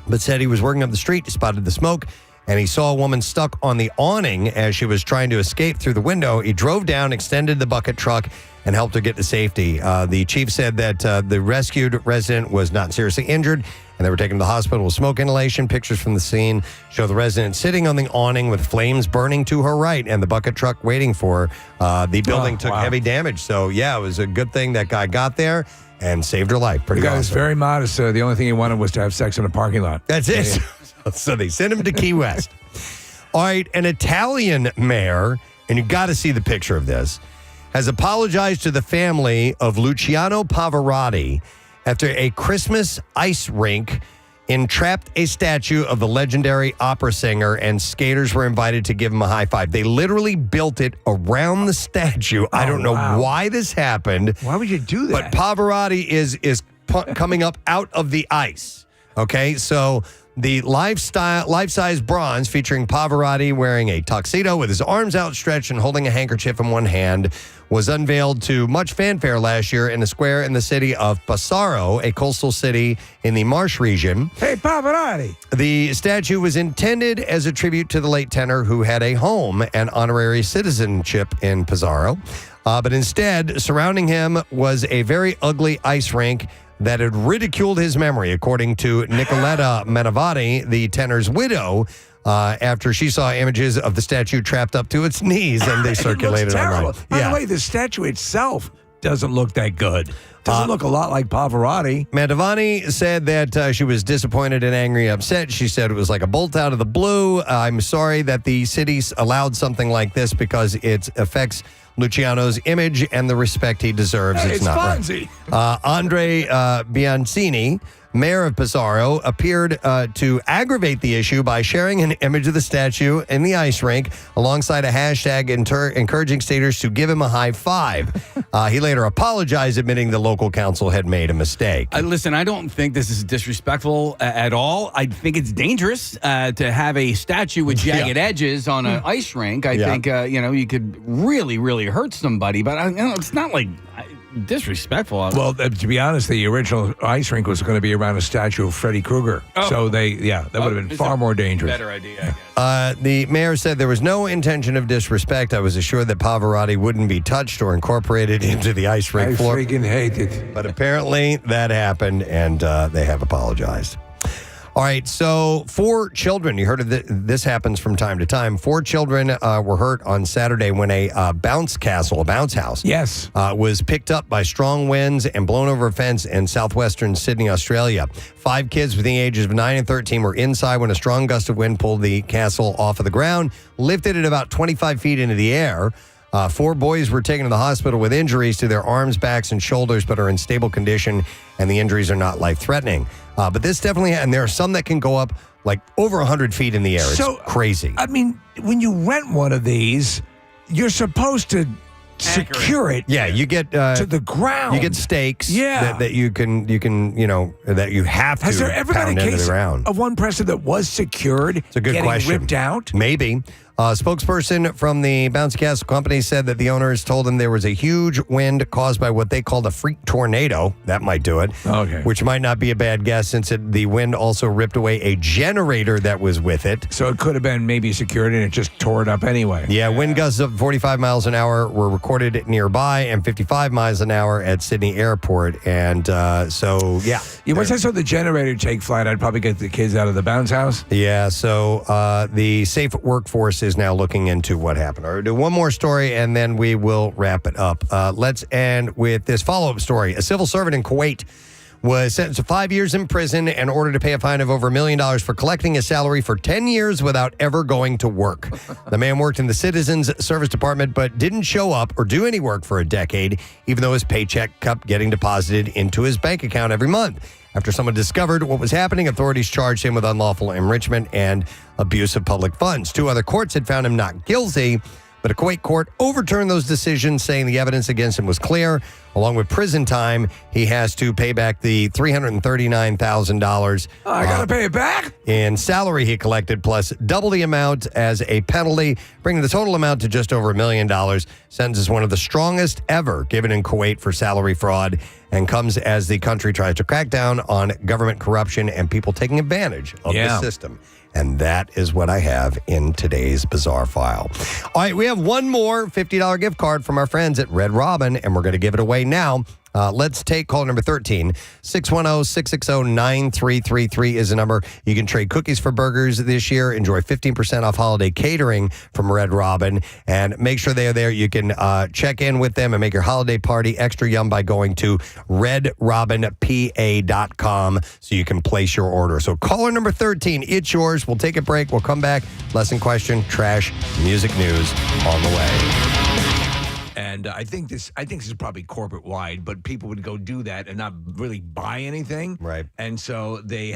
Speaker 1: but said he was working up the street, spotted the smoke, and he saw a woman stuck on the awning as she was trying to escape through the window. He drove down, extended the bucket truck, and helped her get to safety. The chief said that the rescued resident was not seriously injured, and they were taken to the hospital with smoke inhalation. Pictures from the scene show the resident sitting on the awning with flames burning to her right and the bucket truck waiting for her. The building took heavy damage. So, yeah, it was a good thing that guy got there and saved her life. Pretty
Speaker 2: The guy was
Speaker 1: awesome.
Speaker 2: very modest. The only thing he wanted was to have sex in a parking lot.
Speaker 1: That's it.
Speaker 2: Yeah.
Speaker 1: So they sent him to Key West. All right, an Italian mayor, and you got to see the picture of this, has apologized to the family of Luciano Pavarotti after a Christmas ice rink entrapped a statue of the legendary opera singer, and skaters were invited to give him a high five. They literally built it around the statue. I don't know why this happened.
Speaker 2: Why would you do that?
Speaker 1: But Pavarotti is coming up out of the ice. Okay, so the life-size bronze featuring Pavarotti wearing a tuxedo with his arms outstretched and holding a handkerchief in one hand was unveiled to much fanfare last year in a square in the city of Pesaro, a coastal city in the Marsh region.
Speaker 2: Hey, Pavarotti!
Speaker 1: The statue was intended as a tribute to the late tenor who had a home and honorary citizenship in Pesaro. But instead, surrounding him was a very ugly ice rink that had ridiculed his memory, according to Nicoletta Menavati, the tenor's widow, after she saw images of the statue trapped up to its knees, and they circulated online.
Speaker 2: By the way, the statue itself doesn't look that good. Doesn't look a lot like Pavarotti.
Speaker 1: Mandavani said that she was disappointed and angry, upset. She said it was like a bolt out of the blue. I'm sorry that the city allowed something like this because it affects Luciano's image and the respect he deserves.
Speaker 2: Hey, it's
Speaker 1: not
Speaker 2: Fonzie.
Speaker 1: right. Andre Biancini, mayor of Pesaro, appeared to aggravate the issue by sharing an image of the statue in the ice rink alongside a hashtag encouraging staters to give him a high five. He later apologized, admitting the local council had made a mistake.
Speaker 3: Listen, I don't think this is disrespectful at all. I think it's dangerous to have a statue with jagged edges on an ice rink. I think, you could really, really hurt somebody, but it's not like disrespectful.
Speaker 2: Well, to be honest, the original ice rink was going to be around a statue of Freddy Krueger. So that would have been far more dangerous.
Speaker 3: Better idea, I guess.
Speaker 1: The mayor said there was no intention of disrespect. I was assured that Pavarotti wouldn't be touched or incorporated into the ice rink floor.
Speaker 2: I freaking hate it.
Speaker 1: But apparently that happened, and they have apologized. All right, so 4 children, you heard of this happens from time to time. 4 children were hurt on Saturday when a bounce house, was picked up by strong winds and blown over a fence in southwestern Sydney, Australia. 5 kids between the ages of 9 and 13 were inside when a strong gust of wind pulled the castle off of the ground, lifted it about 25 feet into the air. 4 boys were taken to the hospital with injuries to their arms, backs, and shoulders, but are in stable condition, and the injuries are not life-threatening. But this definitely, and there are some that can go up like over 100 feet in the air. It's crazy.
Speaker 2: I mean, when you rent one of these, you're supposed to secure it.
Speaker 1: Yeah, you get
Speaker 2: to the ground.
Speaker 1: You get stakes.
Speaker 2: Yeah.
Speaker 1: that you can that you have to.
Speaker 2: Has there ever been
Speaker 1: pound
Speaker 2: a
Speaker 1: into
Speaker 2: case
Speaker 1: the ground.
Speaker 2: of one person that was secured?
Speaker 1: It's a good
Speaker 2: getting
Speaker 1: question.
Speaker 2: Ripped out?
Speaker 1: Maybe. A spokesperson from the Bouncy Castle company said that the owners told them there was a huge wind caused by what they called a freak tornado. That might do it.
Speaker 2: Okay.
Speaker 1: Which might not be a bad guess since the wind also ripped away a generator that was with it.
Speaker 2: So it could have been maybe secured and it just tore it up anyway.
Speaker 1: Yeah, wind gusts of 45 miles an hour were recorded nearby and 55 miles an hour at Sydney Airport. And so, yeah.
Speaker 2: Once I saw the generator take flight, I'd probably get the kids out of the bounce house.
Speaker 1: Yeah, so the Safe Workforce is now looking into what happened. All right, we'll do one more story and then we will wrap it up. Let's end with this follow-up story. A civil servant in Kuwait was sentenced to 5 years in prison and ordered to pay a fine of over $1 million for collecting his salary for 10 years without ever going to work. The man worked in the Citizens Service Department but didn't show up or do any work for a decade, even though his paycheck kept getting deposited into his bank account every month. After someone discovered what was happening, authorities charged him with unlawful enrichment and abuse of public funds. 2 other courts had found him not guilty, but a Kuwait court overturned those decisions, saying the evidence against him was clear. Along with prison time, he has to pay back the $339,000.
Speaker 2: I got to pay it back?
Speaker 1: In salary he collected, plus double the amount as a penalty, bringing the total amount to just over $1 million. Sentence is one of the strongest ever given in Kuwait for salary fraud and comes as the country tries to crack down on government corruption and people taking advantage of the system. And that is what I have in today's Bizarre File. All right, we have one more $50 gift card from our friends at Red Robin, and we're going to give it away now. Let's take call number 13. 610-660-9333 is the number. You can trade cookies for burgers this year. Enjoy 15% off holiday catering from Red Robin. And make sure they are there. You can check in with them and make your holiday party extra yum by going to redrobinpa.com so you can place your order. So caller number 13, it's yours. We'll take a break. We'll come back. Lesson question, trash, music news on the way.
Speaker 2: And I think this is probably corporate wide, but people would go do that and not really buy anything.
Speaker 1: Right.
Speaker 2: And so they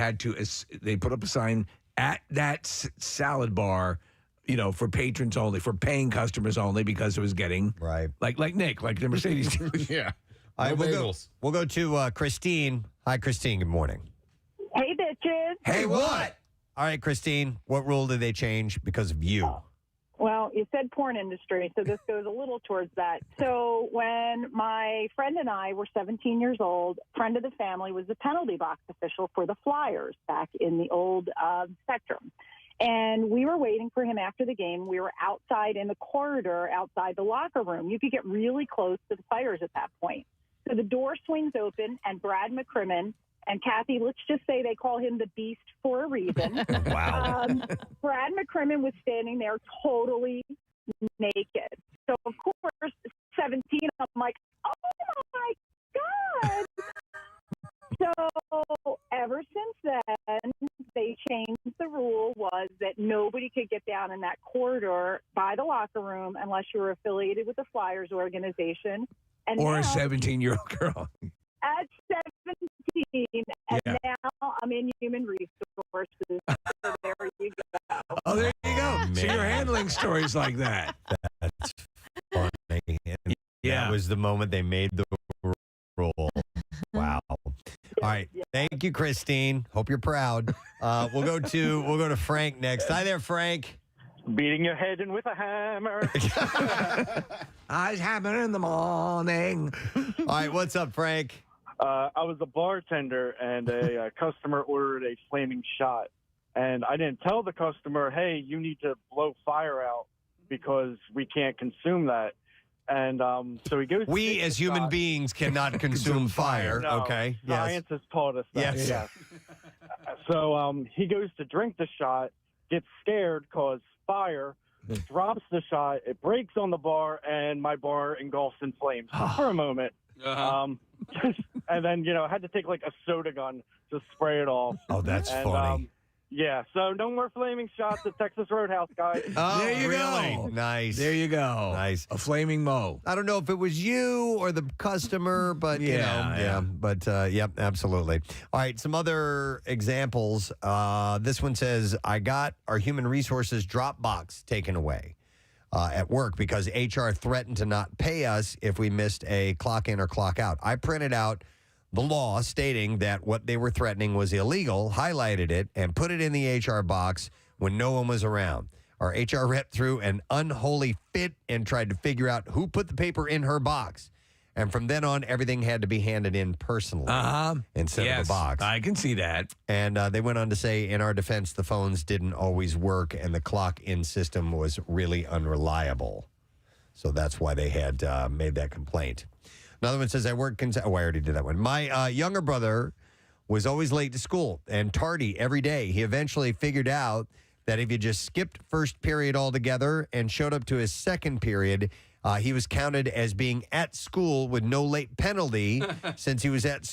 Speaker 2: put up a sign at that salad bar, for patrons only, for paying customers only, because it was getting like Nick, like the Mercedes.
Speaker 1: Yeah. All right, we'll go to Christine. Hi, Christine. Good morning.
Speaker 6: Hey, bitches.
Speaker 1: Hey, what? All right, Christine, what rule did they change because of you?
Speaker 6: Well, you said porn industry, so this goes a little towards that. So when my friend and I were 17 years old, friend of the family was the penalty box official for the Flyers back in the old Spectrum. And we were waiting for him after the game. We were outside in the corridor outside the locker room. You could get really close to the players at that point. So the door swings open, and Brad McCrimmon and Kathy, let's just say they call him the Beast for a reason.
Speaker 1: Wow.
Speaker 6: Brad McCrimmon was standing there totally naked. So, of course, 17, I'm like, oh, my God. So ever since then, they changed the rule was that nobody could get down in that corridor by the locker room unless you were affiliated with the Flyers organization. And
Speaker 2: or
Speaker 6: now,
Speaker 2: a 17-year-old girl.
Speaker 6: At 17, and now I'm in human resources. So there you go.
Speaker 2: Oh, there you go. So you're handling stories like that.
Speaker 1: That's funny. And that was the moment they made the rule. Wow. All right. Thank you, Christine. Hope you're proud. We'll go to Frank next. Hi there, Frank.
Speaker 22: Beating your head in with a hammer.
Speaker 2: I was hammering in the morning.
Speaker 1: All right. What's up, Frank?
Speaker 22: I was a bartender, and a customer ordered a flaming shot. And I didn't tell the customer, hey, you need to blow fire out because we can't consume that. And so he goes.
Speaker 1: We, as human beings, cannot consume fire.
Speaker 22: No,
Speaker 1: Okay.
Speaker 22: Science has taught us that.
Speaker 1: Yes.
Speaker 22: So he goes to drink the shot, gets scared, cause fire, drops the shot, it breaks on the bar, and my bar engulfs in flames for a moment. And then, had to take like a soda gun to spray it off.
Speaker 1: Oh, that's funny.
Speaker 22: Yeah, so no more flaming shots at Texas Roadhouse, guys.
Speaker 1: Oh,
Speaker 2: There you
Speaker 1: really?
Speaker 2: go.
Speaker 1: Nice.
Speaker 2: There you go.
Speaker 1: Nice.
Speaker 2: A flaming Mo.
Speaker 1: I don't know if it was you or the customer, but yep, absolutely. All right, some other examples. This one says, I got our human resources Dropbox taken away at work because HR threatened to not pay us if we missed a clock in or clock out. I printed out the law stating that what they were threatening was illegal, highlighted it, and put it in the HR box when no one was around. Our HR rep threw an unholy fit and tried to figure out who put the paper in her box. And from then on, everything had to be handed in personally instead of a box.
Speaker 2: I can see that.
Speaker 1: And they went on to say, in our defense, the phones didn't always work and the clock-in system was really unreliable. So that's why they had made that complaint. Another one says, I already did that one. My younger brother was always late to school and tardy every day. He eventually figured out that if you just skipped first period altogether and showed up to his second period, he was counted as being at school with no late penalty since he was at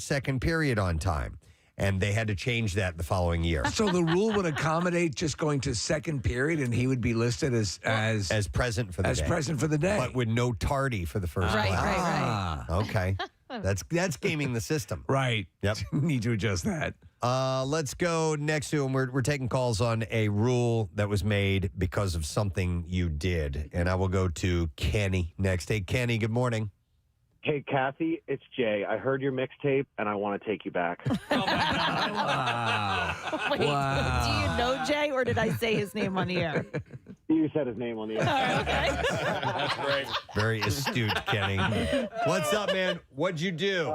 Speaker 1: second period on time. And they had to change that the following year.
Speaker 2: So the rule would accommodate just going to second period, and he would be listed as
Speaker 1: present for the day.
Speaker 2: As present for the day,
Speaker 1: but with no tardy for the first
Speaker 11: Right,
Speaker 1: class.
Speaker 11: right.
Speaker 1: Okay, that's gaming the system.
Speaker 2: Right.
Speaker 1: Yep.
Speaker 2: Need to adjust that.
Speaker 1: Let's go next to him. We're taking calls on a rule that was made because of something you did, and I will go to Kenny next. Hey, Kenny. Good morning.
Speaker 23: Hey, Kathy, it's Jay. I heard your mixtape, and I want to take you back.
Speaker 11: Wait, do you know Jay, or did I say his name on the air?
Speaker 23: You said his name on the air.
Speaker 1: That's great. Very astute, Kenny. What's up, man? What'd you do?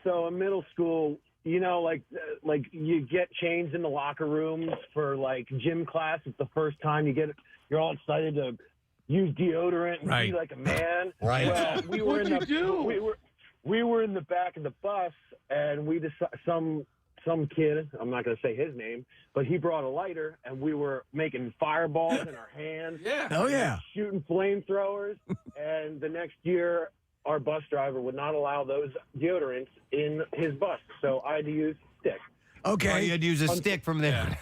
Speaker 23: So in middle school, like you get changed in the locker rooms for like gym class. It's the first time you're all excited to use deodorant and be like a man.
Speaker 1: Right.
Speaker 23: Well, we were we were in the back of the bus, and we some kid, I'm not going to say his name, but he brought a lighter, and we were making fireballs in our hands.
Speaker 2: Yeah. Oh, yeah.
Speaker 23: Shooting flamethrowers. And the next year, our bus driver would not allow those deodorants in his bus, so I had to use stick.
Speaker 1: Okay. You had to use a stick from there.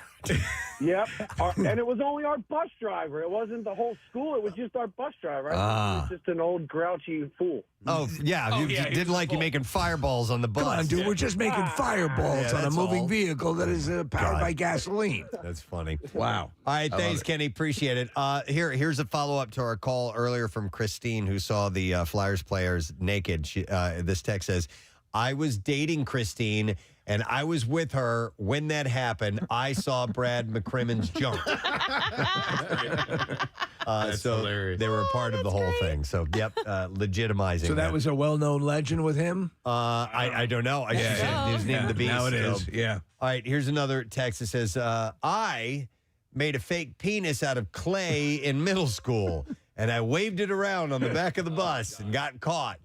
Speaker 23: Yep. And it was only our bus driver. It wasn't the whole school. It was just our bus driver. He was just an old grouchy fool.
Speaker 1: Oh, yeah. You didn't like you making fireballs on the bus.
Speaker 2: Come on, dude. We're just making fireballs on a moving
Speaker 1: all.
Speaker 2: vehicle that is powered by gasoline.
Speaker 1: That's funny.
Speaker 2: Wow.
Speaker 1: All right, thanks, Kenny. Appreciate it. Here's a follow-up to our call earlier from Christine, who saw the Flyers players naked. This text says, I was dating Christine, And I was with her when that happened. I saw Brad McCrimmon's jump. So
Speaker 12: hilarious.
Speaker 1: they were a part of the whole thing. So, legitimizing.
Speaker 2: So that was a well-known legend with him?
Speaker 1: I don't know. I just said his name the beast.
Speaker 2: Now it is,
Speaker 1: So.
Speaker 2: yeah.
Speaker 1: All right, here's another text that says, I made a fake penis out of clay in middle school, and I waved it around on the back of the bus and got caught.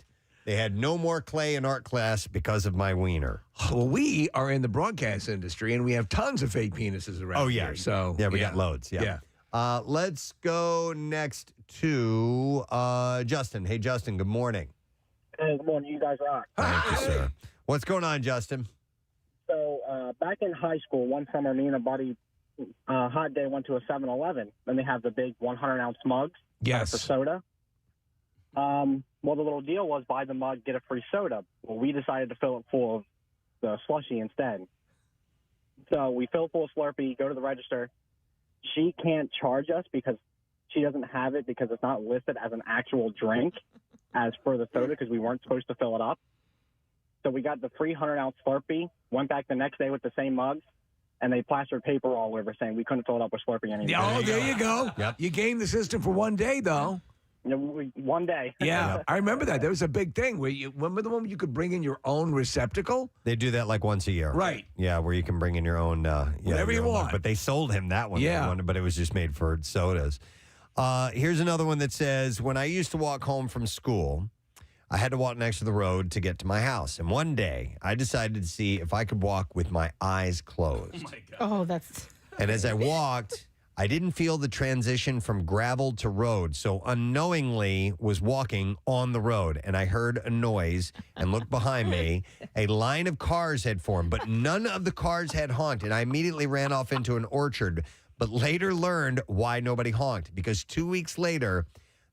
Speaker 1: They had no more clay in art class because of my wiener.
Speaker 2: Well, we are in the broadcast industry, and we have tons of fake penises around here. So
Speaker 1: we got loads. Yeah. Let's go next to Justin. Hey, Justin, good morning.
Speaker 14: Hey, good morning. You guys rock.
Speaker 1: Thank you, sir. What's going on, Justin?
Speaker 14: So back in high school, one summer, me and a buddy, hot day, went to a 7-Eleven. And they have the big 100-ounce mugs for soda. Well, the little deal was buy the mug, get a free soda. Well, we decided to fill it full of the slushie instead. So we fill it full of Slurpee, go to the register. She can't charge us because she doesn't have it because it's not listed as an actual drink as for the soda because we weren't supposed to fill it up. So we got the free 100-ounce Slurpee, went back the next day with the same mugs, and they plastered paper all over saying we couldn't fill it up with Slurpee anymore.
Speaker 2: Oh, there you go. Yep. You gamed the system for one day, though.
Speaker 14: One day.
Speaker 2: Yeah, I remember that. There was a big thing where remember the one where you could bring in your own receptacle?
Speaker 1: They do that like once a year.
Speaker 2: Right.
Speaker 1: Yeah, where you can bring in your own.
Speaker 2: Whatever you want.
Speaker 1: But they sold him that one.
Speaker 2: Yeah.
Speaker 1: But it was just made for sodas. Here's another one that says, when I used to walk home from school, I had to walk next to the road to get to my house. And one day, I decided to see if I could walk with my eyes closed.
Speaker 11: Oh, my God. Oh, that's...
Speaker 1: And as I walked, I didn't feel the transition from gravel to road, so unknowingly was walking on the road, and I heard a noise and looked behind me. A line of cars had formed, but none of the cars had honked, and I immediately ran off into an orchard, but later learned why nobody honked, because 2 weeks later,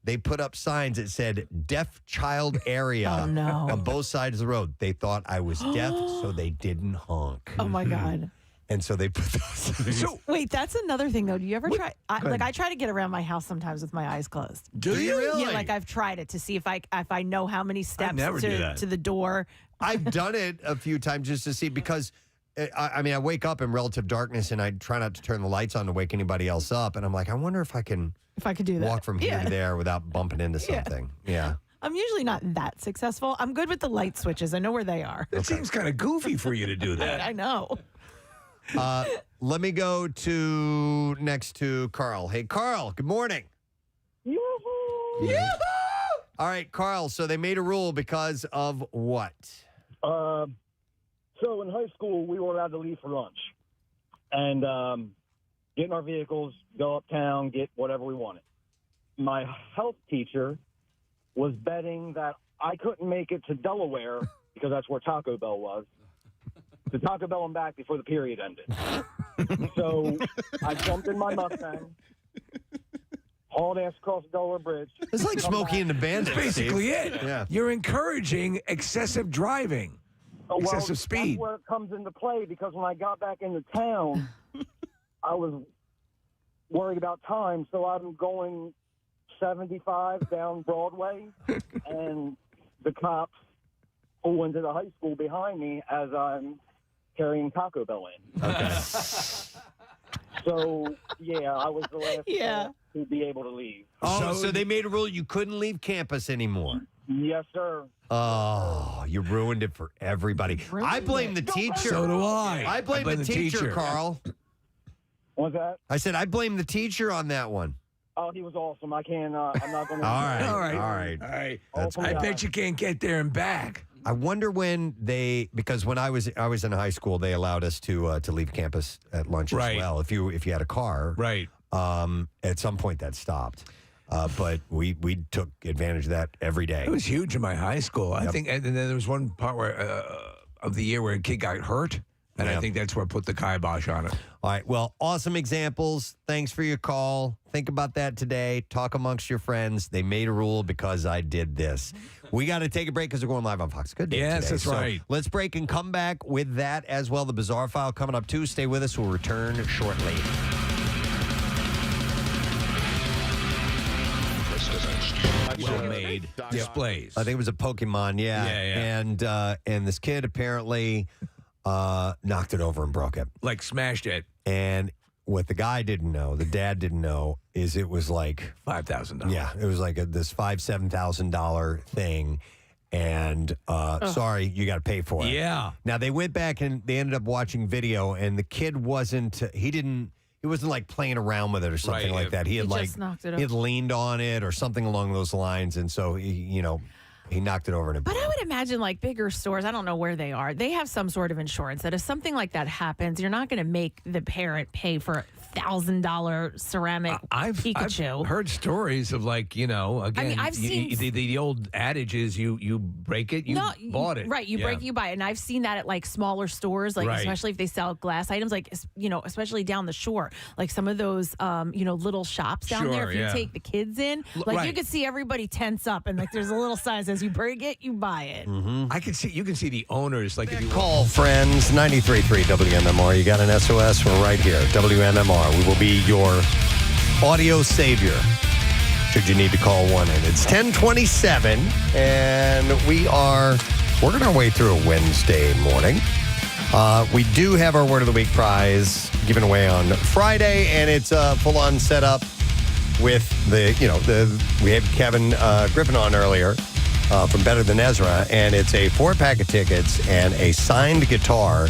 Speaker 1: they put up signs that said deaf child area on both sides of the road. They thought I was deaf, so they didn't honk.
Speaker 16: Oh, my God.
Speaker 1: And so they put those.
Speaker 16: So wait, that's another thing though. Do you ever try? I try to get around my house sometimes with my eyes closed.
Speaker 1: Do you really?
Speaker 16: Yeah, like I've tried it to see if I know how many steps
Speaker 1: never do
Speaker 16: to
Speaker 1: that.
Speaker 16: the door.
Speaker 1: I've done it a few times just to see because I wake up in relative darkness and I try not to turn the lights on to wake anybody else up, and I'm like, I wonder if I could
Speaker 16: do that.
Speaker 1: walk from here to there without bumping into something. Yeah.
Speaker 16: I'm usually not that successful. I'm good with the light switches. I know where they are.
Speaker 2: It seems kind of goofy for you to do that.
Speaker 16: I know.
Speaker 1: Let me go to next to Carl. Hey, Carl, good morning.
Speaker 14: Yoo-hoo!
Speaker 1: Yoo-hoo! All right, Carl, so they made a rule because of what?
Speaker 23: So in high school, we were allowed to leave for lunch and get in our vehicles, go uptown, get whatever we wanted. My health teacher was betting that I couldn't make it to Delaware because that's where Taco Bell was. To Taco Bell and back before the period ended. So I jumped in my Mustang, hauled ass across the Delaware Bridge.
Speaker 1: It's like Smokey and the Bandit.
Speaker 2: That's basically
Speaker 1: Steve.
Speaker 2: it.
Speaker 1: Yeah.
Speaker 2: You're encouraging excessive driving, excessive speed.
Speaker 23: That's where it comes into play because when I got back into town, I was worried about time, so I'm going 75 down Broadway, and the cops pull into the high school behind me as I'm carrying Taco Bell in.
Speaker 1: Okay.
Speaker 23: So, yeah, I was the last to be able to leave.
Speaker 1: Oh, so they made a rule you couldn't leave campus anymore.
Speaker 23: Yes, sir.
Speaker 1: Oh, you ruined it for everybody. I blame the teacher.
Speaker 2: So do I.
Speaker 1: I blame the teacher, Carl.
Speaker 23: What's that?
Speaker 1: I said I blame the teacher on that one.
Speaker 23: Oh, he was awesome. I can't, I'm not going to...
Speaker 1: All right.
Speaker 2: That's I bet you can't get there and back.
Speaker 1: I wonder when because when I was in high school, they allowed us to leave campus at lunch as well. If you had a car,
Speaker 2: right?
Speaker 1: At some point that stopped, but we took advantage of that every day.
Speaker 2: It was huge in my high school. I think, and then there was one part where of the year where a kid got hurt. And I think that's where I put the kibosh on it.
Speaker 1: All right. Well, awesome examples. Thanks for your call. Think about that today. Talk amongst your friends. They made a rule because I did this. We got to take a break because we're going live on Fox Good Day
Speaker 2: Yes,
Speaker 1: today.
Speaker 2: that's right.
Speaker 1: Let's break and come back with that as well. The Bizarre File coming up too. Stay with us. We'll return shortly.
Speaker 2: Well-made displays.
Speaker 1: I think it was a Pokemon, yeah. And this kid apparently knocked it over and broke it.
Speaker 2: Like smashed it.
Speaker 1: And what the guy didn't know, the dad didn't know, is it was like
Speaker 2: $5,000.
Speaker 1: Yeah, it was like this $7,000 thing. And sorry, you got to pay for it.
Speaker 2: Yeah.
Speaker 1: Now they went back and they ended up watching video, and the kid wasn't. He wasn't like playing around with it or something like that. He had
Speaker 16: just knocked it
Speaker 1: he had
Speaker 16: over.
Speaker 1: leaned on it or something along those lines, and so he knocked it over and it
Speaker 16: But
Speaker 1: broke.
Speaker 16: I would imagine like bigger stores, I don't know where they are, they have some sort of insurance that if something like that happens, you're not going to make the parent pay for $1,000 ceramic Pikachu.
Speaker 2: I've heard stories of again,
Speaker 16: I've seen
Speaker 2: the old adage is you break it, you bought it.
Speaker 16: Right, you break, you buy it. And I've seen that at like smaller stores, like especially if they sell glass items, like, especially down the shore, like some of those, little shops down there. If you take the kids in, like you could see everybody tense up and like there's a little sign that says you break it, you buy it.
Speaker 1: Mm-hmm.
Speaker 2: You can see the owners, like if you
Speaker 1: Call friends, 93.3 WMMR. You got an SOS? We're right here. WMMR. We will be your audio savior should you need to call one in. It's 10:27, and we're working our way through a Wednesday morning. We do have our Word of the Week prize given away on Friday, and it's a full-on setup with we had Kevin Griffin on earlier from Better Than Ezra, and it's a 4-pack of tickets and a signed guitar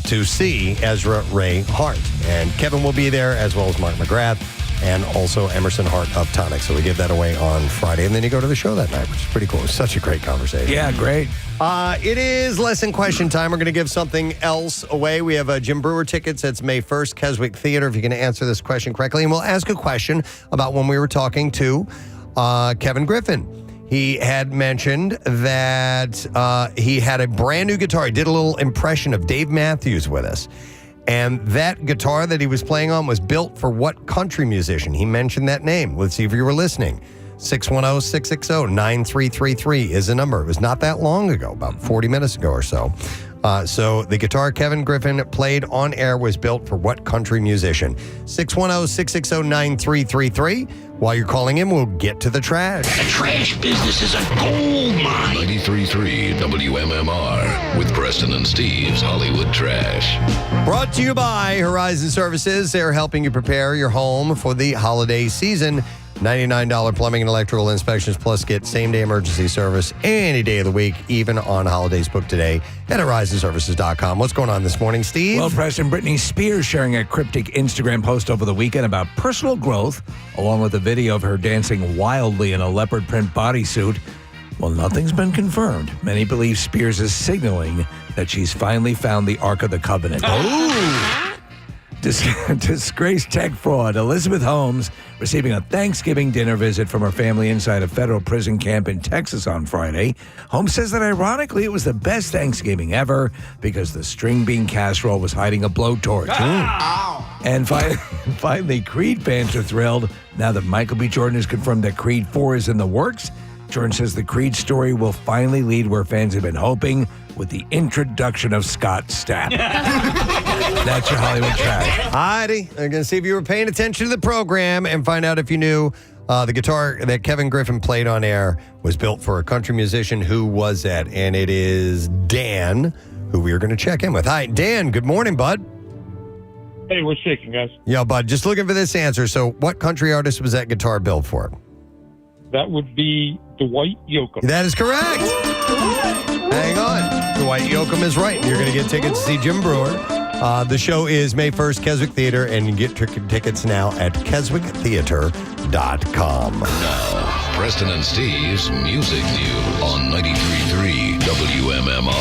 Speaker 1: to see Ezra Ray Hart. And Kevin will be there, as well as Mark McGrath, and also Emerson Hart of Tonic. So we give that away on Friday, and then you go to the show that night, which is pretty cool. It's such a great conversation.
Speaker 2: Yeah, great.
Speaker 1: It is lesson question time. We're going to give something else away. We have Jim Brewer tickets. It's May 1st, Keswick Theater, if you can answer this question correctly. And we'll ask a question about when we were talking to Kevin Griffin. He had mentioned that he had a brand new guitar. He did a little impression of Dave Matthews with us. And that guitar that he was playing on was built for what country musician? He mentioned that name. Let's see if you were listening. 610-660-9333 is the number. It was not that long ago, about 40 minutes ago or so. So the guitar Kevin Griffin played on air was built for what country musician? 610-660-9333. While you're calling in, we'll get to the trash.
Speaker 10: The trash business is a gold mine. 93.3 WMMR with Preston and Steve's Hollywood Trash.
Speaker 1: Brought to you by Horizon Services. They're helping you prepare your home for the holiday season. $99 plumbing and electrical inspections, plus get same-day emergency service any day of the week, even on holidays. Book today at horizonservices.com. What's going on this morning, Steve?
Speaker 2: Well, Preston, Britney Spears sharing a cryptic Instagram post over the weekend about personal growth, along with a video of her dancing wildly in a leopard print bodysuit. Well, nothing's been confirmed. Many believe Spears is signaling that she's finally found the Ark of the Covenant.
Speaker 1: Oh!
Speaker 2: Disgraced tech fraud Elizabeth Holmes receiving a Thanksgiving dinner visit from her family inside a federal prison camp in Texas on Friday. Holmes says that ironically it was the best Thanksgiving ever because the string bean casserole was hiding a blowtorch. And finally, Creed fans are thrilled now that Michael B. Jordan has confirmed that Creed 4 is in the works. Jordan says the Creed story will finally lead where fans have been hoping, with the introduction of Scott Stapp. That's your Hollywood trash.
Speaker 1: Heidi, I'm going to see if you were paying attention to the program and find out if you knew the guitar that Kevin Griffin played on air was built for a country musician. Who was that? And it is Dan, who we are going to check in with. Hi, Dan. Good morning, bud.
Speaker 17: Hey, what's shaking, guys?
Speaker 1: Yeah, bud. Just looking for this answer. So what country artist was that guitar built for?
Speaker 17: That would be Dwight Yoakam.
Speaker 1: That is correct. Hang on. Dwight Yoakam is right. You're going to get tickets to see Jim Brewer. The show is May 1st, Keswick Theater, and you can get tickets now at keswicktheater.com.
Speaker 10: Now, Preston and Steve's Music News on 93.3 WMMR.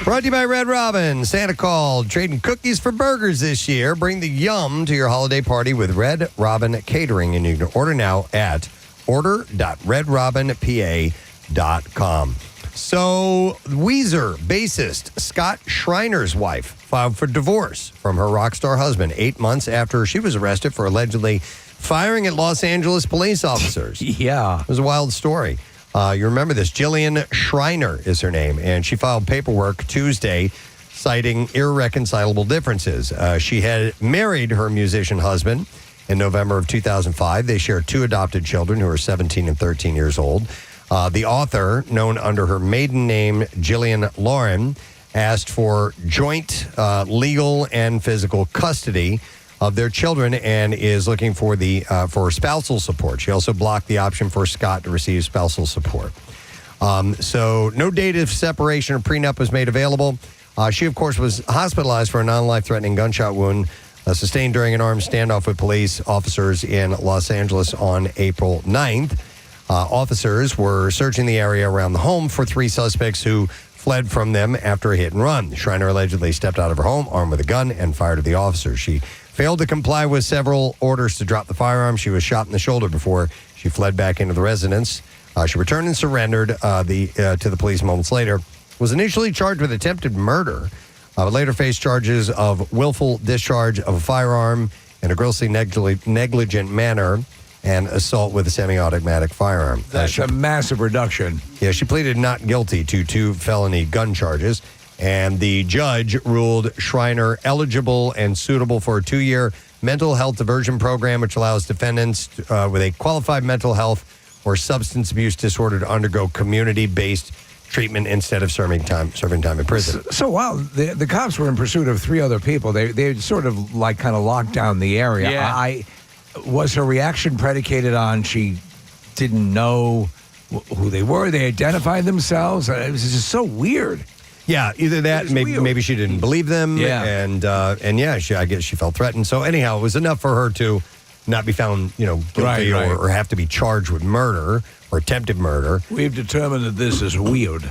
Speaker 1: Brought to you by Red Robin. Santa called, trading cookies for burgers this year. Bring the yum to your holiday party with Red Robin Catering, and you can order now at order.redrobinpa.com. So, Weezer bassist Scott Schreiner's wife filed for divorce from her rock star husband 8 months after she was arrested for allegedly firing at Los Angeles police officers.
Speaker 2: Yeah.
Speaker 1: It was a wild story. You remember this. Jillian Schreiner is her name, and she filed paperwork Tuesday citing irreconcilable differences. She had married her musician husband in November of 2005. They share two adopted children who are 17 and 13 years old. The author, known under her maiden name, Jillian Lauren, asked for joint legal and physical custody of their children and is looking for for spousal support. She also blocked the option for Scott to receive spousal support. So no date of separation or prenup was made available. She, of course, was hospitalized for a non-life-threatening gunshot wound sustained during an armed standoff with police officers in Los Angeles on April 9th. Officers were searching the area around the home for 3 suspects who fled from them after a hit and run. Schreiner allegedly stepped out of her home armed with a gun and fired at the officers. She failed to comply with several orders to drop the firearm. She was shot in the shoulder before she fled back into the residence. She returned and surrendered to the police moments later. Was initially charged with attempted murder, but later faced charges of willful discharge of a firearm in a grossly negligent manner and assault with a semi-automatic firearm.
Speaker 2: That's a massive reduction.
Speaker 1: Yeah, she pleaded not guilty to 2 felony gun charges, and the judge ruled Schreiner eligible and suitable for a 2-year mental health diversion program, which allows defendants with a qualified mental health or substance abuse disorder to undergo community-based treatment instead of serving time in prison.
Speaker 2: So while the cops were in pursuit of 3 other people, they sort of kind of locked down the area.
Speaker 3: Yeah.
Speaker 2: Was her reaction predicated on she didn't know who they were? They identified themselves? It was just so weird.
Speaker 1: Yeah, either that, maybe she didn't believe them,
Speaker 2: Yeah.
Speaker 1: and I guess she felt threatened. So anyhow, it was enough for her to not be found, guilty
Speaker 2: Right.
Speaker 1: or have to be charged with murder or attempted murder.
Speaker 2: We've determined that this is weird.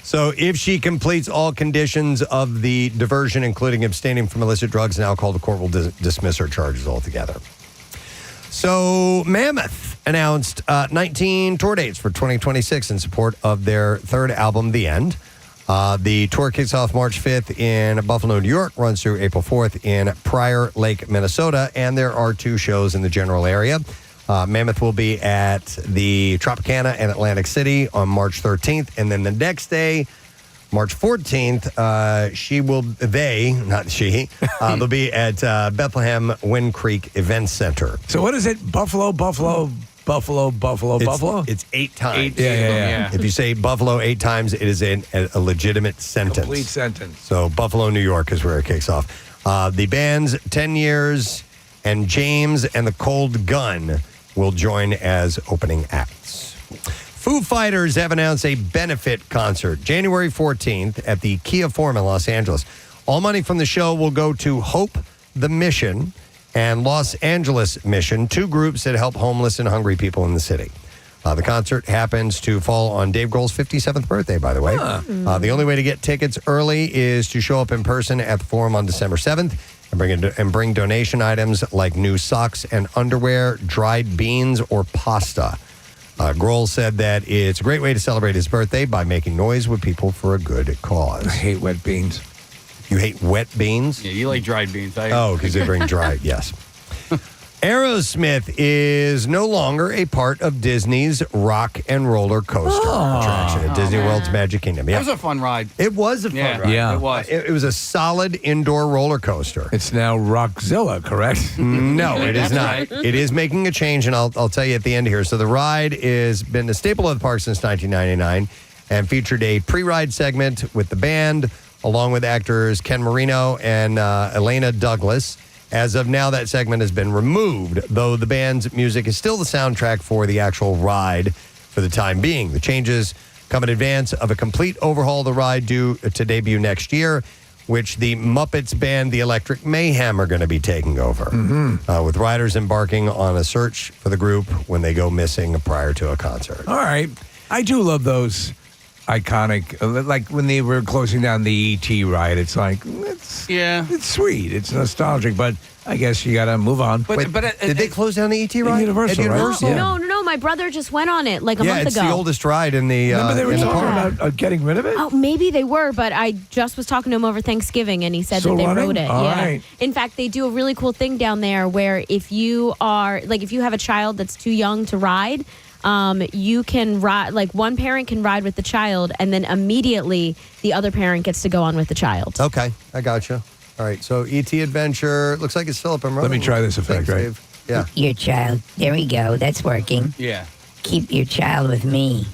Speaker 1: So if she completes all conditions of the diversion, including abstaining from illicit drugs and alcohol, the court will dismiss her charges altogether. So Mammoth announced 19 tour dates for 2026 in support of their 3rd album, The End. The tour kicks off March 5th in Buffalo, New York, runs through April 4th in Prior Lake, Minnesota, and there are 2 shows in the general area. Mammoth will be at the Tropicana in Atlantic City on March 13th, and then the next day, March 14th, they'll be at Bethlehem Wind Creek Event Center.
Speaker 2: So what is it? Buffalo?
Speaker 1: It's 8 times.
Speaker 2: Yeah.
Speaker 1: If you say Buffalo 8 times, it is a legitimate sentence.
Speaker 2: Complete sentence.
Speaker 1: So Buffalo, New York is where it kicks off. The band's 10 Years and James and the Cold Gun will join as opening acts. Foo Fighters have announced a benefit concert January 14th at the Kia Forum in Los Angeles. All money from the show will go to Hope the Mission and Los Angeles Mission, 2 groups that help homeless and hungry people in the city. The concert happens to fall on Dave Grohl's 57th birthday, by the way. The only way to get tickets early is to show up in person at the Forum on December 7th and bring donation items like new socks and underwear, dried beans, or pasta. Grohl said that it's a great way to celebrate his birthday by making noise with people for a good cause.
Speaker 2: I hate wet beans.
Speaker 1: You hate wet beans?
Speaker 3: Yeah, you like dried beans.
Speaker 1: Because they bring dried, yes. Aerosmith is no longer a part of Disney's Rock and Roller Coaster attraction at Disney World's Magic Kingdom.
Speaker 3: That was a fun ride.
Speaker 1: It was a fun ride.
Speaker 2: Yeah.
Speaker 3: It was.
Speaker 1: It was a solid indoor roller coaster.
Speaker 2: It's now Rockzilla, correct?
Speaker 1: No, it is not.
Speaker 3: Right.
Speaker 1: It is making a change, and I'll tell you at the end here. So the ride has been a staple of the park since 1999 and featured a pre-ride segment with the band, along with actors Ken Marino and Elena Douglas. As of now, that segment has been removed, though the band's music is still the soundtrack for the actual ride for the time being. The changes come in advance of a complete overhaul of the ride due to debut next year, which the Muppets band The Electric Mayhem are going to be taking over, with riders embarking on a search for the group when they go missing prior to a concert.
Speaker 2: All right. I do love those iconic, like when they were closing down the E.T. ride. It's like, it's sweet. It's nostalgic, but I guess you got to move on.
Speaker 1: But did they close down the E.T. ride?
Speaker 2: Universal,
Speaker 1: At Universal?
Speaker 2: right?
Speaker 7: No. My brother just went on it like a month ago.
Speaker 1: It's the oldest ride in the
Speaker 2: Remember they were
Speaker 1: in the
Speaker 2: talking
Speaker 1: park.
Speaker 2: about getting rid of it?
Speaker 7: Oh, maybe they were, but I just was talking to him over Thanksgiving, and he said
Speaker 2: Still
Speaker 7: that they
Speaker 2: running?
Speaker 7: wrote it.
Speaker 2: All
Speaker 7: yeah.
Speaker 2: right.
Speaker 7: In fact, they do a really cool thing down there where if you have a child that's too young to ride, you can ride, like one parent can ride with the child, and then immediately the other parent gets to go on with the child.
Speaker 1: Okay, I got you. All right, so E.T. Adventure looks like it's still up and running.
Speaker 2: Let me try this effect,
Speaker 1: Thanks,
Speaker 2: right?
Speaker 1: Dave. Yeah.
Speaker 15: Your child. There we go. That's working.
Speaker 3: Yeah.
Speaker 15: Keep your child with me.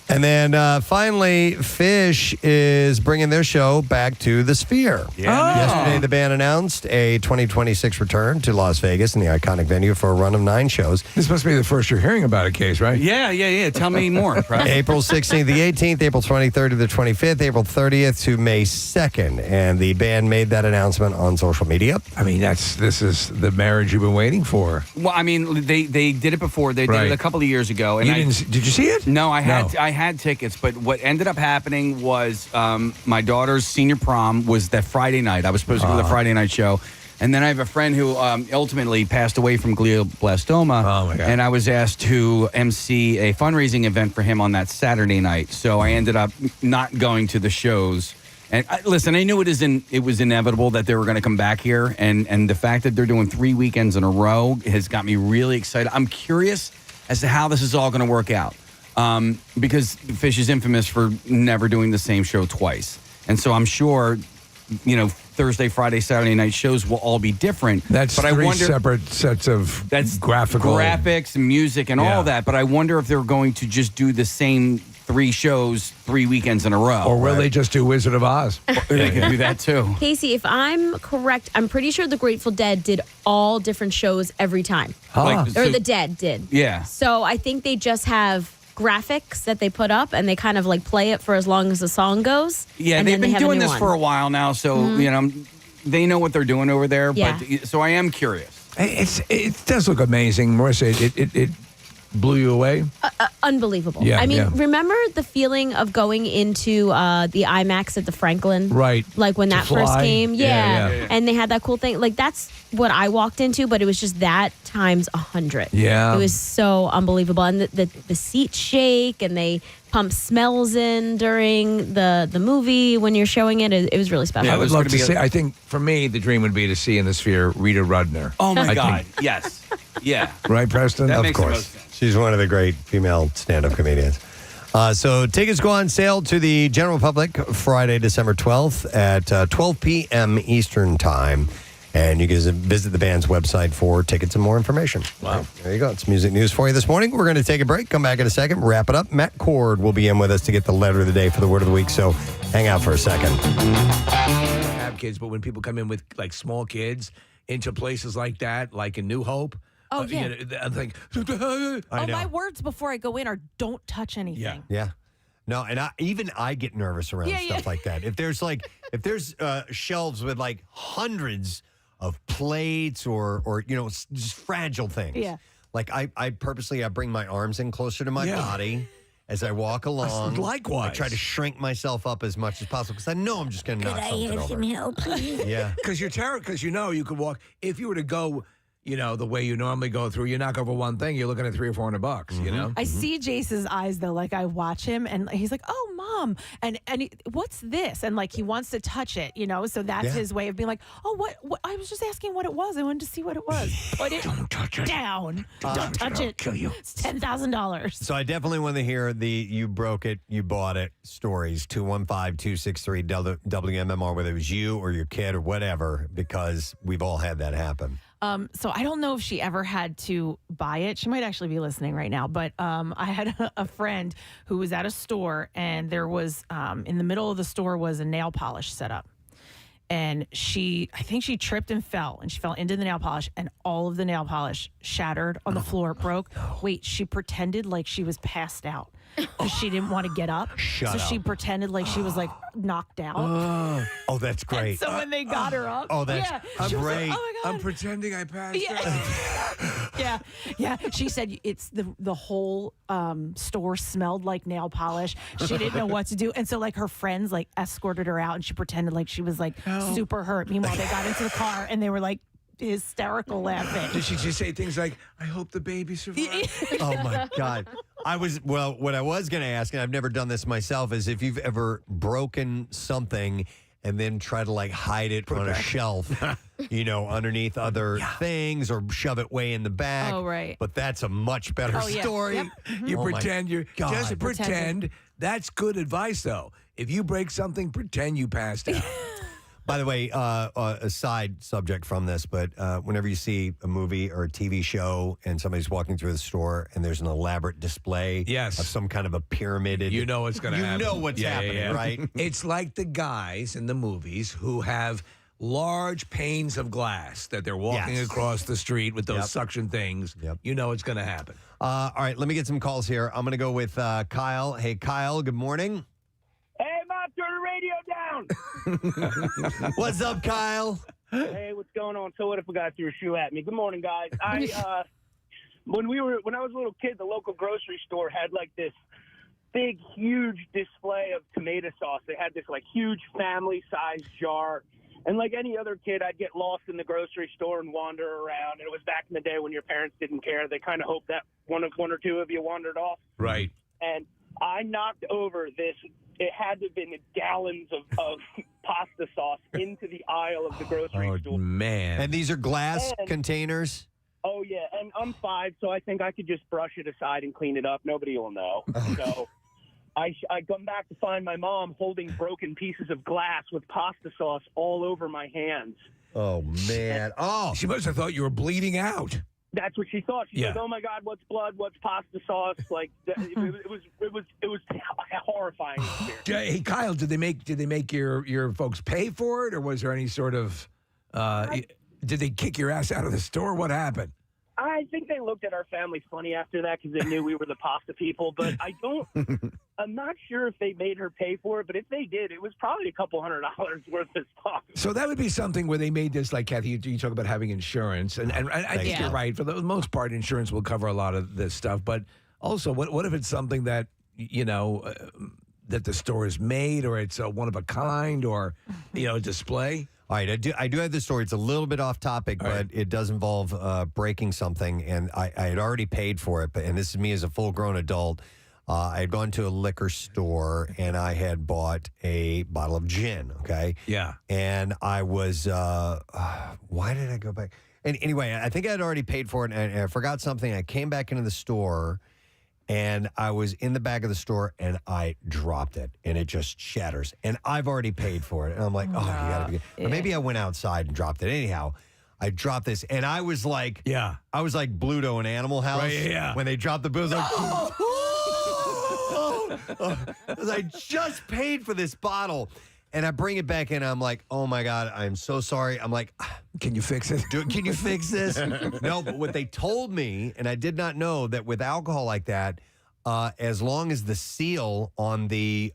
Speaker 1: And then finally, Fish is bringing their show back to the Sphere.
Speaker 2: Yeah.
Speaker 1: Yesterday, the band announced a 2026 return to Las Vegas in the iconic venue for a run of 9 shows.
Speaker 2: This must be the first you're hearing about a case, right?
Speaker 3: Yeah. Tell me more. Right?
Speaker 1: April 16th, the 18th, April 23rd to the 25th, April 30th to May 2nd. And the band made that announcement on social media.
Speaker 2: I mean, this is the marriage you've been waiting for.
Speaker 3: Well, I mean, they did it before. They did it a couple of years ago. And
Speaker 2: did you see it?
Speaker 3: No, I had tickets, but what ended up happening was my daughter's senior prom was that Friday night. I was supposed to go to the Friday night show. And then I have a friend who ultimately passed away from glioblastoma. Oh, my God. And I was asked to MC a fundraising event for him on that Saturday night. So I ended up not going to the shows. And listen, I knew it was inevitable that they were going to come back here. And the fact that they're doing 3 weekends in a row has got me really excited. I'm curious as to how this is all going to work out. Because Fish is infamous for never doing the same show twice. And so I'm sure, Thursday, Friday, Saturday night shows will all be different.
Speaker 2: That's
Speaker 3: but
Speaker 2: three separate sets of
Speaker 3: graphics, music, and all that. But I wonder if they're going to just do the same 3 shows 3 weekends in a row.
Speaker 2: Or will they just do Wizard of Oz?
Speaker 3: They could do that too.
Speaker 7: Casey, if I'm correct, I'm pretty sure the Grateful Dead did all different shows every time. Or the Dead did.
Speaker 3: Yeah.
Speaker 7: So I think they just have graphics that they put up and they kind of like play it for as long as the song goes.
Speaker 3: Yeah,
Speaker 7: and
Speaker 3: they've
Speaker 7: then
Speaker 3: been
Speaker 7: they have a
Speaker 3: doing
Speaker 7: new
Speaker 3: this
Speaker 7: one.
Speaker 3: for a while now, so they know what they're doing over there.
Speaker 7: Yeah.
Speaker 3: But so I am curious.
Speaker 2: It does look amazing, Marissa. It blew you away.
Speaker 7: Unbelievable.
Speaker 2: Yeah,
Speaker 7: I mean,
Speaker 2: yeah.
Speaker 7: remember the feeling of going into the IMAX at the Franklin?
Speaker 2: Right.
Speaker 7: Like when
Speaker 2: To
Speaker 7: that first
Speaker 2: fly?
Speaker 7: came?
Speaker 2: Yeah.
Speaker 7: And they had that cool thing. Like that's what I walked into, but it was just that times 100.
Speaker 2: Yeah.
Speaker 7: It was so unbelievable. And the seats shake and they pump smells in during the movie when you're showing it. It was really special.
Speaker 2: I would love to see. I think for me, the dream would be to see in the Sphere Rita Rudner.
Speaker 3: Oh my
Speaker 2: I
Speaker 3: God!
Speaker 2: think.
Speaker 3: Yes, yeah.
Speaker 2: Right, Preston?
Speaker 3: That
Speaker 1: Of
Speaker 3: makes the
Speaker 1: course.
Speaker 3: most sense.
Speaker 1: She's one of the great female stand-up comedians. So tickets go on sale to the general public Friday, December 12th at 12 p.m. Eastern Time. And you can visit the band's website for tickets and more information. Wow. There you go. It's music news for you this morning. We're going to take a break, come back in a second, wrap it up. Matt Cord will be in with us to get the letter of the day for the word of the week. So hang out for a second.
Speaker 2: Have kids, but when people come in with like small kids into places like that, like in New Hope,
Speaker 16: Oh, yeah.
Speaker 2: I'm like,
Speaker 16: My words before I go in are don't touch anything.
Speaker 1: Yeah. No, and I get nervous around stuff like that. If there's shelves with like hundreds of plates or just fragile things.
Speaker 16: Yeah.
Speaker 1: Like I purposely bring my arms in closer to my body as I walk along.
Speaker 2: Likewise.
Speaker 1: I try to shrink myself up as much as possible because I know I'm just going to knock something over.
Speaker 15: help, please?
Speaker 1: Yeah.
Speaker 2: Because you're terrible. Because you could walk. If you were to go, the way you normally go through, you knock over one thing, you're looking at $300 or $400. You know.
Speaker 16: I see Jace's eyes though, like I watch him and he's like, "Oh, mom," and what's this? And like he wants to touch it, So that's his way of being like, "Oh, what? I was just asking what it was. I wanted to see what it was. Put it
Speaker 2: Don't touch it.
Speaker 16: down. Don't touch it.
Speaker 2: Kill you.
Speaker 16: It's $10,000."
Speaker 1: So I definitely want to hear the you broke it, you bought it stories, 215-263-WMMR, whether it was you or your kid or whatever, because we've all had that happen.
Speaker 16: So I don't know if she ever had to buy it. She might actually be listening right now. But I had a friend who was at a store, and there was in the middle of the store was a nail polish set up. And I think she tripped and fell, and she fell into the nail polish, and all of the nail polish shattered on the floor, broke. Wait, she pretended like she was passed out because she didn't want to get up.
Speaker 1: Shut up.
Speaker 16: She pretended like she was like knocked out.
Speaker 1: Oh, that's great.
Speaker 16: And so when they got her up,
Speaker 1: that's
Speaker 16: she was
Speaker 1: great.
Speaker 16: like, "Oh my God."
Speaker 2: I'm pretending I passed out.
Speaker 16: Yeah. She said it's the whole store smelled like nail polish. She didn't know what to do, and so like her friends like escorted her out, and she pretended like she was like super hurt. Meanwhile, they got into the car and they were like hysterical laughing.
Speaker 2: Did she just say things like, "I hope the baby survives"?
Speaker 1: Oh my God. What I was going to ask, and I've never done this myself, is if you've ever broken something and then try to like hide it on a shelf, underneath other things or shove it way in the back.
Speaker 16: Oh, right.
Speaker 1: But that's a much better story.
Speaker 16: Yep.
Speaker 2: You
Speaker 1: Oh, my
Speaker 2: pretend you're
Speaker 1: God.
Speaker 2: just pretend. That's good advice, though. If you break something, pretend you passed out.
Speaker 1: By the way, a side subject from this, but whenever you see a movie or a TV show and somebody's walking through the store and there's an elaborate display of some kind of a pyramided...
Speaker 2: You know what's going to happen.
Speaker 1: You know what's happening, right?
Speaker 2: It's like the guys in the movies who have large panes of glass that they're walking across the street with those suction things. You know it's going to happen.
Speaker 1: All right, let me get some calls here. I'm going to go with Kyle. Hey, Kyle, good morning.
Speaker 5: Hey, Mom, turn the radio down.
Speaker 1: What's up, Kyle?
Speaker 5: Hey, what's going on? So what if a guy threw a shoe at me? Good morning, guys. When I was a little kid, the local grocery store had like this big, huge display of tomato sauce. They had this like huge family-sized jar. And like any other kid, I'd get lost in the grocery store and wander around. And it was back in the day when your parents didn't care. They kind of hoped that one or two of you wandered off.
Speaker 2: Right.
Speaker 5: And I knocked over this. It had to have been gallons of pasta sauce into the aisle of the grocery store.
Speaker 2: Man.
Speaker 1: And these are glass containers?
Speaker 5: Oh, yeah. And I'm 5, so I think I could just brush it aside and clean it up. Nobody will know. So I come back to find my mom holding broken pieces of glass with pasta sauce all over my hands.
Speaker 1: Oh, man. Oh.
Speaker 2: She must have thought you were bleeding out.
Speaker 5: That's what she thought. She said, "Oh my God, what's blood? What's pasta sauce?" Like it was horrifying.
Speaker 2: Hey, Kyle, did they make your folks pay for it, or was there any sort of did they kick your ass out of the store? What happened?
Speaker 5: I think they looked at our family funny after that because they knew we were the pasta people. But I'm not sure if they made her pay for it. But if they did, it was probably a couple $100 worth of stuff.
Speaker 2: So that would be something where they made this, like, Kathy, you talk about having insurance. And I think you're right. For the most part, insurance will cover a lot of this stuff. But also, what if it's something that, that the store is made, or it's a one of a kind, or, a display?
Speaker 1: All right, I do have this story. It's a little bit off topic, but it does involve breaking something, and I had already paid for it. And this is me as a full-grown adult. I had gone to a liquor store, and I had bought a bottle of gin, okay?
Speaker 2: Yeah.
Speaker 1: And I was, why did I go back? And anyway, I think I had already paid for it, and I forgot something. I came back into the store, and I was in the back of the store, and I dropped it, and it just shatters. And I've already paid for it. And I'm like, you got to be good. Or maybe I went outside and dropped it. Anyhow, I dropped this, and I was like, I was like Bluto in Animal House.
Speaker 2: Right,
Speaker 1: when they dropped the booze. Like, because I just paid for this bottle. And I bring it back in, and I'm like, oh, my God, I'm so sorry. I'm like,
Speaker 2: can you fix it?
Speaker 1: Can you fix this? No, but what they told me, and I did not know, that with alcohol like that, as long as the seal on the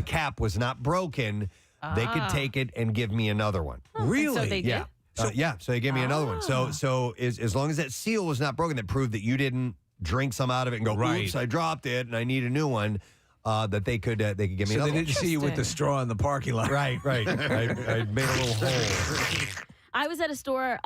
Speaker 1: cap was not broken, they could take it and give me another one.
Speaker 2: Really?
Speaker 11: So they did?
Speaker 1: So they gave me another one. So as long as that seal was not broken, that proved that you didn't drink some out of it and go, oops, I dropped it, and I need a new one. That they could give me
Speaker 2: so
Speaker 1: another
Speaker 2: they didn't see you with the straw in the parking lot.
Speaker 1: Right. I made a little hole.
Speaker 7: I was at a store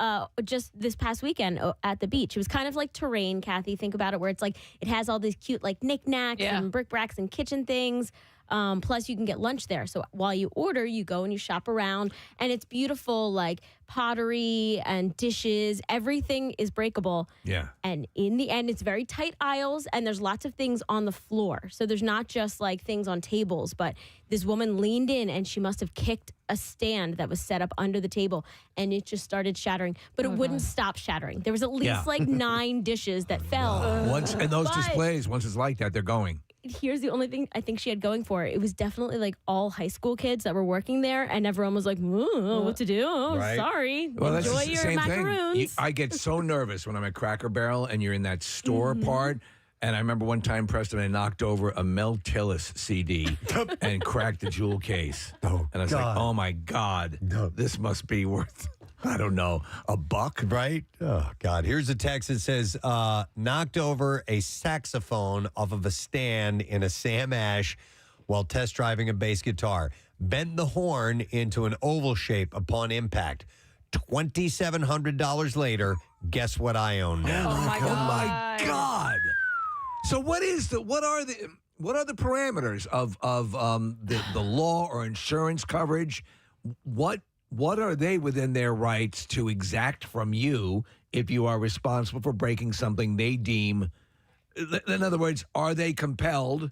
Speaker 7: just this past weekend at the beach. It was kind of like Terrain, Kathy. Think about it, where it's like it has all these cute like knickknacks and bric-a-bracs and kitchen things. Plus, you can get lunch there. So while you order, you go and you shop around, and it's beautiful, like pottery and dishes. Everything is breakable.
Speaker 2: Yeah.
Speaker 7: And in the end, it's very tight aisles, and there's lots of things on the floor. So there's not just like things on tables, but this woman leaned in, and she must have kicked a stand that was set up under the table, and it just started shattering. But it wouldn't stop shattering. There was at least like 9 dishes that fell.
Speaker 2: And those displays, once it's like that, they're going.
Speaker 7: Here's the only thing I think she had going for it. It was definitely like all high school kids that were working there, and everyone was like, what to do? Oh, sorry.
Speaker 2: Well,
Speaker 7: enjoy
Speaker 2: that's the
Speaker 7: your
Speaker 2: same
Speaker 7: macaroons.
Speaker 2: Thing. I get so nervous when I'm at Cracker Barrel and you're in that store part. And I remember one time, Preston, I knocked over a Mel Tillis CD and cracked the jewel case. And I was like, oh, my God, this must be worth, I don't know, $1,
Speaker 1: right? Oh, God. Here's a text that says, knocked over a saxophone off of a stand in a Sam Ash while test driving a bass guitar. Bent the horn into an oval shape upon impact. $2,700 later, guess what I own now?
Speaker 11: Oh, my God.
Speaker 2: My God. So what are the parameters of the law or insurance coverage? What are they within their rights to exact from you if you are responsible for breaking something they deem? In other words, are they compelled,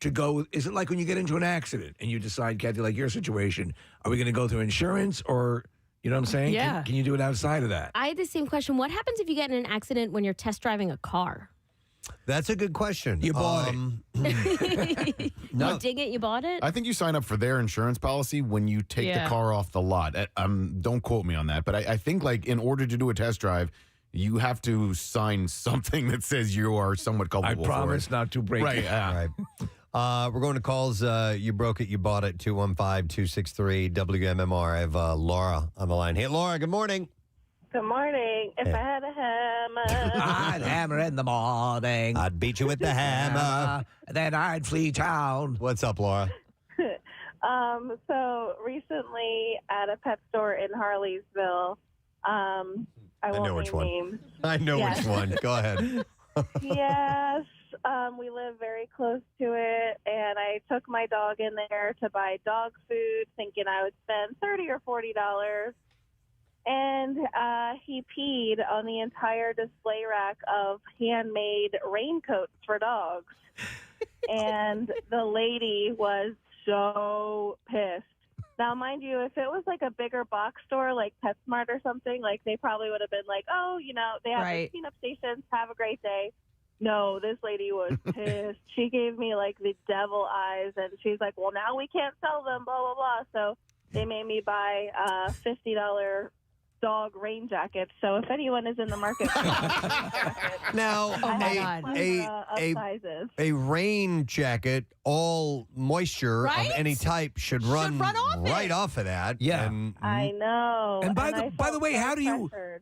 Speaker 2: to go? Is it like when you get into an accident and you decide, Kathy, like your situation, are we going to go through insurance or, you know what I'm saying?
Speaker 7: Yeah.
Speaker 2: Can you do it outside of that?
Speaker 7: I had the same question. What happens if you get in an accident when you're test driving a car?
Speaker 1: That's a good question.
Speaker 2: You bought
Speaker 7: You dig it? You bought it?
Speaker 12: I think you sign up for their insurance policy when you take
Speaker 7: Yeah.
Speaker 12: the car off the lot. Don't quote me on that, but I think like in order to do a test drive, you have to sign something that says you are somewhat culpable.
Speaker 2: I promise
Speaker 12: for it.
Speaker 2: not to break
Speaker 12: right,
Speaker 2: it.
Speaker 12: yeah.
Speaker 1: Right. We're going to calls. You broke it, you bought it, 215-263 WMMR. I have Laura on the line. Hey, Laura, good morning.
Speaker 13: Good morning. If I had a hammer,
Speaker 2: I'd hammer in the morning.
Speaker 1: I'd beat you with the hammer.
Speaker 2: Then I'd flee town.
Speaker 1: What's up, Laura?
Speaker 13: So recently at a pet store in Harleysville, I won't
Speaker 1: know which
Speaker 13: name
Speaker 1: one.
Speaker 13: names.
Speaker 1: I know
Speaker 13: Yes.
Speaker 1: which one. Go ahead.
Speaker 13: Yes, we live very close to it, and I took my dog in there to buy dog food, thinking I would spend $30 or $40. And he peed on the entire display rack of handmade raincoats for dogs. And the lady was so pissed. Now, mind you, if it was like a bigger box store like PetSmart or something, like they probably would have been like, oh, you know, they have
Speaker 16: Right.
Speaker 13: cleanup stations, have a great day. No, this lady was pissed. She gave me like the devil eyes, and she's like, well, now we can't sell them, blah, blah, blah. So they made me buy $50 dog rain jackets. So if anyone is in the market for
Speaker 1: Now,
Speaker 13: I have plenty of sizes.
Speaker 1: a rain jacket, all moisture of
Speaker 13: Right?
Speaker 1: any type should run right off of that.
Speaker 2: Yeah.
Speaker 1: And,
Speaker 13: I know.
Speaker 2: And by
Speaker 13: I
Speaker 2: the
Speaker 13: felt
Speaker 2: way,
Speaker 13: so
Speaker 2: how do you
Speaker 13: pressured.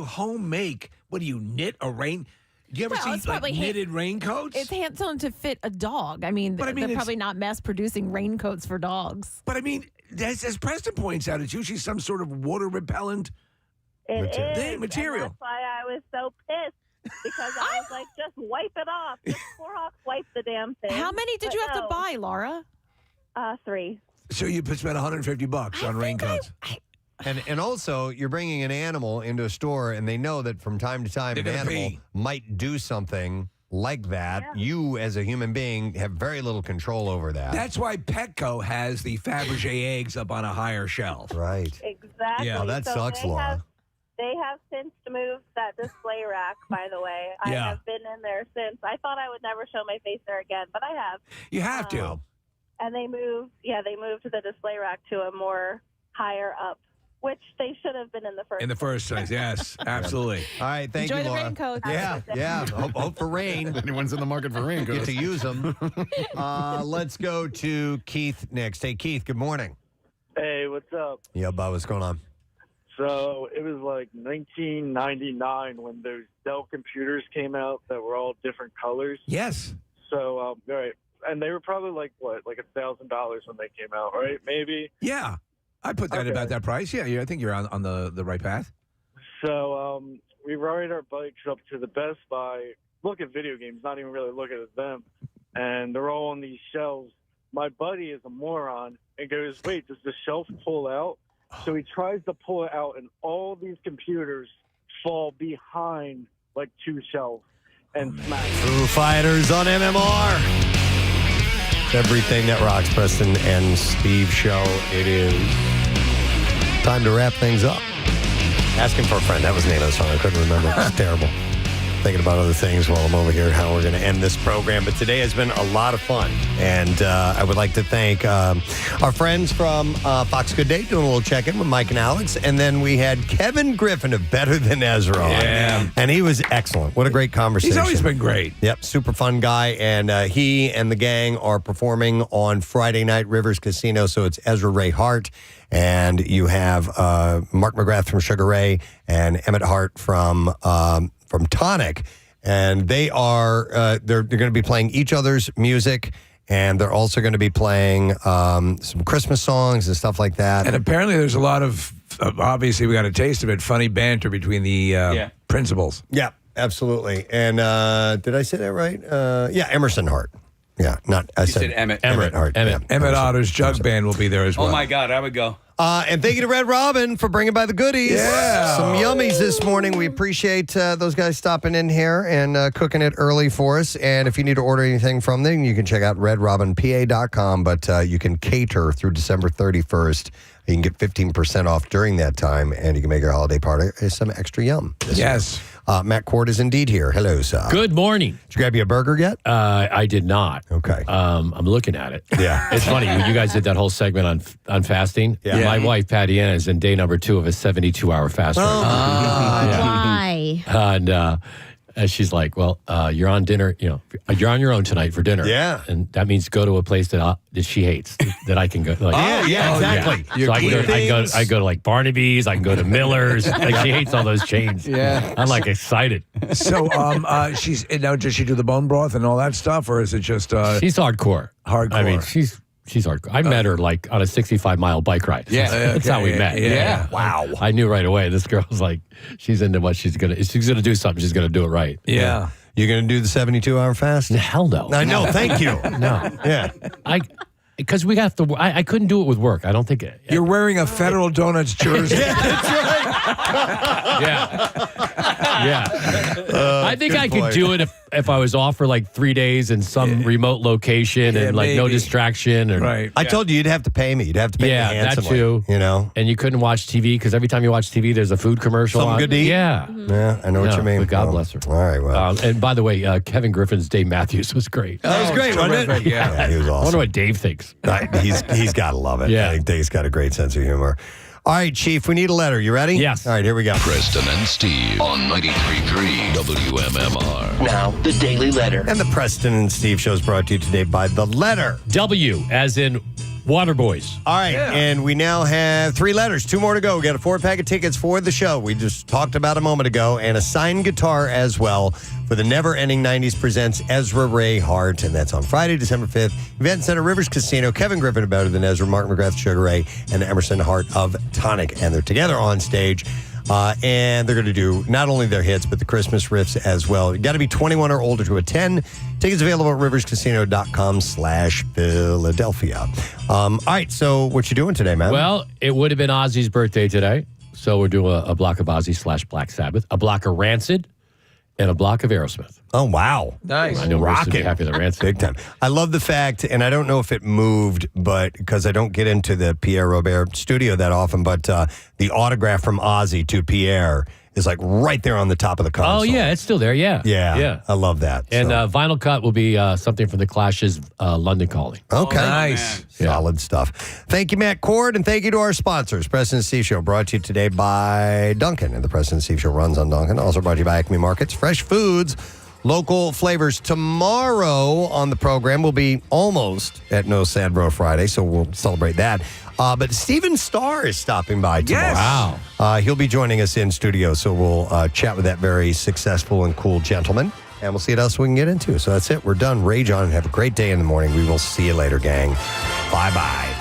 Speaker 2: home make? What do you knit a rain? Do you ever
Speaker 11: Well,
Speaker 2: see
Speaker 11: it's
Speaker 2: like
Speaker 11: probably
Speaker 2: knitted raincoats?
Speaker 11: It's hand sewn to fit a dog. I mean,
Speaker 2: But I mean,
Speaker 11: they're
Speaker 2: it's-
Speaker 11: probably not mass producing raincoats for dogs.
Speaker 2: But I mean, as Preston points out, it's usually some sort of water repellent material.
Speaker 13: And that's why I was so pissed. Because I was like, just wipe it off. Just Clorox wipe the damn thing.
Speaker 11: How many did
Speaker 13: But
Speaker 11: you have to
Speaker 13: no.
Speaker 11: buy, Laura?
Speaker 13: 3.
Speaker 2: So you spent $150 on raincoats.
Speaker 1: And also, you're bringing an animal into a store, and they know that from time to time,
Speaker 2: They're
Speaker 1: an
Speaker 2: gonna
Speaker 1: animal
Speaker 2: pee.
Speaker 1: might do something like that. You, as a human being, have very little control over that.
Speaker 2: That's why Petco has the Fabergé eggs up on a higher shelf.
Speaker 1: Right.
Speaker 13: Exactly.
Speaker 2: Yeah, that
Speaker 13: So
Speaker 2: sucks, Laura.
Speaker 13: They have since moved that display rack, by the way. I
Speaker 2: Yeah.
Speaker 13: have been in there since. I thought I would never show my face there again, but I have.
Speaker 2: You have to.
Speaker 13: And they moved the display rack to a more higher up, which they should have been in the first.
Speaker 2: In the first place, yes, absolutely.
Speaker 1: All right, thank
Speaker 13: Enjoy
Speaker 1: you,
Speaker 13: the
Speaker 1: Laura.
Speaker 13: raincoats.
Speaker 1: Yeah, yeah. Hope for rain.
Speaker 12: Anyone's in the market for raincoats.
Speaker 1: Get to use them. Let's go to Keith next. Hey, Keith, good morning.
Speaker 23: Hey, what's up?
Speaker 1: Yeah, Bob, what's going on?
Speaker 23: So it was like 1999 when those Dell computers came out that were all different colors.
Speaker 2: Yes.
Speaker 23: So, all right. And they were probably like $1,000 when they came out, right? Maybe.
Speaker 2: Yeah. I put that about that price. Yeah, I think you're on the right path.
Speaker 23: So we ride our bikes up to the Best Buy, look at video games, not even really looking at them. And they're all on these shelves. My buddy is a moron and goes, wait, does the shelf pull out? So he tries to pull it out, and all these computers fall behind like 2 shelves and smash.
Speaker 1: Foo Fighters on MMR. It's everything that rocks, Preston and Steve show. It is time to wrap things up. Asking for a Friend. That was the name of the song. I couldn't remember. It's terrible. Thinking about other things while I'm over here, how we're going to end this program. But today has been a lot of fun. And I would like to thank our friends from Fox Good Day doing a little check-in with Mike and Alex. And then we had Kevin Griffin of Better Than Ezra on.
Speaker 2: Yeah.
Speaker 1: And he was excellent. What a great conversation.
Speaker 2: He's always been great.
Speaker 1: Yep, super fun guy. And he and the gang are performing on Friday night, Rivers Casino. So it's Ezra Ray Hart. And you have Mark McGrath from Sugar Ray and Emmett Hart from Tonic. And they are they're going to be playing each other's music. And they're also going to be playing some Christmas songs and stuff like that.
Speaker 2: And apparently there's a lot of, obviously we got a taste of it, funny banter between the principals.
Speaker 1: Yeah, absolutely. And did I say that right? Yeah, Emerson Hart. Yeah, not I
Speaker 3: You said Emmett.
Speaker 1: Emmett Hart.
Speaker 2: Emmett Otter's Jug Band will be there as well.
Speaker 3: Oh my God, I would go.
Speaker 1: And thank you to Red Robin for bringing by the goodies.
Speaker 2: Yeah.
Speaker 1: Some yummies this morning. We appreciate those guys stopping in here and cooking it early for us. And if you need to order anything from them, you can check out redrobinpa.com. But you can cater through December 31st. You can get 15% off during that time, and you can make your holiday party some extra yum.
Speaker 2: Yes.
Speaker 1: Matt Cord is indeed here. Hello, sir.
Speaker 8: Good morning.
Speaker 1: Did you grab you a burger yet?
Speaker 8: I did not.
Speaker 1: Okay.
Speaker 8: I'm looking at it.
Speaker 1: Yeah.
Speaker 8: It's funny. When you guys did that whole segment on fasting, my wife, Pollyanna, is in day number 2 of a 72-hour fast.
Speaker 7: Why?
Speaker 8: And she's like, well, you're on dinner, you're on your own tonight for dinner.
Speaker 1: Yeah.
Speaker 8: And that means go to a place that she hates, that I can go. Like,
Speaker 1: exactly.
Speaker 8: So I go to like Barnaby's, I can go to Miller's. Like she hates all those chains.
Speaker 2: Yeah.
Speaker 8: I'm like excited.
Speaker 2: So does she do the bone broth and all that stuff, or is it just
Speaker 8: she's hardcore.
Speaker 2: Hardcore.
Speaker 8: I mean, she's hardcore. I met her like on a 65-mile bike ride.
Speaker 2: Yeah.
Speaker 8: That's how we met.
Speaker 2: Yeah.
Speaker 8: Wow. I knew right away. This girl's like, she's into what she's gonna do something. She's gonna do it right.
Speaker 2: Yeah.
Speaker 1: You going to do the 72-hour fast?
Speaker 8: Hell no.
Speaker 1: I know. Thank you.
Speaker 8: No.
Speaker 1: Yeah.
Speaker 8: Because we got I couldn't do it with work. I don't think it.
Speaker 2: You're wearing a Federal Donuts jersey.
Speaker 1: That's right.
Speaker 8: Yeah. I think I could do it if I was off for like 3 days in some remote location and like no distraction.
Speaker 2: Right.
Speaker 1: I told you you'd have to pay me. You'd have to pay me handsomely.
Speaker 8: That too.
Speaker 1: You know?
Speaker 8: And you couldn't watch TV because every time you watch TV, there's a food commercial
Speaker 1: Something
Speaker 8: on.
Speaker 1: good to eat?
Speaker 8: Yeah.
Speaker 1: Yeah, I know what you mean.
Speaker 8: But God bless her.
Speaker 1: All right, well.
Speaker 8: And by the way, Kevin Griffin's Dave Matthews was great.
Speaker 1: That was great, wasn't it?
Speaker 2: Yeah.
Speaker 1: He was
Speaker 8: I
Speaker 1: awesome.
Speaker 8: wonder what Dave thinks.
Speaker 1: He's got to love it.
Speaker 8: Yeah.
Speaker 1: I think Dave's got a great sense of humor. All right, Chief, we need a letter. You ready?
Speaker 8: Yes.
Speaker 1: All right, here we go.
Speaker 10: Preston and Steve on 93.3 WMMR.
Speaker 18: Now, the Daily Letter.
Speaker 1: And the Preston and Steve show is brought to you today by The Letter.
Speaker 8: W, as in Waterboys.
Speaker 1: All right, and we now have 3 letters. 2 more to go. We got a 4-pack of tickets for the show we just talked about a moment ago, and a signed guitar as well for the Never Ending 90s presents Ezra Ray Hart, and that's on Friday, December 5th. Event Center, Rivers Casino. Kevin Griffin of Better Than Ezra, Mark McGrath, Sugar Ray, and Emerson Hart of Tonic, and they're together on stage. And they're going to do not only their hits, but the Christmas riffs as well. You got to be 21 or older to attend. Tickets available at riverscasino.com/Philadelphia. All right, so what you doing today, man?
Speaker 8: Well, it would have been Ozzy's birthday today, so we're doing a block of Ozzy / Black Sabbath, a block of Rancid, and a block of Aerosmith.
Speaker 1: Oh, wow.
Speaker 2: Nice.
Speaker 8: I know Rockin'. Be happy with Rancid.
Speaker 1: Big time. I love the fact, and I don't know if it moved, but because I don't get into the Pierre Robert studio that often, but the autograph from Ozzy to Pierre is like right there on the top of the console.
Speaker 8: Oh, yeah, it's still there, yeah.
Speaker 1: Yeah. I love that.
Speaker 8: And vinyl cut will be something from the Clash's London Calling.
Speaker 1: Okay.
Speaker 2: Nice.
Speaker 1: Solid stuff. Thank you, Matt Cord, and thank you to our sponsors. Preston and Steve Show brought to you today by Dunkin', and the Preston and Steve Show runs on Dunkin'. Also brought to you by Acme Markets. Fresh foods, local flavors. Tomorrow on the program will be almost at No Sad Bro Friday, so we'll celebrate that. But Steven Starr is stopping by tomorrow.
Speaker 2: Yes.
Speaker 8: Wow.
Speaker 1: He'll be joining us in studio, so we'll chat with that very successful and cool gentleman, and we'll see what else we can get into. So that's it. We're done. Rage on and have a great day in the morning. We will see you later, gang. Bye-bye.